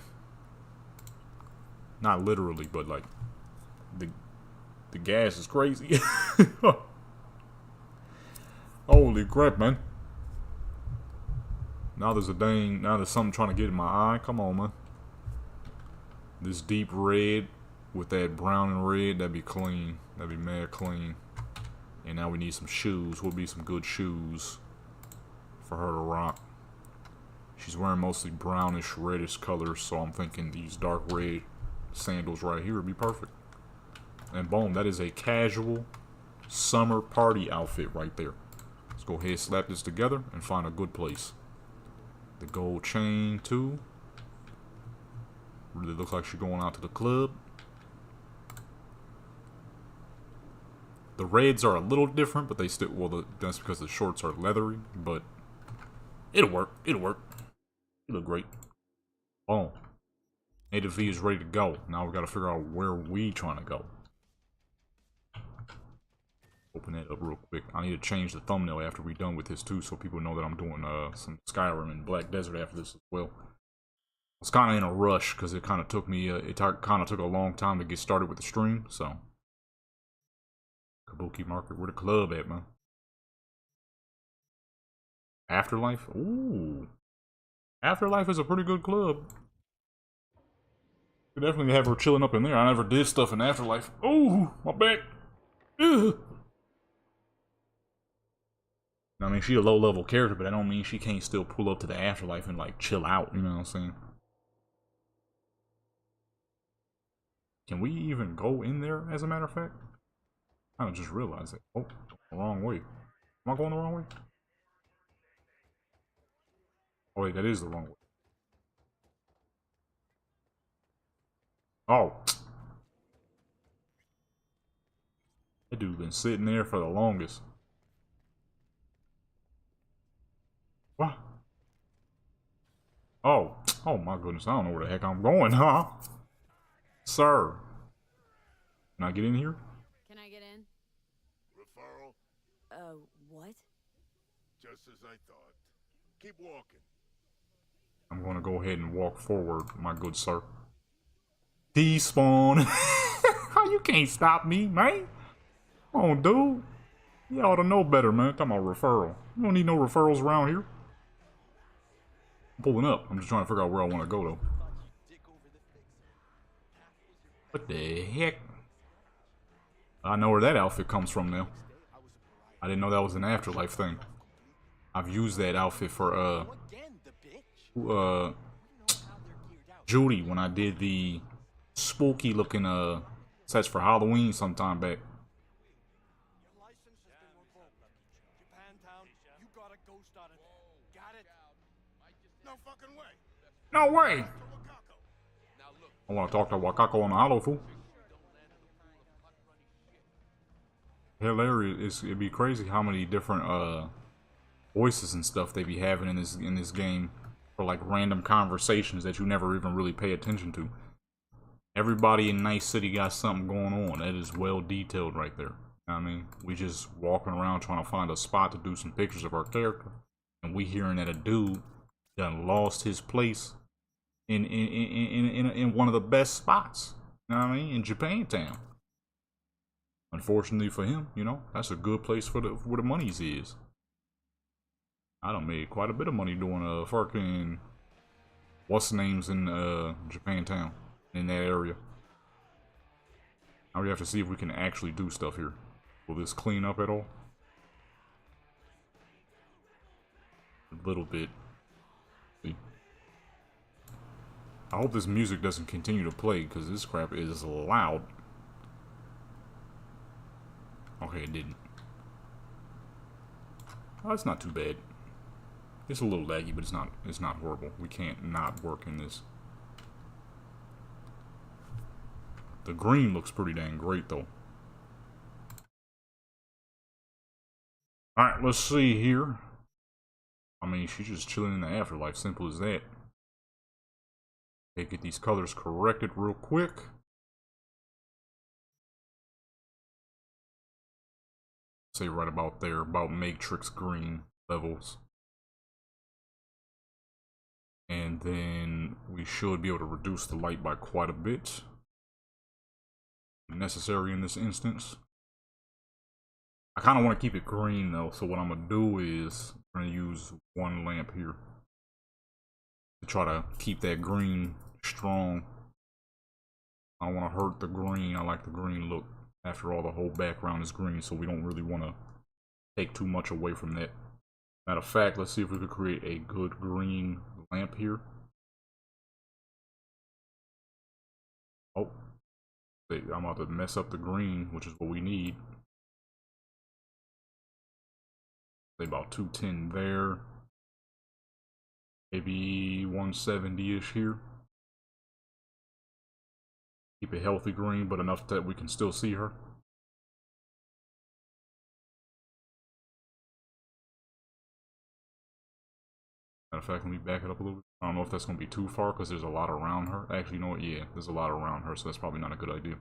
[SPEAKER 1] Not literally, but like the gas is crazy. Holy crap, man. Now there's something trying to get in my eye. Come on, man. This deep red with that brown and red, that'd be clean. That'd be mad clean. And now we need some shoes. Would be some good shoes for her to rock. She's wearing mostly brownish, reddish colors, so I'm thinking these dark red sandals right here would be perfect. And boom, that is a casual summer party outfit right there. Let's go ahead and slap this together and find a good place. The gold chain too. Really looks like she's going out to the club. The reds are a little different, but they still, well, that's because the shorts are leathery, but it'll work. It'll work. You look great. Boom. Native V is ready to go. Now we got to figure out where we trying to go. Open that up real quick. I need to change the thumbnail after we're done with this too, so people know that I'm doing some Skyrim and Black Desert after this as well. I was kind of in a rush because it kind of took me, kind of took a long time to get started with the stream, so. Kabuki Market, where the club at, man? Afterlife? Ooh. Afterlife is a pretty good club. Could definitely have her chilling up in there. I never did stuff in Afterlife. Ooh, my back. Ugh. I mean, she's a low-level character, but that don't mean she can't still pull up to the Afterlife and, like, chill out, you know what I'm saying? Can we even go in there, as a matter of fact? I just realized it. Oh, the wrong way. Am I going the wrong way? Oh wait, that is the wrong way. Oh. That dude been sitting there for the longest. What? Oh. Oh my goodness. I don't know where the heck I'm going, huh? Sir. Can I get in here?
[SPEAKER 3] Can I get in?
[SPEAKER 2] Referral?
[SPEAKER 3] What?
[SPEAKER 2] Just as I thought. Keep walking.
[SPEAKER 1] I'm gonna go ahead and walk forward, my good sir. Despawn. You can't stop me, man. Come on, dude. You ought to know better, man. Talking about referral. You don't need no referrals around here. I'm pulling up. I'm just trying to figure out where I want to go, though. What the heck? I know where that outfit comes from now. I didn't know that was an afterlife thing. I've used that outfit for, Judy when I did the spooky looking, sets for Halloween sometime back.
[SPEAKER 2] Your license has been revoked. Japantown, you got a ghost on it. Got it? No fucking way.
[SPEAKER 1] No way!
[SPEAKER 2] To Wakako.
[SPEAKER 1] I want to talk to Wakako on the hollow, fool. Hilarious. It'd be crazy how many different, voices and stuff they be having in this game for like random conversations that you never even really pay attention to. Everybody in Night City got something going on. That is well detailed right there. You know what I mean, we just walking around trying to find a spot to do some pictures of our character, and we hearing that a dude done lost his place in one of the best spots. You know what I mean, in Japantown. Unfortunately for him, you know, that's a good place for where the monies is. I done made quite a bit of money doing fucking what's the names in Japantown, in that area. Now we have to see if we can actually do stuff here. Will this clean up at all? A little bit. See. I hope this music doesn't continue to play because this crap is loud. Okay, it didn't. Oh, it's not too bad. It's a little laggy, but it's not horrible. We can't not work in this. The green looks pretty dang great though. Alright, let's see here. I mean, she's just chilling in the afterlife, simple as that. Okay, get these colors corrected real quick. Say right about there, about matrix green levels. And then we should be able to reduce the light by quite a bit. Necessary in this instance. I kind of want to keep it green though, so what I'm going to do is I'm going to use one lamp here to try to keep that green strong. I don't want to hurt the green. I like the green look. After all, the whole background is green, so we don't really want to take too much away from that. Matter of fact, let's see if we could create a good green lamp here. Oh, I'm about to mess up the green, which is what we need. Say about 210 there. Maybe 170-ish here. Keep it healthy green, but enough that we can still see her. Matter of fact, let me back it up a little bit. I don't know if that's going to be too far because there's a lot around her. Actually, you know what? Yeah, there's a lot around her, so that's probably not a good idea.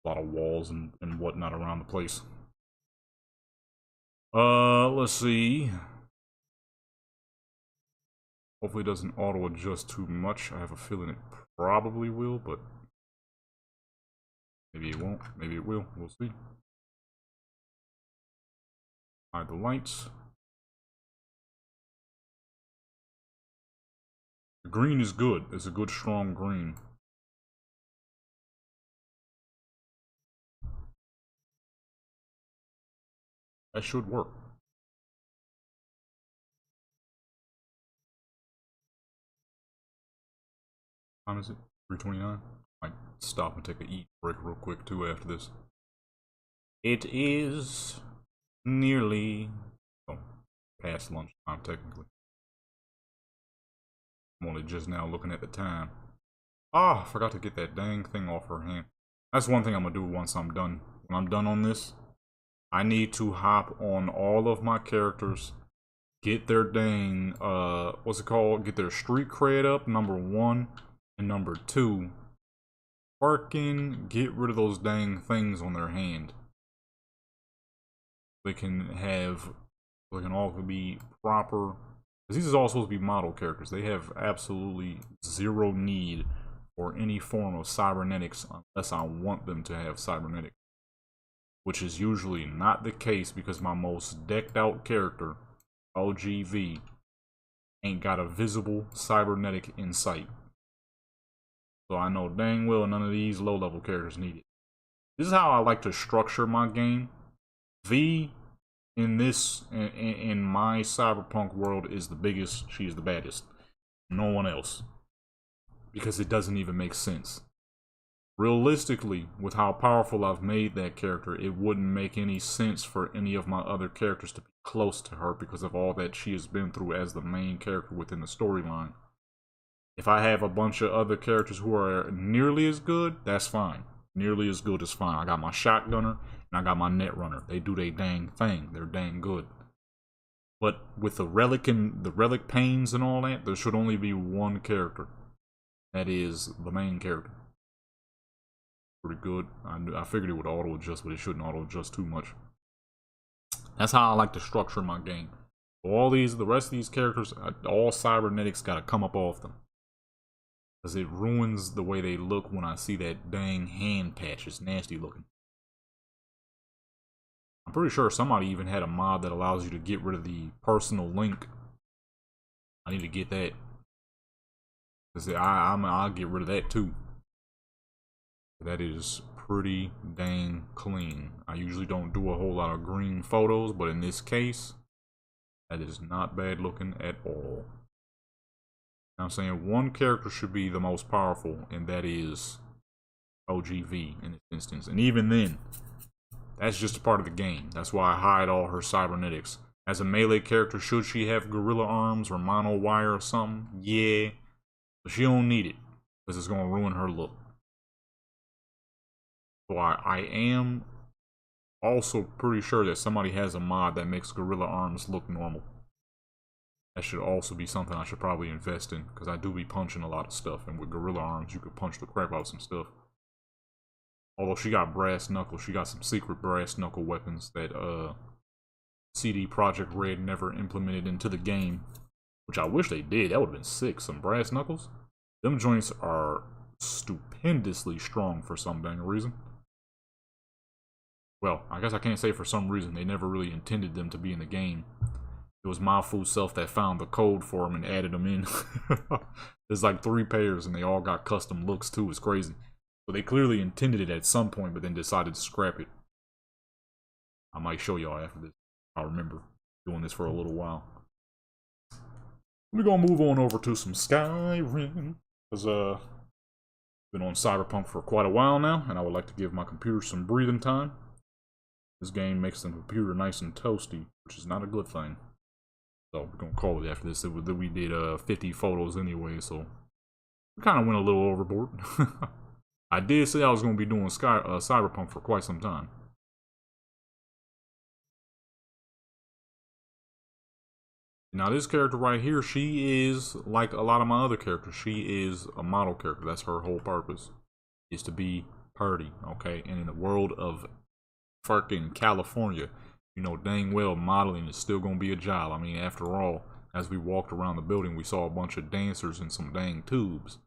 [SPEAKER 1] A lot of walls and whatnot around the place. Let's see. Hopefully it doesn't auto adjust too much. I have a feeling it probably will, but maybe it won't. Maybe it will. We'll see. Hide the lights. The green is good. It's a good strong green. That should work. What time is it? 3:29. Might stop and take a eat break real quick too after this. It is nearly past lunchtime technically. I'm only just now looking at the time. Ah, I forgot to get that dang thing off her hand. That's one thing I'm gonna do once I'm done. When I'm done on this, I need to hop on all of my characters, get their dang, what's it called? Get their street cred up, number 1. And number 2, fucking get rid of those dang things on their hand. They can all be proper. Because these are all supposed to be model characters. They have absolutely zero need for any form of cybernetics unless I want them to have cybernetics. Which is usually not the case because my most decked out character, OGV, ain't got a visible cybernetic in sight. So I know dang well none of these low level characters need it. This is how I like to structure my game. V in my cyberpunk world is the biggest, she is the baddest. No one else. Because it doesn't even make sense. Realistically, with how powerful I've made that character, it wouldn't make any sense for any of my other characters to be close to her because of all that she has been through as the main character within the storyline. If I have a bunch of other characters who are nearly as good, that's fine. Nearly as good is fine. I got my shotgunner and I got my netrunner. They do their dang thing. They're dang good. But with the relic and the relic pains and all that, there should only be one character. That is the main character. Pretty good. I figured it would auto adjust, but it shouldn't auto adjust too much. That's how I like to structure my game. The rest of these characters, all cybernetics gotta come up off them. Because it ruins the way they look when I see that dang hand patch. It's nasty looking. I'm pretty sure somebody even had a mod that allows you to get rid of the personal link. I need to get that. Because I'll get rid of that too. That is pretty dang clean. I usually don't do a whole lot of green photos, but in this case, that is not bad looking at all. Now I'm saying one character should be the most powerful, and that is OGV in this instance. And even then, that's just a part of the game. That's why I hide all her cybernetics. As a melee character, should she have gorilla arms or mono wire or something? Yeah. But she don't need it, because it's going to ruin her look. So I am also pretty sure that somebody has a mod that makes gorilla arms look normal. That should also be something I should probably invest in, because I do be punching a lot of stuff, and with gorilla arms you could punch the crap out of some stuff. Although she got brass knuckles, she got some secret brass knuckle weapons that CD Projekt Red never implemented into the game, which I wish they did. That would have been sick. Some brass knuckles. Them joints are stupendously strong for some dang reason. Well, I guess I can't say for some reason. They never really intended them to be in the game. It was Mafu's self that found the code for them and added them in. There's like 3 pairs and they all got custom looks too. It's crazy. So they clearly intended it at some point, but then decided to scrap it. I might show y'all after this. I remember doing this for a little while. We're gonna move on over to some Skyrim. Because been on Cyberpunk for quite a while now, and I would like to give my computer some breathing time. This game makes the computer nice and toasty, which is not a good thing. So we're gonna call it after this. We did 50 photos anyway, so we kind of went a little overboard. I did say I was gonna be doing Cyberpunk for quite some time. Now this character right here, she is like a lot of my other characters. She is a model character. That's her whole purpose, is to be pretty, okay? And in the world of fucking California, you know dang well modeling is still gonna be a job. I mean, after all, as we walked around the building, we saw a bunch of dancers in some dang tubes.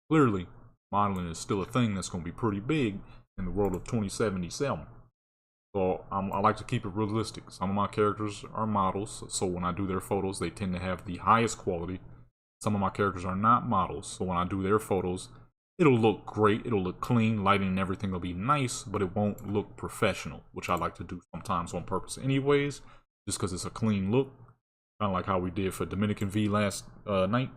[SPEAKER 1] Clearly, modeling is still a thing that's gonna be pretty big in the world of 2077. So I like to keep it realistic. Some of my characters are models, so when I do their photos, they tend to have the highest quality. Some of my characters are not models, so when I do their photos, it'll look great, it'll look clean, lighting and everything will be nice, but it won't look professional, which I like to do sometimes on purpose anyways, just because it's a clean look. Kind of like how we did for Dominican V last night.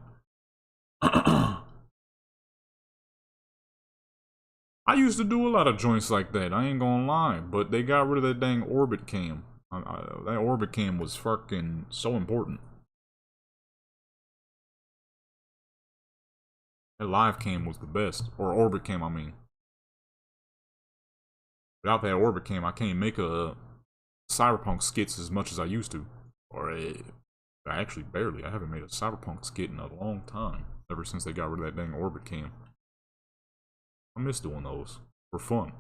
[SPEAKER 1] I used to do a lot of joints like that, I ain't gonna lie, but they got rid of that dang orbit cam. That orbit cam was fucking so important. That live cam was the best. Or orbit cam, I mean. Without that orbit cam, I can't make a Cyberpunk skits as much as I used to. Or actually barely. I haven't made a Cyberpunk skit in a long time. Ever since they got rid of that dang orbit cam. I miss doing those. For fun.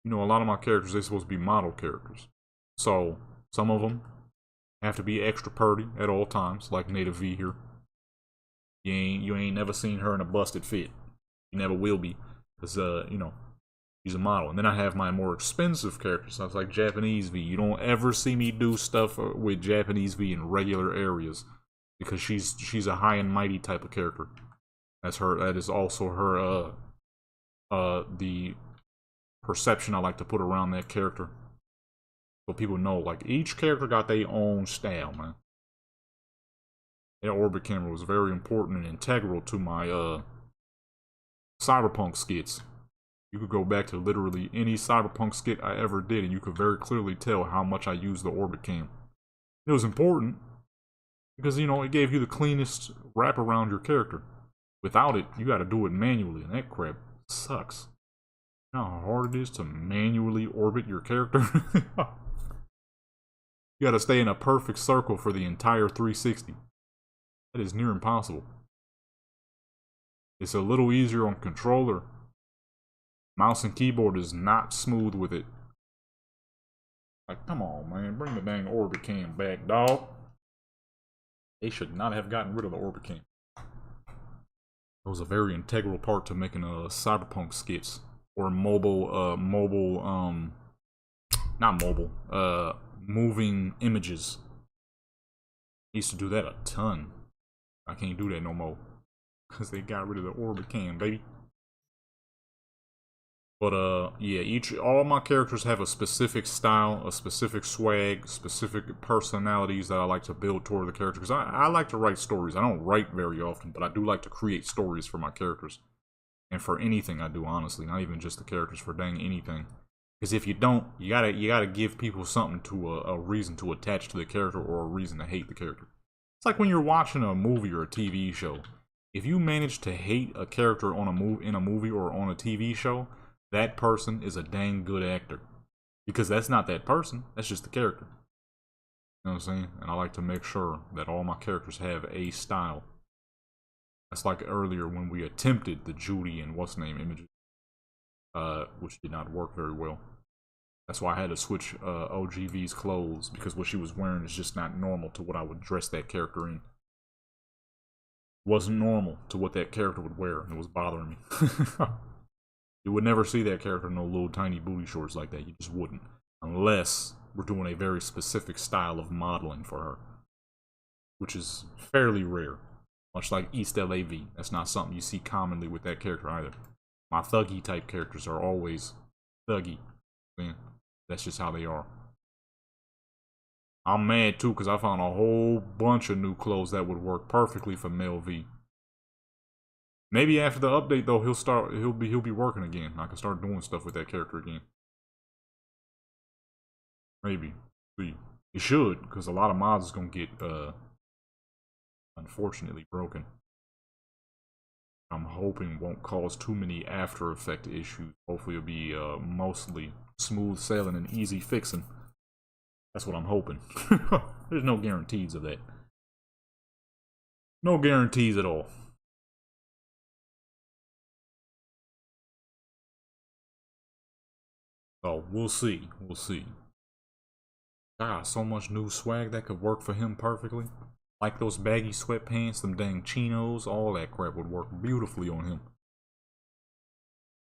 [SPEAKER 1] You know, a lot of my characters, they're supposed to be model characters. So, some of them have to be extra purdy at all times, like Native V here. You ain't never seen her in a busted fit. You never will be. Because, you know, she's a model. And then I have my more expensive characters, so it's like Japanese V. You don't ever see me do stuff with Japanese V in regular areas. Because she's a high and mighty type of character. That's her, that is also her, the perception I like to put around that character. So people know, like, each character got their own style, man. That orbit camera was very important and integral to my, Cyberpunk skits. You could go back to literally any Cyberpunk skit I ever did, and you could very clearly tell how much I used the orbit cam. It was important, because, you know, it gave you the cleanest wrap around your character. Without it, you gotta do it manually, and that crap sucks. You know how hard it is to manually orbit your character? You gotta stay in a perfect circle for the entire 360. That is near impossible. It's a little easier on controller. Mouse and keyboard is not smooth with it. Like, come on, man. Bring the dang orbit cam back, dog. They should not have gotten rid of the orbit cam. It was a very integral part to making Cyberpunk skits. Or moving images. I used to do that a ton. I can't do that no more. Because they got rid of the orbit cam, baby. But, yeah, all my characters have a specific style, a specific swag, specific personalities that I like to build toward the character. Because I like to write stories. I don't write very often, but I do like to create stories for my characters. And for anything I do, honestly. Not even just the characters, for dang anything. Because if you don't, you gotta give people something to, a reason to attach to the character or a reason to hate the character. It's like when you're watching a movie or a TV show. If you manage to hate a character on in a movie or on a TV show, that person is a dang good actor. Because that's not that person, that's just the character. You know what I'm saying? And I like to make sure that all my characters have a style. That's like earlier when we attempted the Judy and what's-name images. Which did not work very well. That's why I had to switch OGV's clothes, because what she was wearing is just not normal to what I would dress that character in. It wasn't normal to what that character would wear, and it was bothering me. You would never see that character in no little tiny booty shorts like that. You just wouldn't. Unless we're doing a very specific style of modeling for her. Which is fairly rare. Much like East LAV. That's not something you see commonly with that character either. My thuggy type characters are always thuggy. Man, that's just how they are. I'm mad too because I found a whole bunch of new clothes that would work perfectly for Mel V. Maybe after the update though, he'll be working again. I can start doing stuff with that character again. Maybe. See. It should, because a lot of mods is gonna get unfortunately broken. I'm hoping won't cause too many after effect issues. Hopefully it'll be mostly smooth sailing and easy fixing. That's what I'm hoping. There's no guarantees of that. No guarantees at all. So we'll see. We'll see. I got so much new swag that could work for him perfectly. Like those baggy sweatpants, them dang chinos, all that crap would work beautifully on him.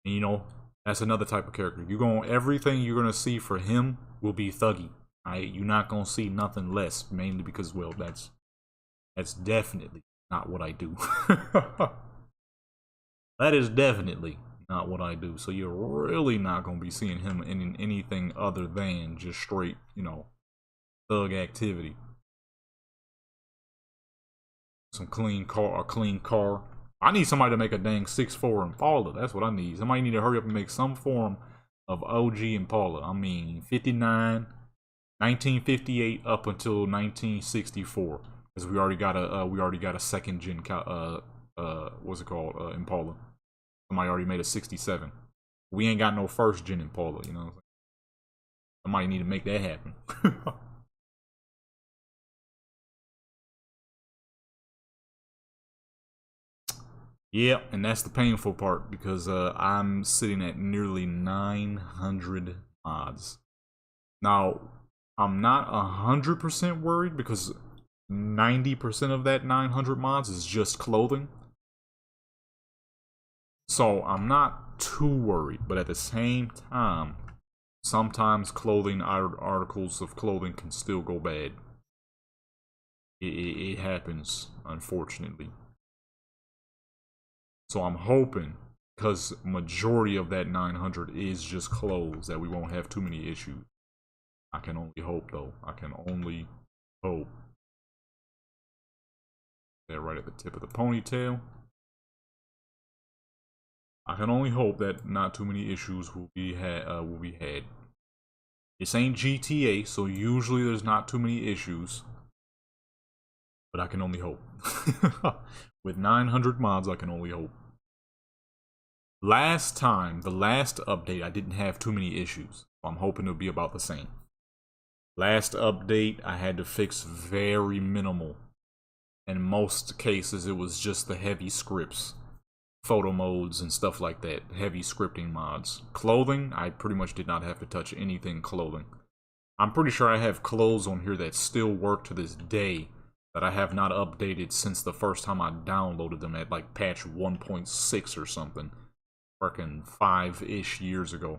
[SPEAKER 1] And you know, that's another type of character. Everything you're gonna see for him will be thuggy. You're not gonna see nothing less, mainly because, well, that's definitely not what I do. That is definitely not what I do. So you're really not gonna be seeing him in anything other than just straight, you know, thug activity. Some clean car, a clean car. I need somebody to make a dang 6'4" Impala. That's what I need. Somebody need to hurry up and make some form of OG Impala. I mean, 1958 up until 1964. Because we already got a second gen what's it called, Impala. Somebody already made a 67. We ain't got no first gen Impala, you know. Somebody need to make that happen. Yeah, and that's the painful part, because I'm sitting at nearly 900 mods. Now, I'm not 100% worried, because 90% of that 900 mods is just clothing. So I'm not too worried, but at the same time, sometimes clothing articles of clothing can still go bad. It happens, unfortunately. So I'm hoping, because majority of that 900 is just clothes, that we won't have too many issues. I can only hope, though. I can only hope. They're right at the tip of the ponytail. I can only hope that not too many issues will be had. This ain't GTA, so usually there's not too many issues. But I can only hope. With 900 mods, I can only hope. Last time, the last update, I didn't have too many issues. So I'm hoping it'll be about the same. Last update, I had to fix very minimal. In most cases, it was just the heavy scripts. Photo modes and stuff like that. Heavy scripting mods. Clothing, I pretty much did not have to touch anything clothing. I'm pretty sure I have clothes on here that still work to this day that I have not updated since the first time I downloaded them at like patch 1.6 or something. Freaking 5-ish years ago.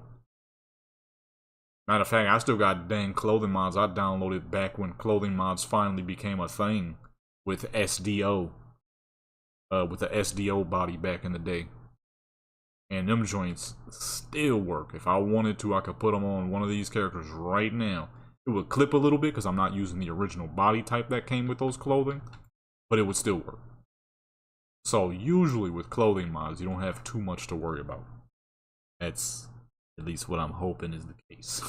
[SPEAKER 1] Matter of fact, I still got dang clothing mods I downloaded back when clothing mods finally became a thing with SDO. With the SDO body back in the day. And them joints still work. If I wanted to, I could put them on one of these characters right now. It would clip a little bit because I'm not using the original body type that came with those clothing. But it would still work. So usually with clothing mods, you don't have too much to worry about. That's at least what I'm hoping is the case.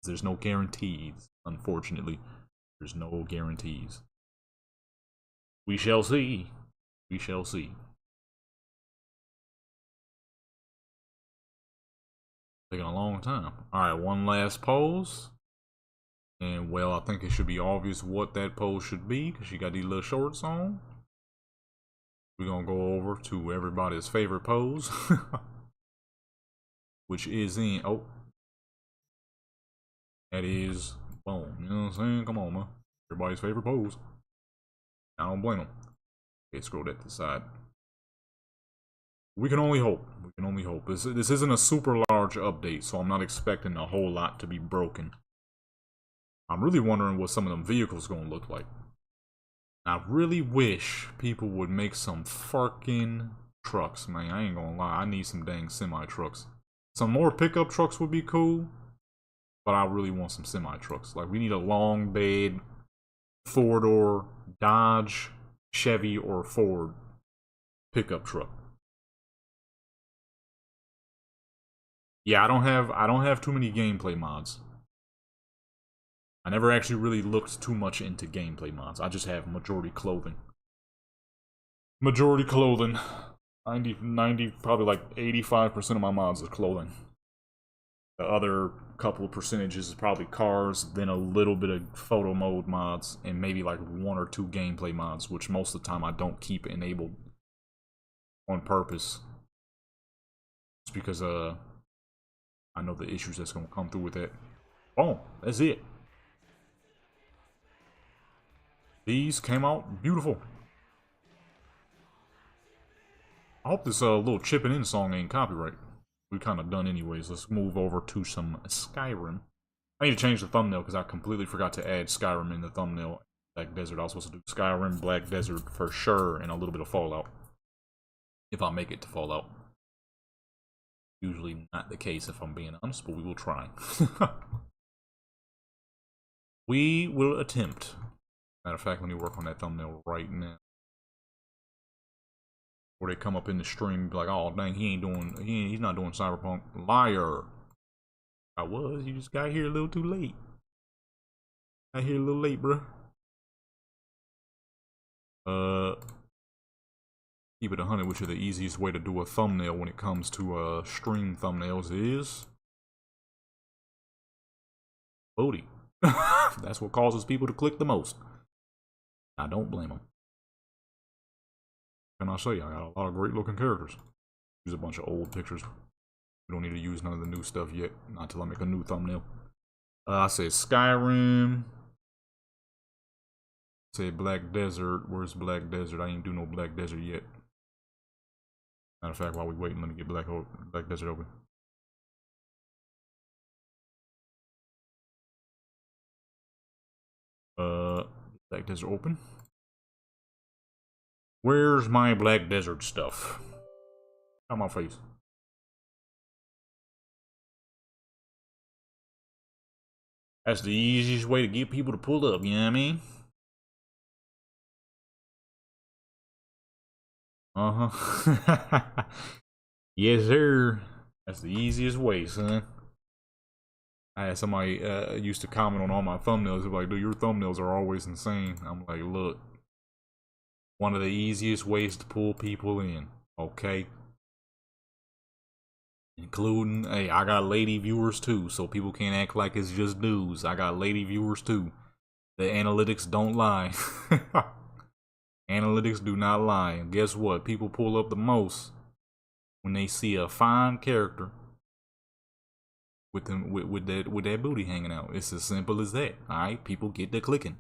[SPEAKER 1] There's no guarantees, unfortunately. There's no guarantees. We shall see. We shall see. Taking a long time. Alright, one last pose. And, well, I think it should be obvious what that pose should be, because she got these little shorts on. We're gonna go over to everybody's favorite pose. Which is in... Oh. That is... Boom. You know what I'm saying? Come on, man. Everybody's favorite pose. I don't blame them. Okay, scroll that to the side. We can only hope. We can only hope. This isn't a super large update, so I'm not expecting a whole lot to be broken. I'm really wondering what some of them vehicles gonna look like. I really wish people would make some fucking trucks, man. I ain't gonna lie. I need some dang semi-trucks. Some more pickup trucks would be cool, but I really want some semi-trucks. Like, we need a long bed, 4-door, Dodge, Chevy, or Ford pickup truck. Yeah, I don't have too many gameplay mods. I never actually really looked too much into gameplay mods. I just have majority clothing. Majority clothing. 90, probably like 85% of my mods is clothing. The other couple of percentages is probably cars, then a little bit of photo mode mods, and maybe like 1 or 2 gameplay mods, which most of the time I don't keep enabled on purpose. It's because I know the issues that's gonna come through with that. Boom, that's it. These came out beautiful. I hope this little chipping in song ain't copyright. We kind of done anyways. Let's move over to some Skyrim. I need to change the thumbnail because I completely forgot to add Skyrim in the thumbnail. Black Desert. I was supposed to do Skyrim, Black Desert for sure, and a little bit of Fallout. If I make it to Fallout. Usually not the case if I'm being honest, but we will try. We will attempt. Matter of fact, let me work on that thumbnail right now. Or they come up in the stream and be like, oh dang, he's not doing Cyberpunk. Liar. I was, you just got here a little too late. Got here a little late, bruh. Keep it 100, which is the easiest way to do a thumbnail when it comes to stream thumbnails is booty. That's what causes people to click the most. I don't blame them. Can I say I got a lot of great looking characters. Use a bunch of old pictures. We don't need to use none of the new stuff yet. Not till I make a new thumbnail. I said Skyrim. Say Black Desert. Where's Black Desert? I ain't do no Black Desert yet. Matter of fact, while we waiting, let me get Black Desert open. Black Desert open. Where's my Black Desert stuff? On my face. That's the easiest way to get people to pull up, you know what I mean? Uh-huh. Yes, sir. That's the easiest way, son. I had somebody used to comment on all my thumbnails. They're like, dude, your thumbnails are always insane. I'm like, look. One of the easiest ways to pull people in, okay? Including, hey, I got lady viewers too, so people can't act like it's just dudes. I got lady viewers too. The analytics don't lie. Analytics do not lie. And guess what? People pull up the most when they see a fine character with them with that booty hanging out. It's as simple as that. Alright, people get to clicking.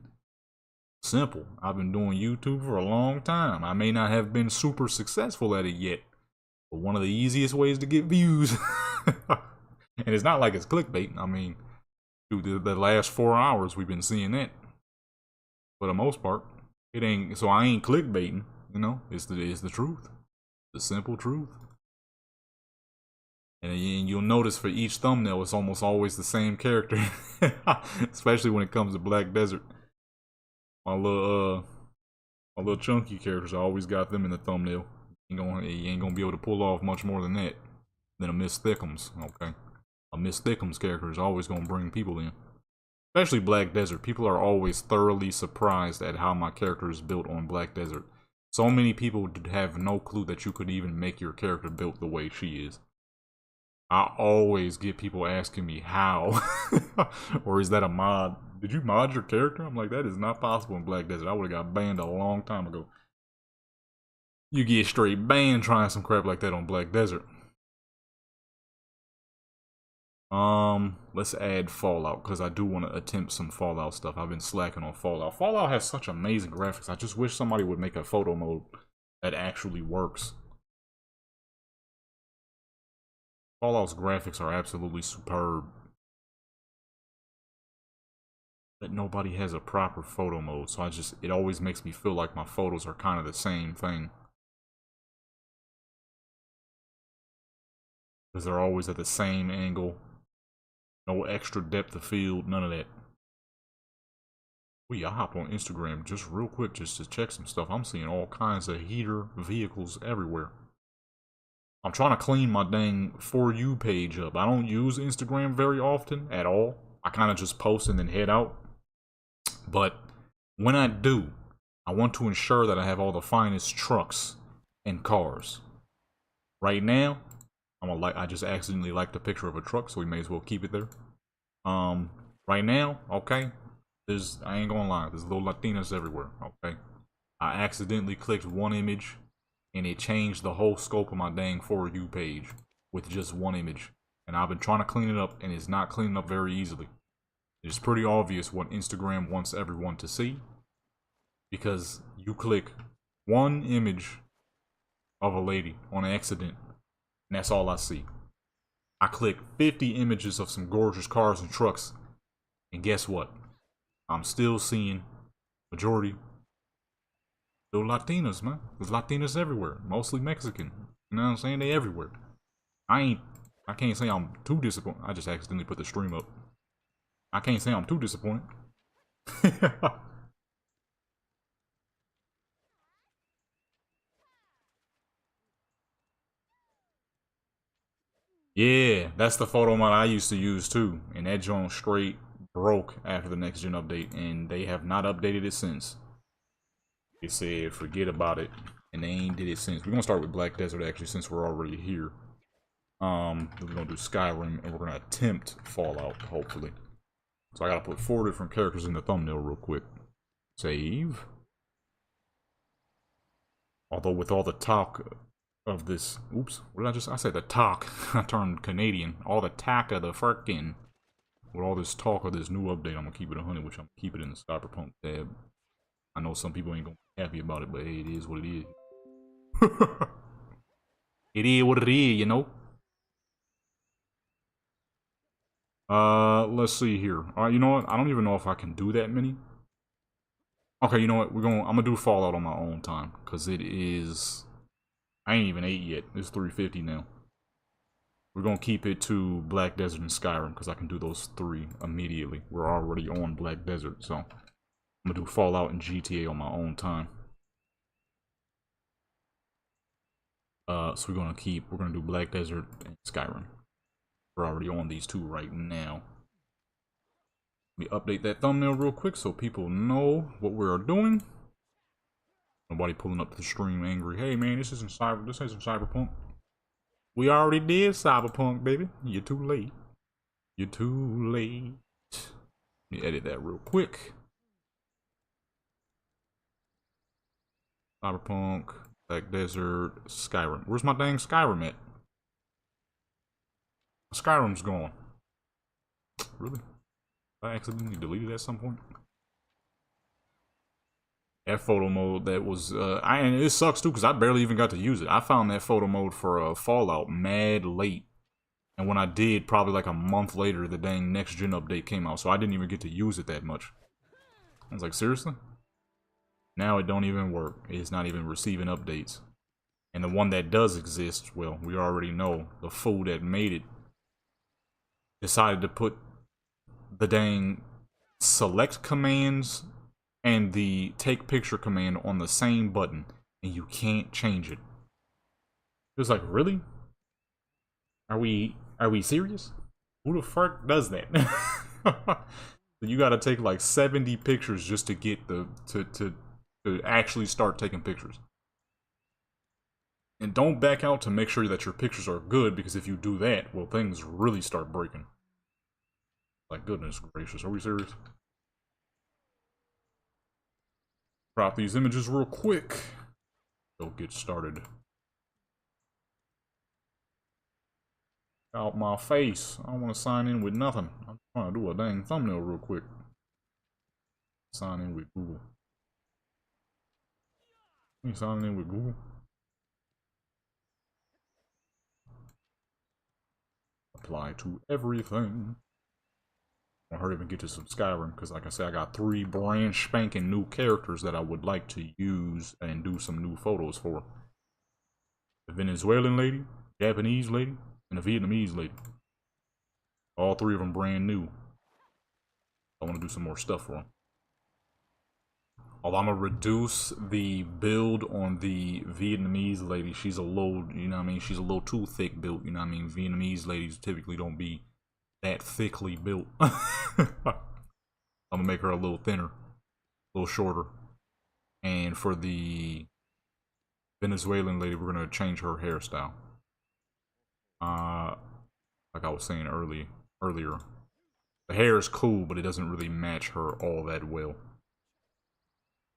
[SPEAKER 1] Simple. I've been doing YouTube for a long time. I may not have been super successful at it yet, but one of the easiest ways to get views. And it's not like it's clickbait. I mean, dude, the last 4 hours we've been seeing that. For the most part, it ain't. So I ain't clickbaiting. You know, it's the truth, the simple truth. And you'll notice for each thumbnail, it's almost always the same character, especially when it comes to Black Desert. My little chunky characters, I always got them in the thumbnail. You ain't gonna be able to pull off much more than that than a Miss Thickums, okay? A Miss Thickums character is always gonna bring people in. Especially Black Desert. People are always thoroughly surprised at how my character is built on Black Desert. So many people have no clue that you could even make your character built the way she is. I always get people asking me how. Or is that a mod? Did you mod your character? I'm like, that is not possible in Black Desert. I would have got banned a long time ago. You get straight banned trying some crap like that on Black Desert. Let's add Fallout, because I do want to attempt some Fallout stuff. I've been slacking on Fallout. Fallout has such amazing graphics. I just wish somebody would make a photo mode that actually works. Fallout's graphics are absolutely superb. But nobody has a proper photo mode, so it always makes me feel like my photos are kind of the same thing. Because they're always at the same angle. No extra depth of field, none of that. I hopped on Instagram just real quick just to check some stuff. I'm seeing all kinds of heater vehicles everywhere. I'm trying to clean my dang For You page up. I don't use Instagram very often at all. I kind of just post and then head out. But when I do, I want to ensure that I have all the finest trucks and cars. Right now, I just accidentally liked a picture of a truck, so we may as well keep it there. Right now, okay, I ain't gonna lie, there's little Latinas everywhere, okay? I accidentally clicked one image, and it changed the whole scope of my dang For You page with just one image. And I've been trying to clean it up, and it's not cleaning up very easily. It's pretty obvious what Instagram wants everyone to see, because you click one image of a lady on accident, and that's all I see. I click 50 images of some gorgeous cars and trucks, and guess what? I'm still seeing majority still Latinas, man. There's Latinas everywhere, mostly Mexican. You know what I'm saying? They everywhere. I can't say I'm too disappointed. I just accidentally put the stream up. I can't say I'm too disappointed. Yeah, that's the photo mod I used to use too. And that joint straight broke after the next gen update. And they have not updated it since. They said forget about it, and they ain't did it since. We're gonna start with Black Desert actually, since we're already here. We're gonna do Skyrim, and we're gonna attempt Fallout, hopefully. So I gotta put 4 different characters in the thumbnail real quick. Save. Although with all the talk of this, oops, what did I say the talk? I turned Canadian. All the talk of the frickin', with all this talk of this new update, I'm gonna keep it 100, which I'm gonna keep it in the Cyberpunk tab. I know some people ain't gonna be happy about it, but hey, it is what it is. It is what it is, you know. Let's see here. Alright, you know what? I don't even know if I can do that many. Okay, you know what? I'm gonna do Fallout on my own time, cause it is. I ain't even 8 yet. It's 3:50 now. We're gonna keep it to Black Desert and Skyrim, cause I can do those 3 immediately. We're already on Black Desert, so I'm gonna do Fallout and GTA on my own time. So we're gonna do Black Desert and Skyrim. We're already on these 2 right now. Let me update that thumbnail real quick so people know what we're doing. Nobody pulling up to the stream angry. Hey man, this isn't Cyberpunk. We already did Cyberpunk, baby. You're too late. You're too late. Let me edit that real quick. Cyberpunk, Black Desert, Skyrim. Where's my dang Skyrim at? Skyrim's gone. Really? I accidentally deleted it at some point. That photo mode that was, and it sucks too because I barely even got to use it. I found that photo mode for Fallout mad late. And when I did, probably like a month later, the dang next gen update came out. So I didn't even get to use it that much. I was like, seriously? Now it don't even work. It's not even receiving updates. And the one that does exist, well, we already know the fool that made it decided to put the dang select commands and the take picture command on the same button, and you can't change it. It's like, really? Are we serious? Who the fuck does that? You gotta take like 70 pictures just to get to actually start taking pictures. And don't back out to make sure that your pictures are good, because if you do that, well, things really start breaking. Like, goodness gracious, are we serious? Crop these images real quick. Go get started. Out my face. I don't want to sign in with nothing. I'm trying to do a dang thumbnail real quick. Sign in with Google. You signing in with Google? Apply to everything. I hurry up and get to some Skyrim, because like I said, I got 3 brand spanking new characters that I would like to use and do some new photos for. The Venezuelan lady, Japanese lady, and the Vietnamese lady. All 3 of them brand new. I want to do some more stuff for them. Although I'm going to reduce the build on the Vietnamese lady. She's a little, you know what I mean? She's a little too thick built, you know what I mean? Vietnamese ladies typically don't be that thickly built. I'm gonna make her a little thinner, a little shorter. And for the Venezuelan lady, we're gonna change her hairstyle. Like I was saying earlier, the hair is cool, but it doesn't really match her all that well.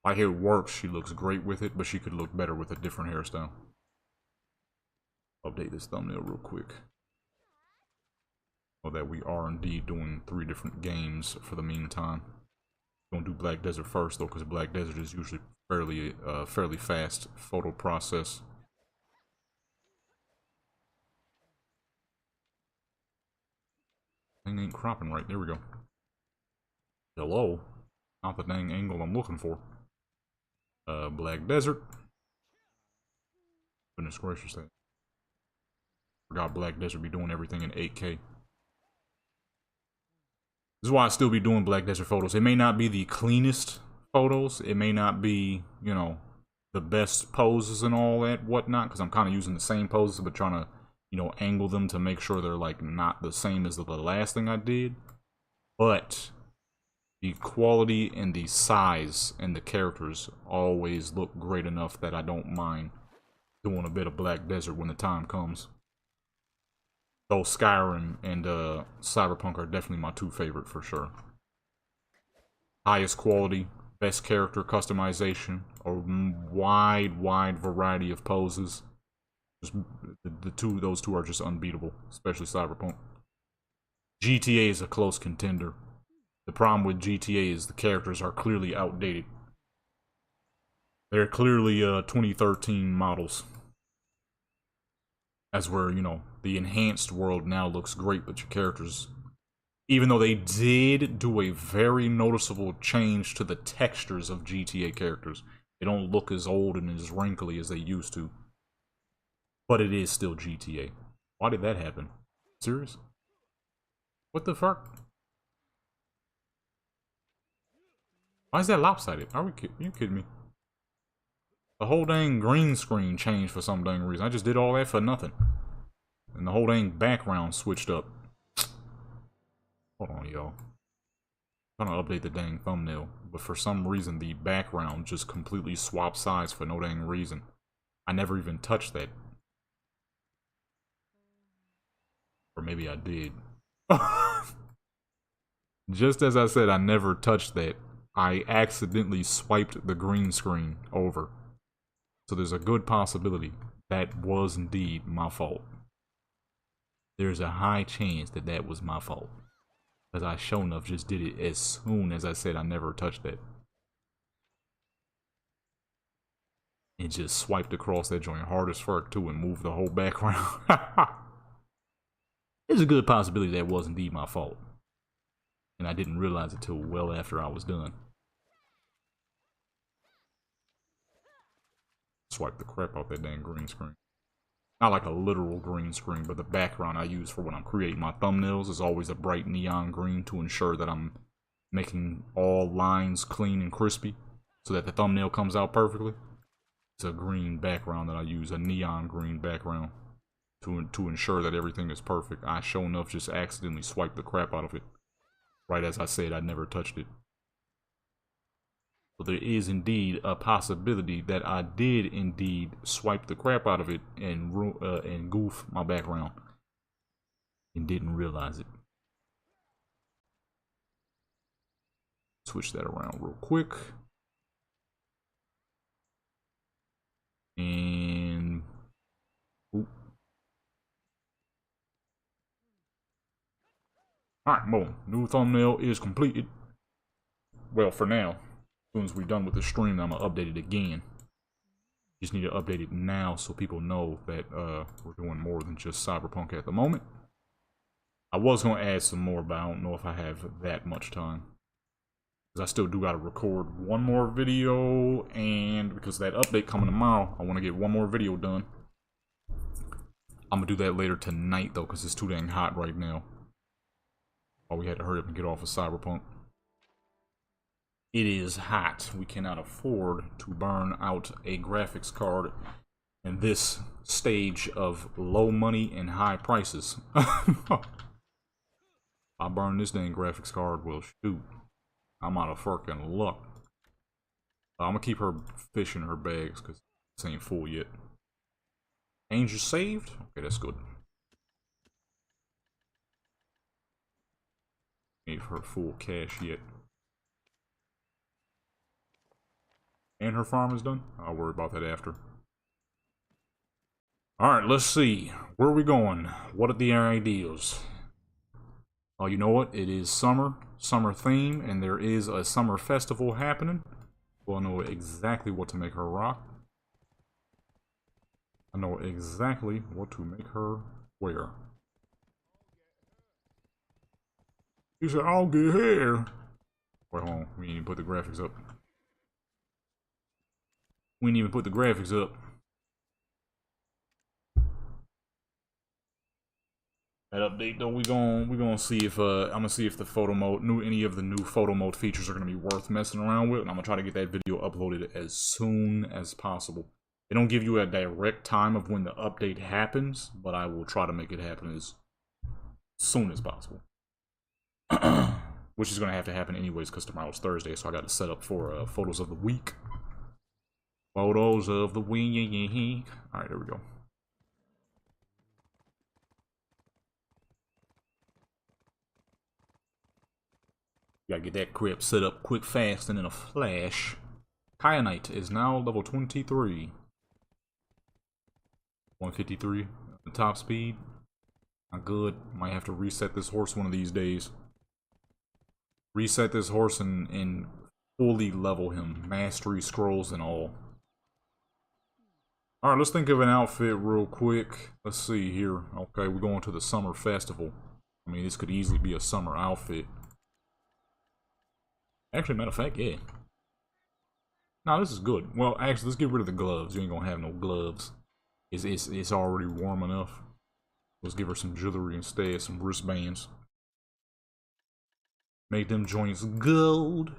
[SPEAKER 1] Like, it works, she looks great with it, but she could look better with a different hairstyle. Update this thumbnail real quick. So that we are indeed doing 3 different games for the meantime. We're gonna do Black Desert first though, because Black Desert is usually fairly fast photo process. Thing ain't cropping right. There we go. Hello. Not the dang angle I'm looking for. Black Desert. Goodness gracious, that. Forgot Black Desert be doing everything in 8K. This is why I still be doing Black Desert photos. It may not be the cleanest photos. It may not be, you know, the best poses and all that, whatnot, because I'm kind of using the same poses, but trying to, you know, angle them to make sure they're, like, not the same as the last thing I did. But The quality and the size and the characters always look great enough that I don't mind doing a bit of Black Desert when the time comes. Though Skyrim and Cyberpunk are definitely my two favorite for sure. Highest quality, best character customization, a wide variety of poses. Just those two are just unbeatable, especially Cyberpunk. GTA is a close contender. The problem with GTA is the characters are clearly outdated. They're clearly 2013 models. That's where, you know, the enhanced world now looks great, but your characters, even though they did do a very noticeable change to the textures of GTA characters, they don't look as old and as wrinkly as they used to. But it is still GTA. Why did that happen? Serious? What the fuck? Why is that lopsided? Are you kidding me? The whole dang green screen changed for some dang reason. I just did all that for nothing. And the whole dang background switched up. Hold on, y'all. I'm trying to update the dang thumbnail. But for some reason, the background just completely swapped sides for no dang reason. I never even touched that. Or maybe I did. Just as I said I never touched that, I accidentally swiped the green screen over. So there's a good possibility that was indeed my fault. There's a high chance that that was my fault. Because I sure enough just did it as soon as I said I never touched that. And just swiped across that joint hard as fuck too and moved the whole background. There's a good possibility that was indeed my fault. And I didn't realize it till well after I was done. Swipe the crap out that dang green screen. Not like a literal green screen, but the background I use for when I'm creating my thumbnails is always a bright neon green to ensure that I'm making all lines clean and crispy so that the thumbnail comes out perfectly. It's a green background that I use, a neon green background to ensure that everything is perfect. I sure enough just accidentally swiped the crap out of it. Right as I said, I never touched it. So there is indeed a possibility that I did indeed swipe the crap out of it and goof my background and didn't realize it. Switch that around real quick. And oop. Alright, boom. New thumbnail is completed. Well, for now. As soon as we're done with the stream, I'm gonna update it again. Just need to update it now so people know that we're doing more than just Cyberpunk at the moment. I was gonna add some more, but I don't know if I have that much time. Because I still do gotta record one more video, and because of that update coming tomorrow, I want to get one more video done. I'm gonna do that later tonight though, because it's too dang hot right now. Oh, we had to hurry up and get off of Cyberpunk. It is hot. We cannot afford to burn out a graphics card in this stage of low money and high prices. I burn this dang graphics card, well, shoot. I'm out of fucking luck. I'm gonna keep her fish in her bags because this ain't full yet. Angel saved? Okay, that's good. Ain't her full cash yet. And her farm is done? I'll worry about that after. Alright, let's see. Where are we going? What are the ideas? Oh, you know what? It is summer. Summer theme. And there is a summer festival happening. Well, I know exactly what to make her rock. I know exactly what to make her wear. He said, I'll get here. Wait, hold on. We need to put the graphics up. We didn't even put the graphics up. That update though, we gonna see if I'm gonna see if the photo mode, any of the new photo mode features are gonna be worth messing around with, and I'm gonna try to get that video uploaded as soon as possible. They don't give you a direct time of when the update happens, but I will try to make it happen as soon as possible. which is gonna have to happen anyways because tomorrow's Thursday, so I got to set up for photos of the week. Photos of the week. All right, there we go. Gotta get that crib set up quick, fast, and in a flash. Kyanite is now level 23. 153 the top speed. Not good. Might have to reset this horse one of these days. Reset this horse and fully level him. Mastery scrolls and all. Alright, let's think of an outfit real quick. Let's see here. Okay, we're going to the summer festival. I mean, this could easily be a summer outfit. Actually, matter of fact, yeah. No, this is good. Well, actually, let's get rid of the gloves. You ain't gonna have no gloves. It's already warm enough. Let's give her some jewelry instead, some wristbands. Make them joints gold.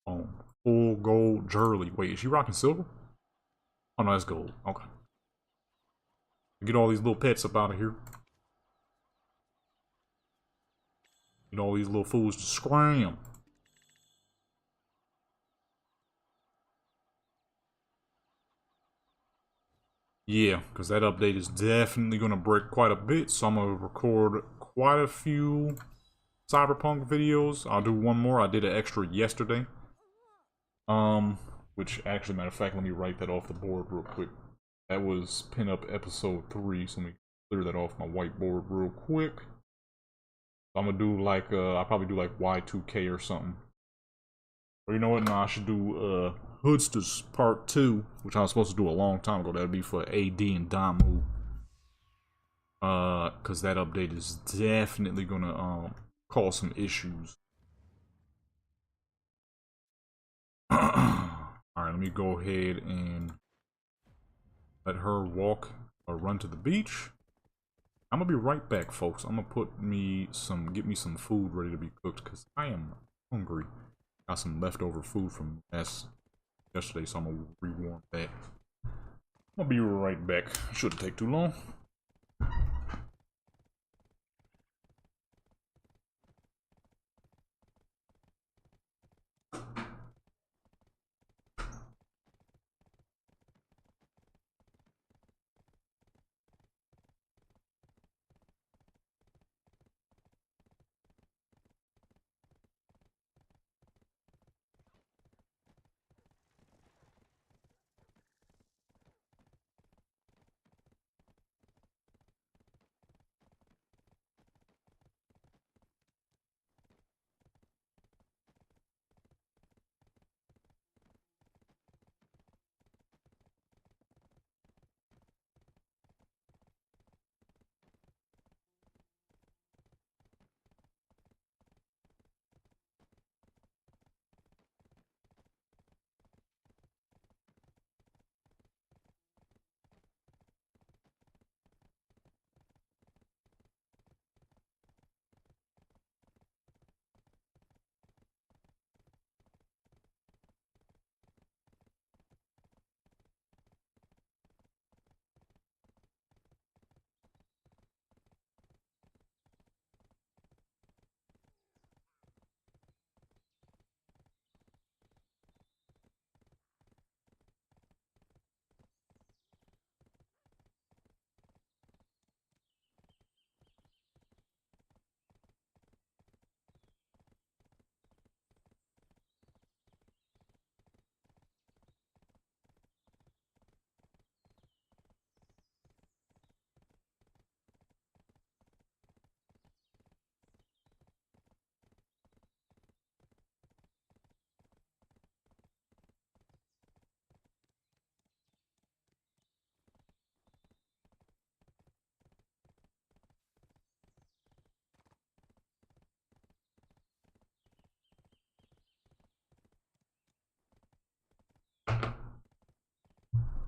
[SPEAKER 1] Oh, full gold jewelry. Wait, is she rocking silver? Oh no, that's gold. Okay. Get all these little pets up out of here. Get all these little fools to scram. Yeah, because that update is definitely going to break quite a bit. So I'm going to record quite a few Cyberpunk videos. I'll do one more. I did an extra yesterday. Which actually, matter of fact, let me write that off the board real quick. That was Pinup episode 3. So let me clear that off my whiteboard real quick. I'm going to do like, I'll probably do like Y2K or something. Or you know what? No, I should do, Hoodsters Part 2, which I was supposed to do a long time ago. That would be for AD and Damu. Because that update is definitely gonna, cause some issues. Alright, let me go ahead and let her walk or run to the beach. I'm gonna be right back, folks. I'm gonna get me some food ready to be cooked, because I am hungry. Got some leftover food from yesterday, so I'm gonna rewarm that. I'm gonna be right back. Shouldn't take too long.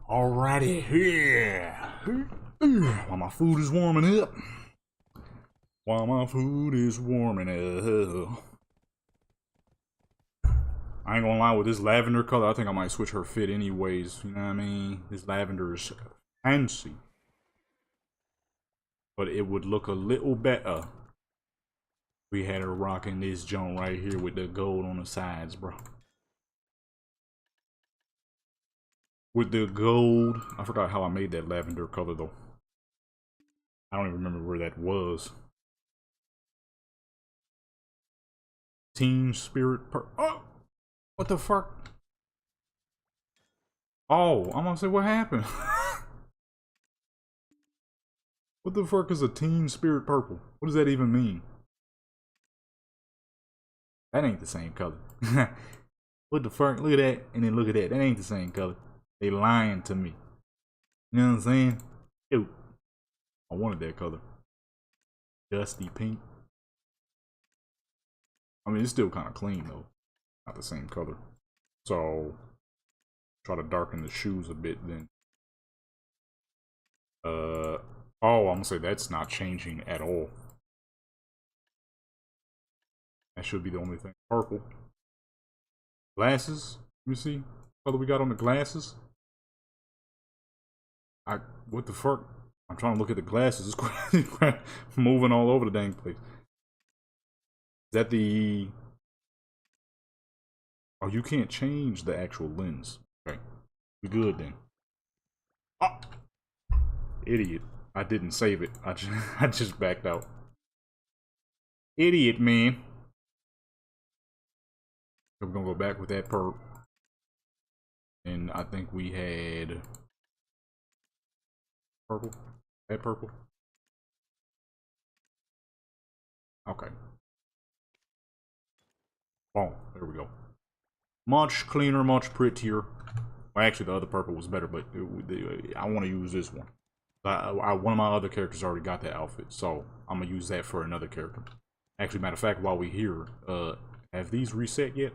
[SPEAKER 1] Alrighty, yeah. While my food is warming up. I ain't gonna lie, with this lavender color, I think I might switch her fit anyways. You know what I mean? This lavender is fancy. but it would look a little better. We had her rocking this joint right here with the gold on the sides, bro. With the gold. I forgot how I made that lavender color though. I don't even remember where that was. Teen Spirit Oh! What the fuck? Oh, I'm gonna say what happened. What the fuck is a Teen Spirit Purple? What does that even mean? That ain't the same color. What the fuck? Look at that, and then look at that. That ain't the same color. They lying to me. You know what I'm saying? Ew. I wanted that color. Dusty pink. I mean, it's still kind of clean though. Not the same color. So, try to darken the shoes a bit then. Oh, I'm gonna say that's not changing at all. That should be the only thing. Purple. Glasses. Let me see. What color we got on the glasses? What the fuck? I'm trying to look at the glasses. It's moving all over the dang place. Is that the... Oh, you can't change the actual lens. Okay. We good then. Oh! Idiot. I didn't save it. I just backed out. Idiot, man. We're gonna go back with that perp. And I think we had... Purple? That purple? Okay. Boom. There we go. Much cleaner, much prettier. Well, actually, the other purple was better, but I want to use this one. One of my other characters already got that outfit, so I'm going to use that for another character. Actually, matter of fact, while we're here, have these reset yet?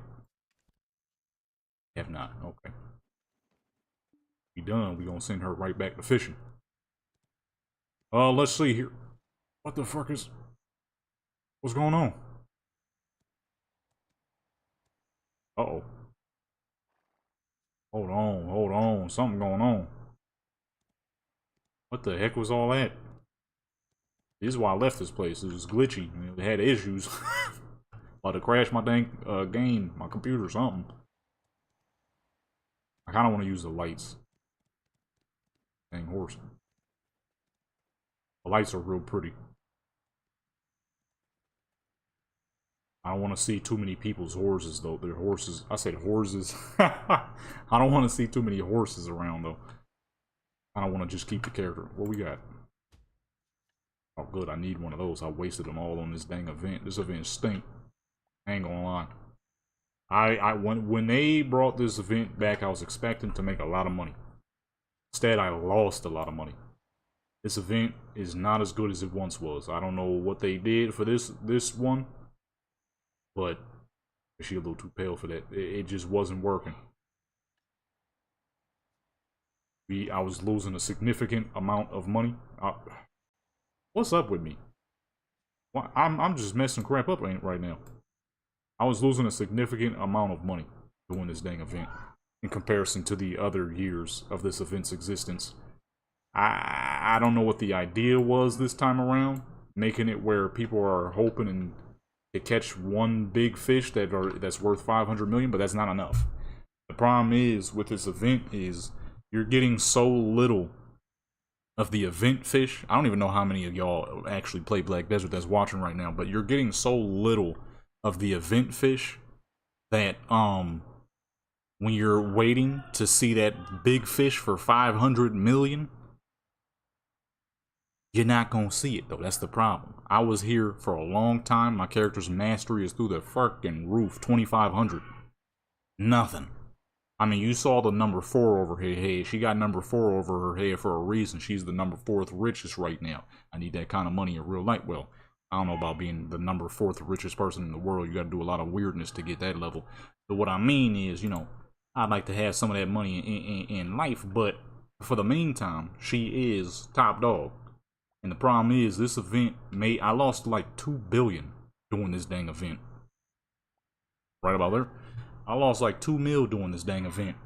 [SPEAKER 1] Have not. Okay. We done. We're going to send her right back to fishing. Let's see here. What the fuck is... What's going on? Uh-oh. Hold on. Something going on. What the heck was all that? This is why I left this place. It was glitchy. It had issues. About to crash my dang game, my computer or something. I kind of want to use the lights. Dang horse. The lights are real pretty. I don't want to see too many people's horses, though. Their horses. I said horses. I don't want to see too many horses around, though. I don't want to just keep the character. What we got? Oh, good. I need one of those. I wasted them all on this dang event. This event stink. I ain't gonna lie. When they brought this event back, I was expecting to make a lot of money. Instead, I lost a lot of money. This event is not as good as it once was. I don't know what they did for this one. But she's a little too pale for that. It just wasn't working. I was losing a significant amount of money. What's up with me? Well, I'm just messing crap up right now. I was losing a significant amount of money doing this dang event in comparison to the other years of this event's existence. I don't know what the idea was this time around, making it where people are hoping and to catch one big fish that's worth 500 million, but that's not enough. The problem is with this event is you're getting so little of the event fish. I don't even know how many of y'all actually play Black Desert that's watching right now, but you're getting so little of the event fish that when you're waiting to see that big fish for 500 million, you're not gonna see it though. That's the problem. I was here for a long time. My character's mastery is through the fucking roof. 2,500. Nothing. I mean, you saw the number 4 over her head. She got number 4 over her head for a reason. She's the number 4th richest right now. I need that kind of money in real life. Well, I don't know about being the number 4th richest person in the world. You gotta do a lot of weirdness to get that level. But what I mean is, you know, I'd like to have some of that money in life, but for the meantime, she is top dog. And the problem is, this event I lost like 2 billion doing this dang event. Right about there. I lost like 2 mil doing this dang event.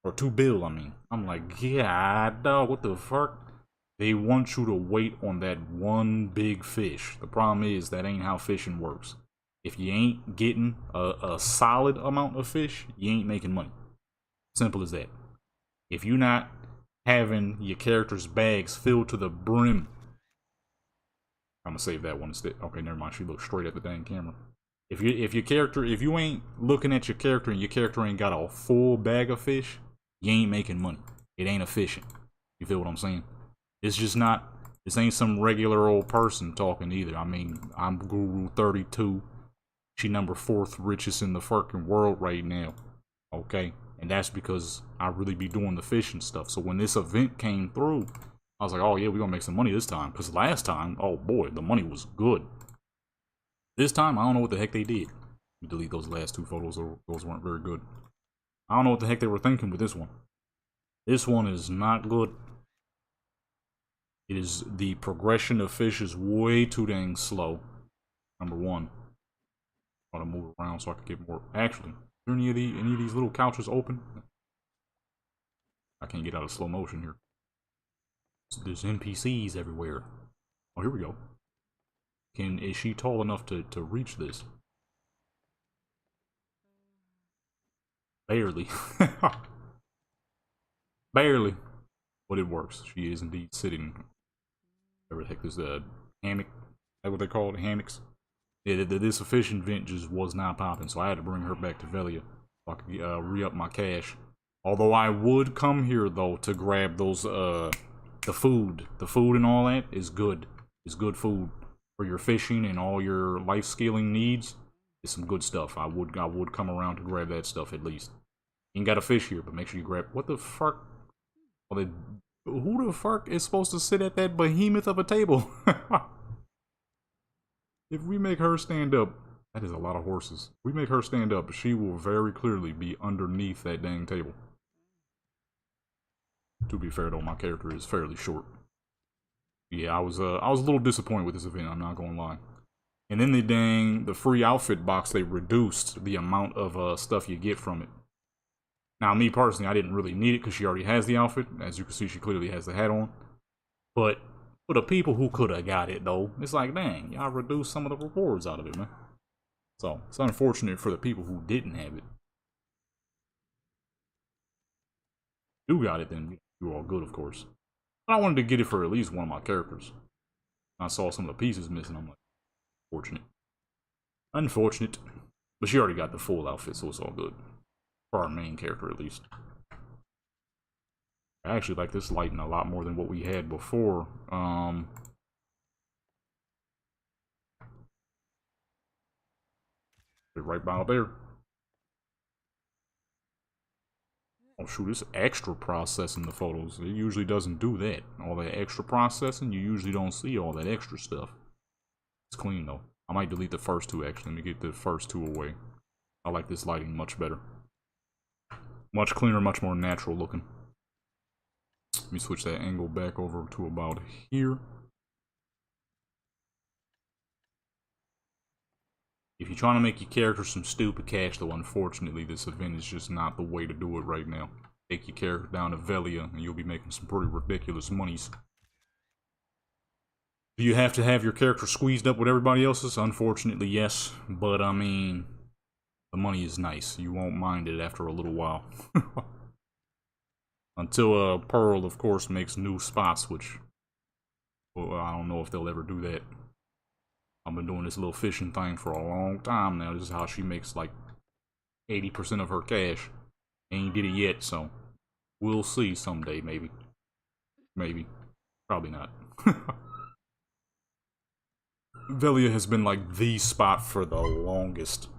[SPEAKER 1] Or 2 bill, I mean. I'm like, yeah, dog, what the fuck? They want you to wait on that one big fish. The problem is that ain't how fishing works. If you ain't getting a solid amount of fish, you ain't making money. Simple as that. If you're not having your character's bags filled to the brim, I'm gonna save that one instead. Okay, never mind. She looks straight at the dang camera. If you ain't looking at your character and your character ain't got a full bag of fish, you ain't making money. It ain't efficient. You feel what I'm saying? It's just not. This ain't some regular old person talking either. I mean, I'm Guru 32. She number 4th richest in the fucking world right now. Okay? And that's because I really be doing the fishing stuff. So when this event came through, I was like, oh yeah, we're gonna make some money this time. Because last time, oh boy, the money was good. This time, I don't know what the heck they did. Let me delete those last 2 photos. Those weren't very good. I don't know what the heck they were thinking with this one. This one is not good. It is, the progression of fish is way too dang slow. Number 1. I want to move around so I can get more. Actually, are any of these little couches open? I can't get out of slow motion here. There's NPCs everywhere. Oh, here we go. Is she tall enough to reach this? Barely. Barely. But it works. She is indeed sitting. Whatever the heck is the hammock? Is that what they call it? Hammocks? Yeah, this fishing vent just was not popping, so I had to bring her back to Velia so I could re-up my cash. Although I would come here though to grab those the food. The food and all that is good. It's good food for your fishing and all your life scaling needs. It's some good stuff. I would come around to grab that stuff at least. You ain't got a fish here, but make sure you grab. What the fuck? Well, who the fuck is supposed to sit at that behemoth of a table? If we make her stand up, that is a lot of horses. If we make her stand up, she will very clearly be underneath that dang table. To be fair though, my character is fairly short. Yeah, I was a little disappointed with this event, I'm not gonna lie. And then the free outfit box, they reduced the amount of stuff you get from it. Now, me personally, I didn't really need it because she already has the outfit. As you can see, she clearly has the hat on. But for the people who could have got it, though, it's like, dang, y'all reduced some of the rewards out of it, man. So, it's unfortunate for the people who didn't have it. You got it, then you're all good, of course. But I wanted to get it for at least one of my characters. I saw some of the pieces missing, I'm like, fortunate. Unfortunate. But she already got the full outfit, so it's all good. For our main character, at least. I actually like this lighting a lot more than what we had before. Right about there. Oh shoot, it's extra processing the photos. It usually doesn't do that. All that extra processing, you usually don't see all that extra stuff. It's clean though. I might delete the first 2 actually. Let me get the first 2 away. I like this lighting much better. Much cleaner, much more natural looking. Let me switch that angle back over to about here. If you're trying to make your character some stupid cash, though, unfortunately, this event is just not the way to do it right now. Take your character down to Velia, and you'll be making some pretty ridiculous monies. Do you have to have your character squeezed up with everybody else's? Unfortunately, yes. But, I mean, the money is nice. You won't mind it after a little while. Until Pearl, of course, makes new spots, which, well, I don't know if they'll ever do that. I've been doing this little fishing thing for a long time now. This is how she makes like 80% of her cash. Ain't did it yet, so we'll see someday, maybe. Maybe. Probably not. Velia has been like the spot for the longest.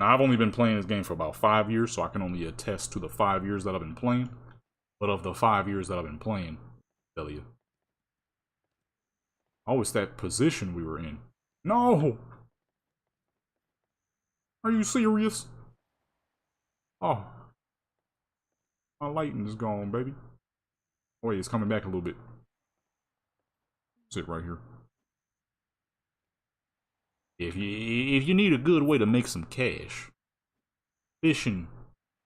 [SPEAKER 1] Now, I've only been playing this game for about 5 years, so I can only attest to the 5 years that I've been playing. But of the 5 years that I've been playing, Velia. Oh, it's that position we were in. No! Are you serious? Oh. My lighting is gone, baby. Oh, wait, it's coming back a little bit. Sit right here. If you need a good way to make some cash, fishing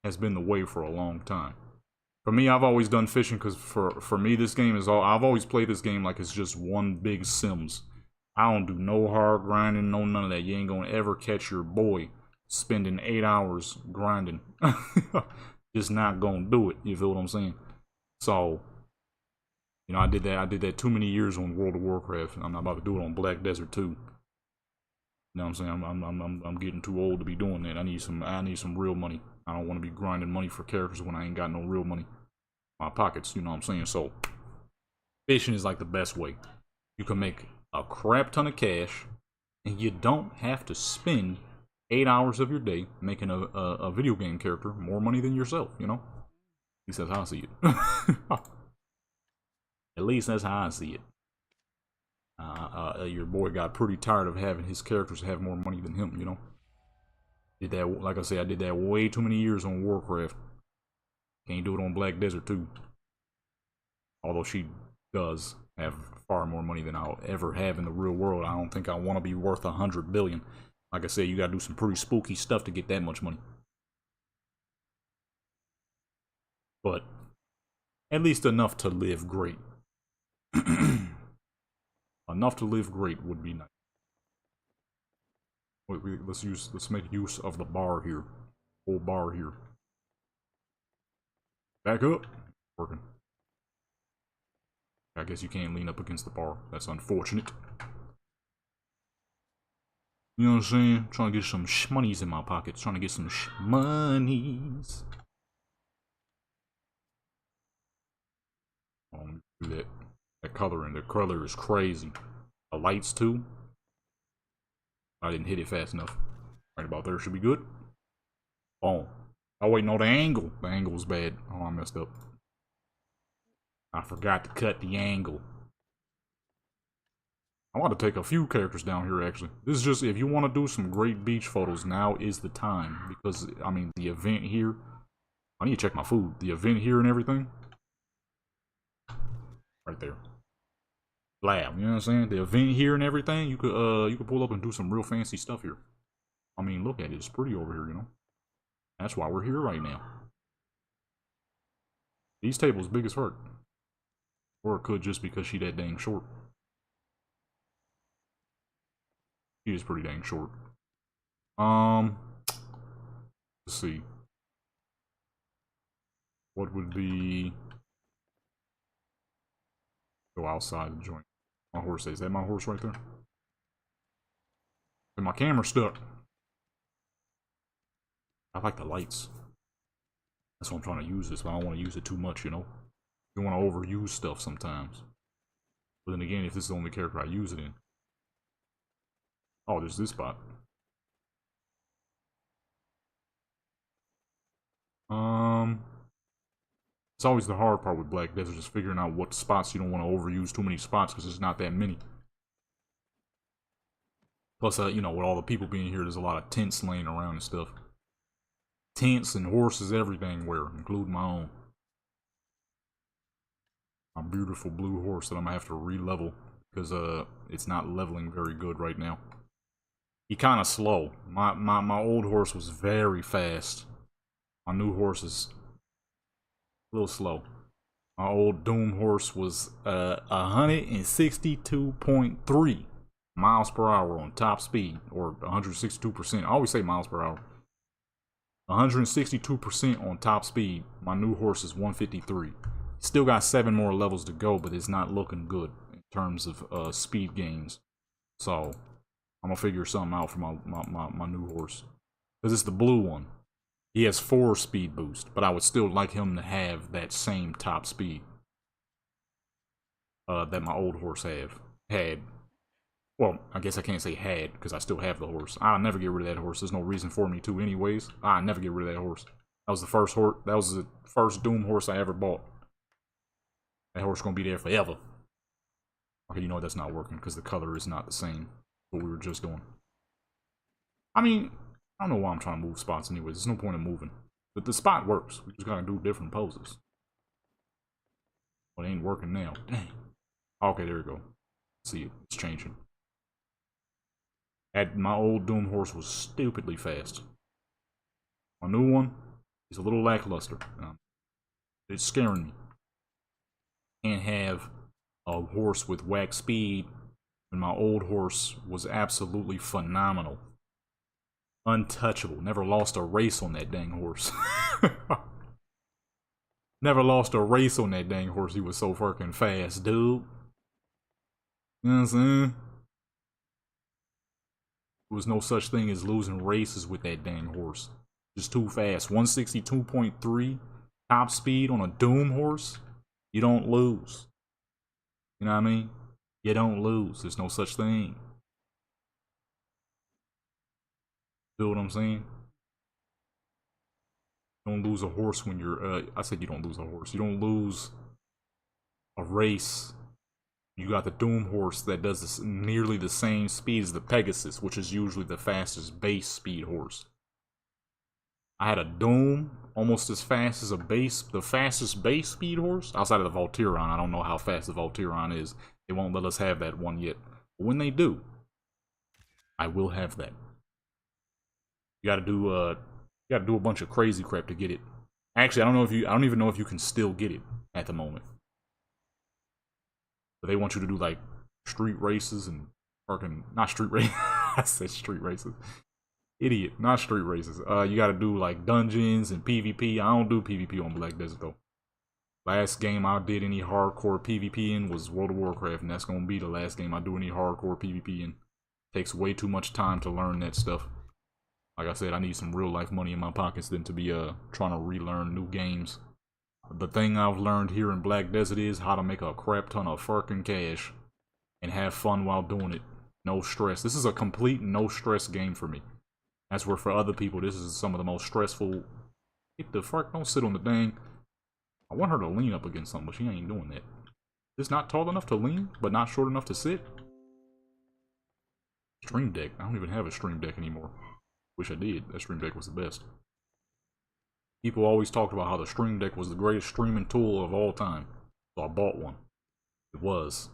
[SPEAKER 1] has been the way for a long time. For me, I've always done fishing because for me, this game is all. I've always played this game like it's just one big Sims. I don't do no hard grinding, no none of that. You ain't gonna ever catch your boy spending 8 hours grinding. Just not gonna do it. You feel what I'm saying? So, you know, I did that. I did that too many years on World of Warcraft. I'm not about to do it on Black Desert too. You know what I'm saying? I'm getting too old to be doing that. I need some real money. I don't want to be grinding money for characters when I ain't got no real money in my pockets. You know what I'm saying? So, fishing is like the best way. You can make a crap ton of cash, and you don't have to spend 8 hours of your day making a video game character more money than yourself. You know? At least that's how I see it. At least that's how I see it. Your boy got pretty tired of having his characters have more money than him, you know? Did that, like I said, I did that way too many years on Warcraft. Can't do it on Black Desert too. Although she does have far more money than I'll ever have in the real world. I don't think I want to be worth 100 billion. Like I said, you gotta do some pretty spooky stuff to get that much money. But at least enough to live great. Enough to live great would be nice. Wait, let's make use of the bar here. Whole bar here. Back up. Working. I guess you can't lean up against the bar. That's unfortunate. You know what I'm saying? Trying to get some shmoneys in my pockets. Trying to get some shmoneys. Do that. That coloring. The color is crazy. The lights too. I didn't hit it fast enough. Right about there should be good. Boom. Oh wait, no, the angle. The angle was bad. Oh, I messed up. I forgot to cut the angle. I want to take a few characters down here, actually. This is just, if you want to do some great beach photos, now is the time. Because, I mean, the event here... I need to check my food. The event here and everything. Right there. Lab, you know what I'm saying? The event here and everything, you could pull up and do some real fancy stuff here. I mean, look at it. It's pretty over here, you know? That's why we're here right now. These tables big as fuck. Or it could just because she that dang short. She is pretty dang short. Let's see. What would be... Go outside the joint. My horse, is that my horse right there? And my camera's stuck. I like the lights. That's what I'm trying to use this, but I don't want to use it too much, you know? You want to overuse stuff sometimes. But then again, if this is the only character I use it in. Oh, there's this spot. It's always the hard part with Black Desert, just figuring out what spots you don't want to overuse too many spots, because there's not that many. Plus, you know, with all the people being here, there's a lot of tents laying around and stuff. Tents and horses, everything where, including my own. My beautiful blue horse that I'm gonna have to re-level, because it's not leveling very good right now. He kind of slow. My old horse was very fast. My new horse is a little slow. My old Doom horse was 162.3 miles per hour on top speed, or 162%. I always say miles per hour. 162% on top speed. My new horse is 153. Still got 7 more levels to go, but it's not looking good in terms of speed gains. So I'm gonna figure something out for my new horse, because it's the blue one. He has 4 speed boost, but I would still like him to have that same top speed that my old horse had. Well, I guess I can't say had, because I still have the horse. I'll never get rid of that horse. There's no reason for me to anyways. I'll never get rid of that horse. That was the first horse. That was the first Doom horse I ever bought. That horse gonna be there forever. Okay, you know what? That's not working, because the color is not the same. What we were just doing. I mean, I don't know why I'm trying to move spots anyways. There's no point in moving. But the spot works. We just gotta do different poses. Well, it ain't working now. Dang. Okay, there we go. See it. It's changing. My old Doom horse was stupidly fast. My new one is a little lackluster. It's scaring me. Can't have a horse with whack speed when my old horse was absolutely phenomenal. Untouchable. Never lost a race on that dang horse. Never lost a race on that dang horse. He was so fucking fast, dude. You know what I'm saying? There was no such thing as losing races with that dang horse. Just too fast. 162.3 top speed on a Doom horse. You don't lose. You know what I mean? You don't lose. There's no such thing. Feel what I'm saying? You don't lose a horse when you're, I said you don't lose a horse. You don't lose a race. You got the Doom horse that does this, nearly the same speed as the Pegasus, which is usually the fastest base speed horse. I had a Doom almost as fast as the fastest base speed horse outside of the Volteron. I don't know how fast the Volteron is. They won't let us have that one yet. But when they do, I will have that. You gotta do a bunch of crazy crap to get it. Actually, I don't even know if you can still get it at the moment. But they want you to do like street races and fucking not street races. I said street races. Idiot, not street races. You gotta do like dungeons and PvP. I don't do PvP on Black Desert though. Last game I did any hardcore PvP in was World of Warcraft, and that's gonna be the last game I do any hardcore PvP in. Takes way too much time to learn that stuff. Like I said, I need some real life money in my pockets than to be trying to relearn new games. The thing I've learned here in Black Desert is how to make a crap ton of fucking cash and have fun while doing it. No stress. This is a complete no stress game for me. That's where for other people this is some of the most stressful. Get the fuck, don't sit on the dang. I want her to lean up against something, but she ain't doing that. It's not tall enough to lean, but not short enough to sit. Stream Deck. I don't even have a Stream Deck anymore. Wish I did. That Stream Deck was the best. People always talked about how the Stream Deck was the greatest streaming tool of all time. So I bought one. It was.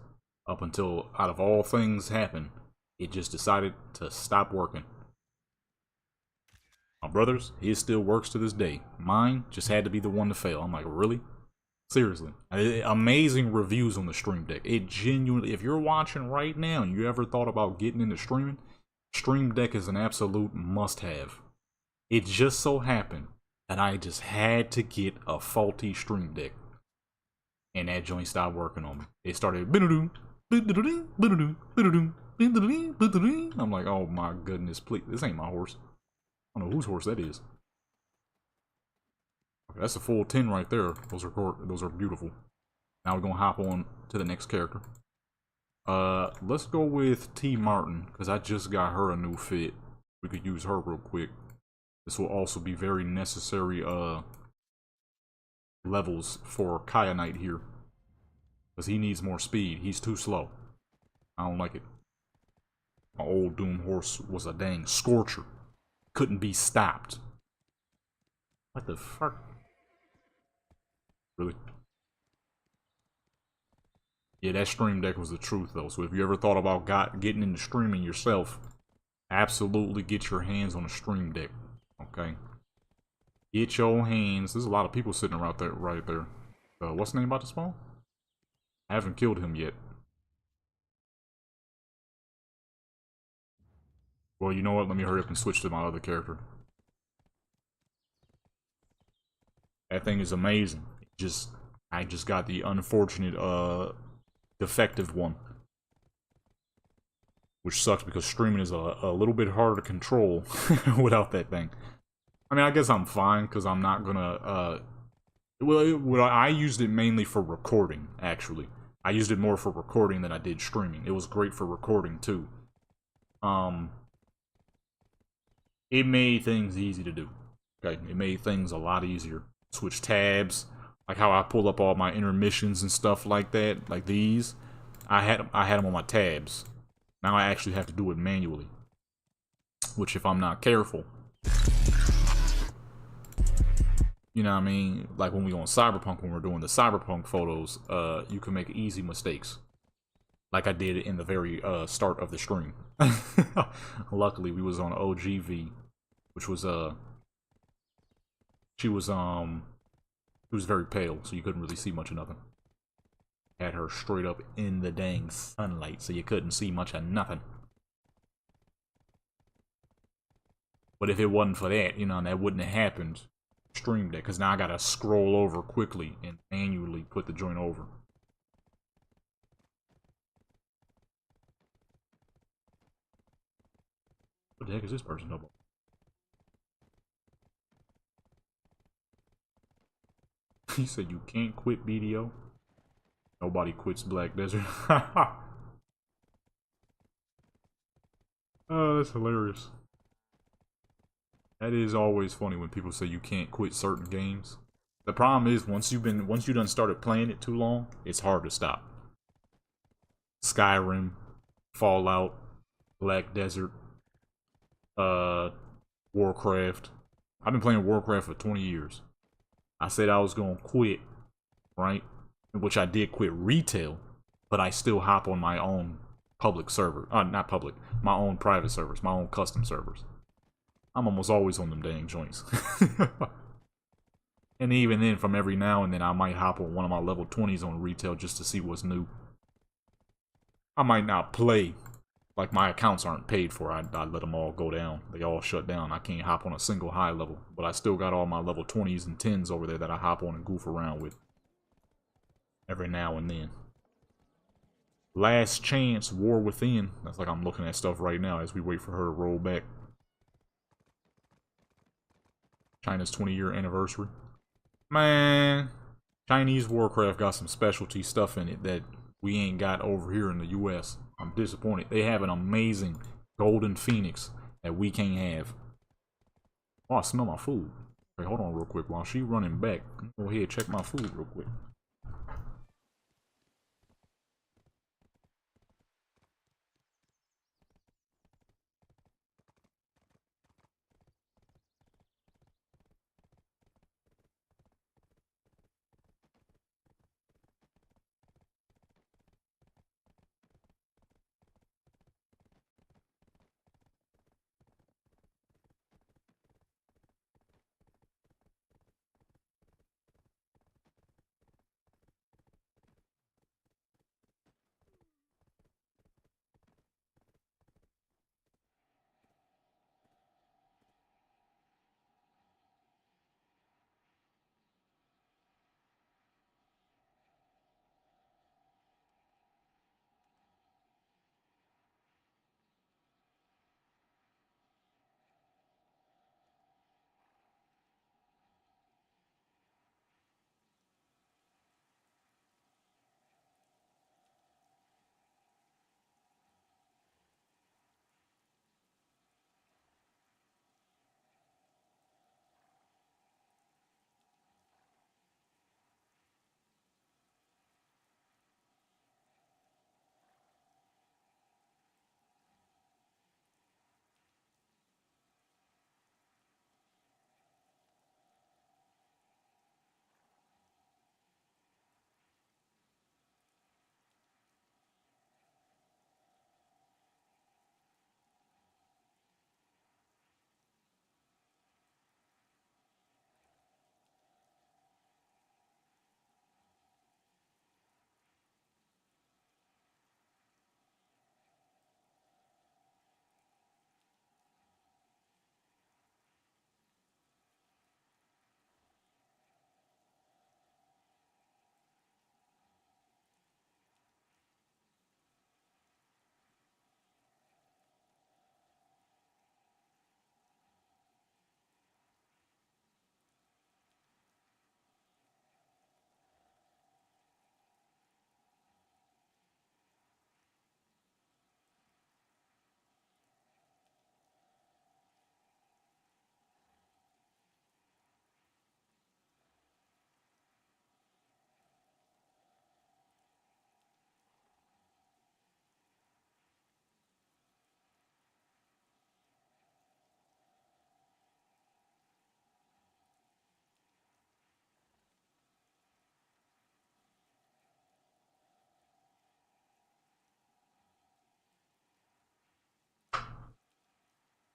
[SPEAKER 1] Up until, out of all things happened, it just decided to stop working. My brother's, his still works to this day. Mine just had to be the one to fail. I'm like, really? Seriously. Amazing reviews on the Stream Deck. It genuinely, if you're watching right now and you ever thought about getting into streaming, Stream Deck is an absolute must-have. It just so happened that I just had to get a faulty Stream Deck. And that joint stopped working on me. It started, I'm like, oh my goodness, please. This ain't my horse. I don't know whose horse that is. Okay, that's a full 10 right there. Those are beautiful. Now we're gonna hop on to the next character. Let's go with T. Martin, because I just got her a new fit. We could use her real quick. This will also be very necessary levels for Kyanite here. Because he needs more speed. He's too slow. I don't like it. My old Doom horse was a dang scorcher. Couldn't be stopped. What the fuck? Really? Yeah, that Stream Deck was the truth though. So if you ever thought about getting into streaming yourself, absolutely get your hands on a Stream Deck. Okay? Get your hands. There's a lot of people sitting around there, right there. What's the name about to spawn? I haven't killed him yet. Well, you know what? Let me hurry up and switch to my other character. That thing is amazing. I just got the unfortunate, defective one. Which sucks because streaming is a little bit harder to control without that thing. I mean, I guess I'm fine because I'm not gonna, well, I used it mainly for recording, actually. I used it more for recording than I did streaming. It was great for recording, too. It made things easy to do. Okay, it made things a lot easier. Switch tabs, like how I pull up all my intermissions and stuff like that, like these. I had them on my tabs. Now I actually have to do it manually. Which, if I'm not careful, you know what I mean? Like when we on Cyberpunk, when we're doing the Cyberpunk photos, you can make easy mistakes. Like I did in the very start of the stream. Luckily, we was on OGV, which was she was She was very pale, so you couldn't really see much of nothing. Had her straight up in the dang sunlight, so you couldn't see much of nothing. But if it wasn't for that, you know, that wouldn't have happened. Streamed that, because now I gotta scroll over quickly and manually put the joint over. What the heck is this person about? He said you can't quit BDO. Nobody quits Black Desert. Oh, that's hilarious. That is always funny when people say you can't quit certain games. The problem is once you done started playing it too long, it's hard to stop. Skyrim, Fallout, Black Desert, Warcraft. I've been playing Warcraft for 20 years. I said I was gonna quit, right? Which I did quit retail, but I still hop on my own public server. Not public, my own private servers, my own custom servers. I'm almost always on them dang joints. And even then, from every now and then, I might hop on one of my level 20s on retail just to see what's new. I might not play. Like, my accounts aren't paid for. I let them all go down. They all shut down. I can't hop on a single high level. But I still got all my level 20s and 10s over there that I hop on and goof around with. Every now and then. Last Chance, War Within. That's like I'm looking at stuff right now as we wait for her to roll back. China's 20-year anniversary. Man, Chinese Warcraft got some specialty stuff in it that we ain't got over here in the US. I'm disappointed. They have an amazing Golden Phoenix that we can't have. Oh, I smell my food. Wait, hold on real quick. While she running back, go ahead and check my food real quick.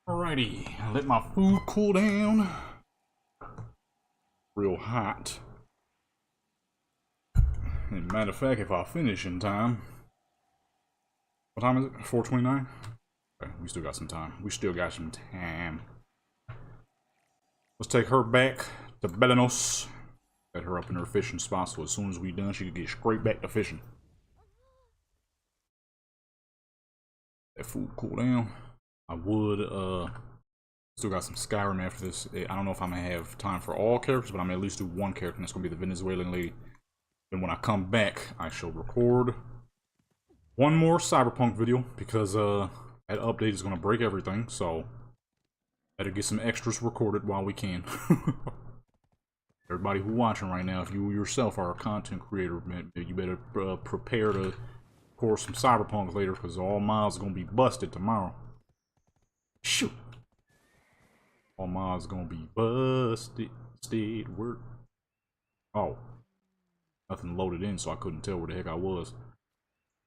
[SPEAKER 1] Alrighty, I let my food cool down. Real hot. matter of fact, if I finish in time, what time is it? 4:29. Okay, we still got some time. We still got some time. Let's take her back to Belenos. Set her up in her fishing spot, so as soon as we done, she can get straight back to fishing. That food cool down. I would still got some Skyrim after this. I don't know if I'm gonna have time for all characters, but I'm gonna at least do one character, and that's gonna be the Venezuelan lady. Then when I come back, I shall record one more Cyberpunk video, because that update is gonna break everything, so better get some extras recorded while we can. Everybody who watching right now, if you yourself are a content creator, man, you better prepare to record some Cyberpunk later, because all mods are gonna be busted tomorrow. Shoot! All mods gonna be busted. Word. Oh, nothing loaded in, so I couldn't tell where the heck I was.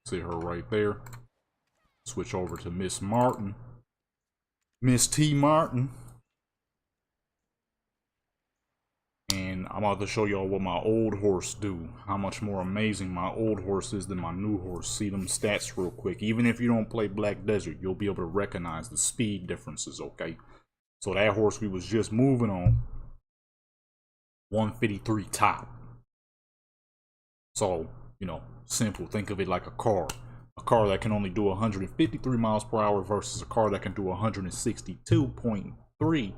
[SPEAKER 1] See her right there. Switch over to Miss Martin. Miss T. Martin. And I'm about to show y'all what my old horse do. How much more amazing my old horse is than my new horse. See them stats real quick. Even if you don't play Black Desert, you'll be able to recognize the speed differences, okay? So that horse we was just moving on, 153 top. So, you know, simple. Think of it like a car. A car that can only do 153 miles per hour versus a car that can do 162.3.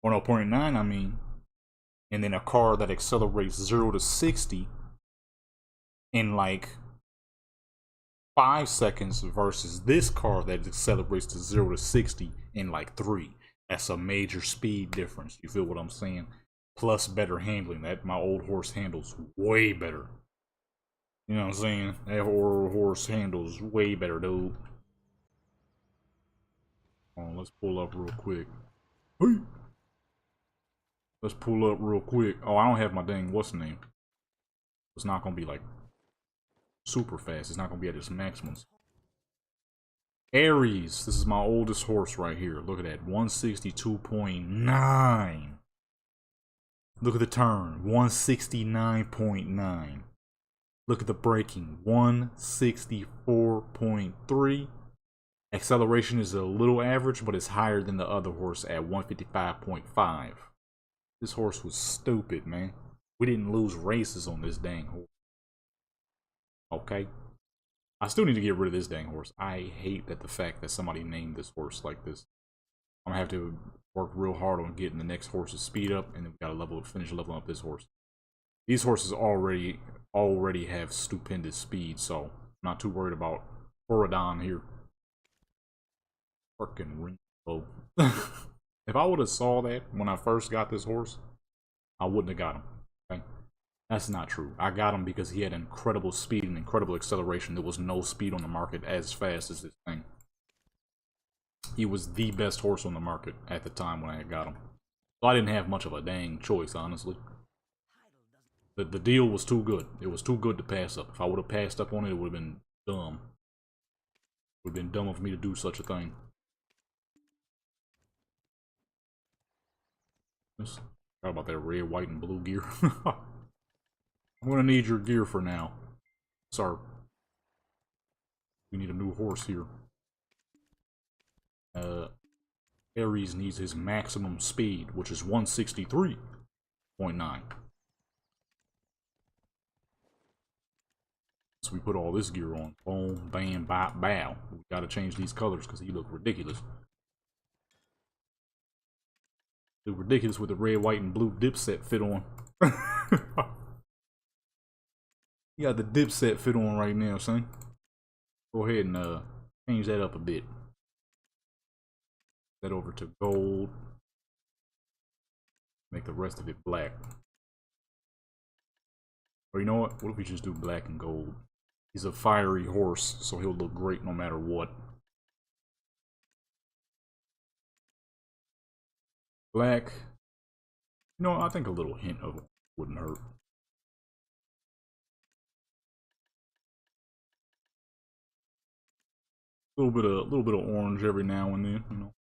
[SPEAKER 1] Or no, 0.9, I mean. And then a car that accelerates 0 to 60 in like 5 seconds versus this car that accelerates to 0 to 60 in like 3. That's a major speed difference. You feel what I'm saying? Plus better handling. That my old horse handles way better. You know what I'm saying? That old horse handles way better, dude. Hold on, let's pull up real quick. Hey! Let's pull up real quick. Oh, I don't have my dang what's the name. It's not gonna be like super fast. It's not gonna be at its maximums. Aries. This is my oldest horse right here. Look at that. 162.9. Look at the turn. 169.9. Look at the braking. 164.3. Acceleration is a little average, but it's higher than the other horse at 155.5. This horse was stupid, man. We didn't lose races on this dang horse. Okay? I still need to get rid of this dang horse. I hate that the fact that somebody named this horse like this. I'm gonna have to work real hard on getting the next horse's speed up, and then we gotta finish leveling up this horse. These horses already have stupendous speed, so I'm not too worried about Horadon here. Fucking Ringo. If I would have saw that when I first got this horse, I wouldn't have got him. Okay? That's not true. I got him because he had incredible speed and incredible acceleration. There was no speed on the market as fast as this thing. He was the best horse on the market at the time when I got him. So I didn't have much of a dang choice, honestly. The deal was too good. It was too good to pass up. If I would have passed up on it, it would have been dumb. It would have been dumb of me to do such a thing. Forgot about that red, white, and blue gear. I'm gonna need your gear for now, sir. We need a new horse here. Aries needs his maximum speed, which is 163.9. So we put all this gear on. Boom, bam, bop, bow. We gotta change these colors because he look ridiculous. Look ridiculous with the red, white, and blue dipset fit on. You got the dipset fit on right now, son. Go ahead and change that up a bit. That over to gold. Make the rest of it black. Or you know what? What if we just do black and gold? He's a fiery horse, so he'll look great no matter what. Black. You know, I think a little hint of it wouldn't hurt. A little bit of orange every now and then, you know.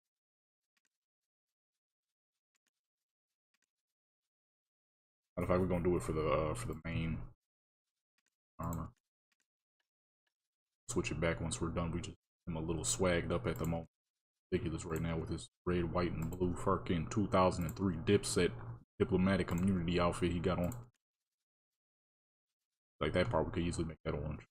[SPEAKER 1] Matter of fact, we're gonna do it for the main armor. Switch it back once we're done. We just am a little swagged up at the moment. Ridiculous right now with his red, white, and blue fucking 2003 Dipset diplomatic community outfit he got on. Like that part, we could easily make that orange.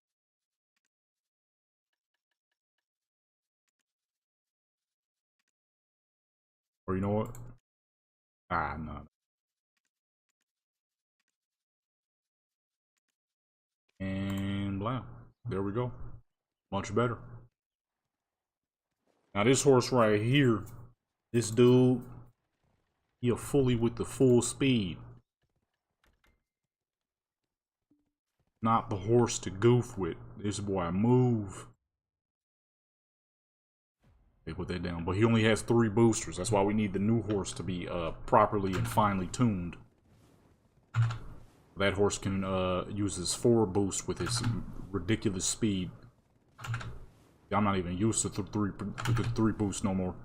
[SPEAKER 1] Or you know what? Ah, no. And blah. There we go. Much better. Now this horse right here, this dude, he fully with the full speed. Not the horse to goof with. This boy move. They put that down. But he only has 3 boosters. That's why we need the new horse to be properly and finely tuned. That horse can use his 4 boost with his ridiculous speed. I'm not even used to the 3 boosts no more.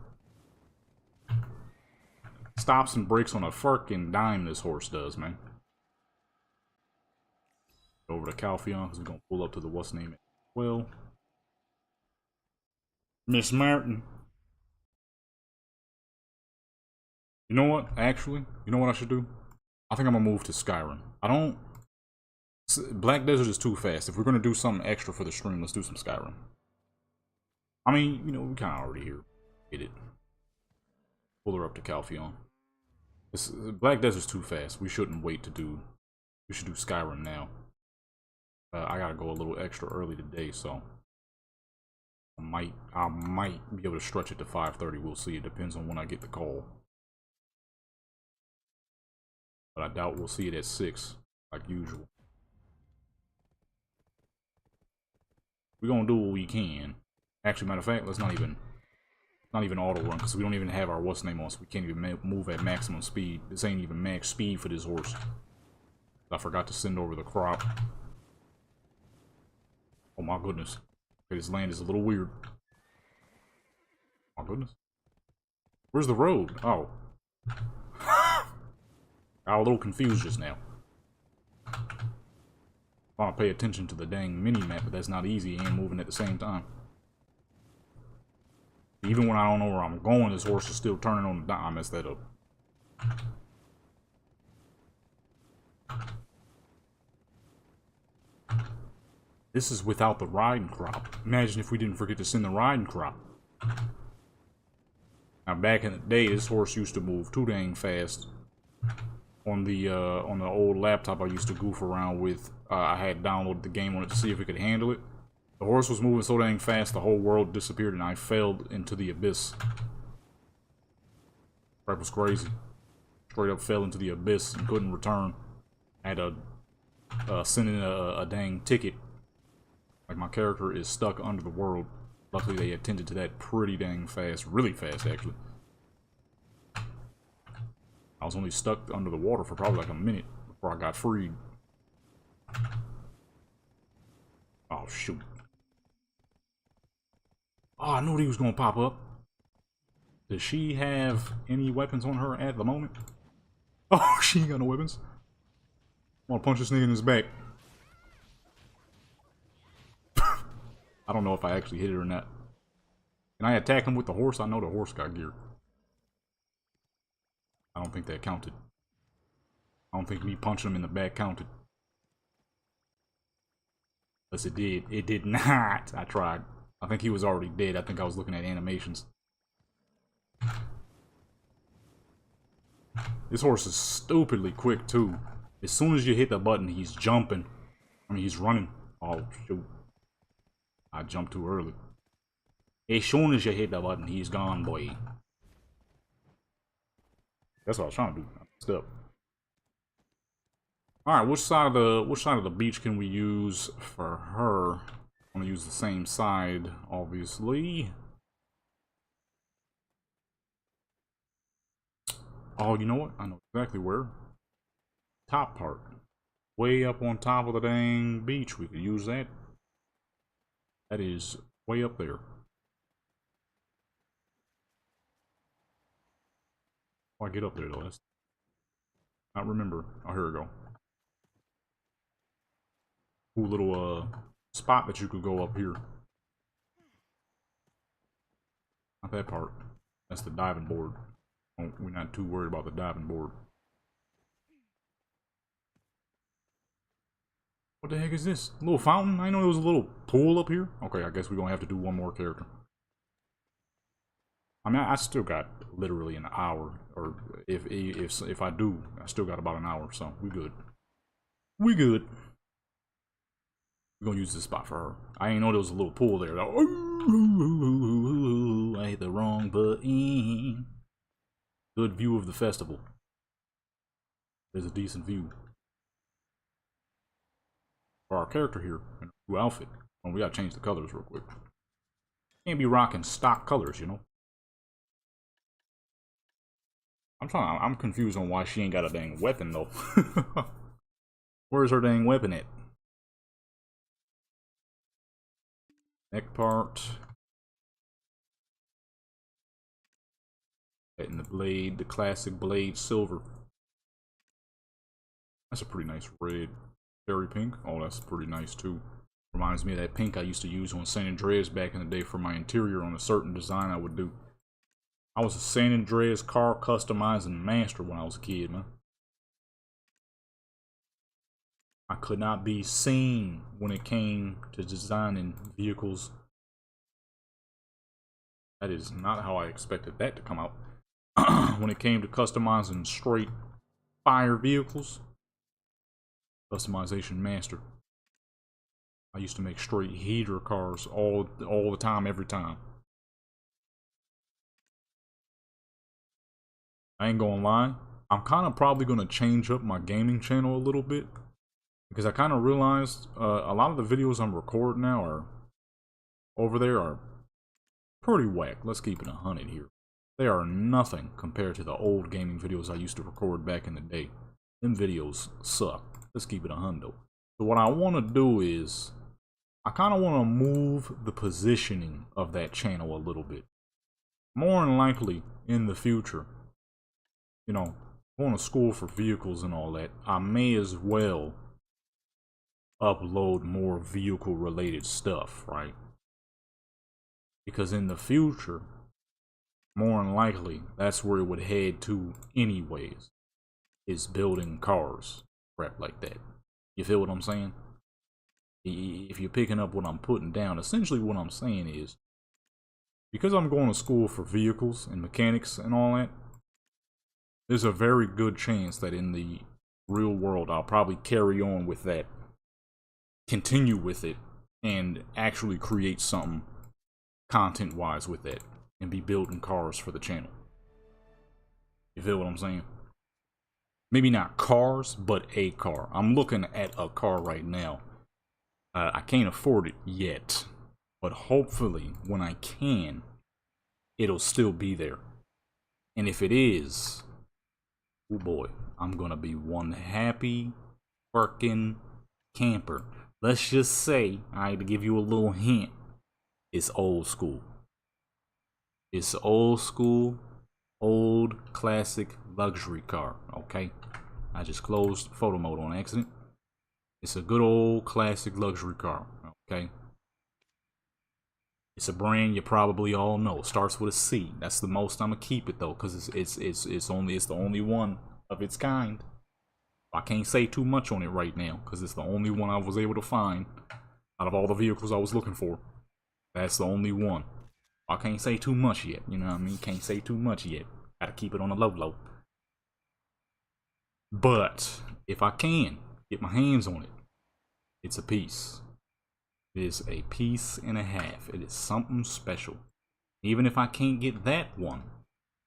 [SPEAKER 1] Stops and brakes on a fucking dime, this horse does, man. Over to Calpheon, because we're going to pull up to the what's name as well. Miss Martin. You know what? Actually, you know what I should do? I think I'm going to move to Skyrim. Black Desert is too fast. If we're going to do something extra for the stream, let's do some Skyrim. I mean, you know, we kind of already here. Get it. Pull her up to Calpheon. Black Desert's too fast. We shouldn't wait to do... We should do Skyrim now. I gotta go a little extra early today, so... I might be able to stretch it to 5:30. We'll see. It depends on when I get the call. But I doubt we'll see it at 6, like usual. We're gonna do what we can. Actually, matter of fact, let's not even auto run, because we don't even have our what's name on, so we can't even move at maximum speed. This ain't even max speed for this horse. I forgot to send over the crop. Oh my goodness. Okay, this land is a little weird. Oh my goodness. Where's the road? Oh. I was a little confused just now. I want to pay attention to the dang mini-map, but that's not easy and moving at the same time. Even when I don't know where I'm going, this horse is still turning on the dime. I messed that up. This is without the riding crop. Imagine if we didn't forget to send the riding crop. Now back in the day, this horse used to move too dang fast. On the old laptop I used to goof around with, I had downloaded the game on it to see if it could handle it. The horse was moving so dang fast, the whole world disappeared and I fell into the abyss. That was crazy. Straight up fell into the abyss and couldn't return. I had to send in a dang ticket. Like, my character is stuck under the world. Luckily they attended to that pretty dang fast. Really fast, actually. I was only stuck under the water for probably like a minute before I got freed. Oh, shoot. Oh, I knew he was gonna pop up. Does she have any weapons on her at the moment? Oh, she ain't got no weapons. I wanna punch this nigga in his back. I don't know if I actually hit it or not. Can I attack him with the horse? I know the horse got gear. I don't think that counted. I don't think me punching him in the back counted. Yes, it did. It did not. I tried. I think he was already dead. I think I was looking at animations. This horse is stupidly quick, too. As soon as you hit the button, he's jumping. I mean, he's running. Oh, shoot. I jumped too early. As soon as you hit the button, he's gone, boy. That's what I was trying to do. I messed up. Alright, which side of the beach can we use for her? I'm gonna use the same side, obviously. Oh, you know what? I know exactly where. Top part. Way up on top of the dang beach. We could use that. That is way up there. Oh, I get up there though. That's not remember. Oh, here we go. Cool little spot that you could go up here. Not that part. That's the diving board. Oh, we're not too worried about the diving board. What the heck is this? A little fountain? I know there was a little pool up here. Okay, I guess we're gonna have to do one more character. I mean, I still got literally an hour, or if I do, I still got about an hour, so we good. We good. We're gonna use this spot for her. I ain't know there was a little pool there. I hit the wrong button. Good view of the festival. There's a decent view. For our character here, in a new outfit. Oh, we gotta change the colors real quick. Can't be rocking stock colors, you know. I'm confused on why she ain't got a dang weapon though. Where's her dang weapon at? Neck part. And the blade, the classic blade silver. That's a pretty nice red. Cherry pink. Oh, that's pretty nice too. Reminds me of that pink I used to use on San Andreas back in the day for my interior on a certain design I would do. I was a San Andreas car customizing master when I was a kid, man. I could not be seen when it came to designing vehicles. That is not how I expected that to come out. When it came to customizing straight fire vehicles, customization master. I used to make straight heater cars all the time, every time. I ain't gonna lie, I'm kind of probably gonna change up my gaming channel a little bit, because I kind of realized a lot of the videos I'm recording now are over there are pretty whack. Let's keep it 100 here. They are nothing compared to the old gaming videos I used to record back in the day. Them videos suck. Let's keep it 100. So what I want to do is, I kind of want to move the positioning of that channel a little bit. More than likely, in the future, you know, going to school for vehicles and all that, I may as well upload more vehicle related stuff, right? Because in the future, more than likely, that's where it would head to anyways, is building cars, crap like that. You feel what I'm saying? If you're picking up what I'm putting down, essentially what I'm saying is, because I'm going to school for vehicles and mechanics and all that, there's a very good chance that in the real world, I'll probably carry on with that, continue with it, and actually create something content-wise with that, and be building cars for the channel. You feel what I'm saying? Maybe not cars, but a car. I'm looking at a car right now. I can't afford it yet, but hopefully when I can, it'll still be there. And if it is, oh boy, I'm gonna be one happy fucking camper. Let's just say, to give you a little hint, it's old school. It's old school, old classic luxury car, okay? I just closed photo mode on accident. It's a good old classic luxury car, okay? It's a brand you probably all know. It starts with a C. That's the most I'm gonna keep it though, cause it's the only one of its kind. I can't say too much on it right now, cause it's the only one I was able to find out of all the vehicles I was looking for. That's the only one. I can't say too much yet. You know what I mean? Can't say too much yet. Gotta keep it on the low. But if I can get my hands on it, it's a piece. It is a piece and a half. It is something special. Even if I can't get that one,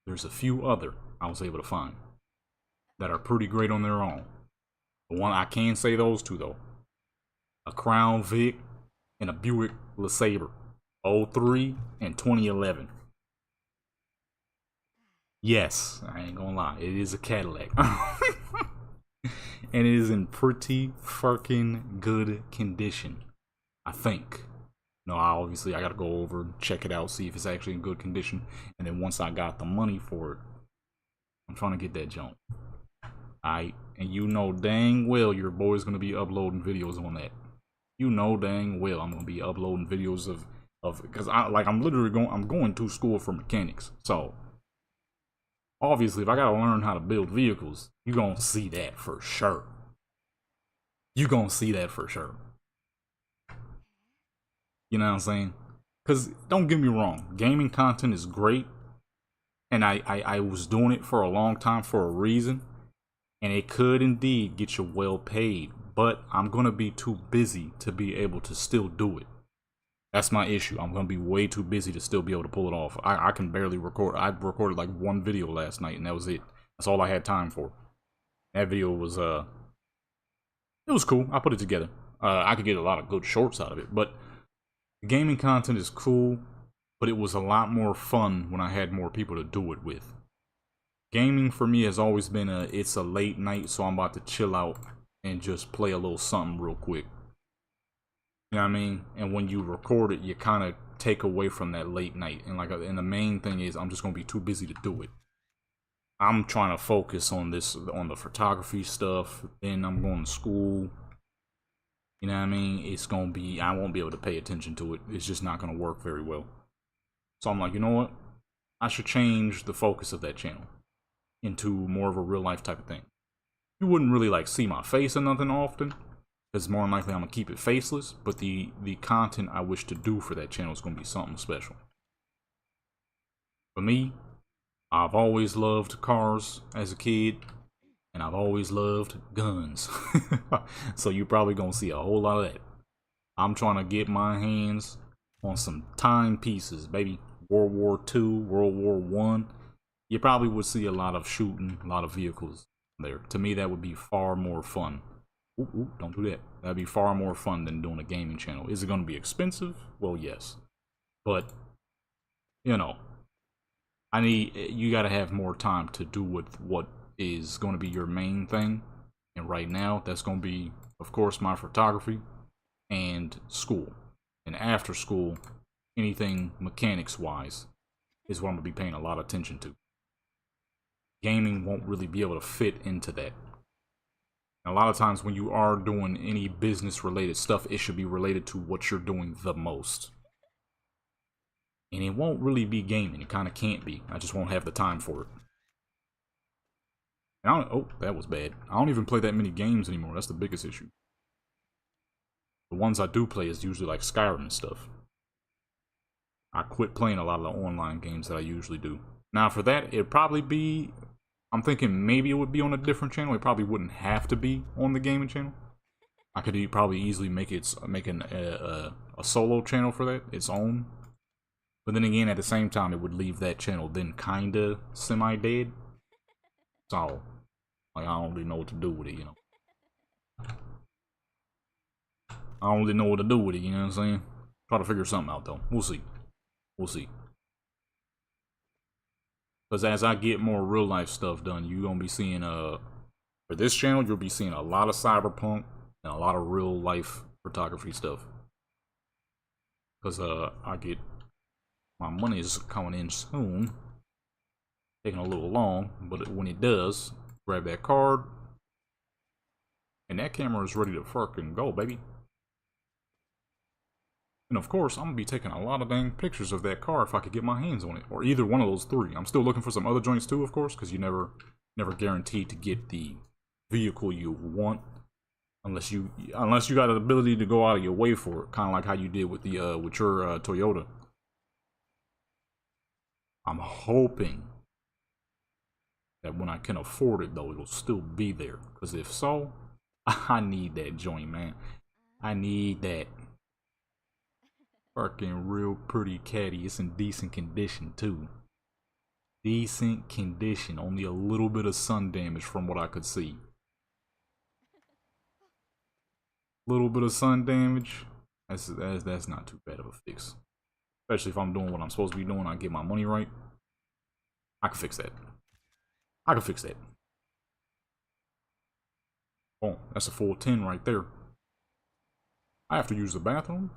[SPEAKER 1] there's a few other I was able to find that are pretty great on their own. The one I can say those two though. A Crown Vic and a Buick LeSabre. 03 and 2011. Yes, I ain't gonna lie. It is a Cadillac. And it is in pretty fucking good condition, I think. No, obviously I gotta go over, check it out, see if it's actually in good condition. And then once I got the money for it, I'm trying to get that junk. Alright, and you know dang well your boy's gonna be uploading videos on that. you know dang well I'm gonna be uploading videos of because I'm literally going to school for mechanics. So obviously, if I gotta learn how to build vehicles, you're gonna see that for sure. You're gonna see that for sure. You know what I'm saying? Because don't get me wrong, gaming content is great, and I was doing it for a long time for a reason, and it could indeed get you well paid, but I'm gonna be too busy to be able to still do it. That's my issue. I'm gonna be way too busy to still be able to pull it off. I can barely record. I recorded like one video last night, and that was it. That's all I had time for. That video was it was cool. I put it together. I could get a lot of good shorts out of it, but the gaming content is cool, but it was a lot more fun when I had more people to do it with. Gaming for me has always been it's a late night, so I'm about to chill out and just play a little something real quick. You know what I mean? And when you record it, you kind of take away from that late night. And and the main thing is I'm just gonna be too busy to do it. I'm trying to focus on the photography stuff. Then I'm going to school. You know what I mean? It's gonna be, I won't be able to pay attention to it. It's just not gonna work very well. So I'm like, you know what? I should change the focus of that channel into more of a real life type of thing. You wouldn't really like see my face or nothing often, because more than likely I'm gonna keep it faceless, but the content I wish to do for that channel is gonna be something special. For me, I've always loved cars as a kid, and I've always loved guns. So you're probably gonna see a whole lot of that. I'm trying to get my hands on some timepieces, baby. World War II, World War I. You probably would see a lot of shooting, a lot of vehicles there. To me, that would be far more fun. Ooh, don't do that. That'd be far more fun than doing a gaming channel. Is it going to be expensive? Well, yes. But, you know, you got to have more time to do with what is going to be your main thing. And right now, that's going to be, of course, my photography and school. And after school, anything mechanics-wise is what I'm going to be paying a lot of attention to. Gaming won't really be able to fit into that. And a lot of times when you are doing any business-related stuff, it should be related to what you're doing the most. And it won't really be gaming. It kind of can't be. I just won't have the time for it. And oh, that was bad. I don't even play that many games anymore. That's the biggest issue. The ones I do play is usually like Skyrim and stuff. I quit playing a lot of the online games that I usually do. Now for that, it'd probably be, I'm thinking maybe it would be on a different channel. It probably wouldn't have to be on the gaming channel. I could probably easily make a solo channel for that, its own. But then again, at the same time, it would leave that channel then kinda semi-dead. So, like, I don't really know what to do with it, you know. I don't really know what to do with it, you know what I'm saying? Try to figure something out, though. We'll see. We'll see. Because as I get more real life stuff done, you're going to be seeing, for this channel, you'll be seeing a lot of Cyberpunk and a lot of real life photography stuff. Because, my money is coming in soon. Taking a little long, but when it does, grab that card. And that camera is ready to fucking go, baby. And of course, I'm gonna be taking a lot of dang pictures of that car if I could get my hands on it, or either one of those three. I'm still looking for some other joints too, of course, because you never guaranteed to get the vehicle you want unless you got the ability to go out of your way for it, kind of like how you did with the with your Toyota. I'm hoping that when I can afford it, though, it'll still be there. Because if so, I need that joint, man. I need that. Fucking real pretty caddy. It's in decent condition, too. Decent condition. Only a little bit of sun damage from what I could see. Little bit of sun damage. That's not too bad of a fix. Especially if I'm doing what I'm supposed to be doing. I get my money right. I can fix that. I can fix that. Oh, that's a full 10 right there. I have to use the bathroom.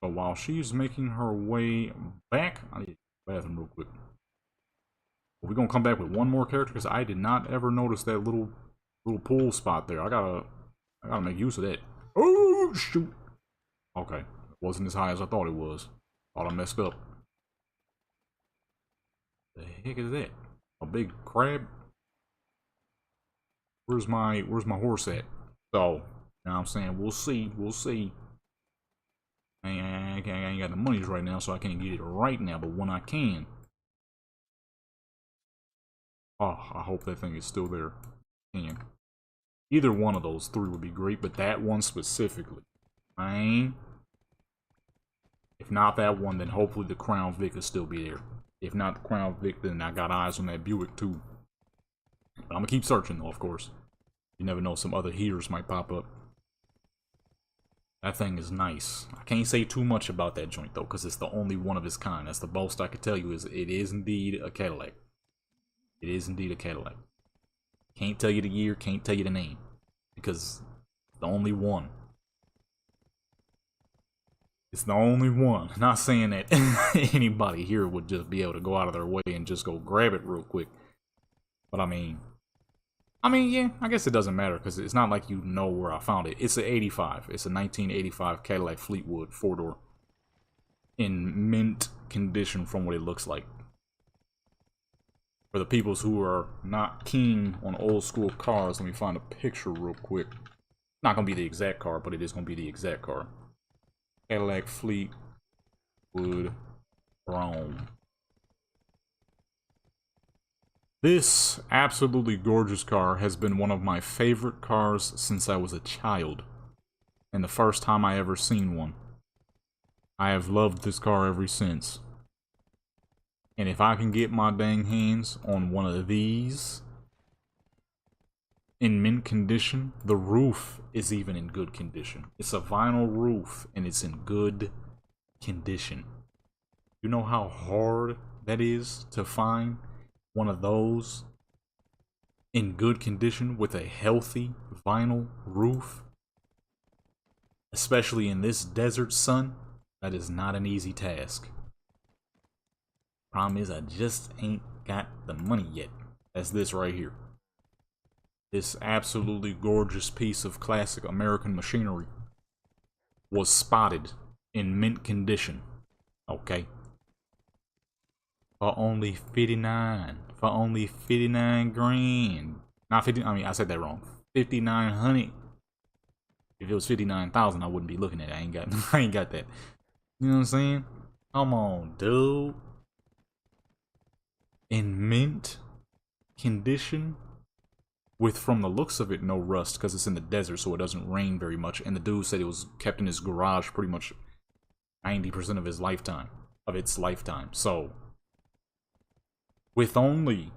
[SPEAKER 1] So while she's making her way back, I need to use the bathroom real quick. We're gonna come back with one more character because I did not ever notice that little pool spot there. I gotta make use of that. Oh shoot! Okay. It wasn't as high as I thought it was. Thought I messed up. The heck is that? A big crab? Where's my horse at? So, you know what I'm saying? We'll see. We'll see. I ain't got the monies right now, so I can't get it right now, but when I can. Oh, I hope that thing is still there. Can. Either one of those three would be great, but that one specifically. Man. If not that one, then hopefully the Crown Vic will still be there. If not the Crown Vic, then I got eyes on that Buick too. But I'm gonna keep searching though, of course. You never know, some other heaters might pop up. That thing is nice. I can't say too much about that joint though, because it's the only one of its kind. That's the most I can tell you, is it is indeed a Cadillac. It is indeed a Cadillac. Can't tell you the year, can't tell you the name. Because it's the only one. It's the only one. Not saying that anybody here would just be able to go out of their way and just go grab it real quick. But I mean, yeah, I guess it doesn't matter because it's not like you know where I found it. It's an 85. It's a 1985 Cadillac Fleetwood 4-door. In mint condition from what it looks like. For the peoples who are not keen on old school cars, let me find a picture real quick. Not going to be the exact car, but it is going to be the exact car. Cadillac Fleetwood Chrome. This absolutely gorgeous car has been one of my favorite cars since I was a child. And the first time I ever seen one. I have loved this car ever since. And if I can get my dang hands on one of these in mint condition, the roof is even in good condition. It's a vinyl roof and it's in good condition. You know how hard that is to find one of those in good condition with a healthy vinyl roof? Especially in this desert sun, that is not an easy task. Problem is, I just ain't got the money yet. That's this right here. This absolutely gorgeous piece of classic American machinery was spotted in mint condition. Okay. For only 59. For only 59 grand. Not 50, I mean, I said that wrong. 5,900. If it was 59,000, I wouldn't be looking at it. I ain't got that. You know what I'm saying? Come on, dude. In mint condition with, from the looks of it, no rust because it's in the desert, so it doesn't rain very much. And the dude said it was kept in his garage pretty much 90% of his lifetime, of its lifetime. So with only,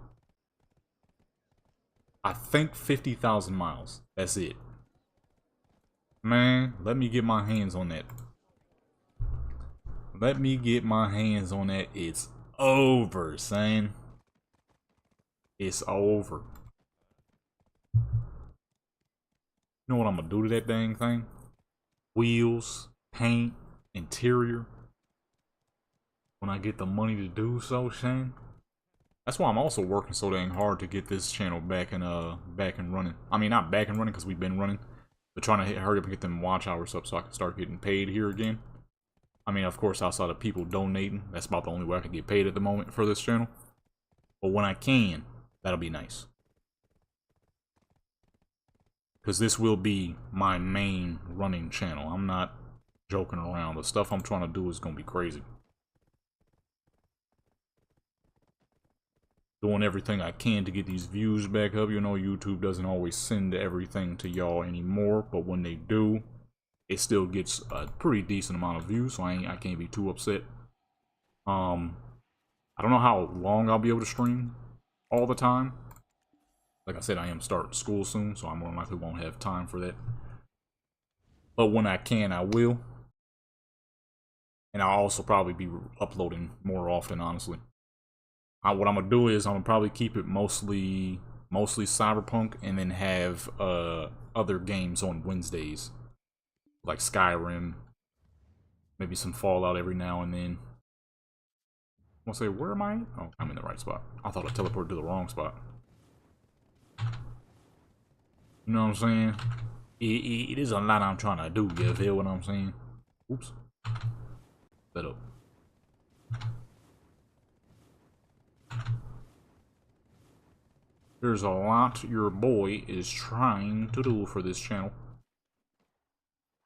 [SPEAKER 1] I think, 50,000 miles, that's it. Man, let me get my hands on that. Let me get my hands on that. It's over, son. It's over. You know what I'm gonna do to that dang thing? Wheels, paint, interior. When I get the money to do so, Shane. That's why I'm also working so dang hard to get this channel back and running. I mean, not back and running because we've been running, but trying to hurry up and get them watch hours up so I can start getting paid here again. I mean, of course, outside of people donating, that's about the only way I can get paid at the moment for this channel. But when I can, that'll be nice. Because this will be my main running channel. I'm not joking around. The stuff I'm trying to do is going to be crazy. Doing everything I can to get these views back up. You know, YouTube doesn't always send everything to y'all anymore. But when they do, it still gets a pretty decent amount of views. So I can't be too upset. I don't know how long I'll be able to stream all the time. Like I said, I am starting school soon, so I more than likely won't have time for that. But when I can, I will. And I'll also probably be uploading more often, honestly. What I'm going to do is I'm going to probably keep it mostly Cyberpunk and then have other games on Wednesdays. Like Skyrim. Maybe some Fallout every now and then. I want to say, where am I? Oh, I'm in the right spot. I thought I teleported to the wrong spot. You know what I'm saying? It is a lot I'm trying to do, you feel what I'm saying? Oops. Set up. There's a lot your boy is trying to do for this channel.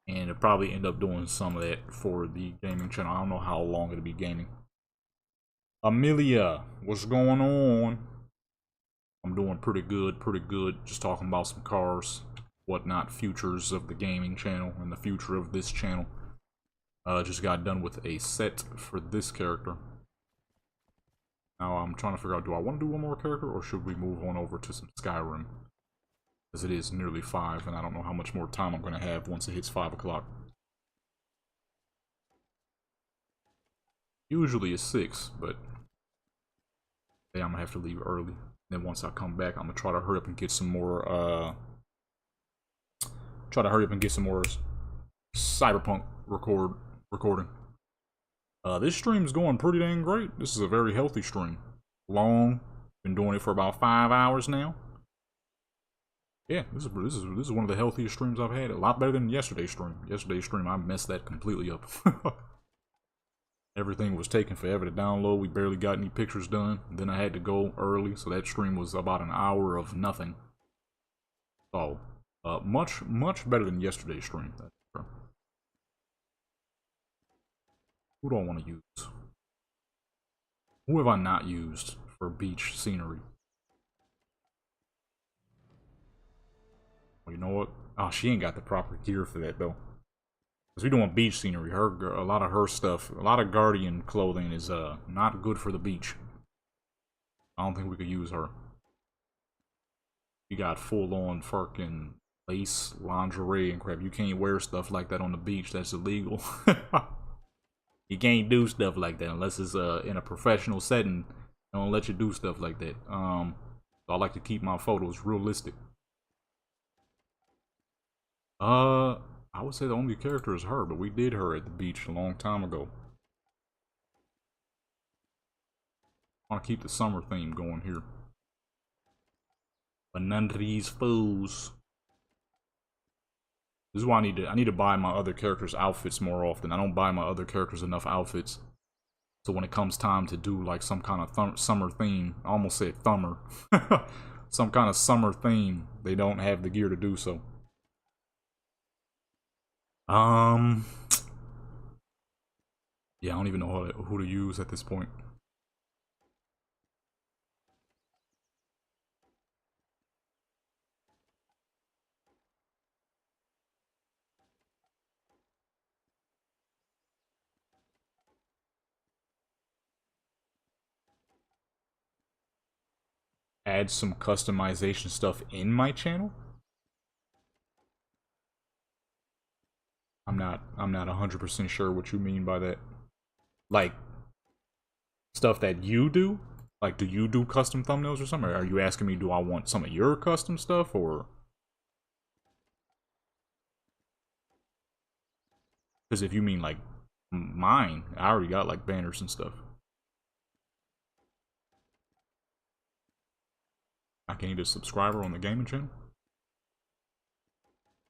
[SPEAKER 1] And it'll probably end up doing some of that for the gaming channel. I don't know how long it'll be gaming. Amelia, what's going on? I'm doing pretty good, Just talking about some cars, whatnot, futures of the gaming channel and the future of this channel. Just got done with a set for this character. Now I'm trying to figure out, do I want to do one more character or should we move on over to some Skyrim? Because it is nearly 5 and I don't know how much more time I'm going to have once it hits 5 o'clock. Usually it's 6, but yeah, I'm going to have to leave early. Then once I come back, I'm going to try to hurry up and get some more, Cyberpunk recording. This stream's going pretty dang great. This is a very healthy stream. Long. Been doing it for about 5 hours now. Yeah, this is one of the healthiest streams I've had. A lot better than yesterday's stream. Yesterday's stream, I messed that completely up. Everything was taking forever to download. We barely got any pictures done. Then I had to go early, so that stream was about an hour of nothing. So, much better than yesterday's stream. That's true. Who do I want to use? Who have I not used for beach scenery? Well, you know what? Oh, she ain't got the proper gear for that, though. Because we're doing beach scenery. A lot of her stuff, a lot of Guardian clothing is not good for the beach. I don't think we could use her. You got full-on fucking lace, lingerie, and crap. You can't wear stuff like that on the beach. That's illegal. You can't do stuff like that unless it's in a professional setting. They don't let you do stuff like that. So I like to keep my photos realistic. I would say the only character is her, but we did her at the beach a long time ago. I want to keep the summer theme going here. But none of these fools. This is why I need to buy my other characters' outfits more often. I don't buy my other characters enough outfits. So when it comes time to do like some kind of summer theme, I almost said thummer. Some kind of summer theme, they don't have the gear to do so. Yeah, I don't even know who to use at this point. Add some customization stuff in my channel? I'm not 100% sure what you mean by that. Like, stuff that you do? Like, do you do custom thumbnails or something? Or are you asking me, do I want some of your custom stuff, or? Because if you mean, like, mine, I already got, like, banners and stuff. I gained a subscriber on the gaming channel?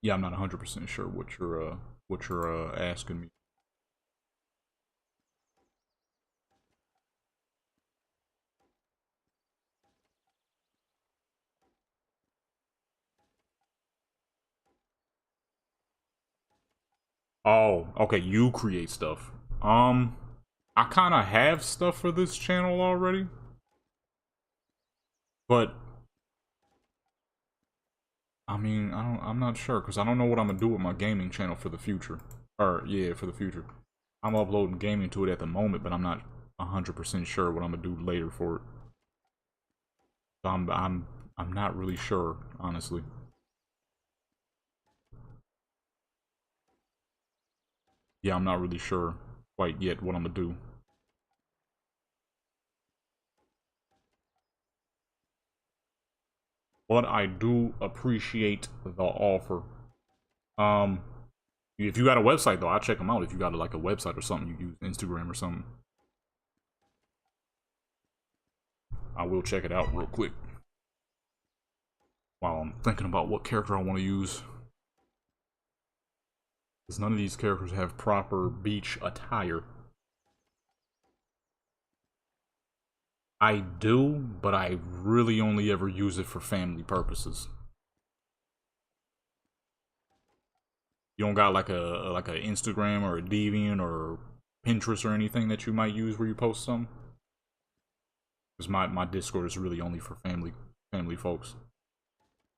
[SPEAKER 1] Yeah, I'm not 100% sure what you're asking me. Oh, okay, you create stuff. I kind of have stuff for this channel already. But I mean, I'm not sure because I don't know what I'm gonna do with my gaming channel for the future. Or yeah, for the future. I'm uploading gaming to it at the moment, but I'm not 100% sure what I'm gonna do later for it. So I'm not really sure, honestly. Yeah, I'm not really sure quite yet what I'm gonna do. But I do appreciate the offer. If you got a website though, I'll check them out. If you got like a website or something, you use Instagram or something, I will check it out real quick. While I'm thinking about what character I want to use. Because none of these characters have proper beach attire. I do, but I really only ever use it for family purposes. You don't got like a Instagram or a Deviant or Pinterest or anything that you might use where you post some? Because my Discord is really only for family folks.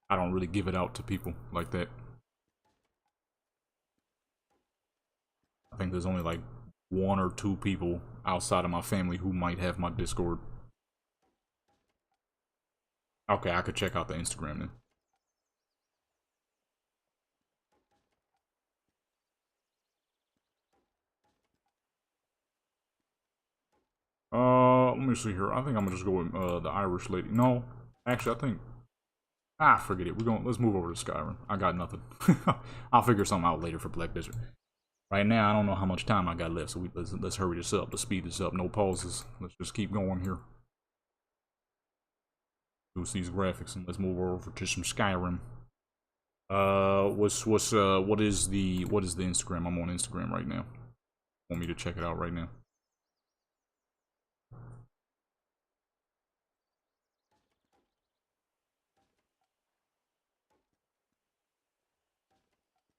[SPEAKER 1] I don't really give it out to people like that. I think there's only like 1 or 2 people outside of my family who might have my Discord. Okay, I could check out the Instagram then. Let me see here. I think I'm gonna just go with the Irish lady. No, actually, I think forget it. Let's move over to Skyrim. I got nothing. I'll figure something out later for Black Desert. Right now, I don't know how much time I got left, so let's hurry this up. Let's speed this up. No pauses. Let's just keep going here. Use these graphics and let's move over to some Skyrim. What is the Instagram? I'm on Instagram right now. Want me to check it out right now?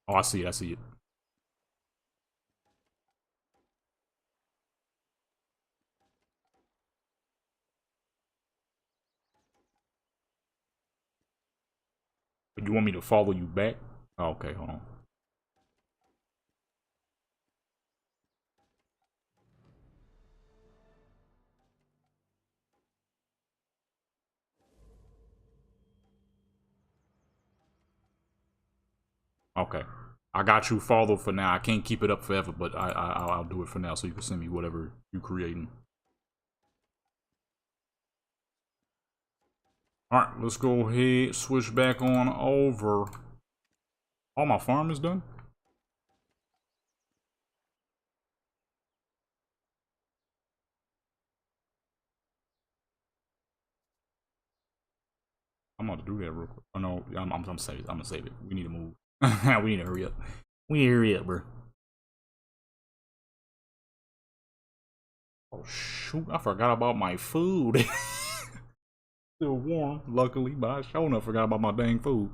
[SPEAKER 1] Oh, I see it. I see it. But you want me to follow you back? Oh, okay, hold on. Okay, I got you followed for now. I can't keep it up forever, but I'll do it for now so you can send me whatever you're creating. Alright, let's go ahead, switch back on over. All my farm is done? I'm about to do that real quick. Oh no, I'm gonna save it. I'm gonna save it. We need to move. We need to hurry up. We need to hurry up, bro. Oh shoot, I forgot about my food. Still warm, luckily, but I sure enough forgot about my dang food.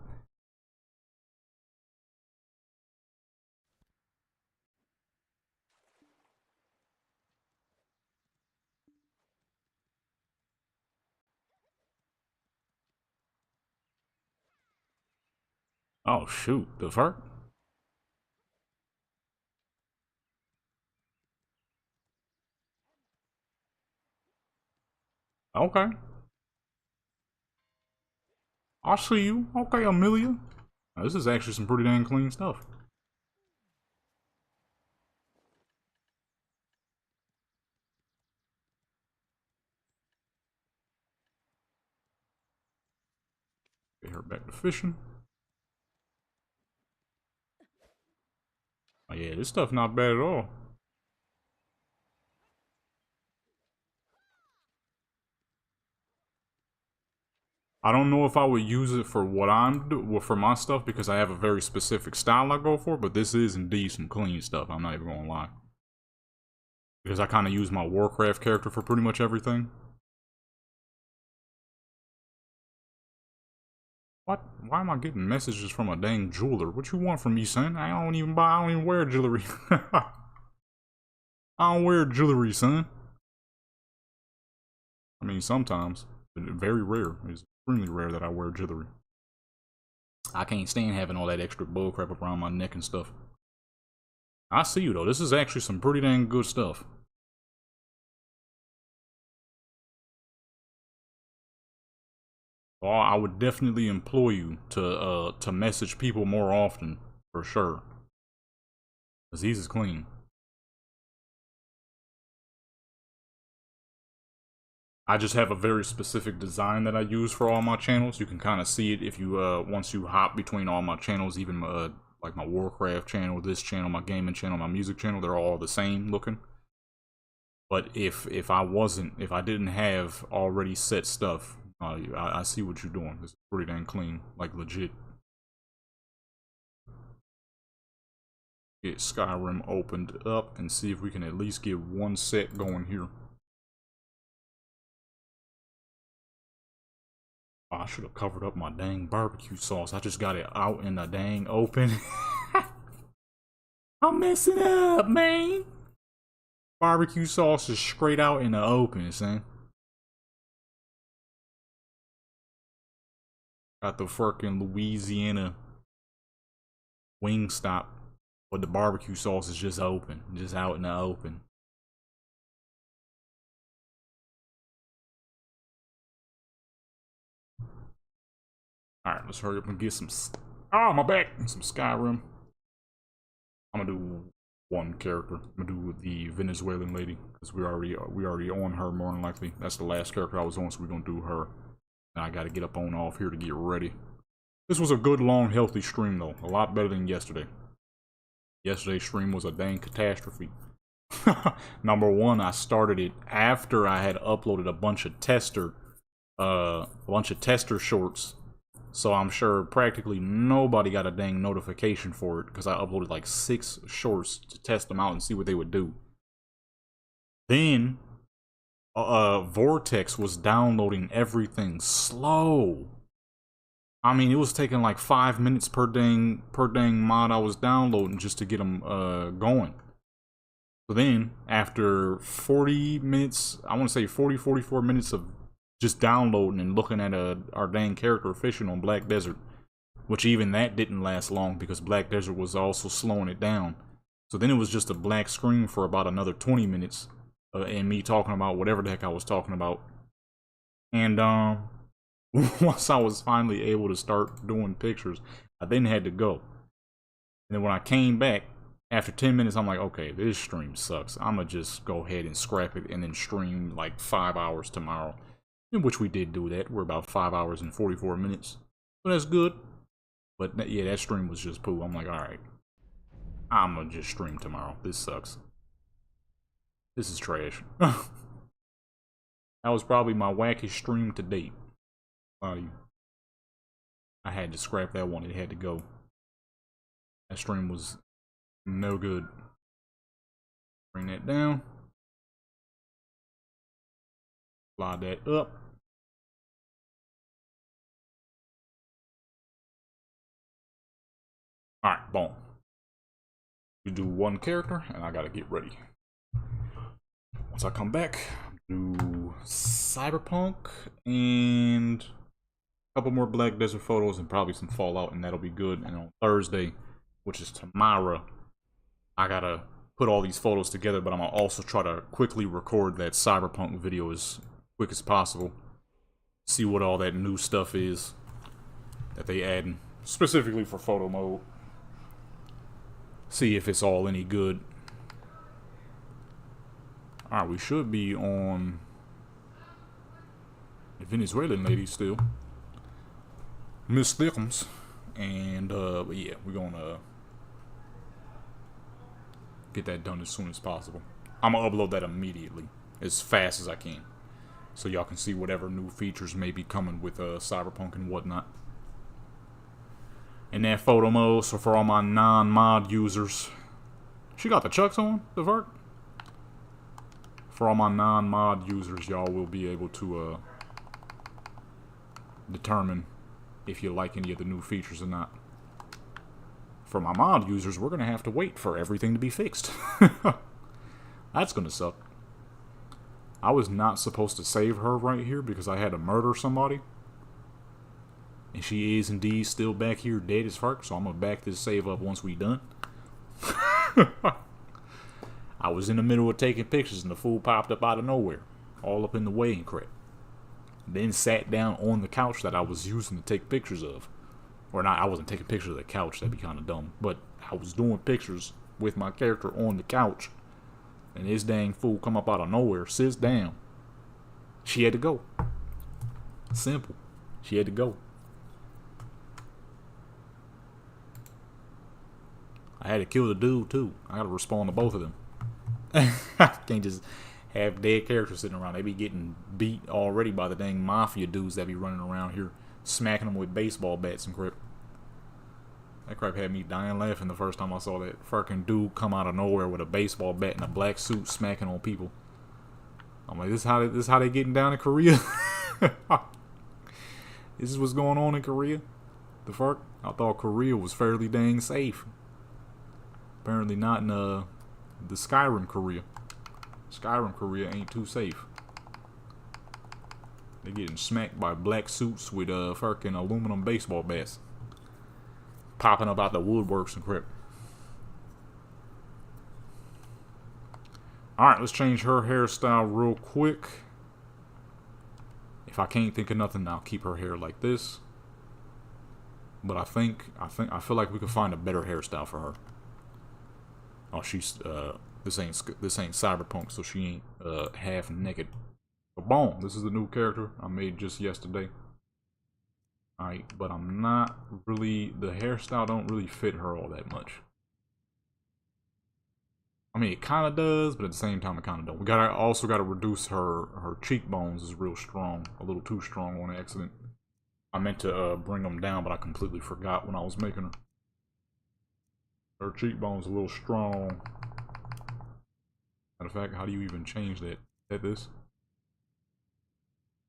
[SPEAKER 1] Oh shoot, the fuck? Okay. I see you. Okay, Amelia. Now, this is actually some pretty dang clean stuff. Get her back to fishing. Oh yeah, this stuff not bad at all. I don't know if I would use it for what I'm doing, for my stuff, because I have a very specific style I go for, but this is indeed some clean stuff, I'm not even gonna lie. Because I kind of use my Warcraft character for pretty much everything. What? Why am I getting messages from a dang jeweler? What you want from me, son? I don't even wear jewelry. I don't wear jewelry, son. I mean, sometimes. But very rare. It's extremely rare that I wear jewelry. I can't stand having all that extra bullcrap around my neck and stuff. I see you, though. This is actually some pretty dang good stuff. Well, I would definitely implore you to message people more often, for sure. Cause these is clean. I just have a very specific design that I use for all my channels. You can kind of see it if you once you hop between all my channels, even like my Warcraft channel, this channel, my gaming channel, my music channel, they're all the same looking. But if I didn't have already set stuff, I see what you're doing. It's pretty dang clean, like legit. Get Skyrim opened up and see if we can at least get one set going here. Oh, I should have covered up my dang barbecue sauce. I just got it out in the dang open. I'm messing up, man. Barbecue sauce is straight out in the open, son. Got the fucking Louisiana Wingstop, but the barbecue sauce is just open, just out in the open. Alright, let's hurry up and get some. Oh, my back! Some Skyrim. I'm gonna do one character. I'm gonna do the Venezuelan lady because we already on her more than likely. That's the last character I was on, so we're gonna do her. And I gotta get up on off here to get ready. This was a good, long, healthy stream though. A lot better than yesterday. Yesterday's stream was a dang catastrophe. Number one, I started it after I had uploaded a bunch of tester shorts. So I'm sure practically nobody got a dang notification for it because I uploaded like 6 shorts to test them out and see what they would do. Then Vortex was downloading everything slow. I mean, it was taking like 5 minutes per dang mod I was downloading just to get them going. So then, after 40 minutes, I want to say 44 minutes of just downloading and looking at our dang character fishing on Black Desert, which even that didn't last long because Black Desert was also slowing it down. So then it was just a black screen for about another 20 minutes, and me talking about whatever the heck I was talking about. And once I was finally able to start doing pictures, I then had to go. And then when I came back, after 10 minutes, I'm like, okay, this stream sucks. I'm gonna just go ahead and scrap it and then stream like 5 hours tomorrow. In which we did do that. We're about 5 hours and 44 minutes. So that's good. But yeah, that stream was just poo. I'm like, alright. I'm gonna just stream tomorrow. This sucks. This is trash. That was probably my wackiest stream to date. I had to scrap that one. It had to go. That stream was no good. Bring that down. Slide that up. Alright, boom. We do one character, and I gotta get ready. Once I come back, do Cyberpunk and a couple more Black Desert photos and probably some Fallout, and that'll be good. And on Thursday, which is tomorrow, I gotta put all these photos together, but I'm gonna also try to quickly record that Cyberpunk video as quick as possible. See what all that new stuff is that they add specifically for photo mode. See if it's all any good. Alright, we should be on the Venezuelan lady still. Miss Thickums. And but yeah, we're gonna get that done as soon as possible. I'm gonna upload that immediately, as fast as I can, so y'all can see whatever new features may be coming with Cyberpunk and whatnot. In that photo mode, so for all my non-mod users, she got the chucks on, the vert. For all my non-mod users, y'all will be able to determine if you like any of the new features or not. For my mod users, we're gonna have to wait for everything to be fixed. That's gonna suck. I was not supposed to save her right here because I had to murder somebody. And she is indeed still back here dead as fuck, so I'm gonna back this save up once we done. I was in the middle of taking pictures and the fool popped up out of nowhere, all up in the way and crap. Then sat down on the couch that I was using to take pictures of. Or not, I wasn't taking pictures of the couch, that'd be kind of dumb. But I was doing pictures with my character on the couch. And this dang fool come up out of nowhere, sits down. She had to go. Simple. She had to go. I had to kill the dude too. I gotta respond to both of them. I can't just have dead characters sitting around. They be getting beat already by the dang mafia dudes that be running around here, smacking them with baseball bats and crap. That crap had me dying laughing the first time I saw that fucking dude come out of nowhere with a baseball bat and a black suit smacking on people. I'm like, this is how they getting down in Korea? This is what's going on in Korea? The fuck? I thought Korea was fairly dang safe. Apparently not in the Skyrim Korea. Skyrim Korea ain't too safe. They getting smacked by black suits with fucking aluminum baseball bats. Popping up out the woodworks and crap. Alright, let's change her hairstyle real quick. If I can't think of nothing, I'll keep her hair like this. But I feel like we could find a better hairstyle for her. Oh, she's this ain't Cyberpunk, so she ain't half naked. But boom, this is the new character I made just yesterday. Alright, but I'm not really, the hairstyle don't really fit her all that much. I mean, it kind of does, but at the same time, it kind of don't. We also gotta reduce her cheekbones is real strong, a little too strong on accident. I meant to bring them down, but I completely forgot when I was making her. Her cheekbones a little strong. Matter of fact, how do you even change that? At this?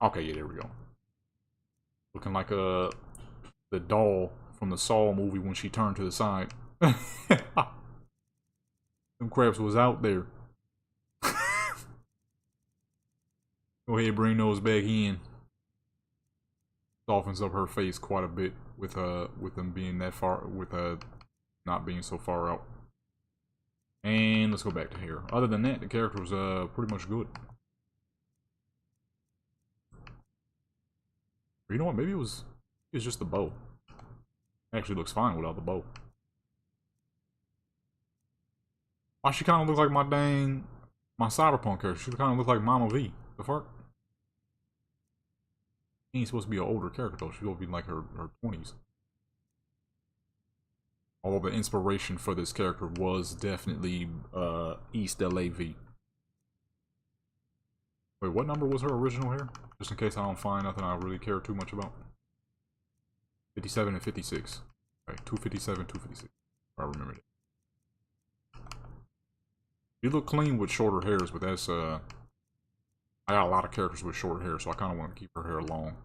[SPEAKER 1] Okay, yeah, there we go. Looking like the doll from the Saw movie when she turned to the side. Them craps was out there. Go ahead, bring those back in. Softens up her face quite a bit with them being that far, with not being so far out. And let's go back to hair. Other than that, the character was pretty much good. But you know what? Maybe it's just the bow. Actually looks fine without the bow. Why she kind of looks like my Cyberpunk character? She kind of looks like Mama V. The fuck? She ain't supposed to be an older character though. She's supposed to be like her 20s. Although the inspiration for this character was definitely East LAV. Wait, what number was her original hair? Just in case I don't find nothing I really care too much about. 57 and 56. Okay, 257, 256. I remember it. You look clean with shorter hairs, but that's I got a lot of characters with short hair, so I kind of want to keep her hair long.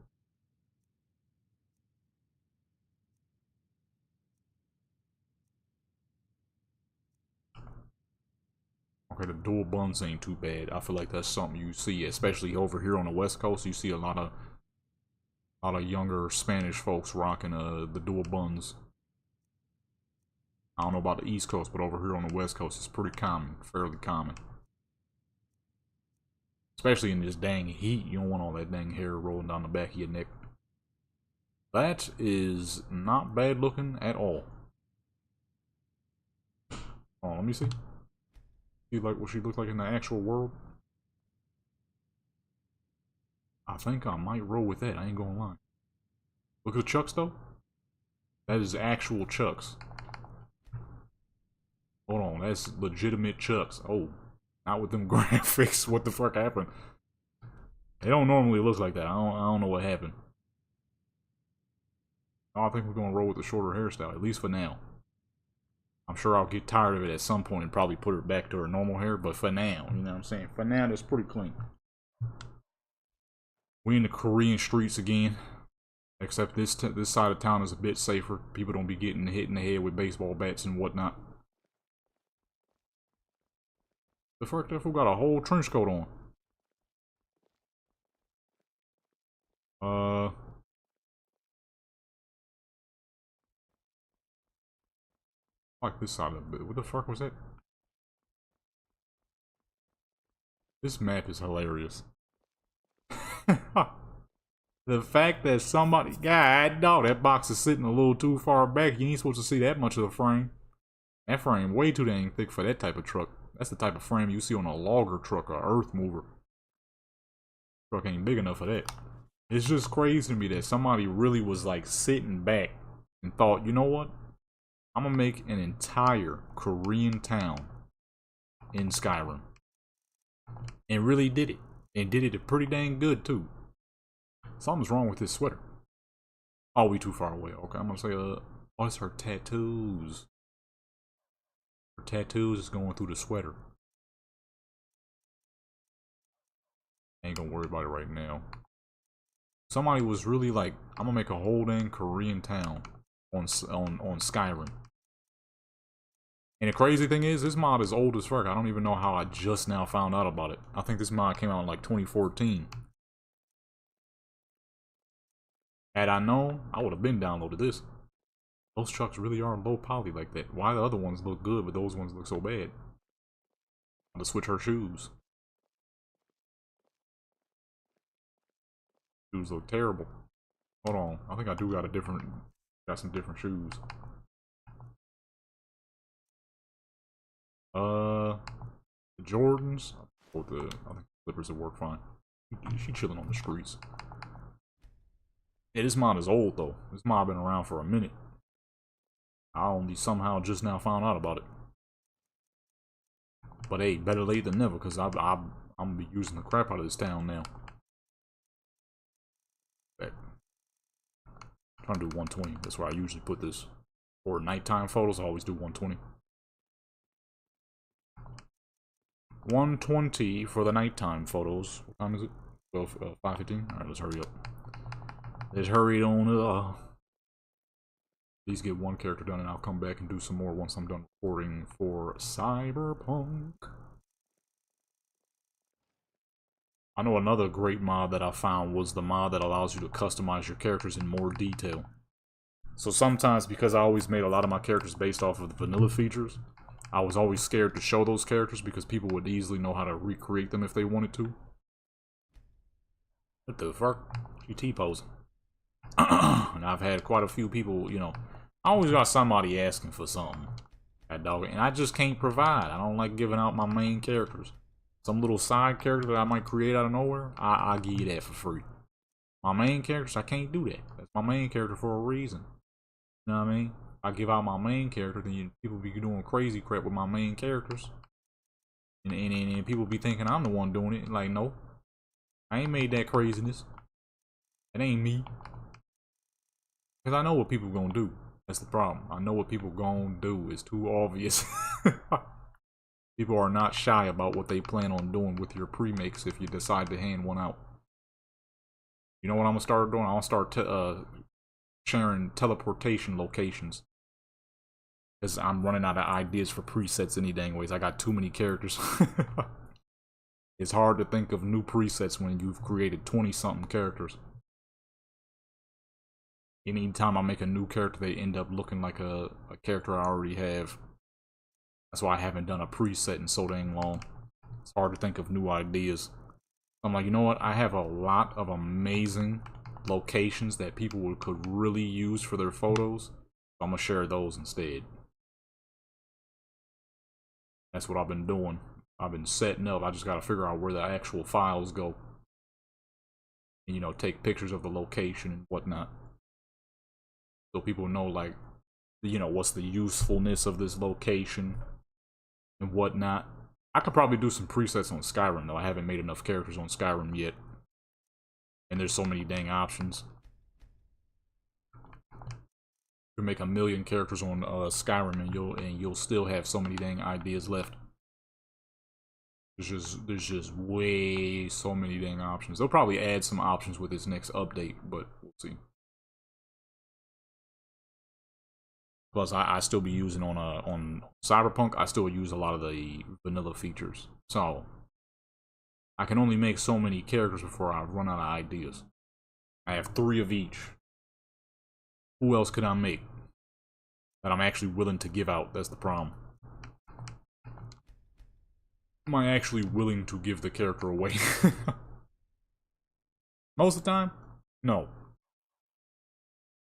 [SPEAKER 1] Okay, the dual buns ain't too bad. I feel like that's something you see, especially over here on the West Coast. You see a lot of younger Spanish folks rocking the dual buns. I don't know about the East Coast, but over here on the West Coast, it's pretty common, fairly common. Especially in this dang heat, you don't want all that dang hair rolling down the back of your neck. That is not bad looking at all. Oh, let me see. See like what she looked like in the actual world? I think I might roll with that, I ain't gonna lie. Look at the chucks though. That is actual chucks. Hold on, that's legitimate chucks. Oh, not with them graphics. What the fuck happened? They don't normally look like that. I don't know what happened. I think we're gonna roll with the shorter hairstyle, at least for now. I'm sure I'll get tired of it at some point and probably put her back to her normal hair, but for now, you know what I'm saying? For now, that's pretty clean. We in the Korean streets again. Except this side of town is a bit safer. People don't be getting hit in the head with baseball bats and whatnot. The fuck, that fool got a whole trench coat on. Like this side of it. What the fuck was that? This map is hilarious. The fact that somebody, God dog, that box is sitting a little too far back. You ain't supposed to see that much of the frame. That frame way too dang thick for that type of truck. That's the type of frame you see on a logger truck or earth mover. Truck ain't big enough for that. It's just crazy to me that somebody really was like sitting back and thought, you know what? I'm gonna make an entire Korean town in Skyrim. And really did it. And did it pretty dang good too. Something's wrong with this sweater. Oh, we too far away. Okay, I'm gonna say Oh, it's her tattoos. Her tattoos is going through the sweater. Ain't gonna worry about it right now. Somebody was really like, I'm gonna make a whole dang Korean town on Skyrim. And the crazy thing is, this mod is old as fuck. I don't even know how I just now found out about it. I think this mod came out in like 2014. Had I known, I would have been downloaded this. Those trucks really are low poly like that. Why the other ones look good, but those ones look so bad? I'm gonna switch her shoes. Shoes look terrible. Hold on, I think I do got some different shoes. The Jordans. I think Clippers will work fine. She chilling on the streets. Yeah, this mod is old though. This mod been around for a minute. I only somehow just now found out about it. But hey, better late than never, because I'm gonna be using the crap out of this town now. I'm trying to do 120. That's where I usually put this. For nighttime photos, I always do 120. 120 for the nighttime photos. What time is it? 5:15? Alright, let's hurry up. Let's hurry on up. Please get one character done and I'll come back and do some more once I'm done recording for Cyberpunk. I know another great mod that I found was the mod that allows you to customize your characters in more detail. So sometimes, because I always made a lot of my characters based off of the vanilla features, I was always scared to show those characters because people would easily know how to recreate them if they wanted to. What the fuck? She T-posing. And I've had quite a few people, you know, I always got somebody asking for something. That dog, and I just can't provide. I don't like giving out my main characters. Some little side character that I might create out of nowhere, I'll give you that for free. My main characters, I can't do that. That's my main character for a reason. You know what I mean? I give out my main character, then people be doing crazy crap with my main characters. And people be thinking I'm the one doing it. Like, no. I ain't made that craziness. It ain't me. Because I know what people gonna do. That's the problem. I know what people gonna do. It's too obvious. People are not shy about what they plan on doing with your pre-makes if you decide to hand one out. You know what I'm gonna start doing? I'm gonna start sharing teleportation locations. Because I'm running out of ideas for presets any dang ways. I got too many characters. It's hard to think of new presets when you've created 20-something characters. Anytime I make a new character, they end up looking like a character I already have. That's why I haven't done a preset in so dang long. It's hard to think of new ideas. I'm like, you know what? I have a lot of amazing locations that people could really use for their photos. I'm gonna share those instead. That's what I've been doing. I've been setting up. I just gotta figure out where the actual files go. And, you know, take pictures of the location and whatnot. So people know, like, you know, what's the usefulness of this location and whatnot. I could probably do some presets on Skyrim, though. I haven't made enough characters on Skyrim yet. And there's so many dang options. You can make 1 million characters on Skyrim and you'll still have so many dang ideas left. There's just way so many dang options. They'll probably add some options with this next update, but we'll see. Plus, I still be using on Cyberpunk. I still use a lot of the vanilla features, so I can only make so many characters before I run out of ideas. I have 3 of each. Who else could I make that I'm actually willing to give out? That's the problem. Am I actually willing to give the character away? Most of the time, no.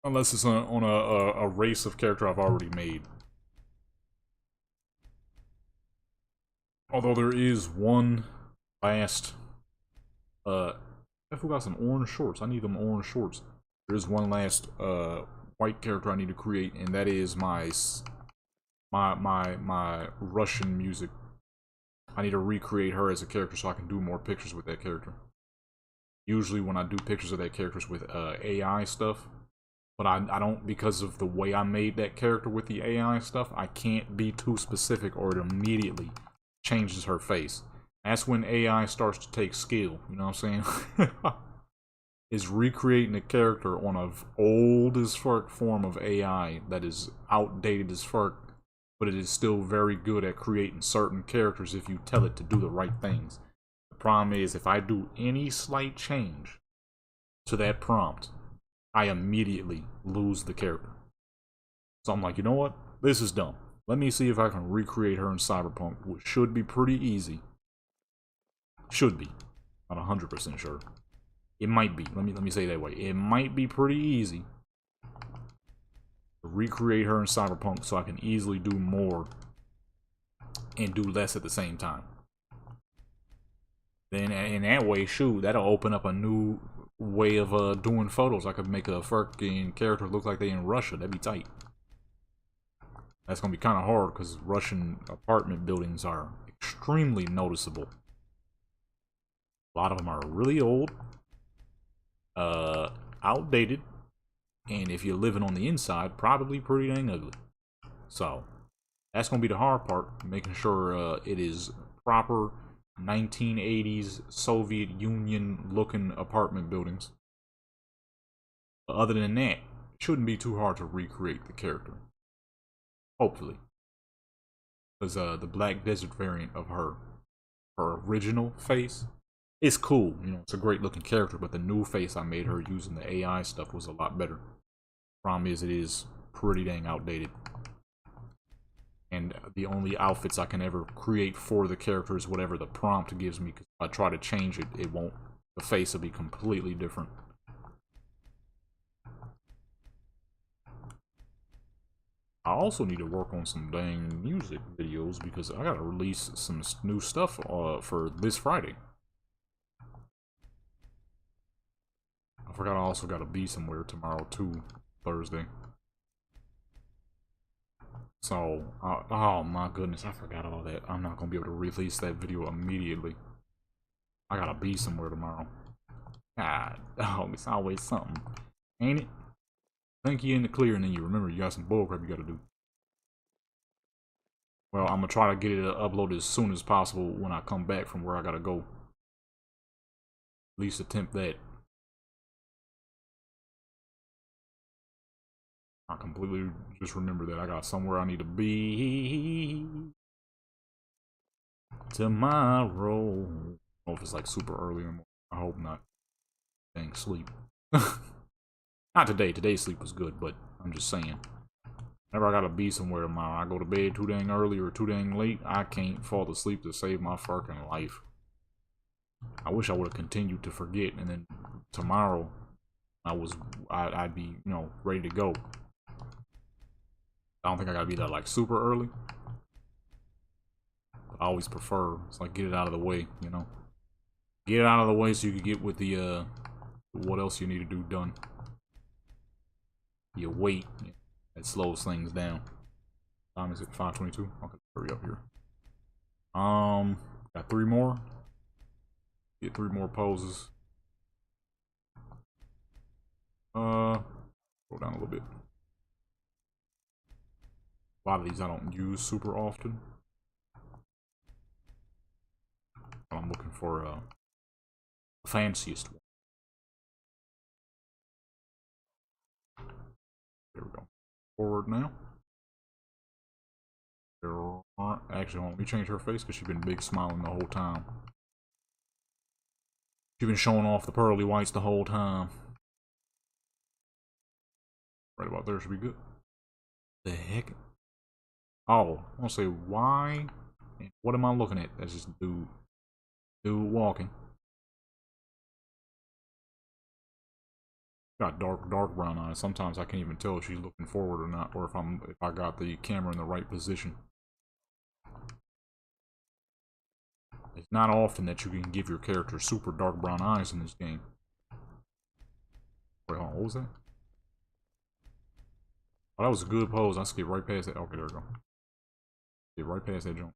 [SPEAKER 1] Unless it's on a race of character I've already made. Although there is one last... I forgot some orange shorts. I need them orange shorts. There's one last white character I need to create, and that is my Russian music. I need to recreate her as a character so I can do more pictures with that character. Usually when I do pictures of that character with AI stuff, But I don't, because of the way I made that character with the AI stuff, I can't be too specific or it immediately changes her face. That's when AI starts to take skill, you know what I'm saying? Is recreating a character on a old as fuck form of AI that is outdated as fuck, but it is still very good at creating certain characters if you tell it to do the right things. The problem is, if I do any slight change to that prompt, I immediately lose the character. So I'm like, you know what? This is dumb. Let me see if I can recreate her in Cyberpunk, which should be pretty easy. Should be. Not 100% sure. It might be. Let me say it that way. It might be pretty easy to recreate her in Cyberpunk so I can easily do more and do less at the same time. Then in that way, shoot, that'll open up a new way of doing photos. I could make a fucking character look like they in Russia. That'd be tight. That's gonna be kind of hard because Russian apartment buildings are extremely noticeable. A lot of them are really old, outdated, and if you're living on the inside, probably pretty dang ugly. So that's gonna be the hard part, making sure it is proper 1980s Soviet Union looking apartment buildings. But other than that, it shouldn't be too hard to recreate the character. Hopefully. Because the Black Desert variant of her original face, is cool. You know, it's a great looking character, but the new face I made her using the AI stuff was a lot better. Problem is, it is pretty dang outdated. And the only outfits I can ever create for the character is whatever the prompt gives me. Because if I try to change it, it won't. The face will be completely different. I also need to work on some dang music videos because I gotta release some new stuff for this Friday. I forgot I also gotta be somewhere tomorrow too, Thursday. So, oh my goodness, I forgot all that. I'm not gonna be able to release that video immediately. I gotta be somewhere tomorrow. God, oh, it's always something, ain't it? Think you're in the clear, and then you remember you got some bullcrap you gotta do. Well, I'm gonna try to get it uploaded as soon as possible when I come back from where I gotta go. At least attempt that. I completely just remember that I got somewhere I need to be tomorrow. I don't know if it's like super early in the morning. I hope not. Dang, sleep. Not today. Today's sleep was good, but I'm just saying. Whenever I gotta be somewhere tomorrow, I go to bed too dang early or too dang late, I can't fall asleep to save my fucking life. I wish I would have continued to forget, and then tomorrow I'd be, you know, ready to go. I don't think I gotta be that like super early. But I always prefer, it's like, get it out of the way, you know. Get it out of the way so you can get with the what else you need to do done. You wait. It slows things down. Time is it 5:22? Okay, hurry up here. Got 3 more. Get 3 more poses. Go down a little bit. A lot of these I don't use super often. I'm looking for the fanciest one. There we go. Forward now. Actually, let me change her face because she's been big smiling the whole time. She's been showing off the pearly whites the whole time. Right about there should be good. The heck? Oh, I want to say why? What am I looking at? That's just dude walking. Got dark brown eyes. Sometimes I can't even tell if she's looking forward or not, or if I got the camera in the right position. It's not often that you can give your character super dark brown eyes in this game. Wait, hold on, what was that? Oh, that was a good pose. I skipped right past that. Okay, there we go. Skip right past that joint.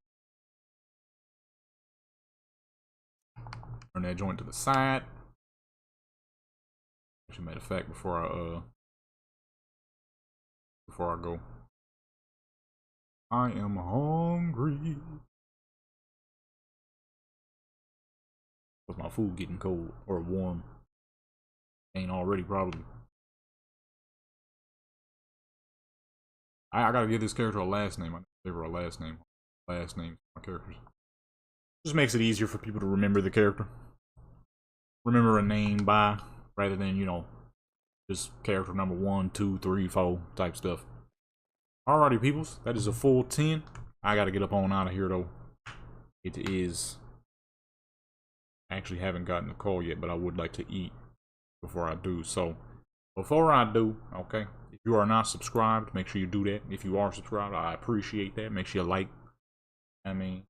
[SPEAKER 1] Turn that joint to the side. Actually, matter of fact, before I before I go. I am hungry. Was my food getting cold or warm? Ain't already probably. I gotta give this character a last name. I gave her a last name. Last name my characters. Just makes it easier for people to remember the character. Remember a name by rather than, you know, just character number 1, 2, 3, 4 type stuff. Alrighty, peoples. That is a full 10. I gotta get up on out of here though. It is. I actually haven't gotten a call yet, but I would like to eat before I do. So before I do, okay, if you are not subscribed, make sure you do that. If you are subscribed, I appreciate that. Make sure you like. I mean,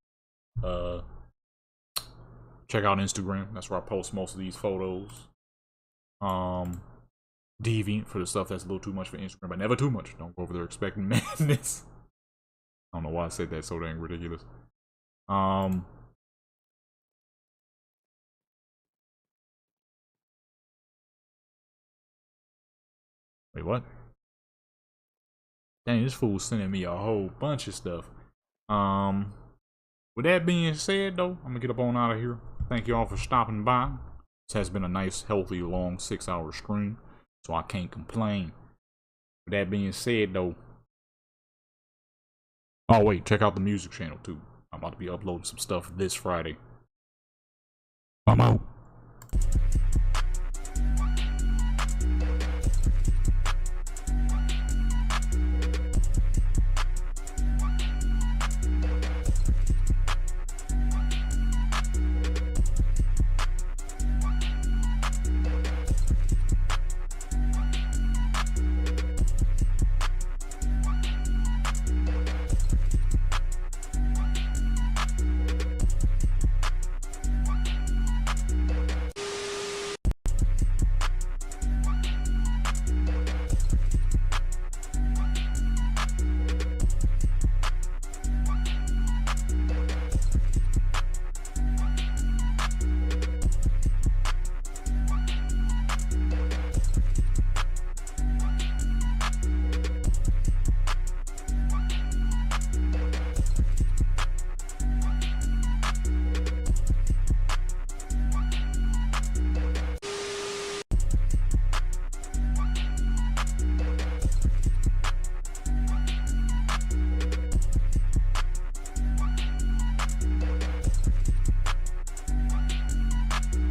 [SPEAKER 1] check out Instagram. That's where I post most of these photos. Deviant for the stuff that's a little too much for Instagram, but never too much. Don't go over there expecting madness. I don't know why I said that so dang ridiculous. Wait, what? Dang, this fool's sending me a whole bunch of stuff. With that being said, though, I'm gonna get up on out of here. Thank you all for stopping by. This has been a nice, healthy, long 6-hour stream, so I can't complain. With that being said, though, oh wait, check out the music channel too. I'm about to be uploading some stuff this Friday. I'm out.